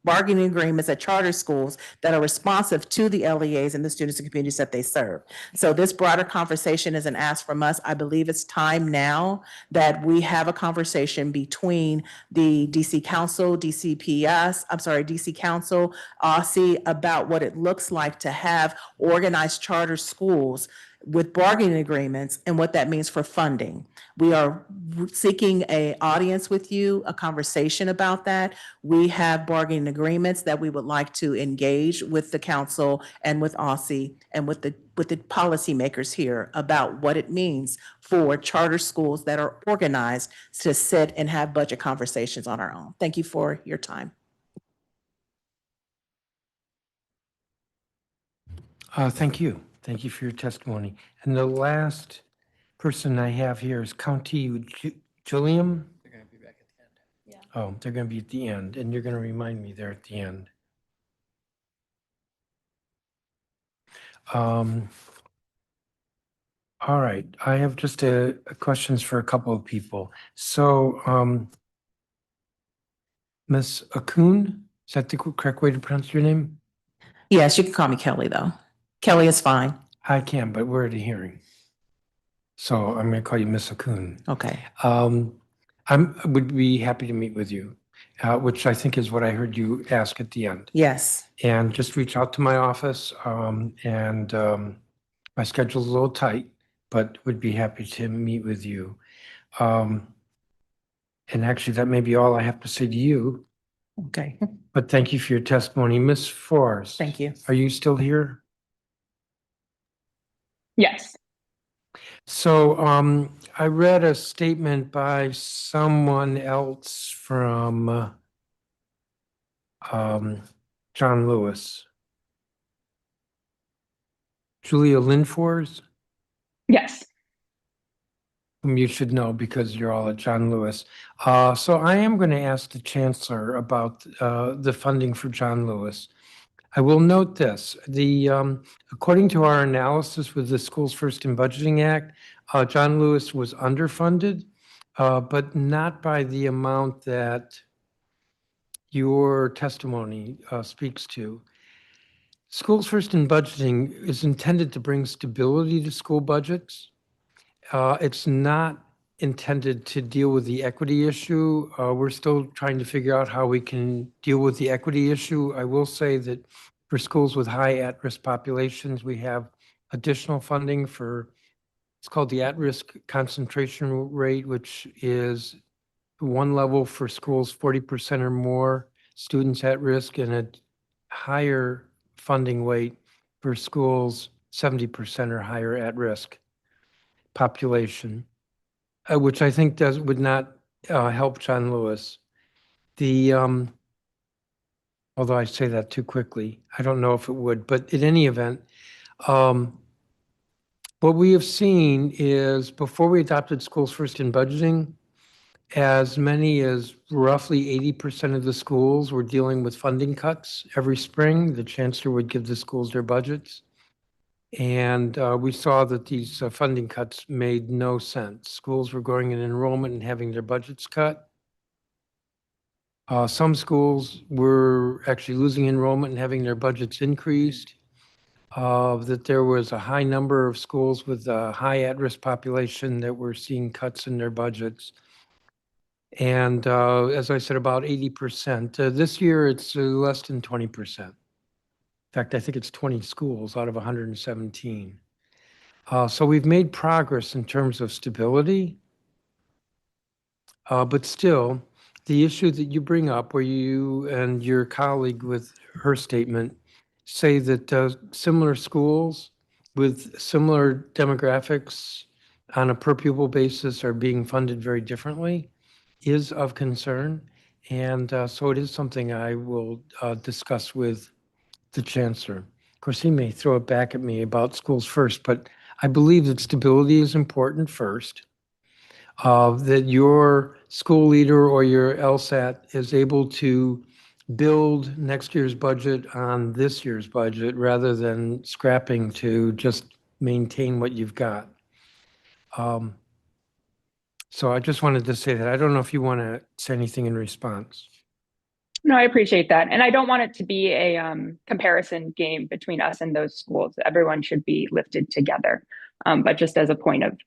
bargaining agreements at charter schools that are responsive to the LEAs and the students and communities that they serve. So this broader conversation is an ask from us. I believe it's time now that we have a conversation between the DC Council, DC Council, OSSI, about what it looks like to have organized charter schools with bargaining agreements and what that means for funding. We are seeking an audience with you, a conversation about that. We have bargaining agreements that we would like to engage with the council and with OSSI and with the policymakers here about what it means for charter schools that are organized to sit and have budget conversations on our own. Thank you for your time.
Thank you. Thank you for your testimony. And the last person I have here is County Gilliam.
They're going to be back at the end.
Yeah. Oh, they're going to be at the end, and you're going to remind me there at the end. All right. I have just questions for a couple of people. So Miss Akun, is that the correct way to pronounce your name?
Yes, you can call me Kelly, though. Kelly is fine.
I can, but we're at a hearing. So I'm going to call you Miss Akun.
Okay.
Would be happy to meet with you, which I think is what I heard you ask at the end.
Yes.
And just reach out to my office, and my schedule's a little tight, but would be happy to meet with you. And actually, that may be all I have to say to you,
Okay.
but thank you for your testimony. Miss Forrest.
Thank you.
Are you still here?
Yes.
So I read a statement by someone else from John Lewis. Julia Linfors,
Yes.
whom you should know because you're all at John Lewis. So I am going to ask the chancellor about the funding for John Lewis. I will note this, according to our analysis with the Schools First in Budgeting Act, John Lewis was underfunded, but not by the amount that your testimony speaks to. Schools First in Budgeting is intended to bring stability to school budgets. It's not intended to deal with the equity issue. We're still trying to figure out how we can deal with the equity issue. I will say that for schools with high at-risk populations, we have additional funding for, it's called the at-risk concentration rate, which is one level for schools 40% or more students at risk, and a higher funding weight for schools 70% or higher at risk population, which I think would not help John Lewis. Although I say that too quickly, I don't know if it would, but in any event, what we have seen is before we adopted Schools First in Budgeting, as many as roughly 80% of the schools were dealing with funding cuts every spring. The chancellor would give the schools their budgets. And we saw that these funding cuts made no sense. Schools were going in enrollment and having their budgets cut. Some schools were actually losing enrollment and having their budgets increased. That there was a high number of schools with a high at-risk population that were seeing cuts in their budgets. And as I said, about 80%. This year, it's less than 20%. In fact, I think it's 20 schools out of 117. So we've made progress in terms of stability, but still, the issue that you bring up, where you and your colleague with her statement say that similar schools with similar demographics on a per pupil basis are being funded very differently, is of concern. And so it is something I will discuss with the chancellor. Of course, he may throw it back at me about schools first, but I believe that stability is important first. That your school leader or your LSAT is able to build next year's budget on this year's budget rather than scrapping to just maintain what you've got. So I just wanted to say that. I don't know if you want to say anything in response.
No, I appreciate that. And I don't want it to be a comparison game between us and those schools. Everyone should be lifted together. But just as a point of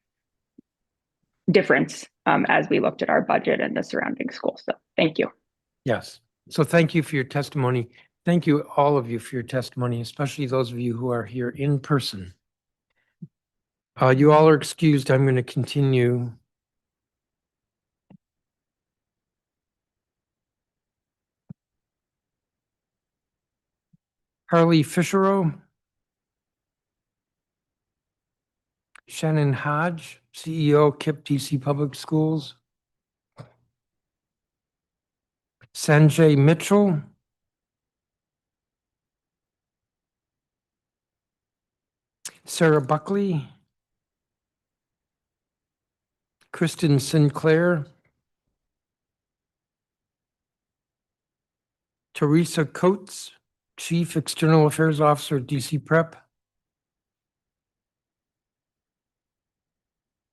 difference as we looked at our budget and the surrounding schools. So thank you.
Yes. So thank you for your testimony. Thank you, all of you, for your testimony, especially those of you who are here in person. You all are excused. I'm going to continue. Harley Fischerow. Shannon Hodge, CEO, KIPP DC Public Schools. Sanjay Mitchell. Sarah Buckley. Kristen Sinclair. Teresa Coates, Chief External Affairs Officer, DC Prep.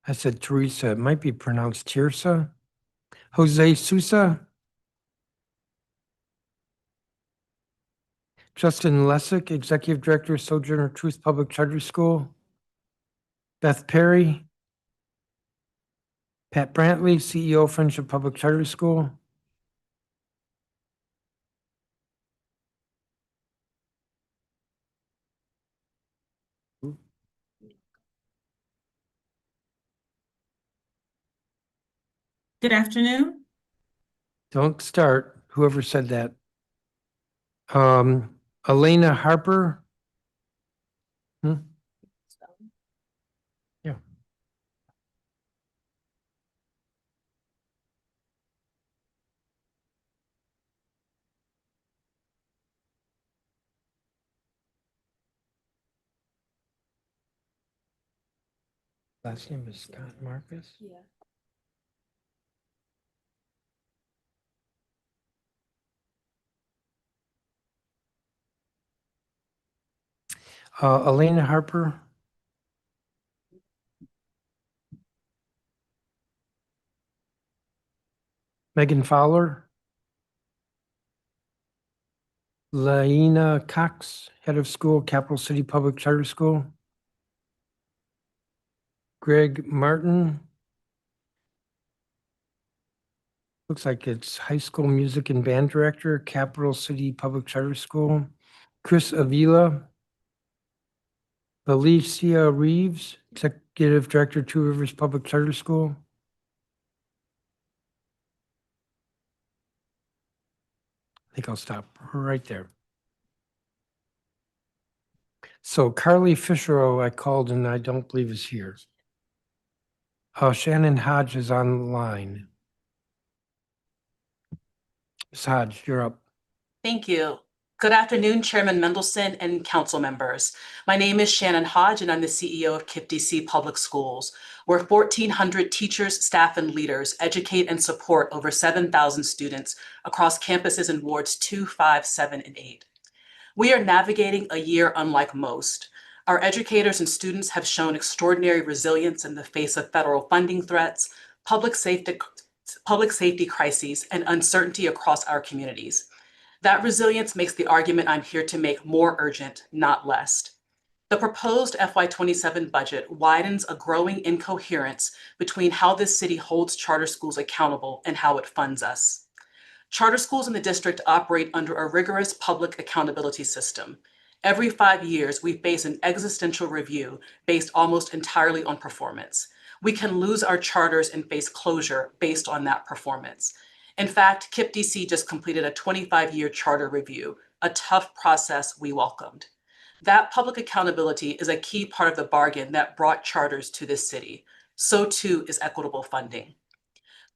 I said Teresa, it might be pronounced Tirsa. Jose Sousa. Justin Lessick, Executive Director, Sojourner Truth Public Charter School. Beth Perry. Pat Brantley, CEO, Friendship Public Charter School.
Good afternoon.
Don't start, whoever said that. Elena Harper. Yeah. Last name is Scott Marcus?
Yeah.
Elena Harper. Megan Fowler. Laina Cox, Head of School, Capital City Public Charter School. Greg Martin. Looks like it's High School Music and Band Director, Capital City Public Charter School. Chris Avila. Alicia Reeves, Executive Director, Two Rivers Public Charter School. I think I'll stop right there. So Carly Fischerow, I called and I don't believe is here. Shannon Hodge is online. Ms. Hodge, you're up.
Thank you. Good afternoon, Chairman Mendelson and council members. My name is Shannon Hodge, and I'm the CEO of KIPP DC Public Schools, where 1,400 teachers, staff, and leaders educate and support over 7,000 students across campuses in wards 2, 5, 7, and 8. We are navigating a year unlike most. Our educators and students have shown extraordinary resilience in the face of federal funding threats, public safety crises, and uncertainty across our communities. That resilience makes the argument I'm here to make more urgent, not less. The proposed FY27 budget widens a growing incoherence between how this city holds charter schools accountable and how it funds us. Charter schools in the district operate under a rigorous public accountability system. Every 5 years, we face an existential review based almost entirely on performance. We can lose our charters and face closure based on that performance. In fact, KIPP DC just completed a 25-year charter review, a tough process we welcomed. That public accountability is a key part of the bargain that brought charters to this city. So too is equitable funding.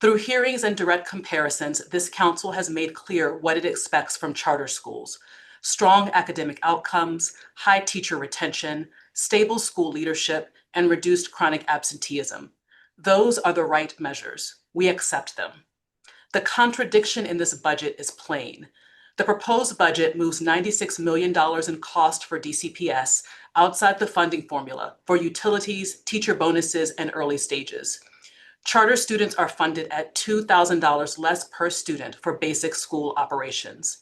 Through hearings and direct comparisons, this council has made clear what it expects from charter schools: strong academic outcomes, high teacher retention, stable school leadership, and reduced chronic absenteeism. Those are the right measures. We accept them. The contradiction in this budget is plain. The proposed budget moves $96 million in cost for DCPS outside the funding formula for utilities, teacher bonuses, and early stages. Charter students are funded at $2,000 less per student for basic school operations.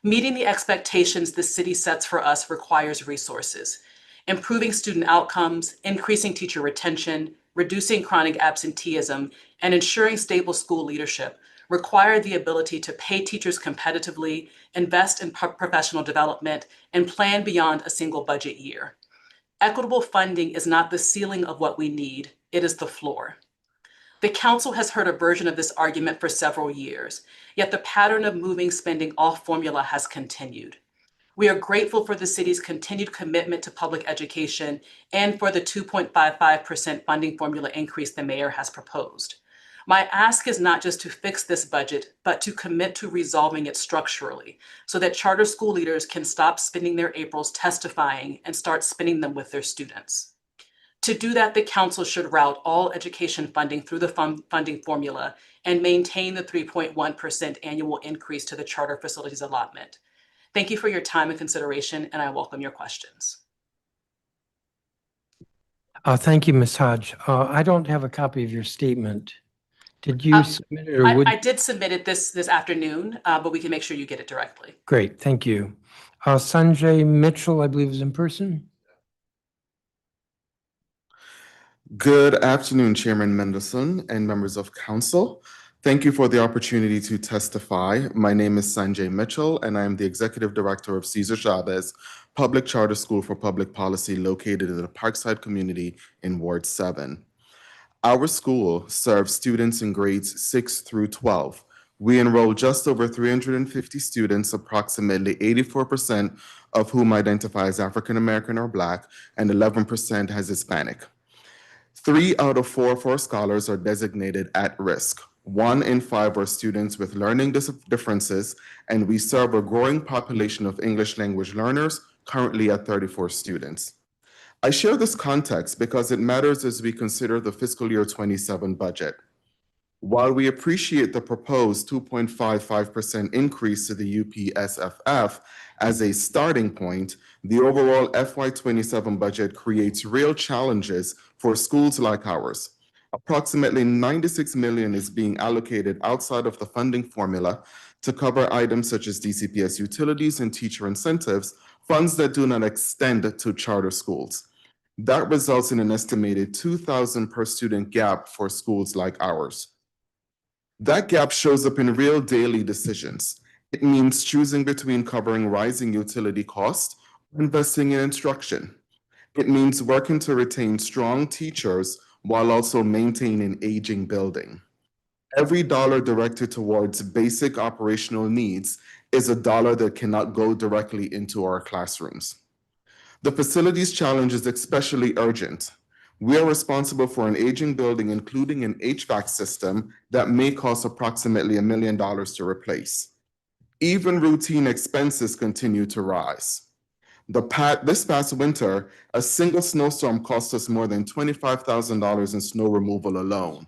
Meeting the expectations the city sets for us requires resources. Improving student outcomes, increasing teacher retention, reducing chronic absenteeism, and ensuring stable school leadership require the ability to pay teachers competitively, invest in professional development, and plan beyond a single budget year. Equitable funding is not the ceiling of what we need, it is the floor. The council has heard a version of this argument for several years, yet the pattern of moving spending off formula has continued. We are grateful for the city's continued commitment to public education and for the 2.55% funding formula increase the mayor has proposed. My ask is not just to fix this budget, but to commit to resolving it structurally so that charter school leaders can stop spending their Aprils testifying and start spending them with their students. To do that, the council should route all education funding through the funding formula and maintain the 3.1% annual increase to the charter facilities allotment. Thank you for your time and consideration, and I welcome your questions.
Thank you, Ms. Hodge. I don't have a copy of your statement. Did you submit it, or would?
I did submit it this afternoon, but we can make sure you get it directly.
Great, thank you. Sanjay Mitchell, I believe, is in person.
Good afternoon, Chairman Mendelson and members of council. Thank you for the opportunity to testify. My name is Sanjay Mitchell, and I am the Executive Director of Cesar Chavez Public Charter School for Public Policy located in the Parkside community in Ward 7. Our school serves students in grades 6 through 12. We enroll just over 350 students, approximately 84% of whom identify as African American or Black, and 11% as Hispanic. 3 out of 4 of our scholars are designated at risk. 1 in 5 are students with learning differences, and we serve a growing population of English language learners, currently at 34 students. I share this context because it matters as we consider the fiscal year 27 budget. While we appreciate the proposed 2.55% increase to the UPSFF as a starting point, the overall FY27 budget creates real challenges for schools like ours. Approximately $96 million is being allocated outside of the funding formula to cover items such as DCPS utilities and teacher incentives, funds that do not extend to charter schools. That results in an estimated 2,000 per student gap for schools like ours. That gap shows up in real daily decisions. It means choosing between covering rising utility costs or investing in instruction. It means working to retain strong teachers while also maintaining aging building. Every dollar directed towards basic operational needs is a dollar that cannot go directly into our classrooms. The facilities challenge is especially urgent. We are responsible for an aging building, including an HVAC system that may cost approximately $1 million to replace. Even routine expenses continue to rise. This past winter, a single snowstorm cost us more than $25,000 in snow removal alone.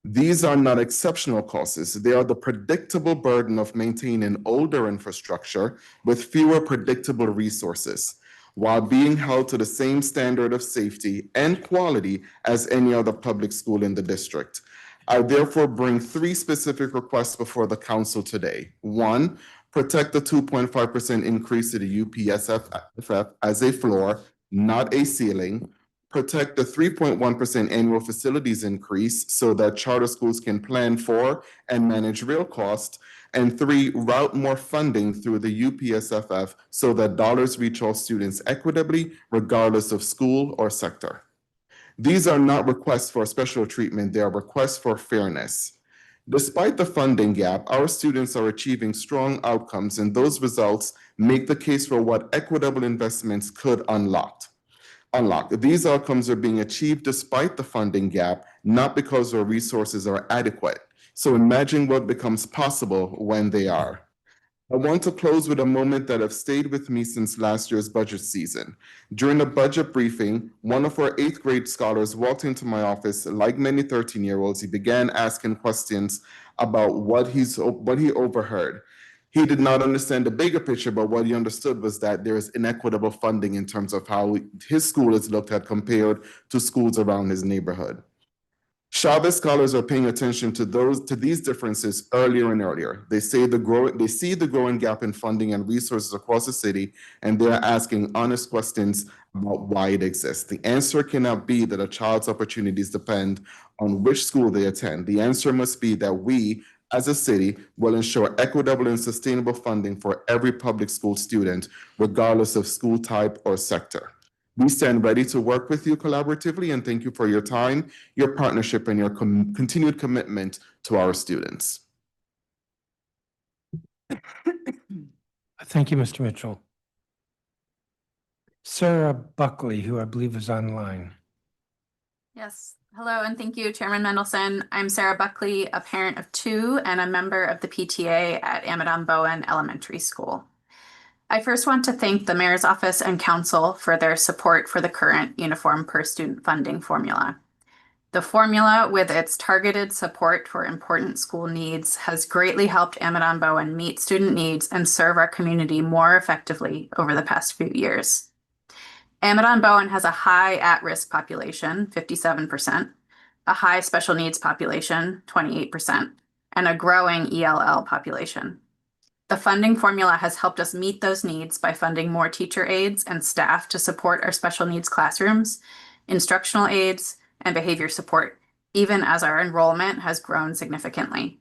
These are not exceptional costs. They are the predictable burden of maintaining older infrastructure with fewer predictable resources, while being held to the same standard of safety and quality as any other public school in the district. I therefore bring 3 specific requests before the council today. 1, protect the 2.5% increase to the UPSFF as a floor, not a ceiling. Protect the 3.1% annual facilities increase so that charter schools can plan for and manage real costs. And 3, route more funding through the UPSFF so that dollars reach all students equitably, regardless of school or sector. These are not requests for special treatment, they are requests for fairness. Despite the funding gap, our students are achieving strong outcomes, and those results make the case for what equitable investments could unlock. These outcomes are being achieved despite the funding gap, not because our resources are adequate. So imagine what becomes possible when they are. I want to close with a moment that have stayed with me since last year's budget season. During a budget briefing, one of our 8th grade scholars walked into my office. Like many 13-year-olds, he began asking questions about what he overheard. He did not understand the bigger picture, but what he understood was that there is inequitable funding in terms of how his school is looked at compared to schools around his neighborhood. Chavez scholars are paying attention to these differences earlier and earlier. They see the growing gap in funding and resources across the city, and they're asking honest questions about why it exists. The answer cannot be that a child's opportunities depend on which school they attend. The answer must be that we, as a city, will ensure equitable and sustainable funding for every public school student, regardless of school type or sector. We stand ready to work with you collaboratively, and thank you for your time, your partnership, and your continued commitment to our students.
Thank you, Mr. Mitchell. Sarah Buckley, who I believe is online.
Yes. Hello, and thank you, Chairman Mendelson. I'm Sarah Buckley, a parent of 2 and a member of the PTA at Amadon Bowen Elementary School. I first want to thank the Mayor's Office and Council for their support for the current uniform per student funding formula. The formula, with its targeted support for important school needs, has greatly helped Amadon Bowen meet student needs and serve our community more effectively over the past few years. Amadon Bowen has a high at-risk population, 57%, a high special needs population, 28%, and a growing ELL population. The funding formula has helped us meet those needs by funding more teacher aides and staff to support our special needs classrooms, instructional aides, and behavior support, even as our enrollment has grown significantly.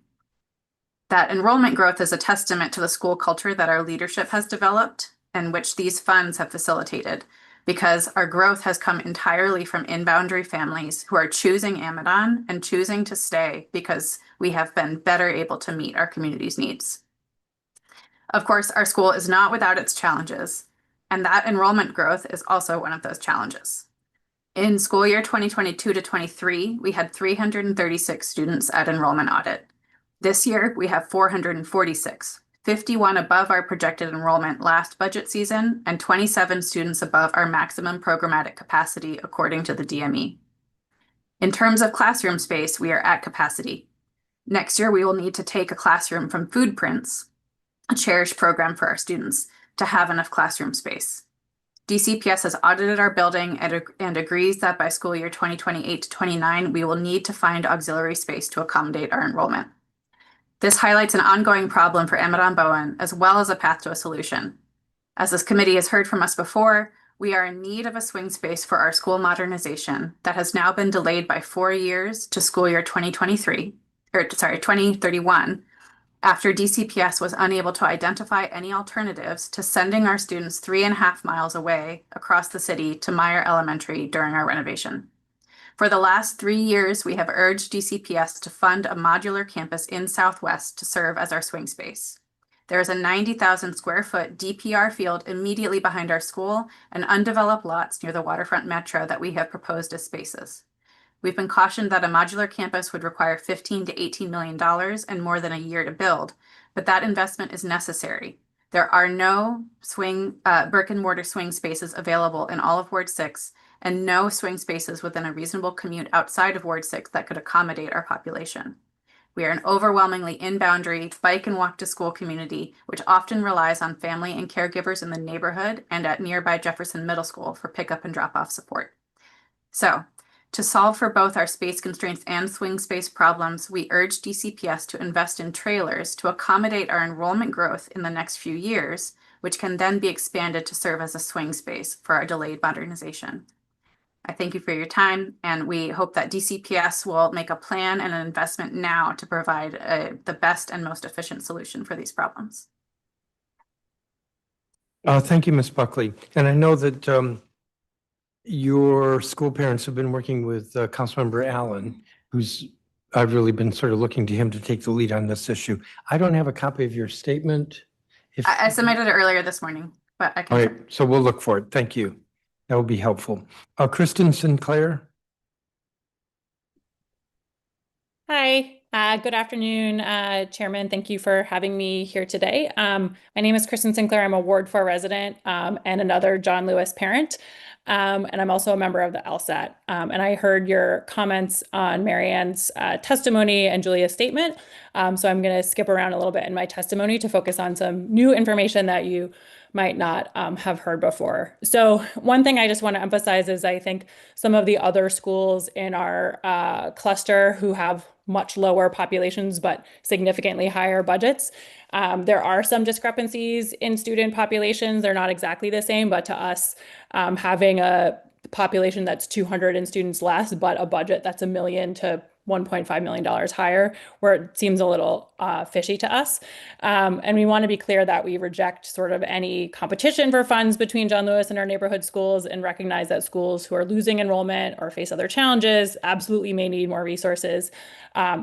That enrollment growth is a testament to the school culture that our leadership has developed and which these funds have facilitated, because our growth has come entirely from in-boundary families who are choosing Amadon and choosing to stay because we have been better able to meet our community's needs. Of course, our school is not without its challenges, and that enrollment growth is also one of those challenges. In school year 2022 to 23, we had 336 students at enrollment audit. This year, we have 446, 51 above our projected enrollment last budget season, and 27 students above our maximum programmatic capacity according to the DME. In terms of classroom space, we are at capacity. Next year, we will need to take a classroom from Food Prints, a cherished program for our students, to have enough classroom space. DCPS has audited our building and agrees that by school year 2028 to 29, we will need to find auxiliary space to accommodate our enrollment. This highlights an ongoing problem for Amadon Bowen, as well as a path to a solution. As this committee has heard from us before, we are in need of a swing space for our school modernization that has now been delayed by 4 years to school year 2031, after DCPS was unable to identify any alternatives to sending our students 3.5 miles away across the city to Meyer Elementary during our renovation. For the last 3 years, we have urged DCPS to fund a modular campus in Southwest to serve as our swing space. There is a 90,000 square foot DPR field immediately behind our school and undeveloped lots near the waterfront metro that we have proposed as spaces. We've been cautioned that a modular campus would require $15 to $18 million and more than a year to build, but that investment is necessary. There are no brick and mortar swing spaces available in all of Ward 6, and no swing spaces within a reasonable commute outside of Ward 6 that could accommodate our population. We are an overwhelmingly in-boundary bike and walk to school community, which often relies on family and caregivers in the neighborhood and at nearby Jefferson Middle School for pickup and drop-off support. So, to solve for both our space constraints and swing space problems, we urge DCPS to invest in trailers to accommodate our enrollment growth in the next few years, which can then be expanded to serve as a swing space for our delayed modernization. I thank you for your time, and we hope that DCPS will make a plan and an investment now to provide the best and most efficient solution for these problems.
Thank you, Ms. Buckley. And I know that your school parents have been working with Councilmember Allen, I've really been sort of looking to him to take the lead on this issue. I don't have a copy of your statement.
I submitted it earlier this morning, but I can.
All right, so we'll look for it. Thank you. That would be helpful. Kristen Sinclair.
Hi, good afternoon, Chairman. Thank you for having me here today. My name is Kristen Sinclair. I'm a Ward 4 resident and another John Lewis parent. And I'm also a member of the LSAT. And I heard your comments on Marianne's testimony and Julia's statement. So I'm going to skip around a little bit in my testimony to focus on some new information that you might not have heard before. So one thing I just want to emphasize is I think some of the other schools in our cluster who have much lower populations but significantly higher budgets, there are some discrepancies in student populations. They're not exactly the same, but to us, having a population that's 200 students less, but a budget that's $1 million to $1.5 million higher, where it seems a little fishy to us. And we want to be clear that we reject sort of any competition for funds between John Lewis and our neighborhood schools, and recognize that schools who are losing enrollment or face other challenges absolutely may need more resources.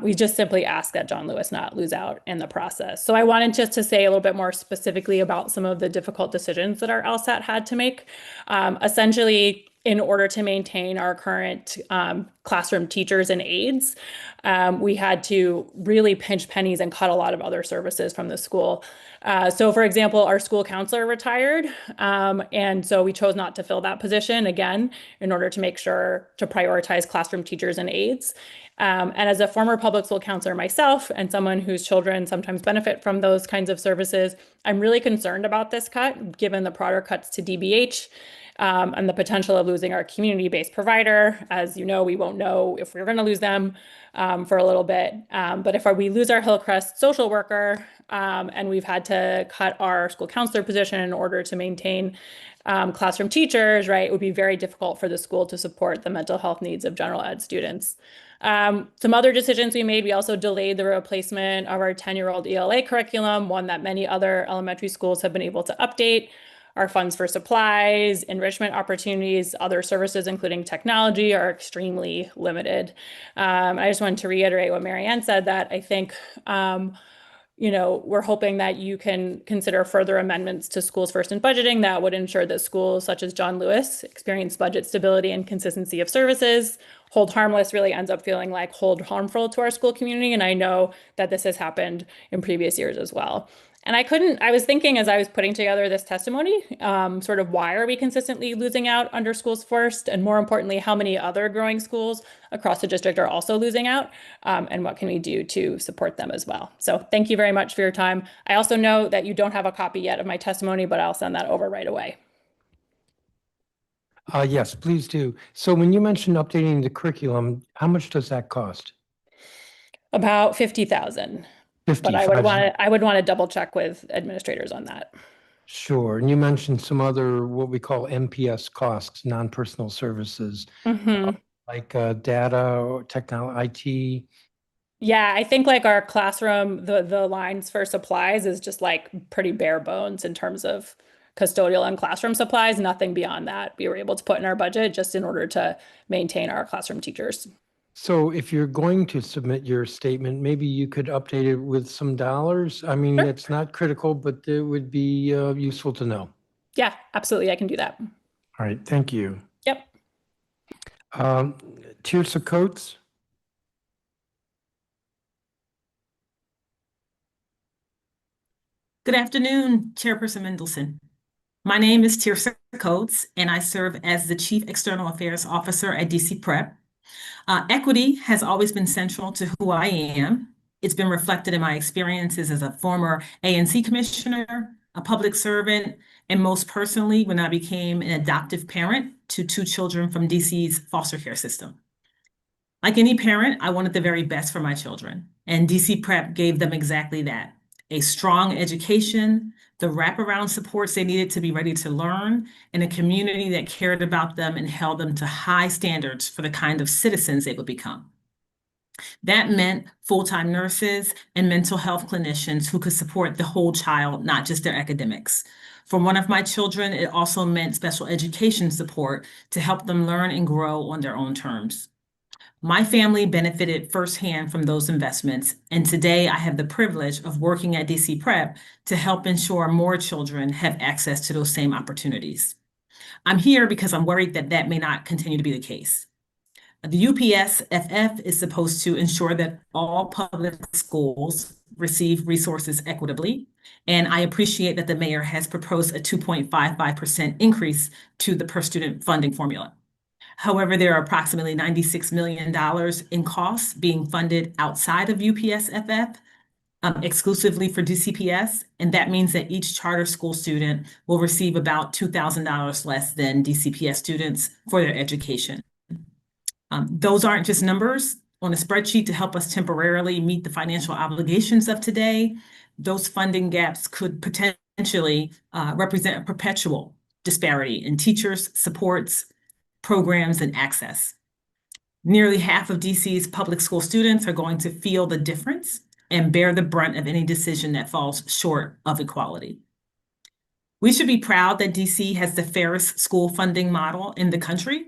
We just simply ask that John Lewis not lose out in the process. So I wanted just to say a little bit more specifically about some of the difficult decisions that our LSAT had to make. Essentially, in order to maintain our current classroom teachers and aides, we had to really pinch pennies and cut a lot of other services from the school. So for example, our school counselor retired, and so we chose not to fill that position again, in order to make sure to prioritize classroom teachers and aides. And as a former public school counselor myself, and someone whose children sometimes benefit from those kinds of services, I'm really concerned about this cut, given the broader cuts to DBH. and the potential of losing our community-based provider. As you know, we won't know if we're going to lose them for a little bit. But if we lose our Hillcrest social worker and we've had to cut our school counselor position in order to maintain classroom teachers, right, it would be very difficult for the school to support the mental health needs of general ed students. Some other decisions we made, we also delayed the replacement of our 10-year-old ELA curriculum, one that many other elementary schools have been able to update. Our funds for supplies, enrichment opportunities, other services, including technology, are extremely limited. I just wanted to reiterate what Marianne said, that I think we're hoping that you can consider further amendments to Schools First in budgeting that would ensure that schools such as John Lewis experience budget stability and consistency of services. Hold harmless really ends up feeling like hold harmful to our school community. And I know that this has happened in previous years as well. And I was thinking as I was putting together this testimony, sort of why are we consistently losing out under Schools First? And more importantly, how many other growing schools across the district are also losing out? And what can we do to support them as well? So thank you very much for your time. I also know that you don't have a copy yet of my testimony, but I'll send that over right away.
Yes, please do. So when you mentioned updating the curriculum, how much does that cost?
About $50,000. But I would want to double check with administrators on that.
Sure. And you mentioned some other, what we call MPS costs, non-personal services, like data or technology, IT.
Yeah, I think like our classroom, the lines for supplies is just like pretty bare bones in terms of custodial and classroom supplies, nothing beyond that we were able to put in our budget just in order to maintain our classroom teachers.
So if you're going to submit your statement, maybe you could update it with some dollars. I mean, it's not critical, but it would be useful to know.
Yeah, absolutely. I can do that.
All right. Thank you.
Yep.
Tirsa Coates.
Good afternoon, Chairperson Mendelson. My name is Tirsa Coates, and I serve as the Chief External Affairs Officer at DC Prep. Equity has always been central to who I am. It's been reflected in my experiences as a former ANC commissioner, a public servant, and most personally, when I became an adoptive parent to 2 children from DC's foster care system. Like any parent, I wanted the very best for my children, and DC Prep gave them exactly that: a strong education, the wraparound supports they needed to be ready to learn, and a community that cared about them and held them to high standards for the kind of citizens they would become. That meant full-time nurses and mental health clinicians who could support the whole child, not just their academics. For one of my children, it also meant special education support to help them learn and grow on their own terms. My family benefited firsthand from those investments, and today I have the privilege of working at DC Prep to help ensure more children have access to those same opportunities. I'm here because I'm worried that that may not continue to be the case. The UPS-FF is supposed to ensure that all public schools receive resources equitably, and I appreciate that the mayor has proposed a 2.55% increase to the per-student funding formula. However, there are approximately $96 million in costs being funded outside of UPS-FF, exclusively for DCPS, and that means that each charter school student will receive about $2,000 less than DCPS students for their education. Those aren't just numbers on a spreadsheet to help us temporarily meet the financial obligations of today. Those funding gaps could potentially represent a perpetual disparity in teachers, supports, programs, and access. Nearly half of DC's public school students are going to feel the difference and bear the brunt of any decision that falls short of equality. We should be proud that DC has the fairest school funding model in the country,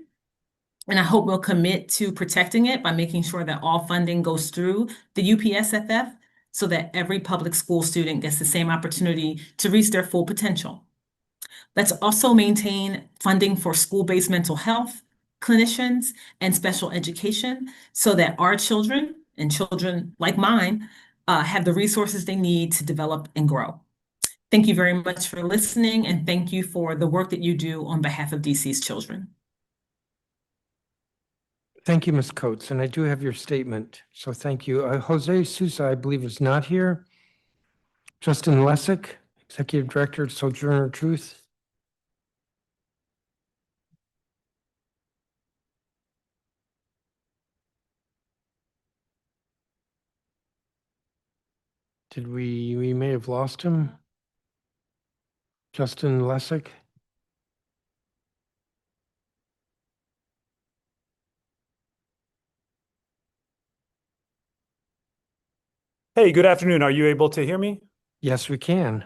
and I hope we'll commit to protecting it by making sure that all funding goes through the UPS-FF so that every public school student gets the same opportunity to reach their full potential. Let's also maintain funding for school-based mental health, clinicians, and special education so that our children, and children like mine, have the resources they need to develop and grow. Thank you very much for listening, and thank you for the work that you do on behalf of DC's children.
Thank you, Ms. Coates, and I do have your statement, so thank you. Jose Sousa, I believe, is not here. Justin Lessick, Executive Director at Sojourner Truth. we may have lost him. Justin Lessick.
Hey, good afternoon. Are you able to hear me?
Yes, we can.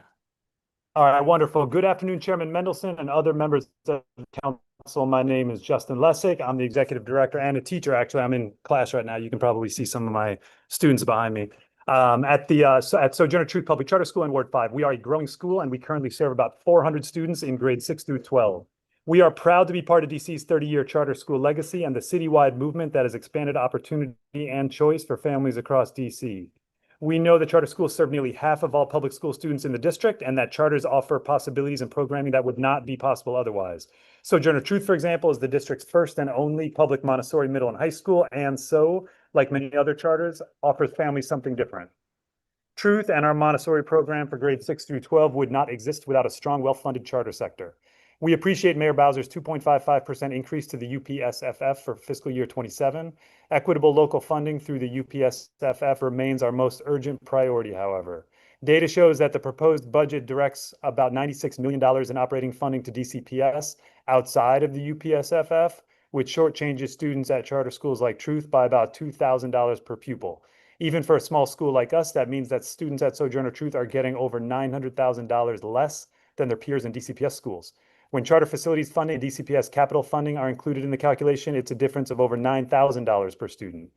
All right, wonderful. Good afternoon, Chairman Mendelson and other members of the council. My name is Justin Lessick. I'm the executive director and a teacher. Actually, I'm in class right now. You can probably see some of my students behind me. At Sojourner Truth Public Charter School in Ward 5, we are a growing school and we currently serve about 400 students in grades 6 through 12. We are proud to be part of DC's 30-year charter school legacy and the citywide movement that has expanded opportunity and choice for families across DC. We know that charter schools serve nearly half of all public school students in the district and that charters offer possibilities and programming that would not be possible otherwise. Sojourner Truth, for example, is the district's first and only public Montessori middle and high school, and so, like many other charters, offers families something different. Truth and our Montessori program for grades 6 through 12 would not exist without a strong, well-funded charter sector. We appreciate Mayor Bowser's 2.55% increase to the UPSFF for fiscal year 27. Equitable local funding through the UPSFF remains our most urgent priority, however. Data shows that the proposed budget directs about $96 million in operating funding to DCPS outside of the UPSFF, which shortchanges students at charter schools like Truth by about $2,000 per pupil. Even for a small school like us, that means that students at Sojourner Truth are getting over $900,000 less than their peers in DCPS schools. When charter facilities funding and DCPS capital funding are included in the calculation, it's a difference of over $9,000 per student.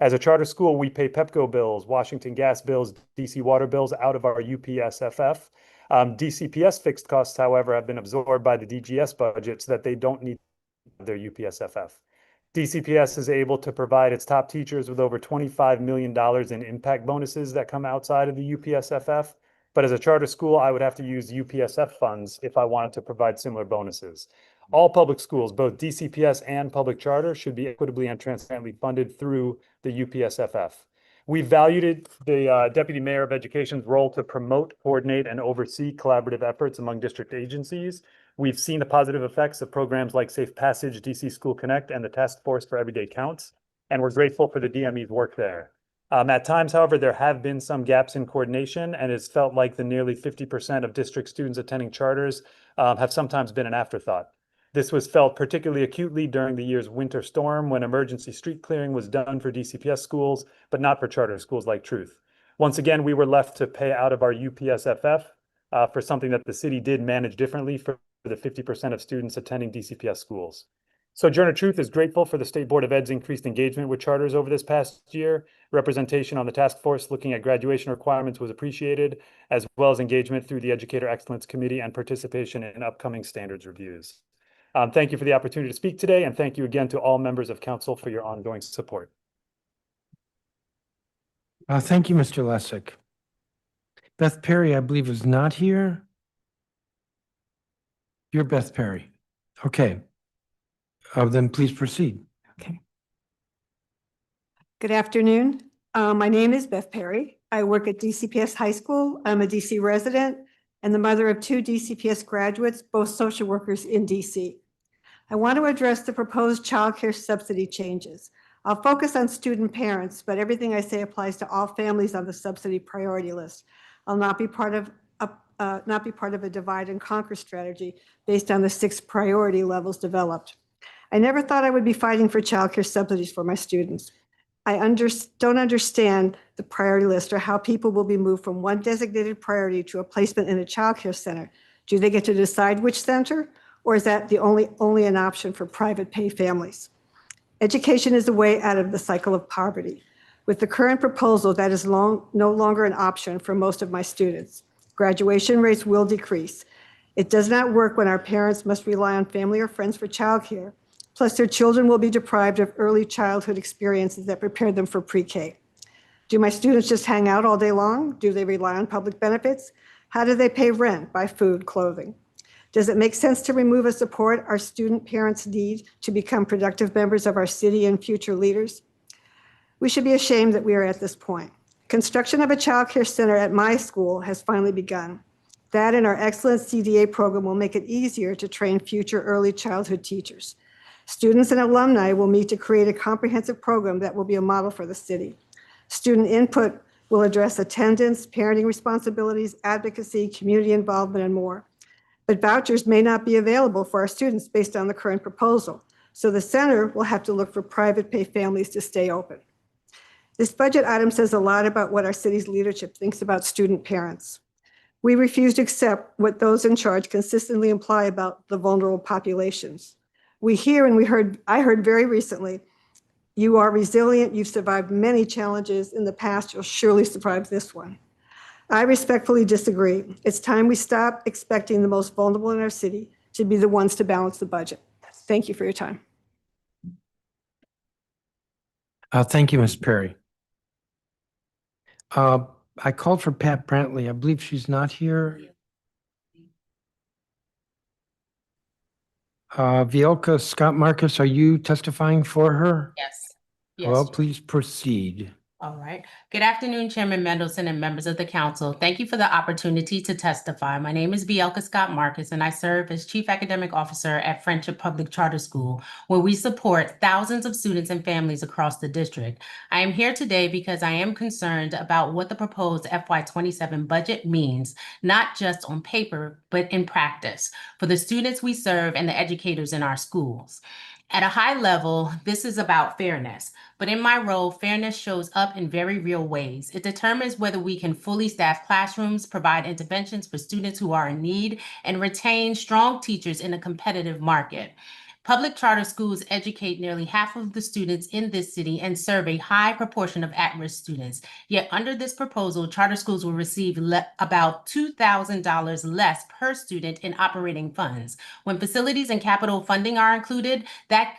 As a charter school, we pay Pepco bills, Washington gas bills, DC water bills out of our UPSFF. DCPS fixed costs, however, have been absorbed by the DGS budget so that they don't need their UPSFF. DCPS is able to provide its top teachers with over $25 million in impact bonuses that come outside of the UPSFF. But as a charter school, I would have to use UPSF funds if I wanted to provide similar bonuses. All public schools, both DCPS and public charter, should be equitably and transparently funded through the UPSFF. We valued the Deputy Mayor of Education's role to promote, coordinate, and oversee collaborative efforts among district agencies. We've seen the positive effects of programs like Safe Passage, DC School Connect, and the Task Force for Everyday Counts, and we're grateful for the DME's work there. At times, however, there have been some gaps in coordination, and it's felt like the nearly 50% of district students attending charters have sometimes been an afterthought. This was felt particularly acutely during the year's winter storm when emergency street clearing was done for DCPS schools, but not for charter schools like Truth. Once again, we were left to pay out of our UPSFF for something that the city did manage differently for the 50% of students attending DCPS schools. Sojourner Truth is grateful for the State Board of Ed's increased engagement with charters over this past year. Representation on the task force looking at graduation requirements was appreciated, as well as engagement through the Educator Excellence Committee and participation in upcoming standards reviews. Thank you for the opportunity to speak today, and thank you again to all members of council for your ongoing support.
Thank you, Mr. Lessick. Beth Perry, I believe, is not here. You're Beth Perry. Okay. Then please proceed.
Okay. Good afternoon. My name is Beth Perry. I work at DCPS High School. I'm a DC resident and the mother of 2 DCPS graduates, both social workers in DC. I want to address the proposed childcare subsidy changes. I'll focus on student parents, but everything I say applies to all families on the subsidy priority list. I'll not be part of a divide and conquer strategy based on the 6 priority levels developed. I never thought I would be fighting for childcare subsidies for my students. I don't understand the priority list or how people will be moved from one designated priority to a placement in a childcare center. Do they get to decide which center, or is that the only an option for private pay families? Education is the way out of the cycle of poverty. With the current proposal, that is no longer an option for most of my students. Graduation rates will decrease. It does not work when our parents must rely on family or friends for childcare. Plus, their children will be deprived of early childhood experiences that prepare them for pre-K. Do my students just hang out all day long? Do they rely on public benefits? How do they pay rent, buy food, clothing? Does it make sense to remove a support our student parents need to become productive members of our city and future leaders? We should be ashamed that we are at this point. Construction of a child care center at my school has finally begun. That and our excellent CDA program will make it easier to train future early childhood teachers. Students and alumni will meet to create a comprehensive program that will be a model for the city. Student input will address attendance, parenting responsibilities, advocacy, community involvement, and more. But vouchers may not be available for our students based on the current proposal, so the center will have to look for private pay families to stay open. This budget item says a lot about what our city's leadership thinks about student parents. We refuse to accept what those in charge consistently imply about the vulnerable populations. We hear and I heard very recently, you are resilient, you've survived many challenges in the past, you'll surely survive this one. I respectfully disagree. It's time we stop expecting the most vulnerable in our city to be the ones to balance the budget. Thank you for your time.
Thank you, Ms. Perry. I called for Pat Brantley. I believe she's not here. Vielka Scott Marcus, are you testifying for her?
Yes.
Well,
Yes.
please proceed.
All right. Good afternoon, Chairman Mendelson and members of the council. Thank you for the opportunity to testify. My name is Vielka Scott Marcus, and I serve as Chief Academic Officer at Friendship Public Charter School, where we support thousands of students and families across the district. I am here today because I am concerned about what the proposed FY27 budget means, not just on paper, but in practice, for the students we serve and the educators in our schools. At a high level, this is about fairness. But in my role, fairness shows up in very real ways. It determines whether we can fully staff classrooms, provide interventions for students who are in need, and retain strong teachers in a competitive market. Public charter schools educate nearly half of the students in this city and serve a high proportion of at-risk students. Yet under this proposal, charter schools will receive about $2,000 less per student in operating funds. When facilities and capital funding are included, that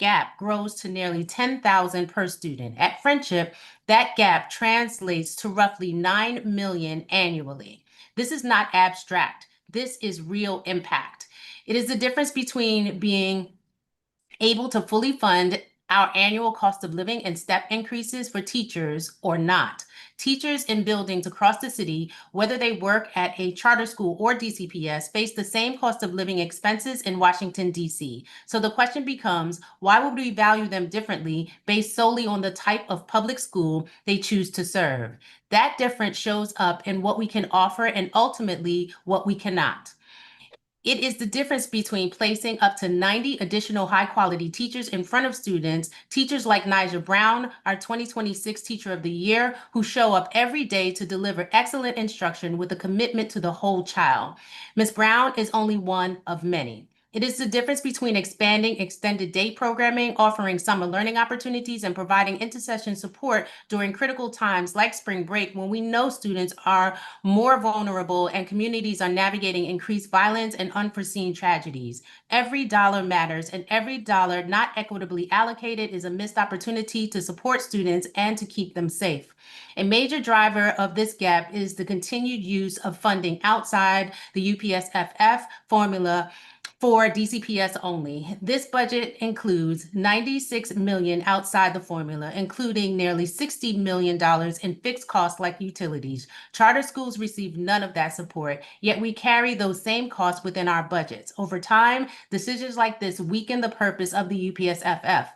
gap grows to nearly $10,000 per student. At Friendship, that gap translates to roughly $9 million annually. This is not abstract. This is real impact. It is the difference between being able to fully fund our annual cost of living and step increases for teachers or not. Teachers in buildings across the city, whether they work at a charter school or DCPS, face the same cost of living expenses in Washington, D.C. So the question becomes, why would we value them differently based solely on the type of public school they choose to serve? That difference shows up in what we can offer and ultimately what we cannot. It is the difference between placing up to 90 additional high-quality teachers in front of students, teachers like Nigel Brown, our 2026 Teacher of the Year, who show up every day to deliver excellent instruction with a commitment to the whole child. Ms. Brown is only one of many. It is the difference between expanding extended day programming, offering summer learning opportunities, and providing intercession support during critical times like spring break when we know students are more vulnerable and communities are navigating increased violence and unforeseen tragedies. Every dollar matters, and every dollar not equitably allocated is a missed opportunity to support students and to keep them safe. A major driver of this gap is the continued use of funding outside the UPSFF formula for DCPS only. This budget includes $96 million outside the formula, including nearly $60 million in fixed costs like utilities. Charter schools receive none of that support, yet we carry those same costs within our budgets. Over time, decisions like this weaken the purpose of the UPSFF,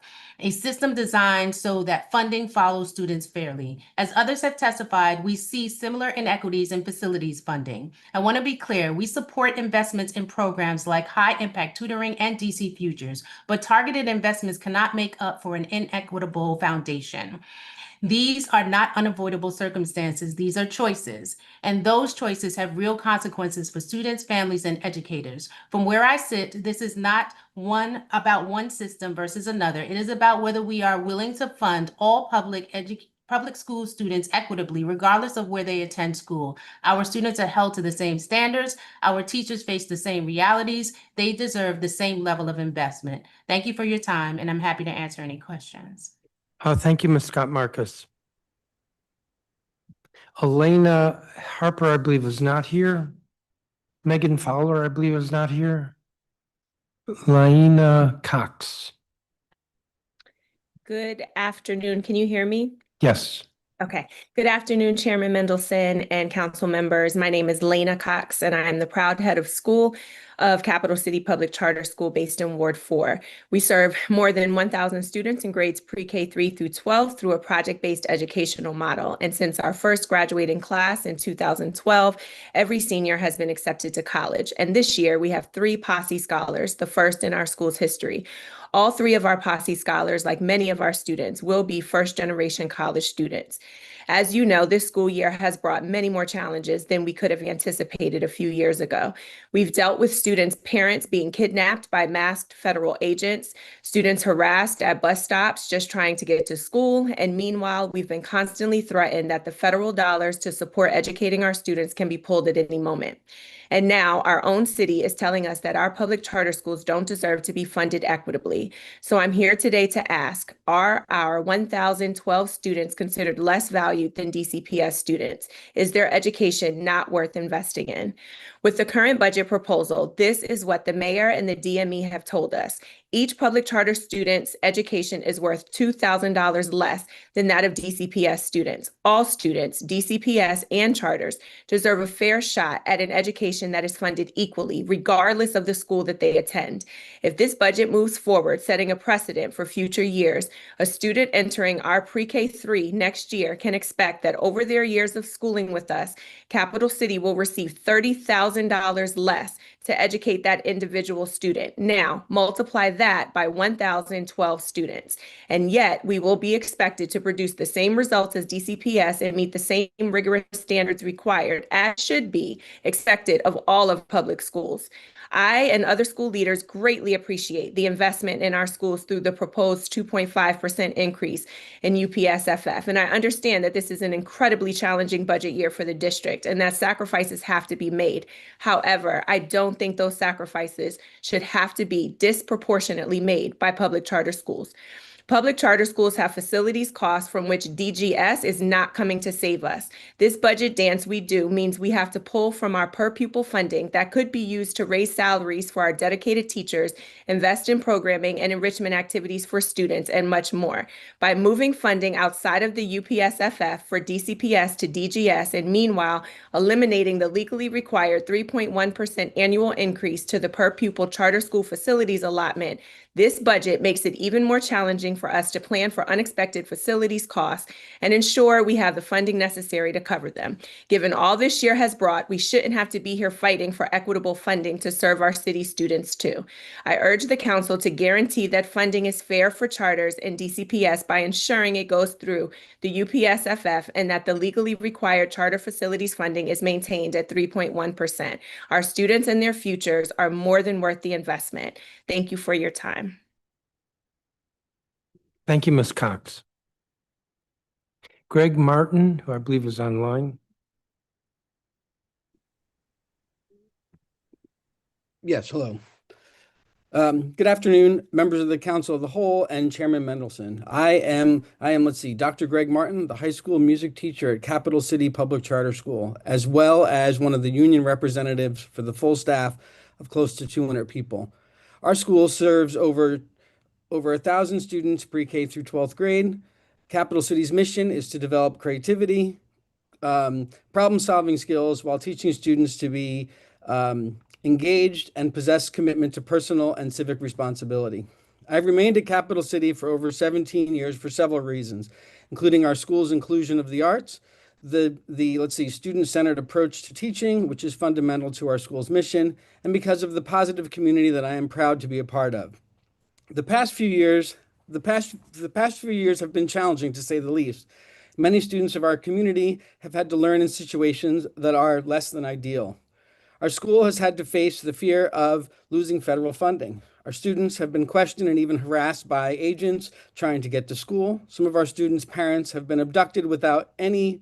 a system designed so that funding follows students fairly. As others have testified, we see similar inequities in facilities funding. I want to be clear, we support investments in programs like high-impact tutoring and DC Futures, but targeted investments cannot make up for an inequitable foundation. These are not unavoidable circumstances. These are choices. And those choices have real consequences for students, families, and educators. From where I sit, this is not about one system versus another. It is about whether we are willing to fund all public school students equitably, regardless of where they attend school. Our students are held to the same standards. Our teachers face the same realities. They deserve the same level of investment. Thank you for your time, and I'm happy to answer any questions.
Thank you, Ms. Scott Marcus. Elena Harper, I believe, is not here. Megan Fowler, I believe, is not here. Laina Cox.
Good afternoon. Can you hear me?
Yes.
Okay. Good afternoon, Chairman Mendelson and council members. My name is Laina Cox, and I am the proud head of school of Capital City Public Charter School based in Ward 4. We serve more than 1,000 students in grades pre-K 3 through 12 through a project-based educational model. And since our first graduating class in 2012, every senior has been accepted to college. And this year we have 3 Posse Scholars, the first in our school's history. All 3 of our Posse Scholars, like many of our students, will be first-generation college students. As you know, this school year has brought many more challenges than we could have anticipated a few years ago. We've dealt with students' parents being kidnapped by masked federal agents, students harassed at bus stops just trying to get to school, and meanwhile, we've been constantly threatened that the federal dollars to support educating our students can be pulled at any moment. And now our own city is telling us that our public charter schools don't deserve to be funded equitably. So I'm here today to ask, are our 1,012 students considered less valued than DCPS students? Is their education not worth investing in? With the current budget proposal, this is what the mayor and the DME have told us. Each public charter student's education is worth $2,000 less than that of DCPS students. All students, DCPS and charters, deserve a fair shot at an education that is funded equally, regardless of the school that they attend. If this budget moves forward, setting a precedent for future years, a student entering our pre-K 3 next year can expect that over their years of schooling with us, Capital City will receive $30,000 less to educate that individual student. Now, multiply that by 1,012 students. And yet, we will be expected to produce the same results as DCPS and meet the same rigorous standards required, as should be expected of all of public schools. I and other school leaders greatly appreciate the investment in our schools through the proposed 2.5% increase in UPSFF. And I understand that this is an incredibly challenging budget year for the district and that sacrifices have to be made. However, I don't think those sacrifices should have to be disproportionately made by public charter schools. Public charter schools have facilities costs from which DGS is not coming to save us. This budget dance we do means we have to pull from our per pupil funding that could be used to raise salaries for our dedicated teachers, invest in programming and enrichment activities for students, and much more. By moving funding outside of the UPSFF for DCPS to DGS and meanwhile eliminating the legally required 3.1% annual increase to the per pupil charter school facilities allotment, this budget makes it even more challenging for us to plan for unexpected facilities costs and ensure we have the funding necessary to cover them. Given all this year has brought, we shouldn't have to be here fighting for equitable funding to serve our city students too. I urge the council to guarantee that funding is fair for charters and DCPS by ensuring it goes through the UPSFF and that the legally required charter facilities funding is maintained at 3.1%. Our students and their futures are more than worth the investment. Thank you for your time.
Thank you, Ms. Cox. Greg Martin, who I believe is online.
Yes, hello. Good afternoon, members of the Council of the Whole and Chairman Mendelson. I am, let's see, Dr. Greg Martin, the high school music teacher at Capital City Public Charter School, as well as one of the union representatives for the full staff of close to 200 people. Our school serves over 1,000 students pre-K through 12th grade. Capital City's mission is to develop creativity, problem-solving skills while teaching students to be engaged and possess commitment to personal and civic responsibility. I've remained at Capital City for over 17 years for several reasons, including our school's inclusion of the arts, the student-centered approach to teaching, which is fundamental to our school's mission, and because of the positive community that I am proud to be a part of. The past few years have been challenging, to say the least. Many students of our community have had to learn in situations that are less than ideal. Our school has had to face the fear of losing federal funding. Our students have been questioned and even harassed by agents trying to get to school. Some of our students' parents have been abducted without any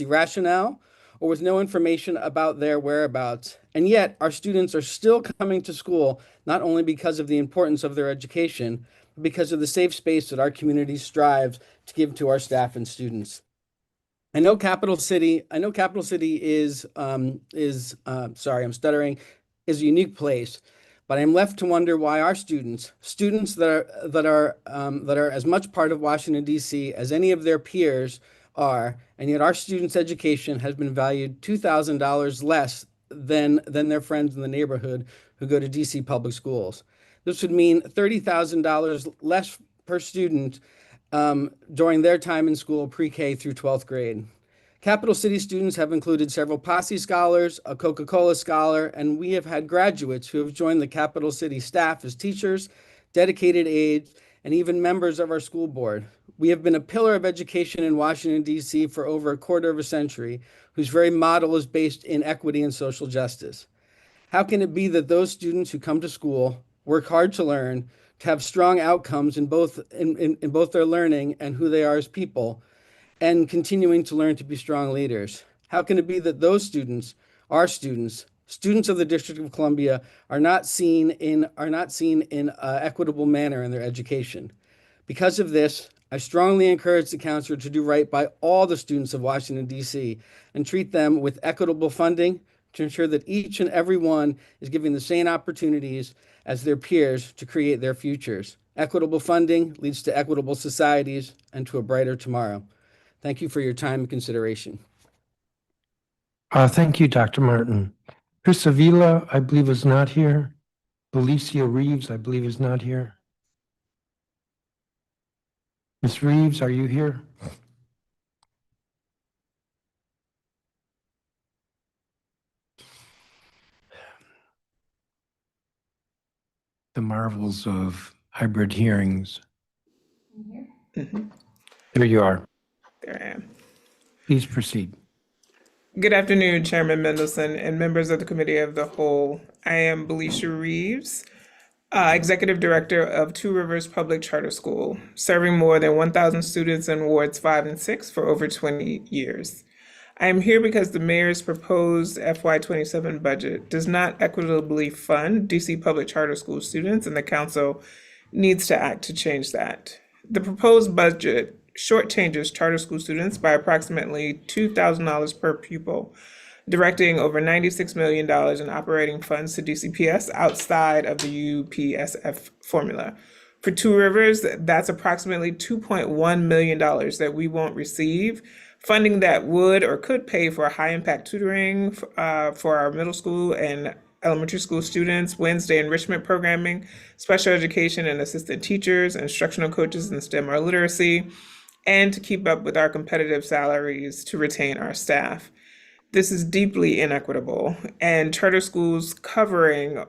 rationale or with no information about their whereabouts. And yet our students are still coming to school, not only because of the importance of their education, but because of the safe space that our community strives to give to our staff and students. I know Capital City is a unique place, but I'm left to wonder why our students that are as much part of Washington, D.C. as any of their peers are, and yet our students' education has been valued $2,000 less than their friends in the neighborhood who go to DC public schools. This would mean $30,000 less per student during their time in school, pre-K through 12th grade. Capital City students have included several Posse Scholars, a Coca-Cola Scholar, and we have had graduates who have joined the Capital City staff as teachers, dedicated aides, and even members of our school board. We have been a pillar of education in Washington, D.C. for over a quarter of a century, whose very model is based in equity and social justice. How can it be that those students who come to school, work hard to learn, to have strong outcomes in both their learning and who they are as people, and continuing to learn to be strong leaders? How can it be that those students, our students of the District of Columbia, are not seen in an equitable manner in their education? Because of this, I strongly encourage the council to do right by all the students of Washington, D.C. and treat them with equitable funding to ensure that each and every one is given the same opportunities as their peers to create their futures. Equitable funding leads to equitable societies and to a brighter tomorrow. Thank you for your time and consideration.
Thank you, Dr. Martin. Chris Avila, I believe, is not here. Felicia Reeves, I believe, is not here. Ms. Reeves, are you here? The marvels of hybrid hearings. There you are.
There I am.
Please proceed.
Good afternoon, Chairman Mendelson and members of the Committee of the Whole. I am Felicia Reeves, Executive Director of Two Rivers Public Charter School, serving more than 1,000 students in wards 5 and 6 for over 20 years. I am here because the mayor's proposed FY27 budget does not equitably fund DC public charter school students, and the council needs to act to change that. The proposed budget shortchanges charter school students by approximately $2,000 per pupil, directing over $96 million in operating funds to DCPS outside of the UPSF formula. For Two Rivers, that's approximately $2.1 million that we won't receive, funding that would or could pay for high-impact tutoring for our middle school and elementary school students, Wednesday enrichment programming, special education and assistant teachers, instructional coaches in STEM or literacy, and to keep up with our competitive salaries to retain our staff. This is deeply inequitable, and charter schools cover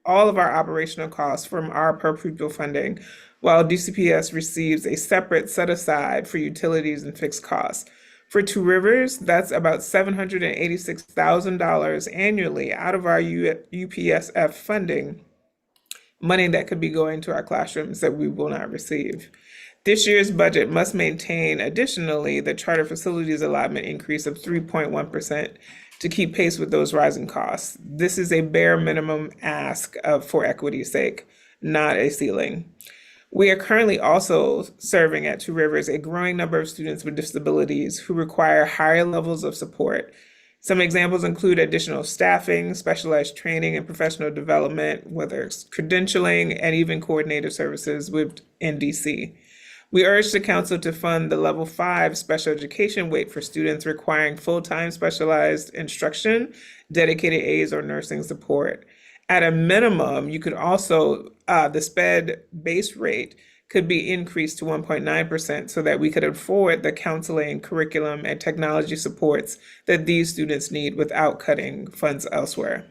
all of our operational costs from our per pupil funding, while DCPS receives a separate set aside for utilities and fixed costs. For Two Rivers, that's about $786,000 annually out of our UPSF funding, money that could be going to our classrooms that we will not receive. This year's budget must maintain, additionally, the charter facilities allotment increase of 3.1% to keep pace with those rising costs. This is a bare minimum ask for equity's sake, not a ceiling. We are currently also serving at Two Rivers a growing number of students with disabilities who require higher levels of support. Some examples include additional staffing, specialized training and professional development, whether it's credentialing, and even coordinator services within DC. We urge the council to fund the level 5 special education weight for students requiring full-time specialized instruction, dedicated aides, or nursing support. At a minimum, you could also, the SPED base rate could be increased to 1.9% so that we could afford the counseling, curriculum, and technology supports that these students need without cutting funds elsewhere.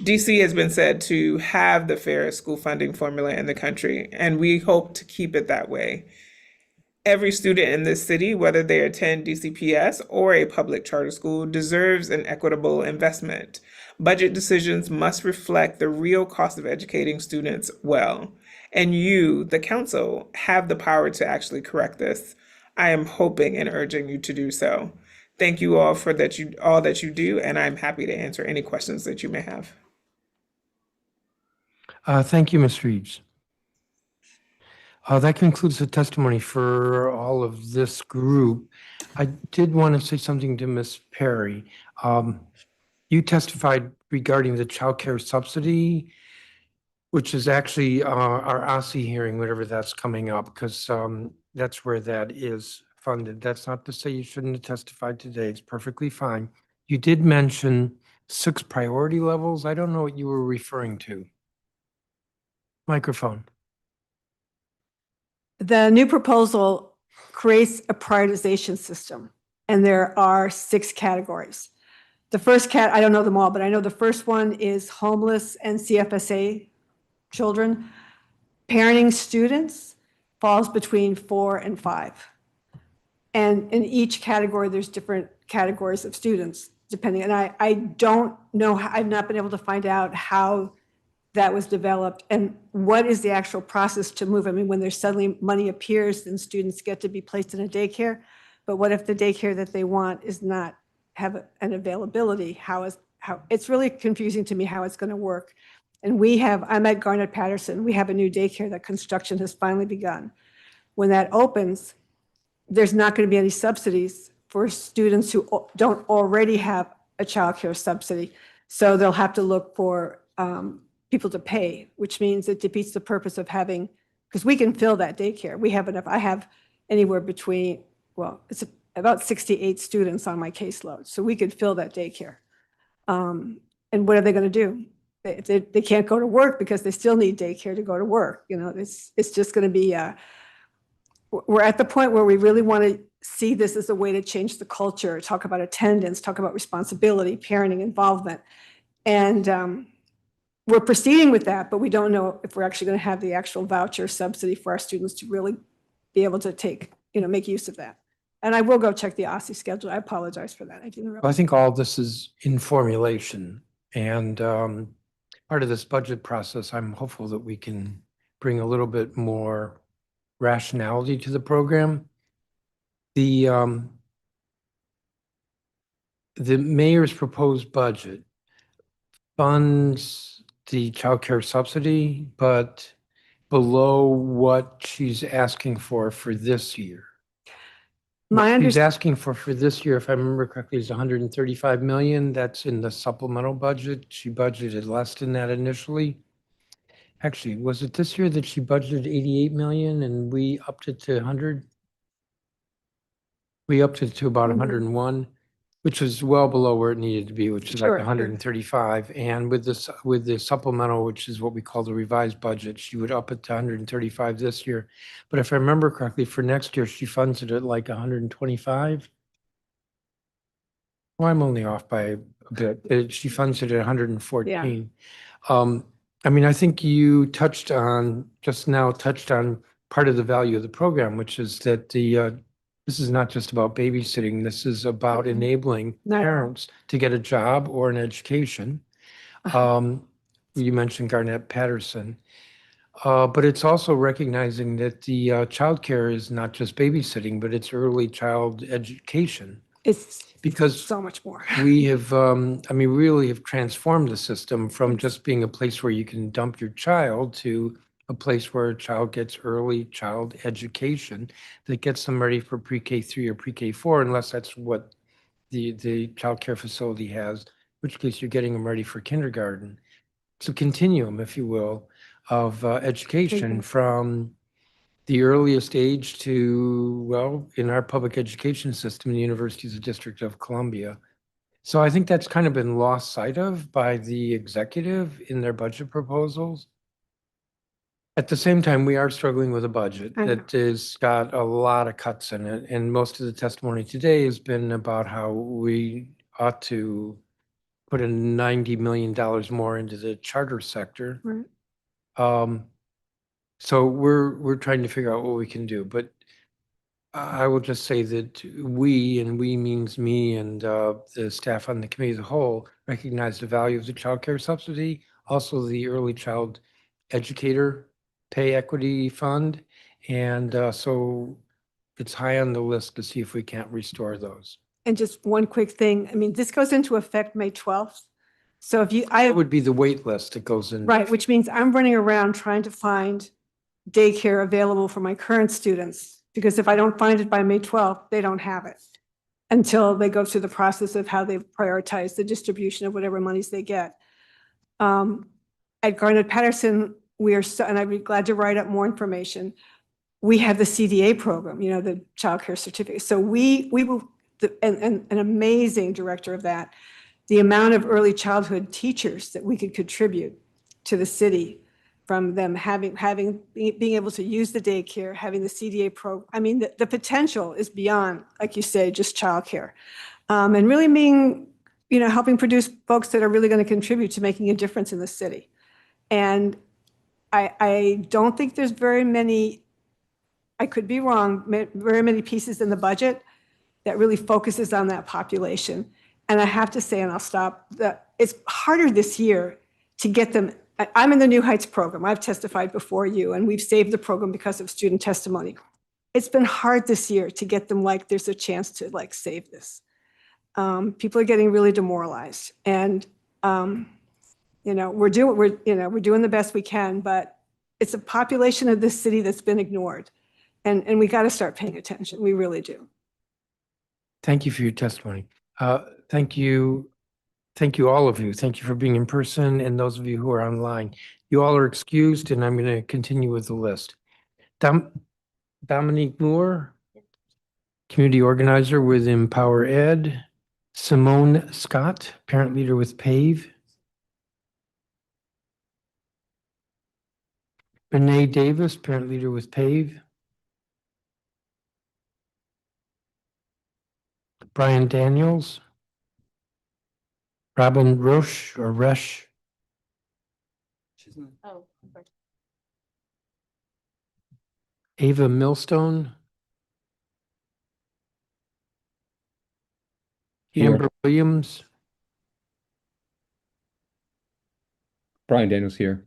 DC has been said to have the fairest school funding formula in the country, and we hope to keep it that way. Every student in this city, whether they attend DCPS or a public charter school, deserves an equitable investment. Budget decisions must reflect the real cost of educating students well, and you, the council, have the power to actually correct this. I am hoping and urging you to do so. Thank you all for all that you do, and I'm happy to answer any questions that you may have.
Thank you, Ms. Reeves. That concludes the testimony for all of this group. I did want to say something to Ms. Perry. You testified regarding the child care subsidy, which is actually our OSSI hearing, whatever that's coming up, because that's where that is funded. That's not to say you shouldn't have testified today. It's perfectly fine. You did mention 6 priority levels. I don't know what you were referring to. Microphone.
The new proposal creates a prioritization system, and there are 6 categories. The first I don't know them all, but I know the first one is homeless and CFSA children. Parenting students falls between 4 and 5. And in each category, there's different categories of students, depending. And I don't know, I've not been able to find out how that was developed and what is the actual process to move. I mean, when there's suddenly money appears, then students get to be placed in a daycare. But what if the daycare that they want is not have an availability? How it's really confusing to me how it's going to work. And I'm at Garnet-Patterson. We have a new daycare that construction has finally begun. When that opens, there's not going to be any subsidies for students who don't already have a childcare subsidy. So they'll have to look for people to pay, which means it defeats the purpose of having, because we can fill that daycare. We have enough. I have anywhere between, well, it's about 68 students on my caseload. So we could fill that daycare. And what are they going to do? They can't go to work because they still need daycare to go to work. You know, it's just going to be, we're at the point where we really want to see this as a way to change the culture, talk about attendance, talk about responsibility, parenting involvement. And we're proceeding with that, but we don't know if we're actually going to have the actual voucher subsidy for our students to really be able to make use of that. And I will go check the OSSI schedule. I apologize for that. I didn't realize.
I think all this is in formulation, and part of this budget process, I'm hopeful that we can bring a little bit more rationality to the program. The mayor's proposed budget funds the childcare subsidy, but below what she's asking for this year. What she's asking for this year, if I remember correctly, is 135 million. That's in the supplemental budget. She budgeted less than that initially. Actually, was it this year that she budgeted 88 million and we upped it to 100? We upped it to about 101, which was well below where it needed to be, which is like 135. And with the supplemental, which is what we call the revised budget, she would up it to 135 this year. But if I remember correctly, for next year, she funds it at like 125. Well, I'm only off by a bit. She funds it at 114. I mean, I think you just now touched on part of the value of the program, which is that this is not just about babysitting. This is about enabling parents to get a job or an education. You mentioned Garnet-Patterson. But it's also recognizing that the childcare is not just babysitting, but it's early child education.
It's
because
so much more.
We have, really have transformed the system from just being a place where you can dump your child to a place where a child gets early child education that gets them ready for pre-K3 or pre-K4, unless that's what the child care facility has, in which case you're getting them ready for kindergarten. It's a continuum, if you will, of education from the earliest age to, well, in our public education system, the University of the District of Columbia. So I think that's kind of been lost sight of by the executive in their budget proposals. At the same time, we are struggling with a budget that has got a lot of cuts in it. And most of the testimony today has been about how we ought to put in $90 million more into the charter sector.
Right.
So we're trying to figure out what we can do. But I will just say that we means me and the staff on the committee as a whole, recognize the value of the child care subsidy, also the early child educator pay equity fund. And so it's high on the list to see if we can't restore those.
And just one quick thing. I mean, this goes into effect May 12th. So if
It would be the wait list that goes in.
Right, which means I'm running around trying to find daycare available for my current students, because if I don't find it by May 12th, they don't have it until they go through the process of how they prioritize the distribution of whatever monies they get. At Garnet-Patterson, and I'd be glad to write up more information. We have the CDA program, the child care certificate. So we will and an amazing director of that, the amount of early childhood teachers that we could contribute to the city from them being able to use the daycare, having the CDA program. I mean, the potential is beyond, like you say, just childcare. And really being, helping produce folks that are really going to contribute to making a difference in the city. And I don't think there's very many, I could be wrong, very many pieces in the budget that really focuses on that population. And I have to say, and I'll stop, that it's harder this year to get them. I'm in the New Heights program. I've testified before you, and we've saved the program because of student testimony. It's been hard this year to get them like there's a chance to like save this. People are getting really demoralized, and we're doing the best we can, but it's a population of this city that's been ignored, and we got to start paying attention. We really do.
Thank you for your testimony. Thank you, all of you. Thank you for being in person, and those of you who are online. You all are excused, and I'm going to continue with the list. Dominique Moore, community organizer with Empower Ed. Simone Scott, parent leader with PAVE. Renee Davis, parent leader with PAVE. Brian Daniels. Robin Roche or Resch.
Oh, okay.
Ava Millstone.
Here.
Amber Williams.
Brian Daniels here.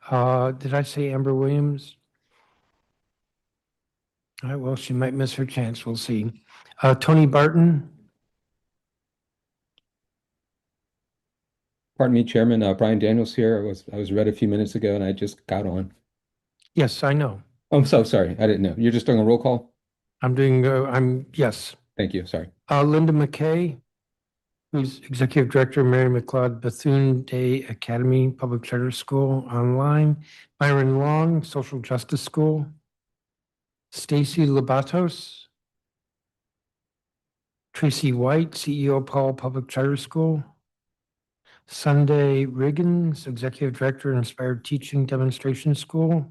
Did I say Amber Williams? All right, well, she might miss her chance. We'll see. Tony Barton.
Pardon me, Chairman. Brian Daniels here. I was read a few minutes ago and I just got on.
Yes, I know.
Oh, I'm so sorry. I didn't know. You're just doing a roll call?
Yes.
Thank you. Sorry.
Linda McKay, who's Executive Director, Mary McLeod Bethune Day Academy Public Charter School online. Byron Long, Social Justice School. Stacy Labatos. Tracy White, CEO Paul Public Charter School. Sunday Riggins, Executive Director, Inspired Teaching Demonstration School.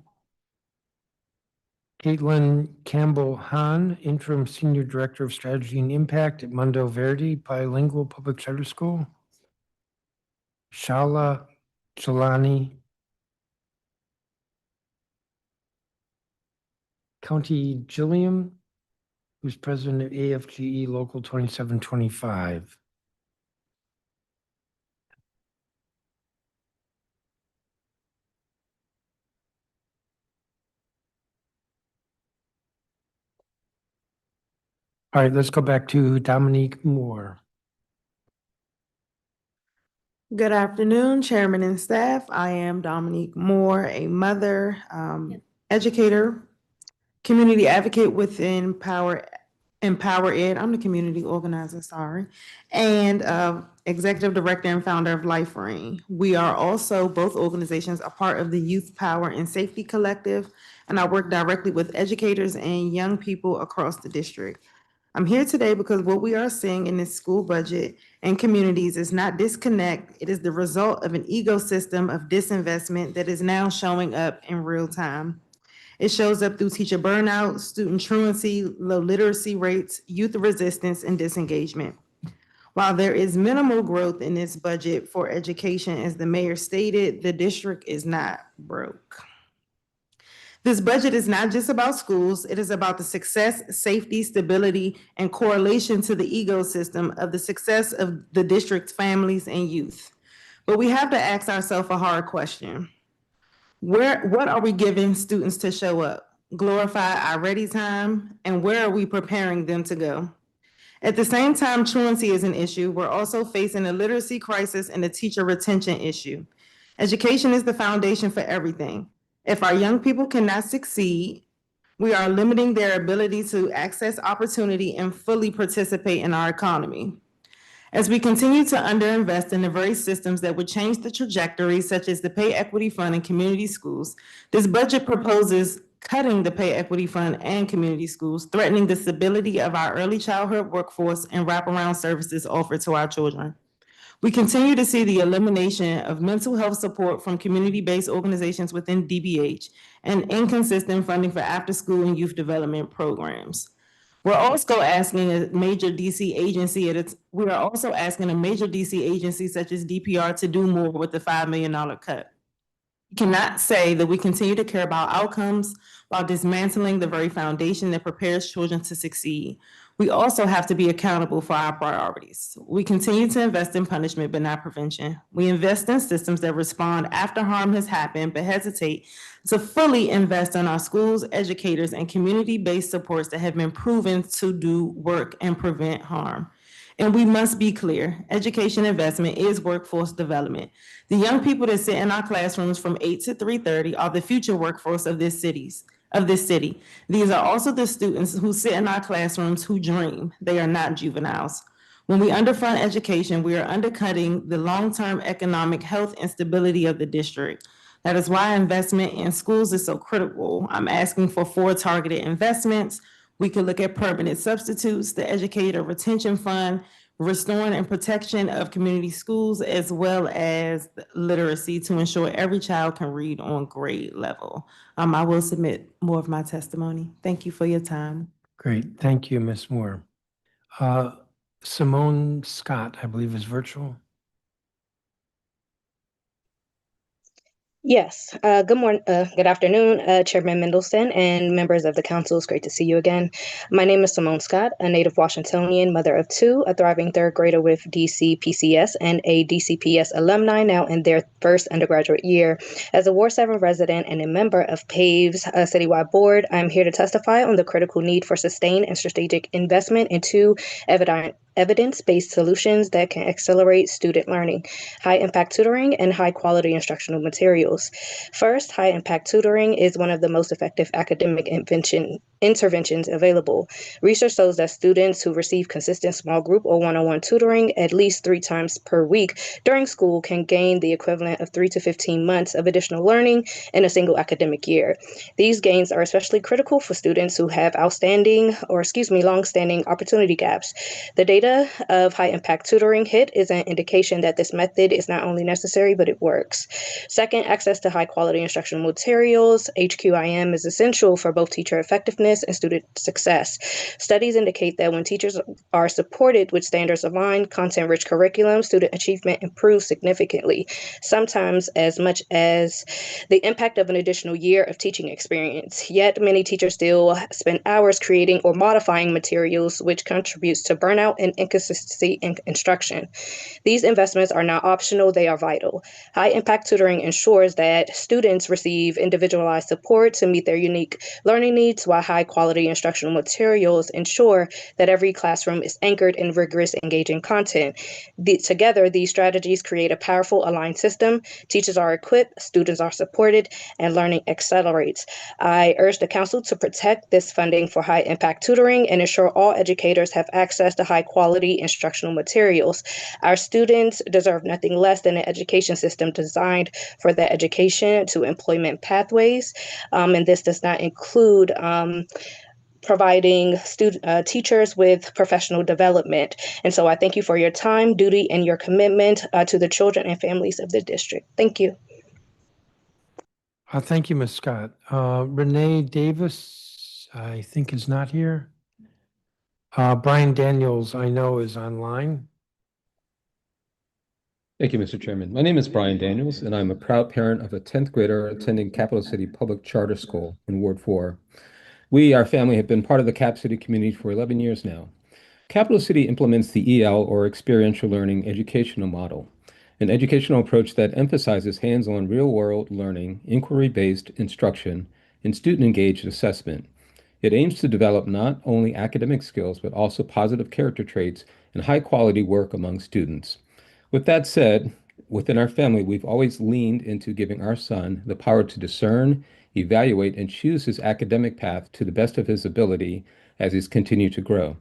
Caitlin Campbell Hahn, Interim Senior Director of Strategy and Impact at Mundo Verde Bilingual Public Charter School. Shala Chalani. County Gilliam, who's president of AFGE Local 2725. All right, let's go back to Dominique Moore.
Good afternoon, Chairman and staff. I am Dominique Moore, a mother, educator, community advocate within Empower Ed. I'm the community organizer, sorry, and executive director and founder of Life Ring. We are also, both organizations, a part of the Youth Power and Safety Collective, and I work directly with educators and young people across the district. I'm here today because what we are seeing in this school budget and communities is not disconnect. It is the result of an ecosystem of disinvestment that is now showing up in real time. It shows up through teacher burnout, student truancy, low literacy rates, youth resistance, and disengagement. While there is minimal growth in this budget for education, as the mayor stated, the district is not broke. This budget is not just about schools. It is about the success, safety, stability, and correlation to the ecosystem of the success of the district's families and youth. But we have to ask ourselves a hard question. What are we giving students to show up? Glorify our ready time, and where are we preparing them to go? At the same time, truancy is an issue. We're also facing a literacy crisis and a teacher retention issue. Education is the foundation for everything. If our young people cannot succeed, we are limiting their ability to access opportunity and fully participate in our economy. As we continue to underinvest in the very systems that would change the trajectory, such as the Pay Equity Fund and community schools, this budget proposes cutting the Pay Equity Fund and community schools, threatening the stability of our early childhood workforce and wraparound services offered to our children. We continue to see the elimination of mental health support from community-based organizations within DBH and inconsistent funding for after-school and youth development programs. We're also asking a major DC agency such as DPR to do more with the $5 million cut. We cannot say that we continue to care about outcomes while dismantling the very foundation that prepares children to succeed. We also have to be accountable for our priorities. We continue to invest in punishment, but not prevention. We invest in systems that respond after harm has happened, but hesitate to fully invest in our schools, educators, and community-based supports that have been proven to do work and prevent harm. And we must be clear, education investment is workforce development. The young people that sit in our classrooms from 8 to 3:30 are the future workforce of this city. These are also the students who sit in our classrooms who dream. They are not juveniles. When we underfund education, we are undercutting the long-term economic health and stability of the district. That is why investment in schools is so critical. I'm asking for 4 targeted investments. We could look at permanent substitutes, the educator retention fund, restoring and protection of community schools, as well as literacy to ensure every child can read on grade level. I will submit more of my testimony. Thank you for your time.
Great, thank you, Ms. Moore. Simone Scott, I believe, is virtual.
Yes. Good afternoon, Chairman Mendelson and members of the council. It's great to see you again. My name is Simone Scott, a native Washingtonian, mother of 2, a thriving 3rd grader with DCPS and a DCPS alumni now in their first undergraduate year. As a Ward 7 resident and a member of PAVE's citywide board, I'm here to testify on the critical need for sustained and strategic investment into evidence-based solutions that can accelerate student learning, high-impact tutoring, and high-quality instructional materials. First, high-impact tutoring is one of the most effective academic interventions available. Research shows that students who receive consistent small group or one-on-one tutoring at least 3 times per week during school can gain the equivalent of 3 to 15 months of additional learning in a single academic year. These gains are especially critical for students who have long-standing opportunity gaps. The data of high-impact tutoring HIT is an indication that this method is not only necessary, but it works. Second, access to high-quality instructional materials. HQIM is essential for both teacher effectiveness and student success. Studies indicate that when teachers are supported with standards-aligned, content-rich curriculum, student achievement improves significantly, sometimes as much as the impact of an additional year of teaching experience. Yet, many teachers still spend hours creating or modifying materials, which contributes to burnout and inconsistency in instruction. These investments are not optional, they are vital. High-impact tutoring ensures that students receive individualized support to meet their unique learning needs, while high-quality instructional materials ensure that every classroom is anchored in rigorous, engaging content. Together, these strategies create a powerful, aligned system. Teachers are equipped, students are supported, and learning accelerates. I urge the council to protect this funding for high-impact tutoring and ensure all educators have access to high-quality instructional materials. Our students deserve nothing less than an education system designed for their education to employment pathways, and this does not include providing teachers with professional development. And so I thank you for your time, duty, and your commitment to the children and families of the district. Thank you.
Thank you, Ms. Scott. Renee Davis, I think, is not here. Brian Daniels, I know, is online.
Thank you, Mr. Chairman. My name is Brian Daniels, and I'm a proud parent of a 10th grader attending Capital City Public Charter School in Ward 4. We, our family, have been part of the Cap City community for 11 years now. Capital City implements the EL, or Experiential Learning, educational model, an educational approach that emphasizes hands-on real-world learning, inquiry-based instruction, and student-engaged assessment. It aims to develop not only academic skills, but also positive character traits and high-quality work among students. With that said, within our family, we've always leaned into giving our son the power to discern, evaluate, and choose his academic path to the best of his ability as he's continued to grow.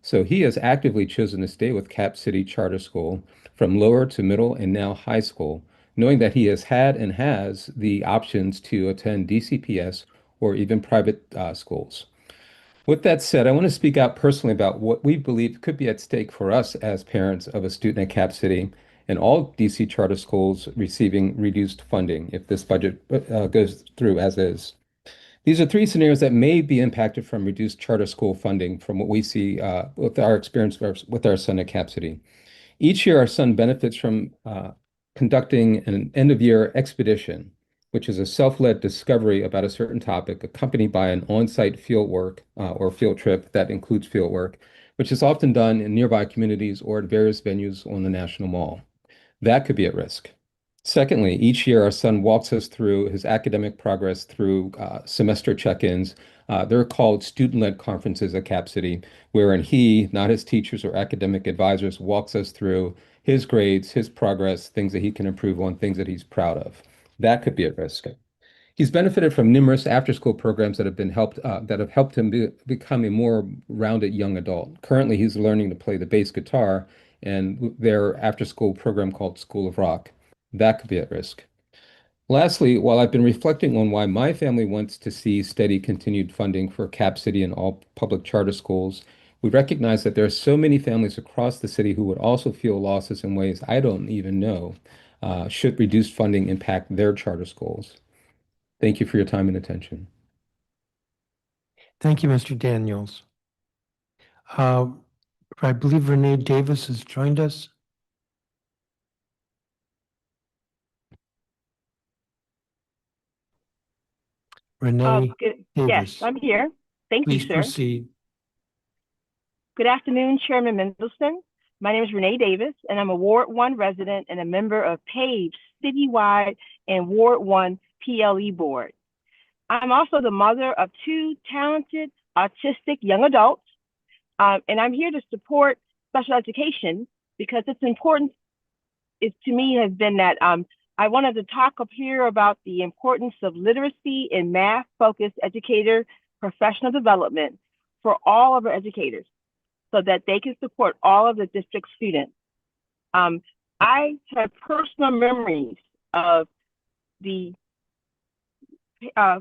So he has actively chosen to stay with Cap City Charter School from lower to middle and now high school, knowing that he has had and has the options to attend DCPS or even private schools. With that said, I want to speak out personally about what we believe could be at stake for us as parents of a student at Cap City and all DC charter schools receiving reduced funding if this budget goes through as is. These are three scenarios that may be impacted from reduced charter school funding from what we see with our experience with our son at Cap City. Each year, our son benefits from conducting an end-of-year expedition, which is a self-led discovery about a certain topic accompanied by an on-site field work or field trip that includes field work, which is often done in nearby communities or at various venues on the National Mall. That could be at risk. Secondly, each year our son walks us through his academic progress through semester check-ins. They're called student-led conferences at Cap City, wherein he, not his teachers or academic advisors, walks us through his grades, his progress, things that he can improve on, things that he's proud of. That could be at risk. He's benefited from numerous after-school programs that have helped him become a more rounded young adult. Currently, he's learning to play the bass guitar and their after-school program called School of Rock. That could be at risk. Lastly, while I've been reflecting on why my family wants to see steady continued funding for Cap City and all public charter schools, we recognize that there are so many families across the city who would also feel losses in ways I don't even know should reduced funding impact their charter schools. Thank you for your time and attention.
Thank you, Mr. Daniels. I believe Renee Davis has joined us. Renee
Yes,
Davis,
I'm here. Thank you,
please
sir.
proceed.
Good afternoon, Chairman Mendelson. My name is Renee Davis, and I'm a Ward 1 resident and a member of PAVE's Citywide and Ward 1 PLE Board. I'm also the mother of 2 talented autistic young adults, and I'm here to support special education because it's important. It to me has been that I wanted to talk up here about the importance of literacy and math-focused educator professional development for all of our educators so that they can support all of the district students. I have personal memories of the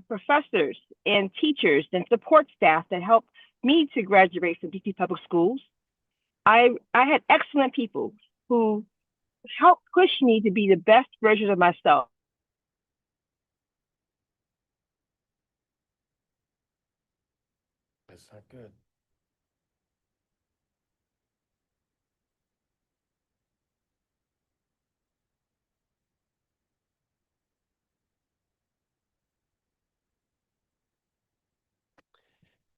professors and teachers and support staff that helped me to graduate from DC Public Schools. I had excellent people who helped push me to be the best version of myself.
That's not good.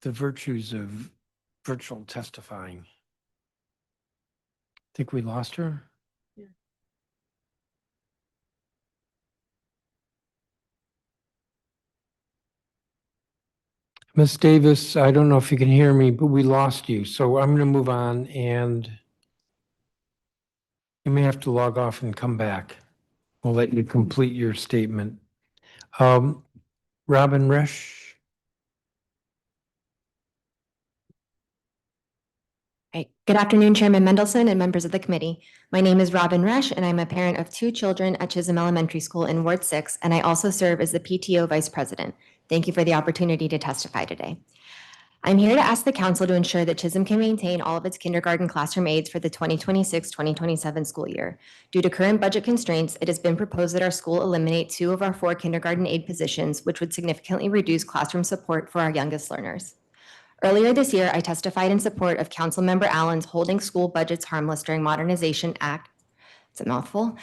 The virtues of virtual testifying. Think we lost her?
Yeah.
Ms. Davis, I don't know if you can hear me, but we lost you. So I'm going to move on and you may have to log off and come back. We'll let you complete your statement. Robin Resch.
Right. Good afternoon, Chairman Mendelson and members of the committee. My name is Robin Resch, and I'm a parent of 2 children at Chisholm Elementary School in Ward 6, and I also serve as the PTO Vice President. Thank you for the opportunity to testify today. I'm here to ask the council to ensure that Chisholm can maintain all of its kindergarten classroom aides for the 2026-2027 school year. Due to current budget constraints, it has been proposed that our school eliminate 2 of our 4 kindergarten aide positions, which would significantly reduce classroom support for our youngest learners. Earlier this year, I testified in support of Councilmember Allen's Holding School Budgets Harmless During Modernization Act. It's a mouthful,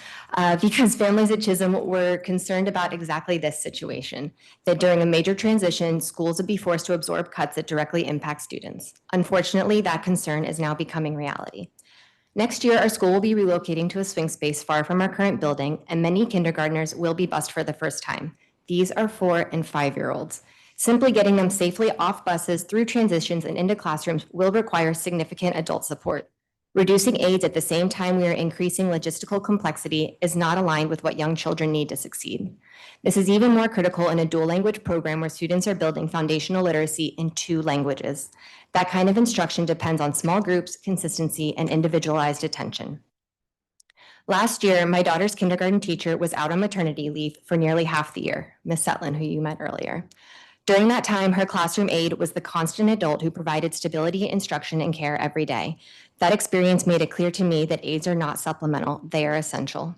because families at Chisholm were concerned about exactly this situation, that during a major transition, schools would be forced to absorb cuts that directly impact students. Unfortunately, that concern is now becoming reality. Next year, our school will be relocating to a swing space far from our current building, and many kindergartners will be bused for the first time. These are 4- and 5-year-olds. Simply getting them safely off buses through transitions and into classrooms will require significant adult support. Reducing aids at the same time we are increasing logistical complexity is not aligned with what young children need to succeed. This is even more critical in a dual language program where students are building foundational literacy in 2 languages. That kind of instruction depends on small groups, consistency, and individualized attention. Last year, my daughter's kindergarten teacher was out on maternity leave for nearly half the year, Ms. Setlin, who you met earlier. During that time, her classroom aide was the constant adult who provided stability, instruction, and care every day. That experience made it clear to me that aides are not supplemental, they are essential.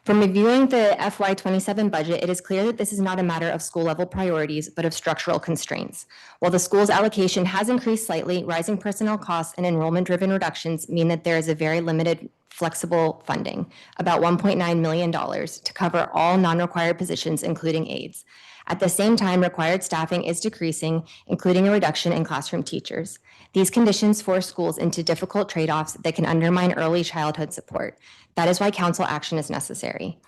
From reviewing the FY27 budget, it is clear that this is not a matter of school-level priorities, but of structural constraints. While the school's allocation has increased slightly, rising personnel costs and enrollment-driven reductions mean that there is a very limited flexible funding, about $1.9 million, to cover all non-required positions, including aides. At the same time, required staffing is decreasing, including a reduction in classroom teachers. These conditions force schools into difficult trade-offs that can undermine early childhood support. That is why council action is necessary.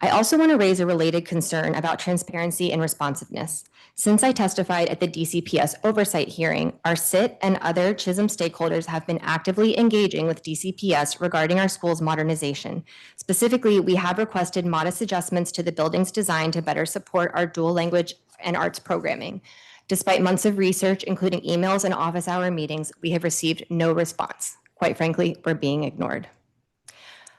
I also want to raise a related concern about transparency and responsiveness. Since I testified at the DCPS Oversight hearing, our CIT and other Chisholm stakeholders have been actively engaging with DCPS regarding our school's modernization. Specifically, we have requested modest adjustments to the building's design to better support our dual language and arts programming. Despite months of research, including emails and office hour meetings, we have received no response. Quite frankly, we're being ignored.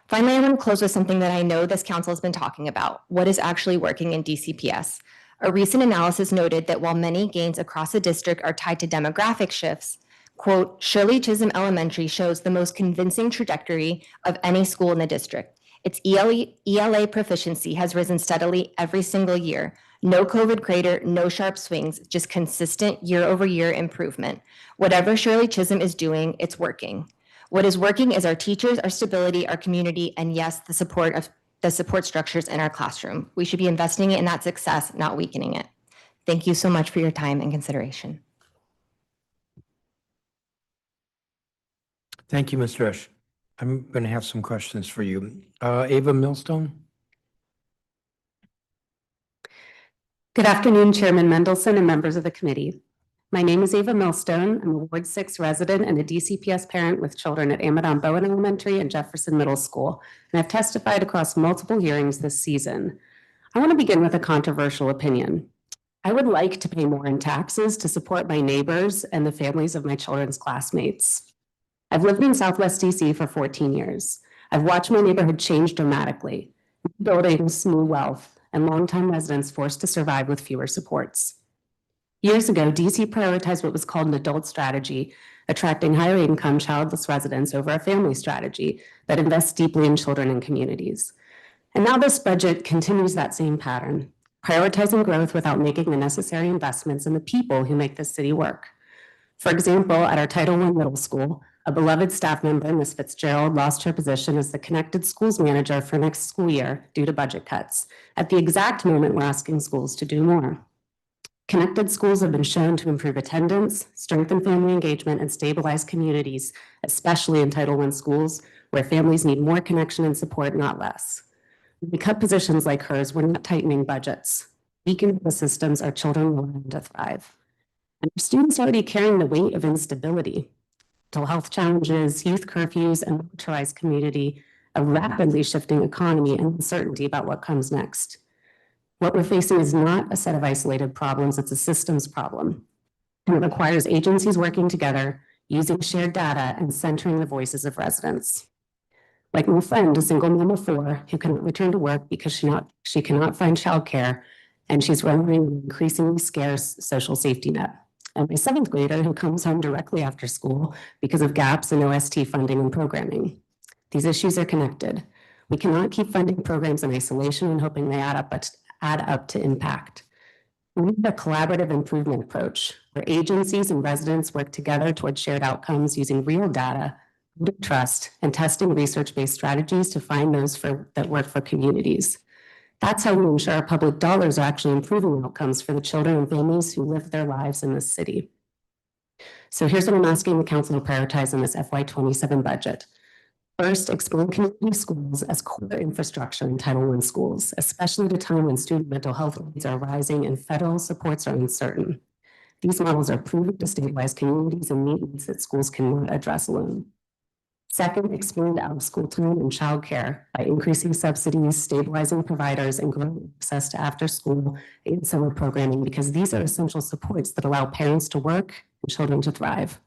Finally, I want to close with something that I know this council has been talking about: what is actually working in DCPS. A recent analysis noted that while many gains across the district are tied to demographic shifts, quote, Shirley Chisholm Elementary shows the most convincing trajectory of any school in the district. Its ELA proficiency has risen steadily every single year. No COVID crater, no sharp swings, just consistent year-over-year improvement. Whatever Shirley Chisholm is doing, it's working. What is working is our teachers, our stability, our community, and yes, the support structures in our classroom. We should be investing in that success, not weakening it. Thank you so much for your time and consideration.
Thank you, Ms. Resch. I'm going to have some questions for you. Ava Millstone?
Good afternoon, Chairman Mendelson and members of the committee. My name is Ava Millstone. I'm a Ward 6 resident and a DCPS parent with children at Amadon Bowen Elementary and Jefferson Middle School, and I've testified across multiple hearings this season. I want to begin with a controversial opinion. I would like to pay more in taxes to support my neighbors and the families of my children's classmates. I've lived in Southwest DC for 14 years. I've watched my neighborhood change dramatically. New buildings, new wealth, and longtime residents forced to survive with fewer supports. Years ago, DC prioritized what was called an adult strategy, attracting higher income childless residents over a family strategy that invests deeply in children and communities. And now this budget continues that same pattern, prioritizing growth without making the necessary investments in the people who make this city work. For example, at our Title I middle school, a beloved staff member, Ms. Fitzgerald, lost her position as the Connected Schools manager for next school year due to budget cuts, at the exact moment we're asking schools to do more. Connected schools have been shown to improve attendance, strengthen family engagement, and stabilize communities, especially in Title I schools, where families need more connection and support, not less. When we cut positions like hers, we're not tightening budgets. Weakening the systems our children will learn to thrive. And our students are already carrying the weight of instability. Mental health challenges, youth curfews, and militarized community, a rapidly shifting economy, and uncertainty about what comes next. What we're facing is not a set of isolated problems, it's a systems problem. And it requires agencies working together, using shared data, and centering the voices of residents. Like my friend, a single mom of 4 who cannot return to work because she cannot find childcare, and she's running an increasingly scarce social safety net. And my 7th grader who comes home directly after school because of gaps in OST funding and programming. These issues are connected. We cannot keep funding programs in isolation and hoping they add up to impact. We need a collaborative improvement approach where agencies and residents work together towards shared outcomes using real data, trust, and testing research-based strategies to find those that work for communities. That's how we ensure our public dollars are actually improving outcomes for the children and families who live their lives in this city. So here's what I'm asking the council to prioritize in this FY27 budget. First, expand community schools as core infrastructure in Title I schools, especially at a time when student mental health needs are rising and federal supports are uncertain. These models are proven to stabilize communities and meet needs that schools cannot address alone. Second, expand out-of-school time and childcare by increasing subsidies, stabilizing providers, and growing access to after-school and summer programming, because these are essential supports that allow parents to work and children to thrive.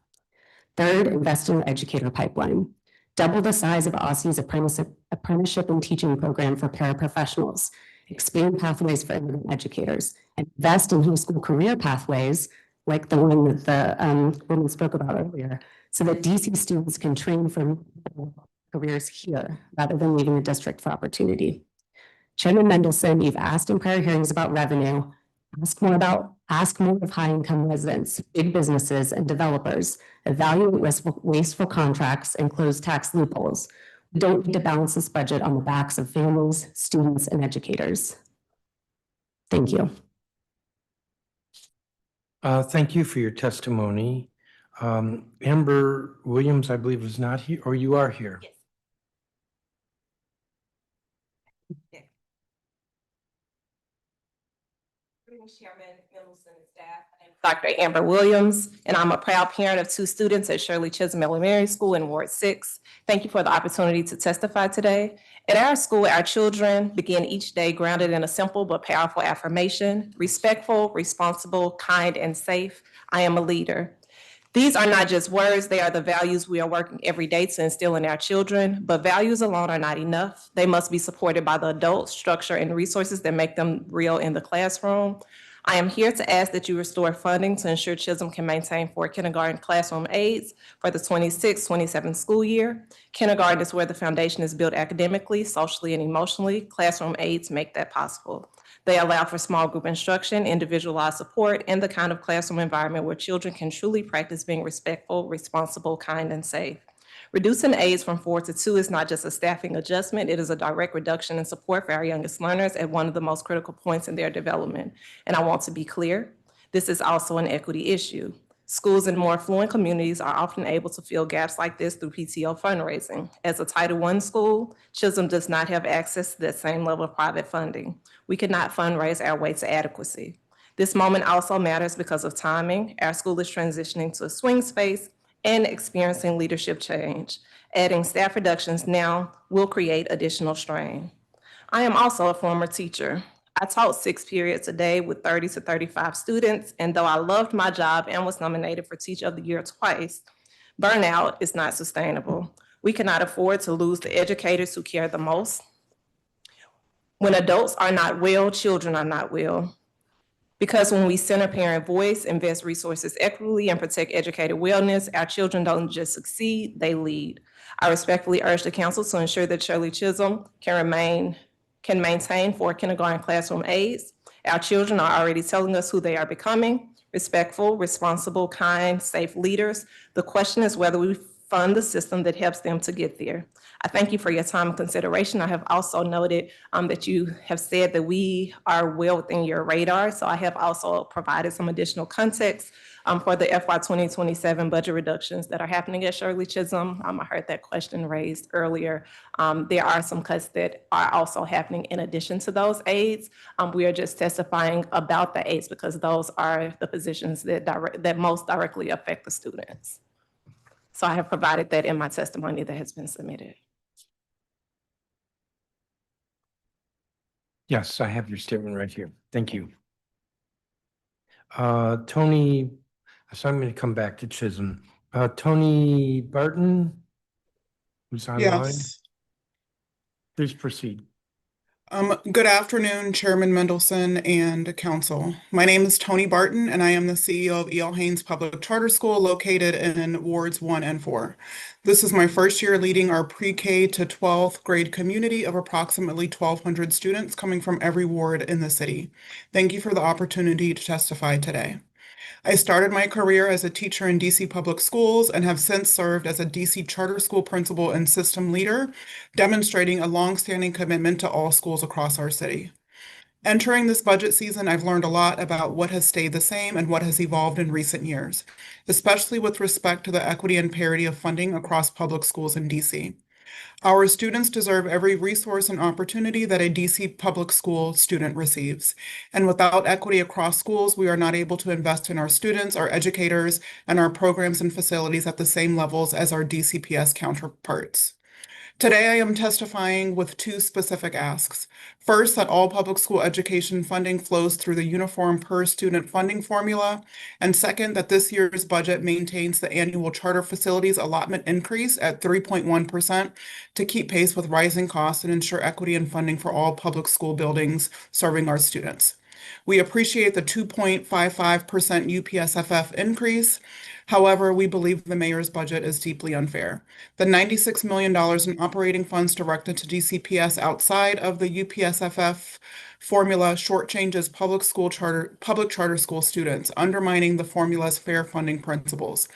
Third, invest in an educator pipeline. Double the size of OSSI's apprenticeship and teaching program for paraprofessionals. Expand pathways for immigrant educators. And invest in high school career pathways, like the one that the woman spoke about earlier, so that DC students can train for careers here rather than leaving the district for opportunity. Chairman Mendelson, you've asked in prior hearings about revenue. Ask more of high-income residents, big businesses, and developers. Evaluate wasteful contracts and close tax loopholes. We don't need to balance this budget on the backs of families, students, and educators. Thank you.
Thank you for your testimony. Amber Williams, I believe, is not here, or you are here.
Yes. Chairman, Mendelson, and staff. Dr. Amber Williams, and I'm a proud parent of 2 students at Shirley Chisholm Elementary School in Ward 6. Thank you for the opportunity to testify today. At our school, our children begin each day grounded in a simple but powerful affirmation: respectful, responsible, kind, and safe. I am a leader. These are not just words, they are the values we are working every day to instill in our children, but values alone are not enough. They must be supported by the adults, structure, and resources that make them real in the classroom. I am here to ask that you restore funding to ensure Chisholm can maintain 4 kindergarten classroom aides for the 26-27 school year. Kindergarten is where the foundation is built academically, socially, and emotionally. Classroom aides make that possible. They allow for small group instruction, individualized support, and the kind of classroom environment where children can truly practice being respectful, responsible, kind, and safe. Reducing aides from 4 to 2 is not just a staffing adjustment, it is a direct reduction in support for our youngest learners at one of the most critical points in their development. And I want to be clear, this is also an equity issue. Schools in more affluent communities are often able to fill gaps like this through PTO fundraising. As a Title I school, Chisholm does not have access to that same level of private funding. We cannot fundraise our way to adequacy. This moment also matters because of timing. Our school is transitioning to a swing space and experiencing leadership change. Adding staff reductions now will create additional strain. I am also a former teacher. I taught 6 periods a day with 30 to 35 students, and though I loved my job and was nominated for Teacher of the Year twice, burnout is not sustainable. We cannot afford to lose the educators who care the most. When adults are not well, children are not well. Because when we center parent voice, invest resources equitably, and protect educator wellness, our children don't just succeed, they lead. I respectfully urge the council to ensure that Shirley Chisholm can maintain 4 kindergarten classroom aides. Our children are already telling us who they are becoming: respectful, responsible, kind, safe leaders. The question is whether we fund the system that helps them to get there. I thank you for your time and consideration. I have also noted that you have said that we are well within your radar. So I have also provided some additional context for the FY 2027 budget reductions that are happening at Shirley Chisholm. I heard that question raised earlier. There are some cuts that are also happening in addition to those aides. We are just testifying about the aides because those are the positions that most directly affect the students. So I have provided that in my testimony that has been submitted.
Yes, I have your statement right here. Thank you. Tony, so I'm going to come back to Chisholm. Tony Barton, who's online.
Yes.
Please proceed.
Good afternoon, Chairman Mendelson and Council. My name is Tony Barton, and I am the CEO of E.L. Haynes Public Charter School located in Wards 1 and 4. This is my first year leading our pre-K to 12th grade community of approximately 1,200 students coming from every ward in the city. Thank you for the opportunity to testify today. I started my career as a teacher in DC public schools and have since served as a DC charter school principal and system leader, demonstrating a longstanding commitment to all schools across our city. Entering this budget season, I've learned a lot about what has stayed the same and what has evolved in recent years, especially with respect to the equity and parity of funding across public schools in DC. Our students deserve every resource and opportunity that a DC public school student receives. And without equity across schools, we are not able to invest in our students, our educators, and our programs and facilities at the same levels as our DCPS counterparts. Today, I am testifying with two specific asks. First, that all public school education funding flows through the uniform per student funding formula. And second, that this year's budget maintains the annual charter facilities allotment increase at 3.1% to keep pace with rising costs and ensure equity in funding for all public school buildings serving our students. We appreciate the 2.55% UPSFF increase. However, we believe the mayor's budget is deeply unfair. The $96 million in operating funds directed to DCPS outside of the UPSFF formula shortchanges public charter school students, undermining the formula's fair funding principles.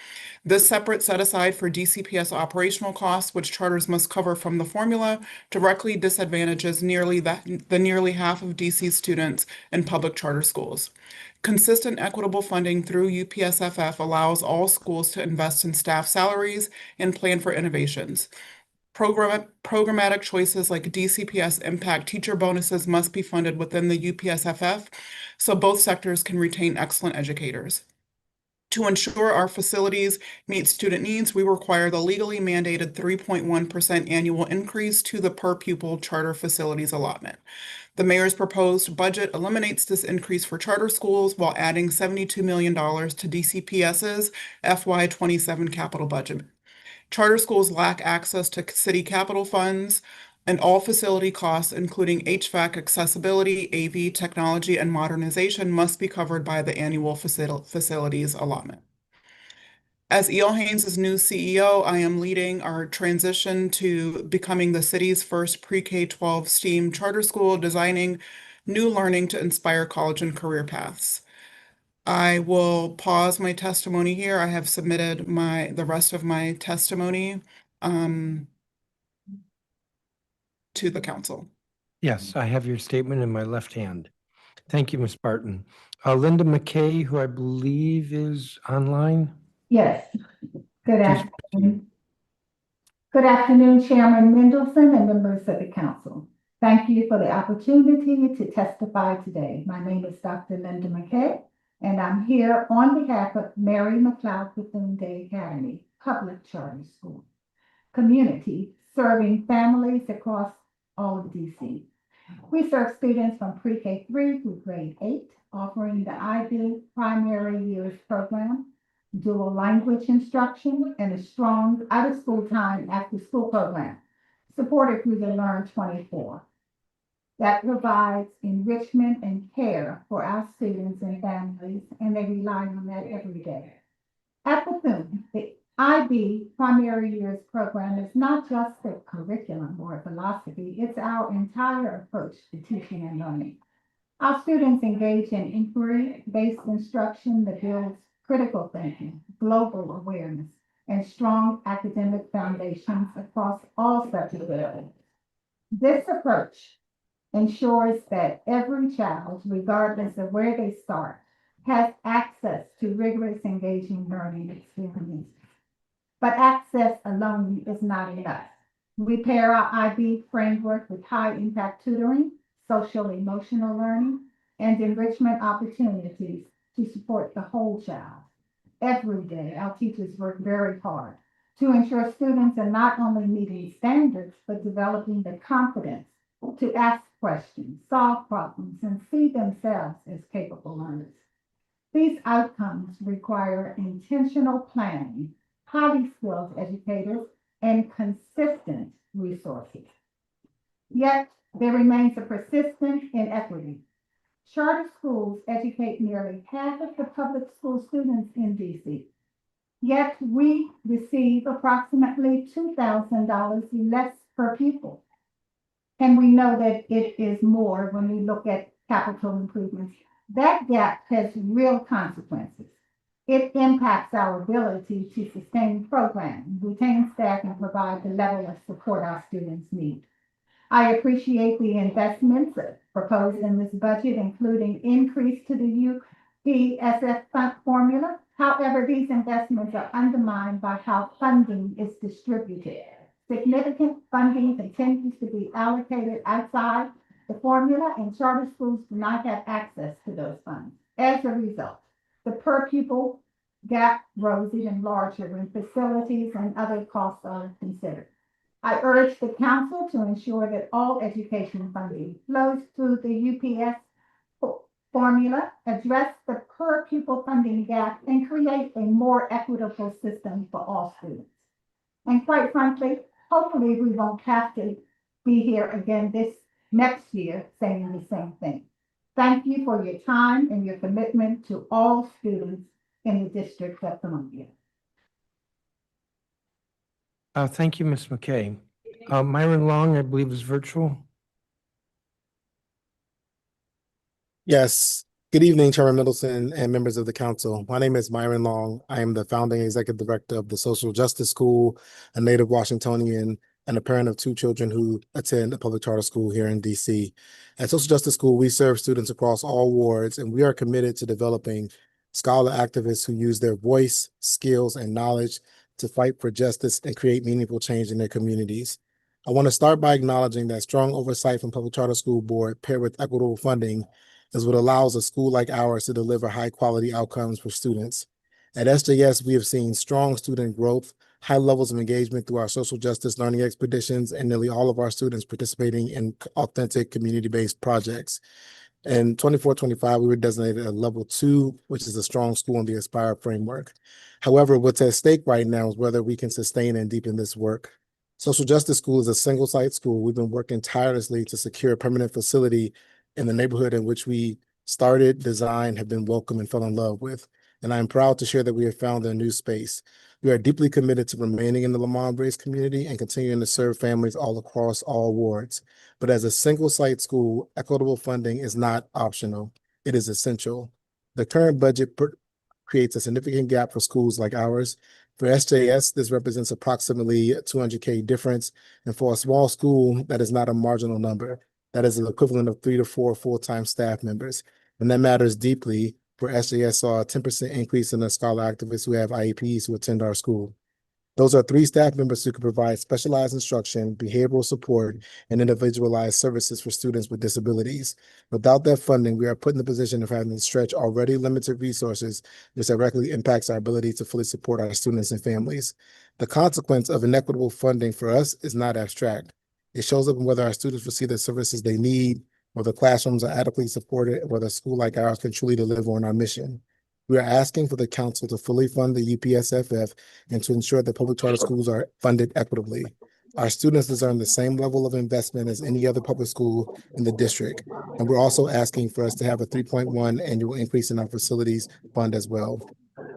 This separate set aside for DCPS operational costs, which charters must cover from the formula, directly disadvantages nearly half of DC students in public charter schools. Consistent equitable funding through UPSFF allows all schools to invest in staff salaries and plan for innovations. Programmatic choices like DCPS impact teacher bonuses must be funded within the UPSFF so both sectors can retain excellent educators. To ensure our facilities meet student needs, we require the legally mandated 3.1% annual increase to the per pupil charter facilities allotment. The mayor's proposed budget eliminates this increase for charter schools while adding $72 million to DCPS's FY27 capital budget. Charter schools lack access to city capital funds, and all facility costs, including HVAC accessibility, AV technology, and modernization, must be covered by the annual facilities allotment. As E.L. Haynes' new CEO, I am leading our transition to becoming the city's first pre-K-12 STEAM charter school, designing new learning to inspire college and career paths. I will pause my testimony here. I have submitted the rest of my testimony to the council.
Yes, I have your statement in my left hand. Thank you, Ms. Barton. Linda McKay, who I believe is online.
Yes. Good afternoon. Good afternoon, Chairman Mendelson and members of the council. Thank you for the opportunity to testify today. My name is Dr. Linda McKay, and I'm here on behalf of Mary McLeod Bethune-Day Academy Public Charter School community, serving families across all of DC. We serve students from pre-K 3 through grade 8, offering the IB primary years program, dual language instruction, and a strong out-of-school time after-school program, supported through the Learn 24. That provides enrichment and care for our students and families, and they rely on that every day. At Bethune, the IB primary years program is not just a curriculum or a philosophy, it's our entire approach to teaching and learning. Our students engage in inquiry-based instruction that builds critical thinking, global awareness, and strong academic foundations across all subject areas. This approach ensures that every child, regardless of where they start, has access to rigorous, engaging learning experiences. But access alone is not enough. We pair our IB framework with high-impact tutoring, social emotional learning, and enrichment opportunities to support the whole child. Every day, our teachers work very hard to ensure students are not only meeting standards, but developing the confidence to ask questions, solve problems, and see themselves as capable learners. These outcomes require intentional planning, highly skilled educators, and consistent resources. Yet, there remains a persistent inequity. Charter schools educate nearly half of the public school students in DC. Yet, we receive approximately $2,000 less per pupil. And we know that it is more when we look at capital improvements. That gap has real consequences. It impacts our ability to sustain programs, retain staff, and provide the level of support our students need. I appreciate the investments proposed in this budget, including increase to the UPSF fund formula. However, these investments are undermined by how funding is distributed. Significant funding continues to be allocated outside the formula, and charter schools do not have access to those funds. As a result, the per pupil gap grows even larger when facilities and other costs are considered. I urge the council to ensure that all education funding flows through the UPS formula, address the per pupil funding gap, and create a more equitable system for all students. And quite frankly, hopefully we won't have to be here again this next year saying the same thing. Thank you for your time and your commitment to all students in the District of Columbia.
Thank you, Ms. McKay. Myron Long, I believe, is virtual.
Yes. Good evening, Chairman Middleton and members of the council. My name is Myron Long. I am the founding executive director of the Social Justice School, a native Washingtonian, and a parent of 2 children who attend a public charter school here in DC. At Social Justice School, we serve students across all wards, and we are committed to developing scholar activists who use their voice, skills, and knowledge to fight for justice and create meaningful change in their communities. I want to start by acknowledging that strong oversight from Public Charter School Board paired with equitable funding is what allows a school like ours to deliver high-quality outcomes for students. At SJS, we have seen strong student growth, high levels of engagement through our social justice learning expeditions, and nearly all of our students participating in authentic community-based projects. In 24-25, we were designated a level 2, which is a strong school in the Aspire framework. However, what's at stake right now is whether we can sustain and deepen this work. Social Justice School is a single-site school. We've been working tirelessly to secure a permanent facility in the neighborhood in which we started, designed, have been welcomed, and fell in love with. And I'm proud to share that we have found a new space. We are deeply committed to remaining in the Lamont-Brace community and continuing to serve families all across all wards. But as a single-site school, equitable funding is not optional. It is essential. The current budget creates a significant gap for schools like ours. For SJS, this represents approximately $200K difference. And for a small school, that is not a marginal number. That is the equivalent of 3 to 4 full-time staff members. And that matters deeply, for SJS saw a 10% increase in the scholar activists who have IEPs who attend our school. Those are 3 staff members who can provide specialized instruction, behavioral support, and individualized services for students with disabilities. Without that funding, we are put in the position of having to stretch already limited resources, which directly impacts our ability to fully support our students and families. The consequence of inequitable funding for us is not abstract. It shows up in whether our students receive the services they need, whether classrooms are adequately supported, and whether a school like ours can truly deliver on our mission. We are asking for the council to fully fund the UPSFF and to ensure that public charter schools are funded equitably. Our students deserve the same level of investment as any other public school in the district. And we're also asking for us to have a 3.1 annual increase in our facilities fund as well.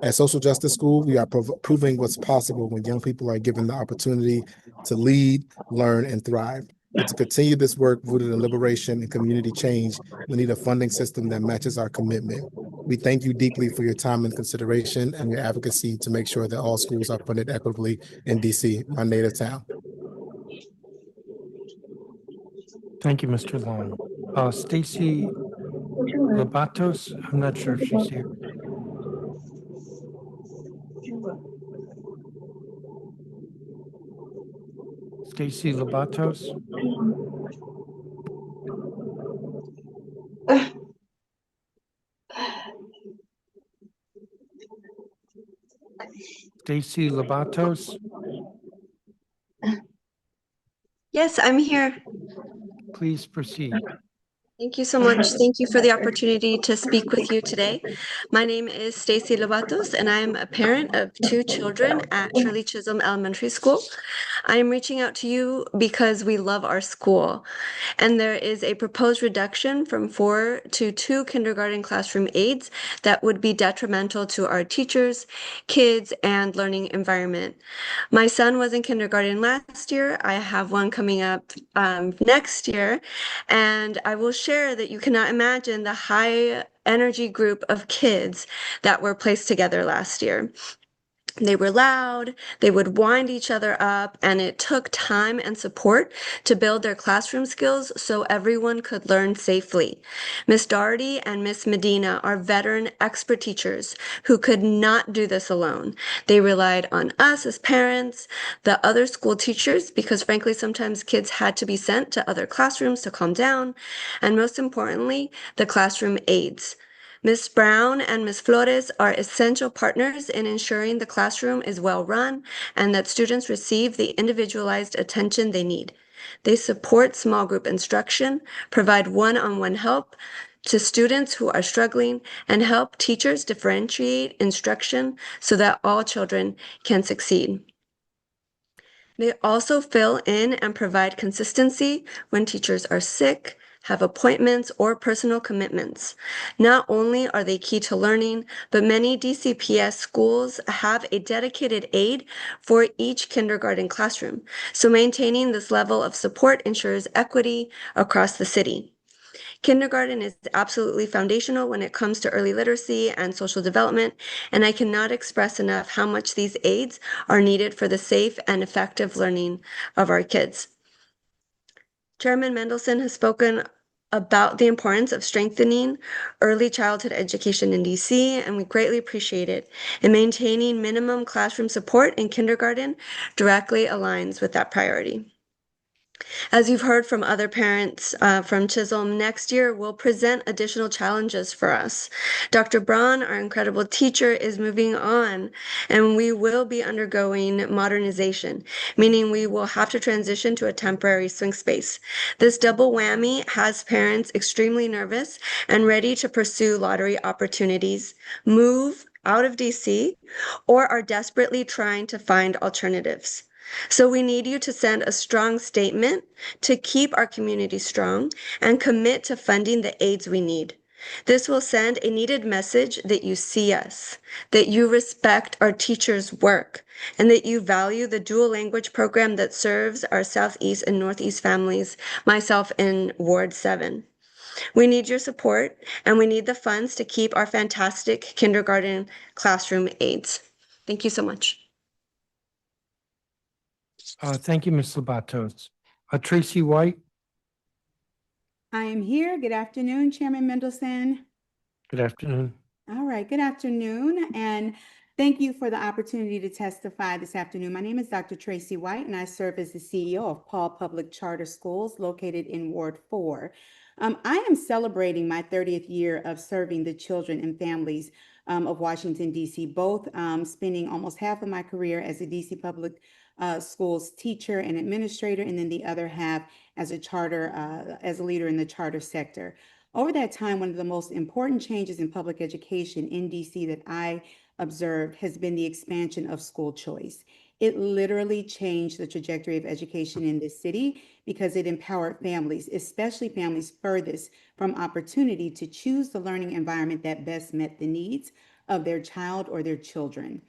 At Social Justice School, we are proving what's possible when young people are given the opportunity to lead, learn, and thrive. But to continue this work rooted in liberation and community change, we need a funding system that matches our commitment. We thank you deeply for your time and consideration and your advocacy to make sure that all schools are funded equitably in DC, my native town.
Thank you, Mr. Long. Stacy Labatos, I'm not sure if she's here. Stacy Labatos. Stacy Labatos.
Yes, I'm here.
Please proceed.
Thank you so much. Thank you for the opportunity to speak with you today. My name is Stacy Lovatos, and I am a parent of 2 children at Shirley Chisholm Elementary School. I am reaching out to you because we love our school, and there is a proposed reduction from 4 to 2 kindergarten classroom aides that would be detrimental to our teachers, kids, and learning environment. My son was in kindergarten last year. I have one coming up next year, and I will share that you cannot imagine the high energy group of kids that were placed together last year. They were loud, they would wind each other up, and it took time and support to build their classroom skills so everyone could learn safely. Miss Doherty and Miss Medina are veteran expert teachers who could not do this alone. They relied on us as parents, the other school teachers, because frankly, sometimes kids had to be sent to other classrooms to calm down, and most importantly, the classroom aides. Ms. Brown and Ms. Flores are essential partners in ensuring the classroom is well run and that students receive the individualized attention they need. They support small group instruction, provide one-on-one help to students who are struggling, and help teachers differentiate instruction so that all children can succeed. They also fill in and provide consistency when teachers are sick, have appointments, or personal commitments. Not only are they key to learning, but many DCPS schools have a dedicated aide for each kindergarten classroom. So maintaining this level of support ensures equity across the city. Kindergarten is absolutely foundational when it comes to early literacy and social development, and I cannot express enough how much these aids are needed for the safe and effective learning of our kids. Chairman Mendelson has spoken about the importance of strengthening early childhood education in DC, and we greatly appreciate it. And maintaining minimum classroom support in kindergarten directly aligns with that priority. As you've heard from other parents from Chisholm, next year will present additional challenges for us. Dr. Braun, our incredible teacher, is moving on, and we will be undergoing modernization, meaning we will have to transition to a temporary swing space. This double whammy has parents extremely nervous and ready to pursue lottery opportunities, move out of DC, or are desperately trying to find alternatives. So we need you to send a strong statement to keep our community strong and commit to funding the aids we need. This will send a needed message that you see us, that you respect our teachers' work, and that you value the dual language program that serves our Southeast and Northeast families, myself in Ward 7. We need your support, and we need the funds to keep our fantastic kindergarten classroom aides. Thank you so much.
Thank you, Ms. Labatos. Tracy White,
I am here. Good afternoon, Chairman Mendelson.
good afternoon.
All right, good afternoon, and thank you for the opportunity to testify this afternoon. My name is Dr. Tracy White, and I serve as the CEO of Paul Public Charter Schools located in Ward 4. I am celebrating my 30th year of serving the children and families of Washington, D.C., both spending almost half of my career as a D.C. Public Schools teacher and administrator, and then the other half as a leader in the charter sector. Over that time, one of the most important changes in public education in DC that I observed has been the expansion of school choice. It literally changed the trajectory of education in this city because it empowered families, especially families furthest from opportunity, to choose the learning environment that best met the needs of their child or their children.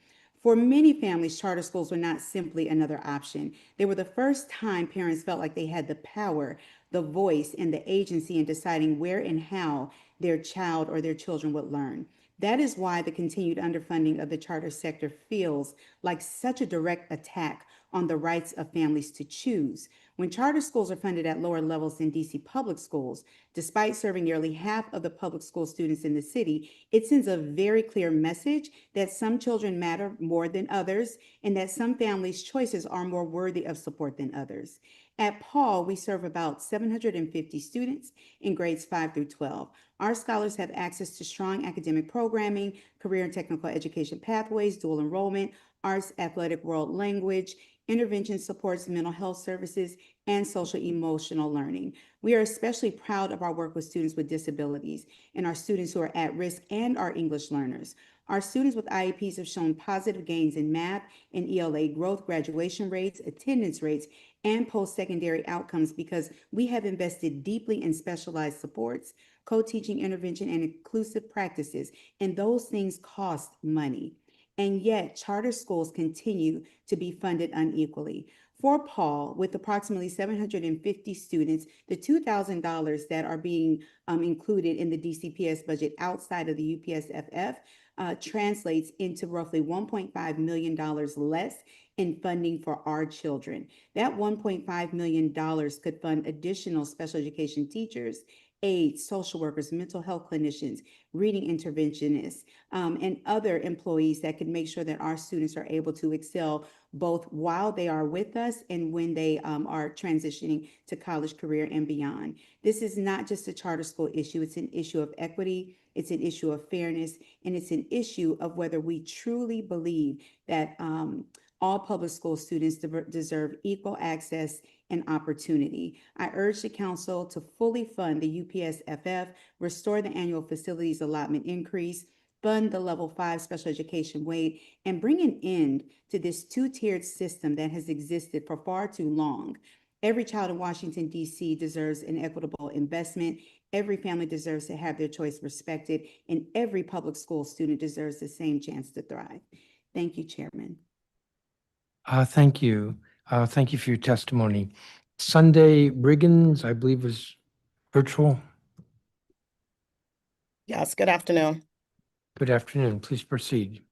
For many families, charter schools were not simply another option. They were the first time parents felt like they had the power, the voice, and the agency in deciding where and how their child or their children would learn. That is why the continued underfunding of the charter sector feels like such a direct attack on the rights of families to choose. When charter schools are funded at lower levels than DC public schools, despite serving nearly half of the public school students in the city, it sends a very clear message that some children matter more than others and that some families' choices are more worthy of support than others. At Paul, we serve about 750 students in grades 5 through 12. Our scholars have access to strong academic programming, career and technical education pathways, dual enrollment, arts, athletic, world language, intervention supports, mental health services, and social emotional learning. We are especially proud of our work with students with disabilities and our students who are at risk and our English learners. Our students with IEPs have shown positive gains in math and ELA growth, graduation rates, attendance rates, and post-secondary outcomes because we have invested deeply in specialized supports, co-teaching, intervention, and inclusive practices, and those things cost money. And yet, charter schools continue to be funded unequally. For Paul, with approximately 750 students, the $2,000 that are being included in the DCPS budget outside of the UPSFF translates into roughly $1.5 million less in funding for our children. That $1.5 million could fund additional special education teachers, aides, social workers, mental health clinicians, reading interventionists, and other employees that can make sure that our students are able to excel both while they are with us and when they are transitioning to college, career, and beyond. This is not just a charter school issue. It's an issue of equity. It's an issue of fairness, and it's an issue of whether we truly believe that all public school students deserve equal access and opportunity. I urge the council to fully fund the UPSFF, restore the annual facilities allotment increase, fund the level 5 special education weight, and bring an end to this two-tiered system that has existed for far too long. Every child in Washington, D.C. deserves an equitable investment. Every family deserves to have their choice respected, and every public school student deserves the same chance to thrive. Thank you, Chairman.
Thank you. Thank you for your testimony. Sunday Riggins, I believe, is virtual.
Yes, good afternoon.
Good afternoon. Please proceed.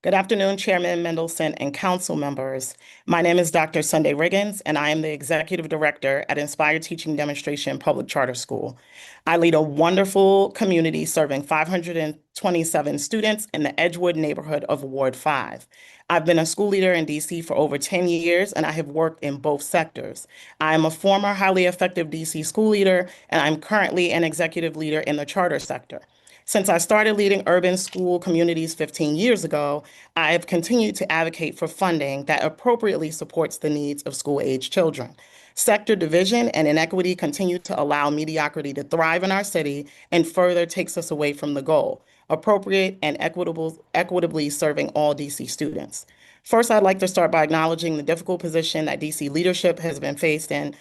Good afternoon, Chairman Mendelson and council members. My name is Dr. Sunday Riggins, and I am the Executive Director at Inspired Teaching Demonstration Public Charter School. I lead a wonderful community serving 527 students in the Edgewood neighborhood of Ward 5. I've been a school leader in DC for over 10 years, and I have worked in both sectors. I am a former highly effective DC school leader, and I'm currently an executive leader in the charter sector. Since I started leading urban school communities 15 years ago, I have continued to advocate for funding that appropriately supports the needs of school-age children. Sector division and inequity continue to allow mediocrity to thrive in our city and further takes us away from the goal, appropriate and equitably serving all DC students. First, I'd like to start by acknowledging the difficult position that DC leadership has been faced in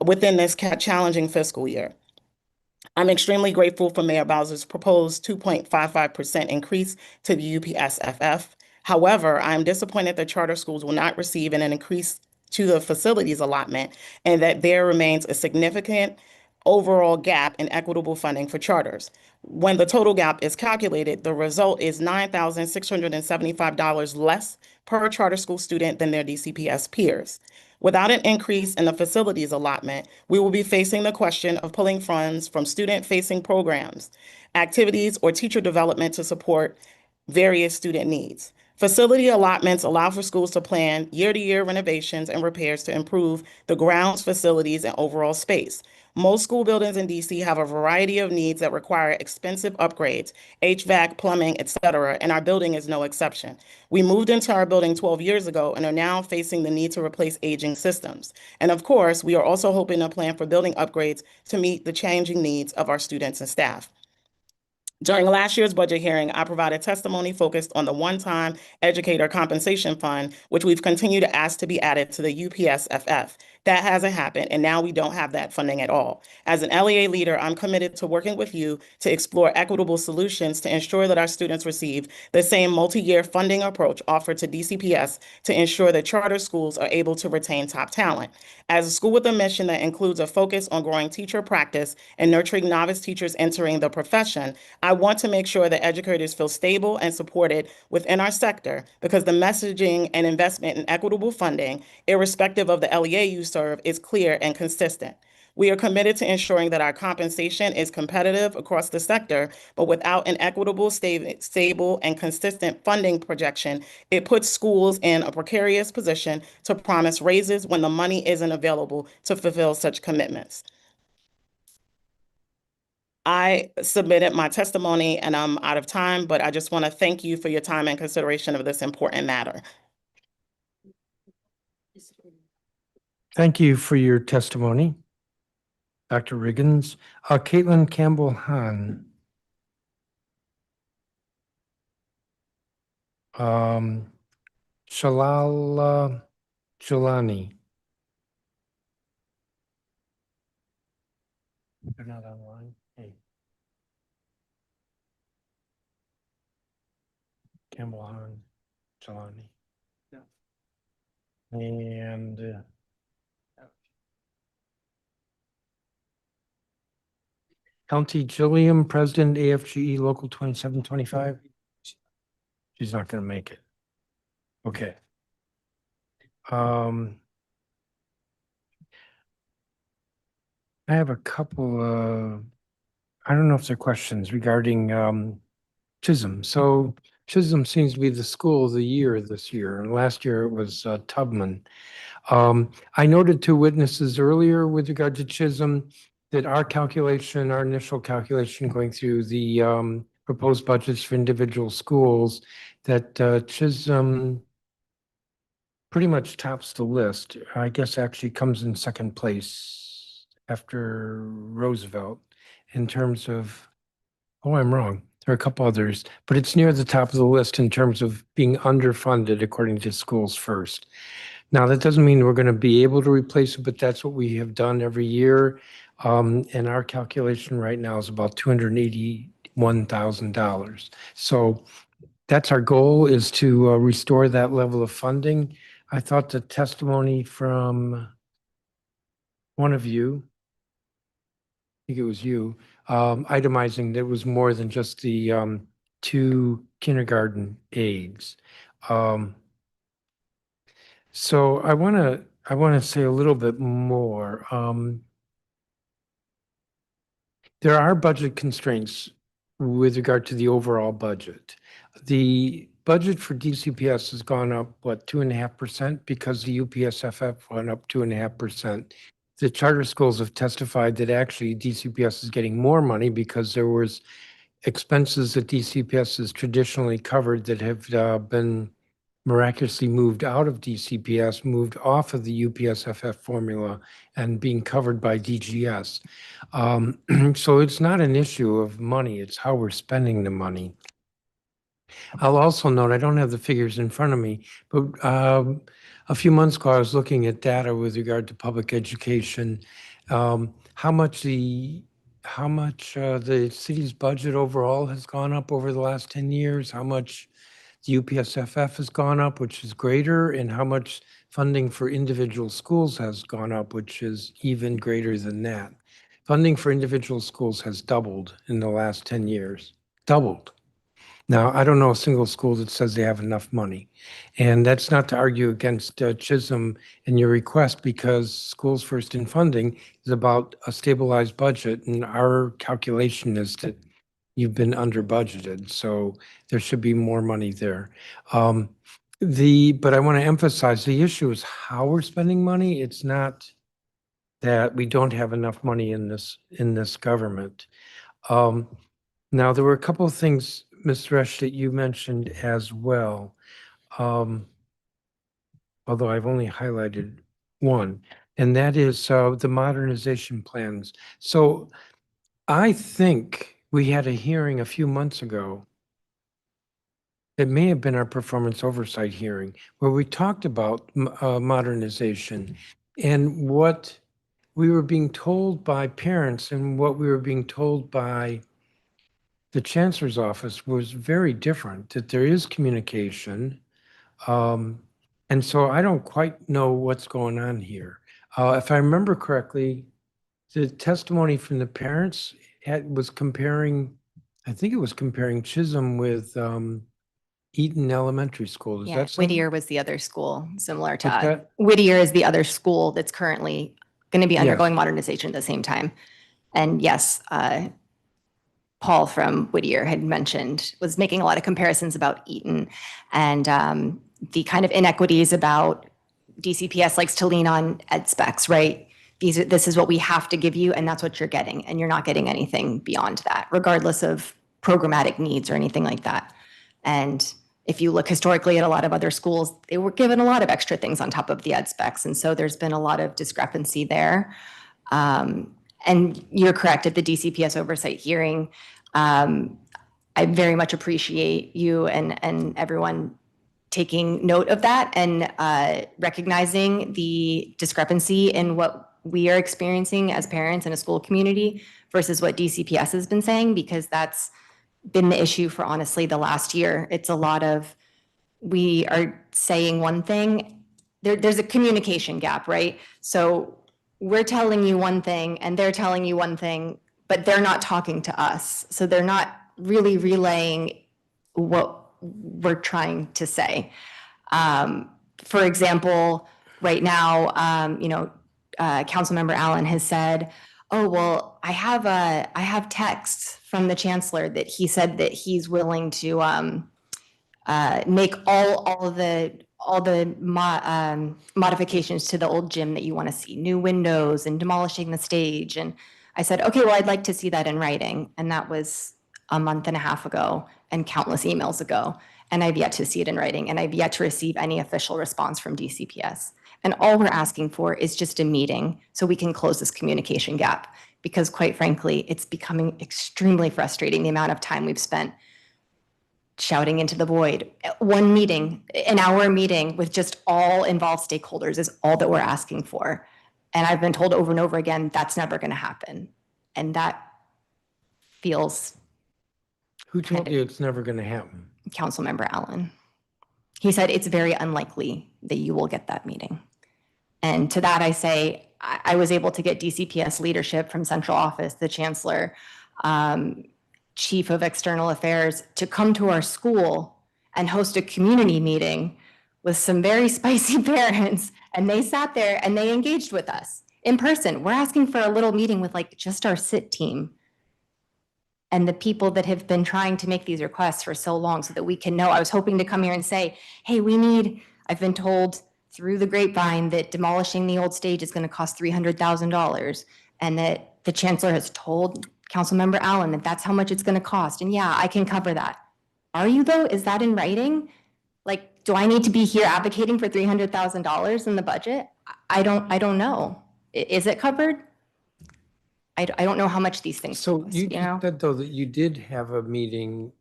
within this challenging fiscal year. I'm extremely grateful for Mayor Bowser's proposed 2.55% increase to the UPSFF. However, I'm disappointed that charter schools will not receive an increase to the facilities allotment and that there remains a significant overall gap in equitable funding for charters. When the total gap is calculated, the result is $9,675 less per charter school student than their DCPS peers. Without an increase in the facilities allotment, we will be facing the question of pulling funds from student-facing programs, activities, or teacher development to support various student needs. Facility allotments allow for schools to plan year-to-year renovations and repairs to improve the grounds, facilities, and overall space. Most school buildings in DC have a variety of needs that require expensive upgrades, HVAC, plumbing, etc., and our building is no exception. We moved into our building 12 years ago and are now facing the need to replace aging systems. And of course, we are also hoping to plan for building upgrades to meet the changing needs of our students and staff. During last year's budget hearing, I provided testimony focused on the one-time educator compensation fund, which we've continued to ask to be added to the UPSFF. That hasn't happened, and now we don't have that funding at all. As an LEA leader, I'm committed to working with you to explore equitable solutions to ensure that our students receive the same multi-year funding approach offered to DCPS to ensure that charter schools are able to retain top talent. As a school with a mission that includes a focus on growing teacher practice and nurturing novice teachers entering the profession, I want to make sure that educators feel stable and supported within our sector because the messaging and investment in equitable funding, irrespective of the LEA you serve, is clear and consistent. We are committed to ensuring that our compensation is competitive across the sector, but without an equitable, stable, and consistent funding projection, it puts schools in a precarious position to promise raises when the money isn't available to fulfill such commitments. I submitted my testimony and I'm out of time, but I just want to thank you for your time and consideration of this important matter.
Thank you for your testimony, Dr. Riggins. Caitlin Campbell-Han. Shalala Jalani. They're not online. Hey. Campbell-Han, Jalani. No. And County Gilliam, President, AFGE Local 2725. She's not going to make it. Okay. I have a couple I don't know if they're questions regarding Chisholm. So Chisholm seems to be the school of the year this year, and last year it was Tubman. I noted two witnesses earlier with regard to Chisholm that our initial calculation going through the proposed budgets for individual schools, that Chisholm pretty much tops the list. I guess actually comes in second place after Roosevelt in terms of, oh, I'm wrong. There are a couple others, but it's near the top of the list in terms of being underfunded according to Schools First. Now, that doesn't mean we're going to be able to replace it, but that's what we have done every year. And our calculation right now is about $281,000. So that's our goal, is to restore that level of funding. I thought the testimony from one of you, I think it was you, itemizing that it was more than just the 2 kindergarten aides. So I want to say a little bit more. There are budget constraints with regard to the overall budget. The budget for DCPS has gone up, what, 2.5%, because the UPSFF went up 2.5%. The charter schools have testified that actually DCPS is getting more money because there was expenses that DCPS has traditionally covered that have been miraculously moved out of DCPS, moved off of the UPSFF formula and being covered by DGS. So it's not an issue of money, it's how we're spending the money. I'll also note, I don't have the figures in front of me, but a few months ago, I was looking at data with regard to public education, how much the city's budget overall has gone up over the last 10 years, how much the UPSFF has gone up, which is greater, and how much funding for individual schools has gone up, which is even greater than that. Funding for individual schools has doubled in the last 10 years, doubled. Now, I don't know a single school that says they have enough money. And that's not to argue against Chisholm and your request, because Schools First in funding is about a stabilized budget, and our calculation is that you've been under budgeted, so there should be more money there. But I want to emphasize, the issue is how we're spending money. It's not that we don't have enough money in this government. Now, there were a couple of things, Ms. Resch, that you mentioned as well, although I've only highlighted one, and that is the modernization plans. So I think we had a hearing a few months ago. It may have been our performance oversight hearing where we talked about modernization, and what we were being told by parents and what we were being told by the chancellor's office was very different, that there is communication. And so I don't quite know what's going on here. If I remember correctly, the testimony from the parents was comparing, I think it was comparing Chisholm with Eaton Elementary School. Is
Yeah,
that something?
Whittier was the other school similar to
What's that?
Whittier is the other school that's currently going to be
Yes.
undergoing modernization at the same time. And yes, Paul from Whittier had was making a lot of comparisons about Eaton and the kind of inequities about DCPS likes to lean on ed specs, right? This is what we have to give you, and that's what you're getting, and you're not getting anything beyond that, regardless of programmatic needs or anything like that. And if you look historically at a lot of other schools, they were given a lot of extra things on top of the ed specs, and so there's been a lot of discrepancy there. And you're correct, at the DCPS oversight hearing, I very much appreciate you and everyone taking note of that and recognizing the discrepancy in what we are experiencing as parents in a school community versus what DCPS has been saying, because that's been the issue for honestly the last year. It's a lot of, we are saying one thing, there's a communication gap, right? So we're telling you one thing and they're telling you one thing, but they're not talking to us. So they're not really relaying what we're trying to say. For example, right now, Councilmember Allen has said, oh, well, I have texts from the chancellor that he said that he's willing to make all the modifications to the old gym that you want to see, new windows and demolishing the stage. And I said, okay, well, I'd like to see that in writing. And that was a month and a half ago and countless emails ago. And I've yet to see it in writing, and I've yet to receive any official response from DCPS. And all we're asking for is just a meeting so we can close this communication gap. Because quite frankly, it's becoming extremely frustrating the amount of time we've spent shouting into the void. One meeting, an hour meeting with just all involved stakeholders is all that we're asking for. And I've been told over and over again, that's never going to happen. And that feels.
Who told you it's never going to happen?
Councilmember Allen. He said it's very unlikely that you will get that meeting. And to that I say, I was able to get DCPS leadership from central office, the chancellor, chief of external affairs, to come to our school and host a community meeting with some very spicy parents. And they sat there and they engaged with us in person. We're asking for a little meeting with like just our sit team and the people that have been trying to make these requests for so long so that we can know. I was hoping to come here and say, hey, I've been told through the grapevine that demolishing the old stage is going to cost $300,000, and that the chancellor has told Councilmember Allen that that's how much it's going to cost. And yeah, I can cover that. Are you though? Is that in writing? Like, do I need to be here advocating for $300,000 in the budget? I don't know. Is it covered? I don't know how much these things
So
cost,
you said though that you did have a meeting,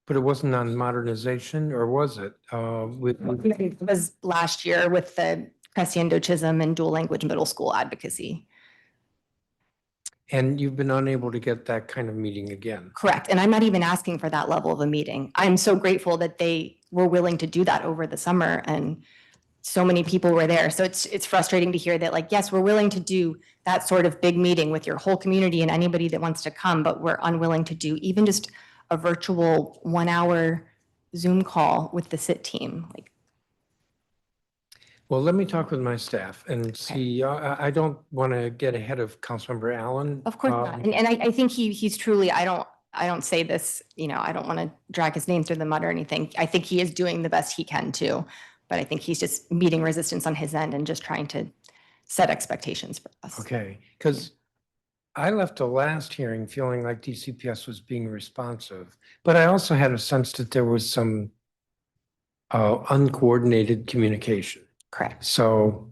but it wasn't on modernization, or was it?
It was last year with the Crescendo Chisholm and dual language middle school advocacy.
And you've been unable to get that kind of meeting again?
Correct. And I'm not even asking for that level of a meeting. I'm so grateful that they were willing to do that over the summer, and so many people were there. So it's frustrating to hear that, like, yes, we're willing to do that sort of big meeting with your whole community and anybody that wants to come, but we're unwilling to do even just a virtual 1 hour Zoom call with the sit team. Like,
well, let me talk with my staff and see. I don't want to get ahead of Councilmember Allen.
of course not. And I think he's truly, I don't say this, I don't want to drag his name through the mud or anything. I think he is doing the best he can too. But I think he's just meeting resistance on his end and just trying to set expectations for us.
Okay, because I left the last hearing feeling like DCPS was being responsive, but I also had a sense that there was some uncoordinated communication.
Correct.
So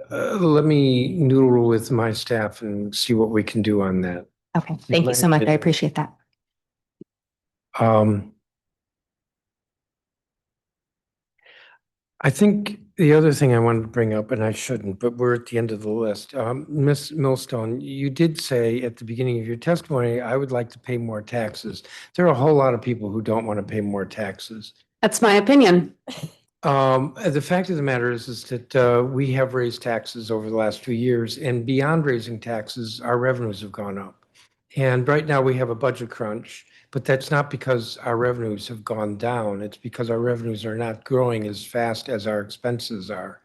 let me noodle with my staff and see what we can do on that.
Okay, thank you so much. I appreciate that.
I think the other thing I wanted to bring up, and I shouldn't, but we're at the end of the list. Ms. Millstone, you did say at the beginning of your testimony, I would like to pay more taxes. There are a whole lot of people who don't want to pay more taxes.
That's my opinion.
The fact of the matter is that we have raised taxes over the last few years, and beyond raising taxes, our revenues have gone up. And right now we have a budget crunch, but that's not because our revenues have gone down. It's because our revenues are not growing as fast as our expenses are.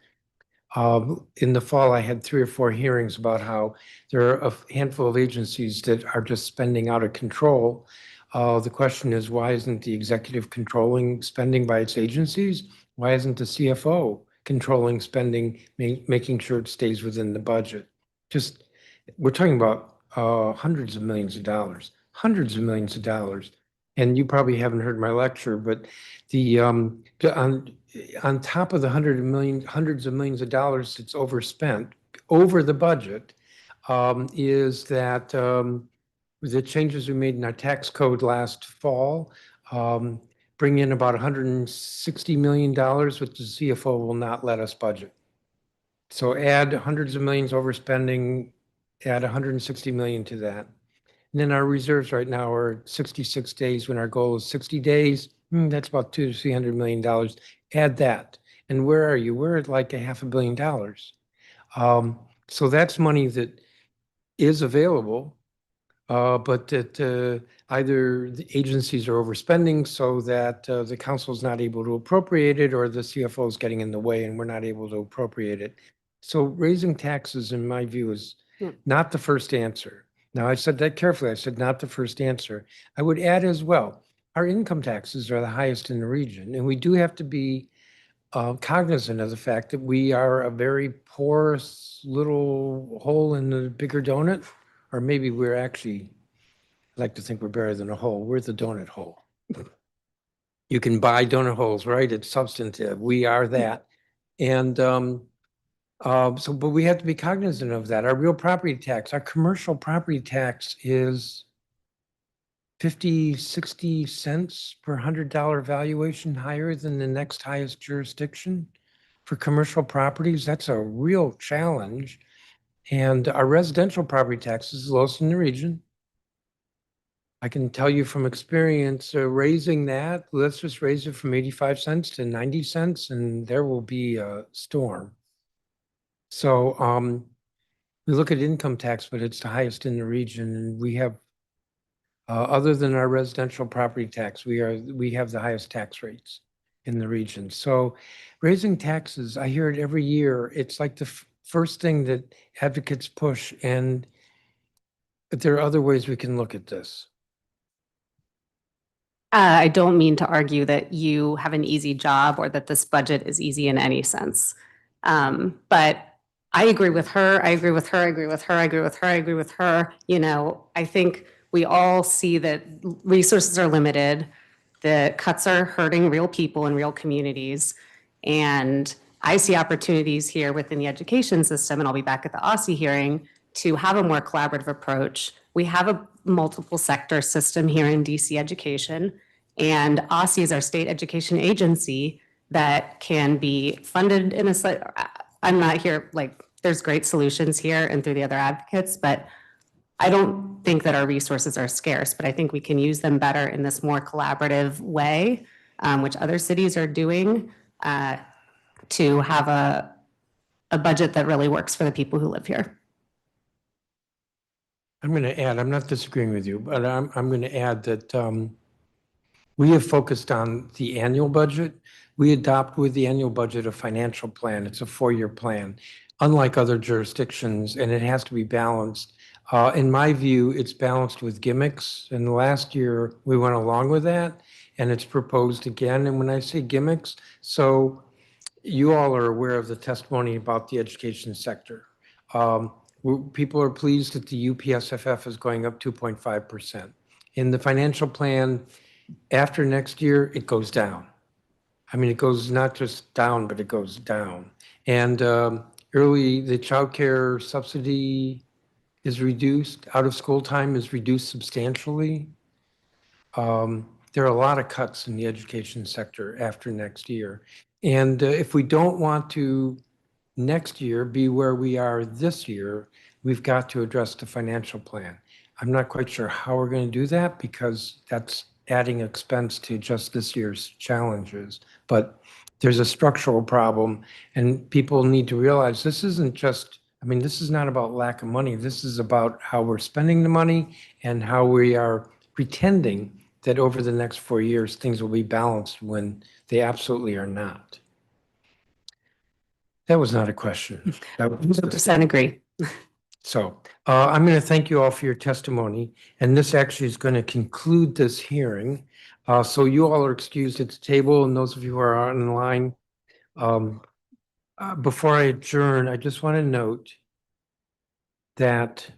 In the fall, I had 3 or 4 hearings about how there are a handful of agencies that are just spending out of control. The question is, why isn't the executive controlling spending by its agencies? Why isn't the CFO controlling spending, making sure it stays within the budget? We're talking about hundreds of millions of dollars. And you probably haven't heard my lecture, but on top of the hundreds of millions of dollars that's overspent over the budget, is that the changes we made in our tax code last fall bring in about $160 million, which the CFO will not let us budget. So add hundreds of millions overspending, add 160 million to that. And then our reserves right now are 66 days when our goal is 60 days. That's about $200 to $300 million. Add that. And where are you? We're at like $500 million. So that's money that is available. but that either the agencies are overspending so that the council is not able to appropriate it, or the CFO is getting in the way and we're not able to appropriate it. So raising taxes, in my view, is not the first answer. Now, I said that carefully. I said not the first answer. I would add as well, our income taxes are the highest in the region, and we do have to be cognizant of the fact that we are a very porous little hole in the bigger donut, or maybe we're actually, I like to think we're better than a hole. We're the donut hole. You can buy donut holes, right? It's substantive. We are that. And but we have to be cognizant of that. Our real property tax, our commercial property tax is 50, 60 cents per $100 valuation higher than the next highest jurisdiction for commercial properties. That's a real challenge. And our residential property tax is the lowest in the region. I can tell you from experience, raising that, let's just raise it from 85 cents to 90 cents and there will be a storm. So we look at income tax, but it's the highest in the region, and we have, other than our residential property tax, we have the highest tax rates in the region. So raising taxes, I hear it every year. It's like the first thing that advocates push, and there are other ways we can look at this.
I don't mean to argue that you have an easy job or that this budget is easy in any sense. But I agree with her. I agree with her. I agree with her. I agree with her. I agree with her. You know, I think we all see that resources are limited. The cuts are hurting real people and real communities. And I see opportunities here within the education system, and I'll be back at the OSSI hearing, to have a more collaborative approach. We have a multiple sector system here in DC education, and OSSI is our state education agency that can be funded in I'm not here, like, there's great solutions here and through the other advocates, but I don't think that our resources are scarce, but I think we can use them better in this more collaborative way, which other cities are doing, to have a budget that really works for the people who live here.
I'm going to add, I'm not disagreeing with you, but I'm going to add that we have focused on the annual budget. We adopt with the annual budget a financial plan. It's a 4-year plan, unlike other jurisdictions, and it has to be balanced. In my view, it's balanced with gimmicks. And last year we went along with that, and it's proposed again. And when I say gimmicks, so you all are aware of the testimony about the education sector. People are pleased that the UPSFF is going up 2.5%. In the financial plan, after next year, it goes down. I mean, it goes not just down, but it goes down. And the childcare subsidy is reduced. Out of school time is reduced substantially. There are a lot of cuts in the education sector after next year. And if we don't want to next year be where we are this year, we've got to address the financial plan. I'm not quite sure how we're going to do that, because that's adding expense to just this year's challenges. But there's a structural problem, and people need to realize this isn't just, I mean, this is not about lack of money. This is about how we're spending the money and how we are pretending that over the next 4 years, things will be balanced when they absolutely are not. That was not a question. That was
100% agree.
So I'm going to thank you all for your testimony, and this actually is going to conclude this hearing. So you all are excused at the table, and those of you who are online. Before I adjourn, I just want to note that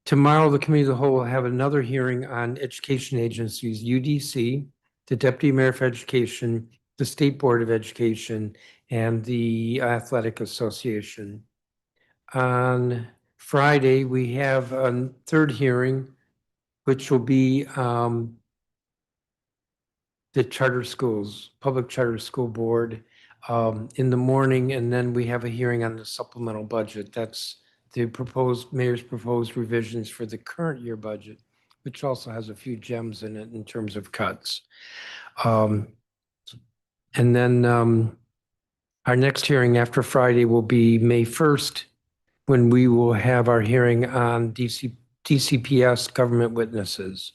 tomorrow the Committee of the Whole will have another hearing on education agencies, UDC, the Deputy Mayor for Education, the State Board of Education, and the Athletic Association. On Friday, we have a third hearing, which will be the charter schools, Public Charter School Board, in the morning, and then we have a hearing on the supplemental budget. That's the mayor's proposed revisions for the current year budget, which also has a few gems in it in terms of cuts. And then our next hearing after Friday will be May 1st, when we will have our hearing on DCPS government witnesses.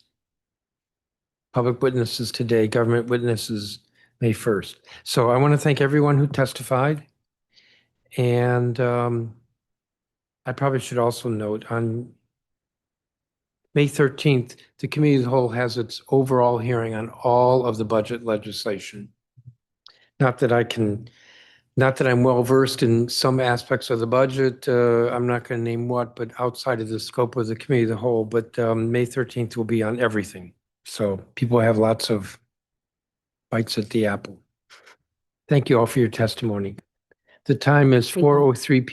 Public witnesses today, government witnesses May 1st. So I want to thank everyone who testified. And I probably should also note on May 13th, the Committee of the Whole has its overall hearing on all of the budget legislation. Not that I'm well versed in some aspects of the budget. I'm not going to name what, but outside of the scope of the Committee of the Whole. But May 13th will be on everything. So people have lots of bites at the apple. Thank you all for your testimony. The time is 4:03 p.m.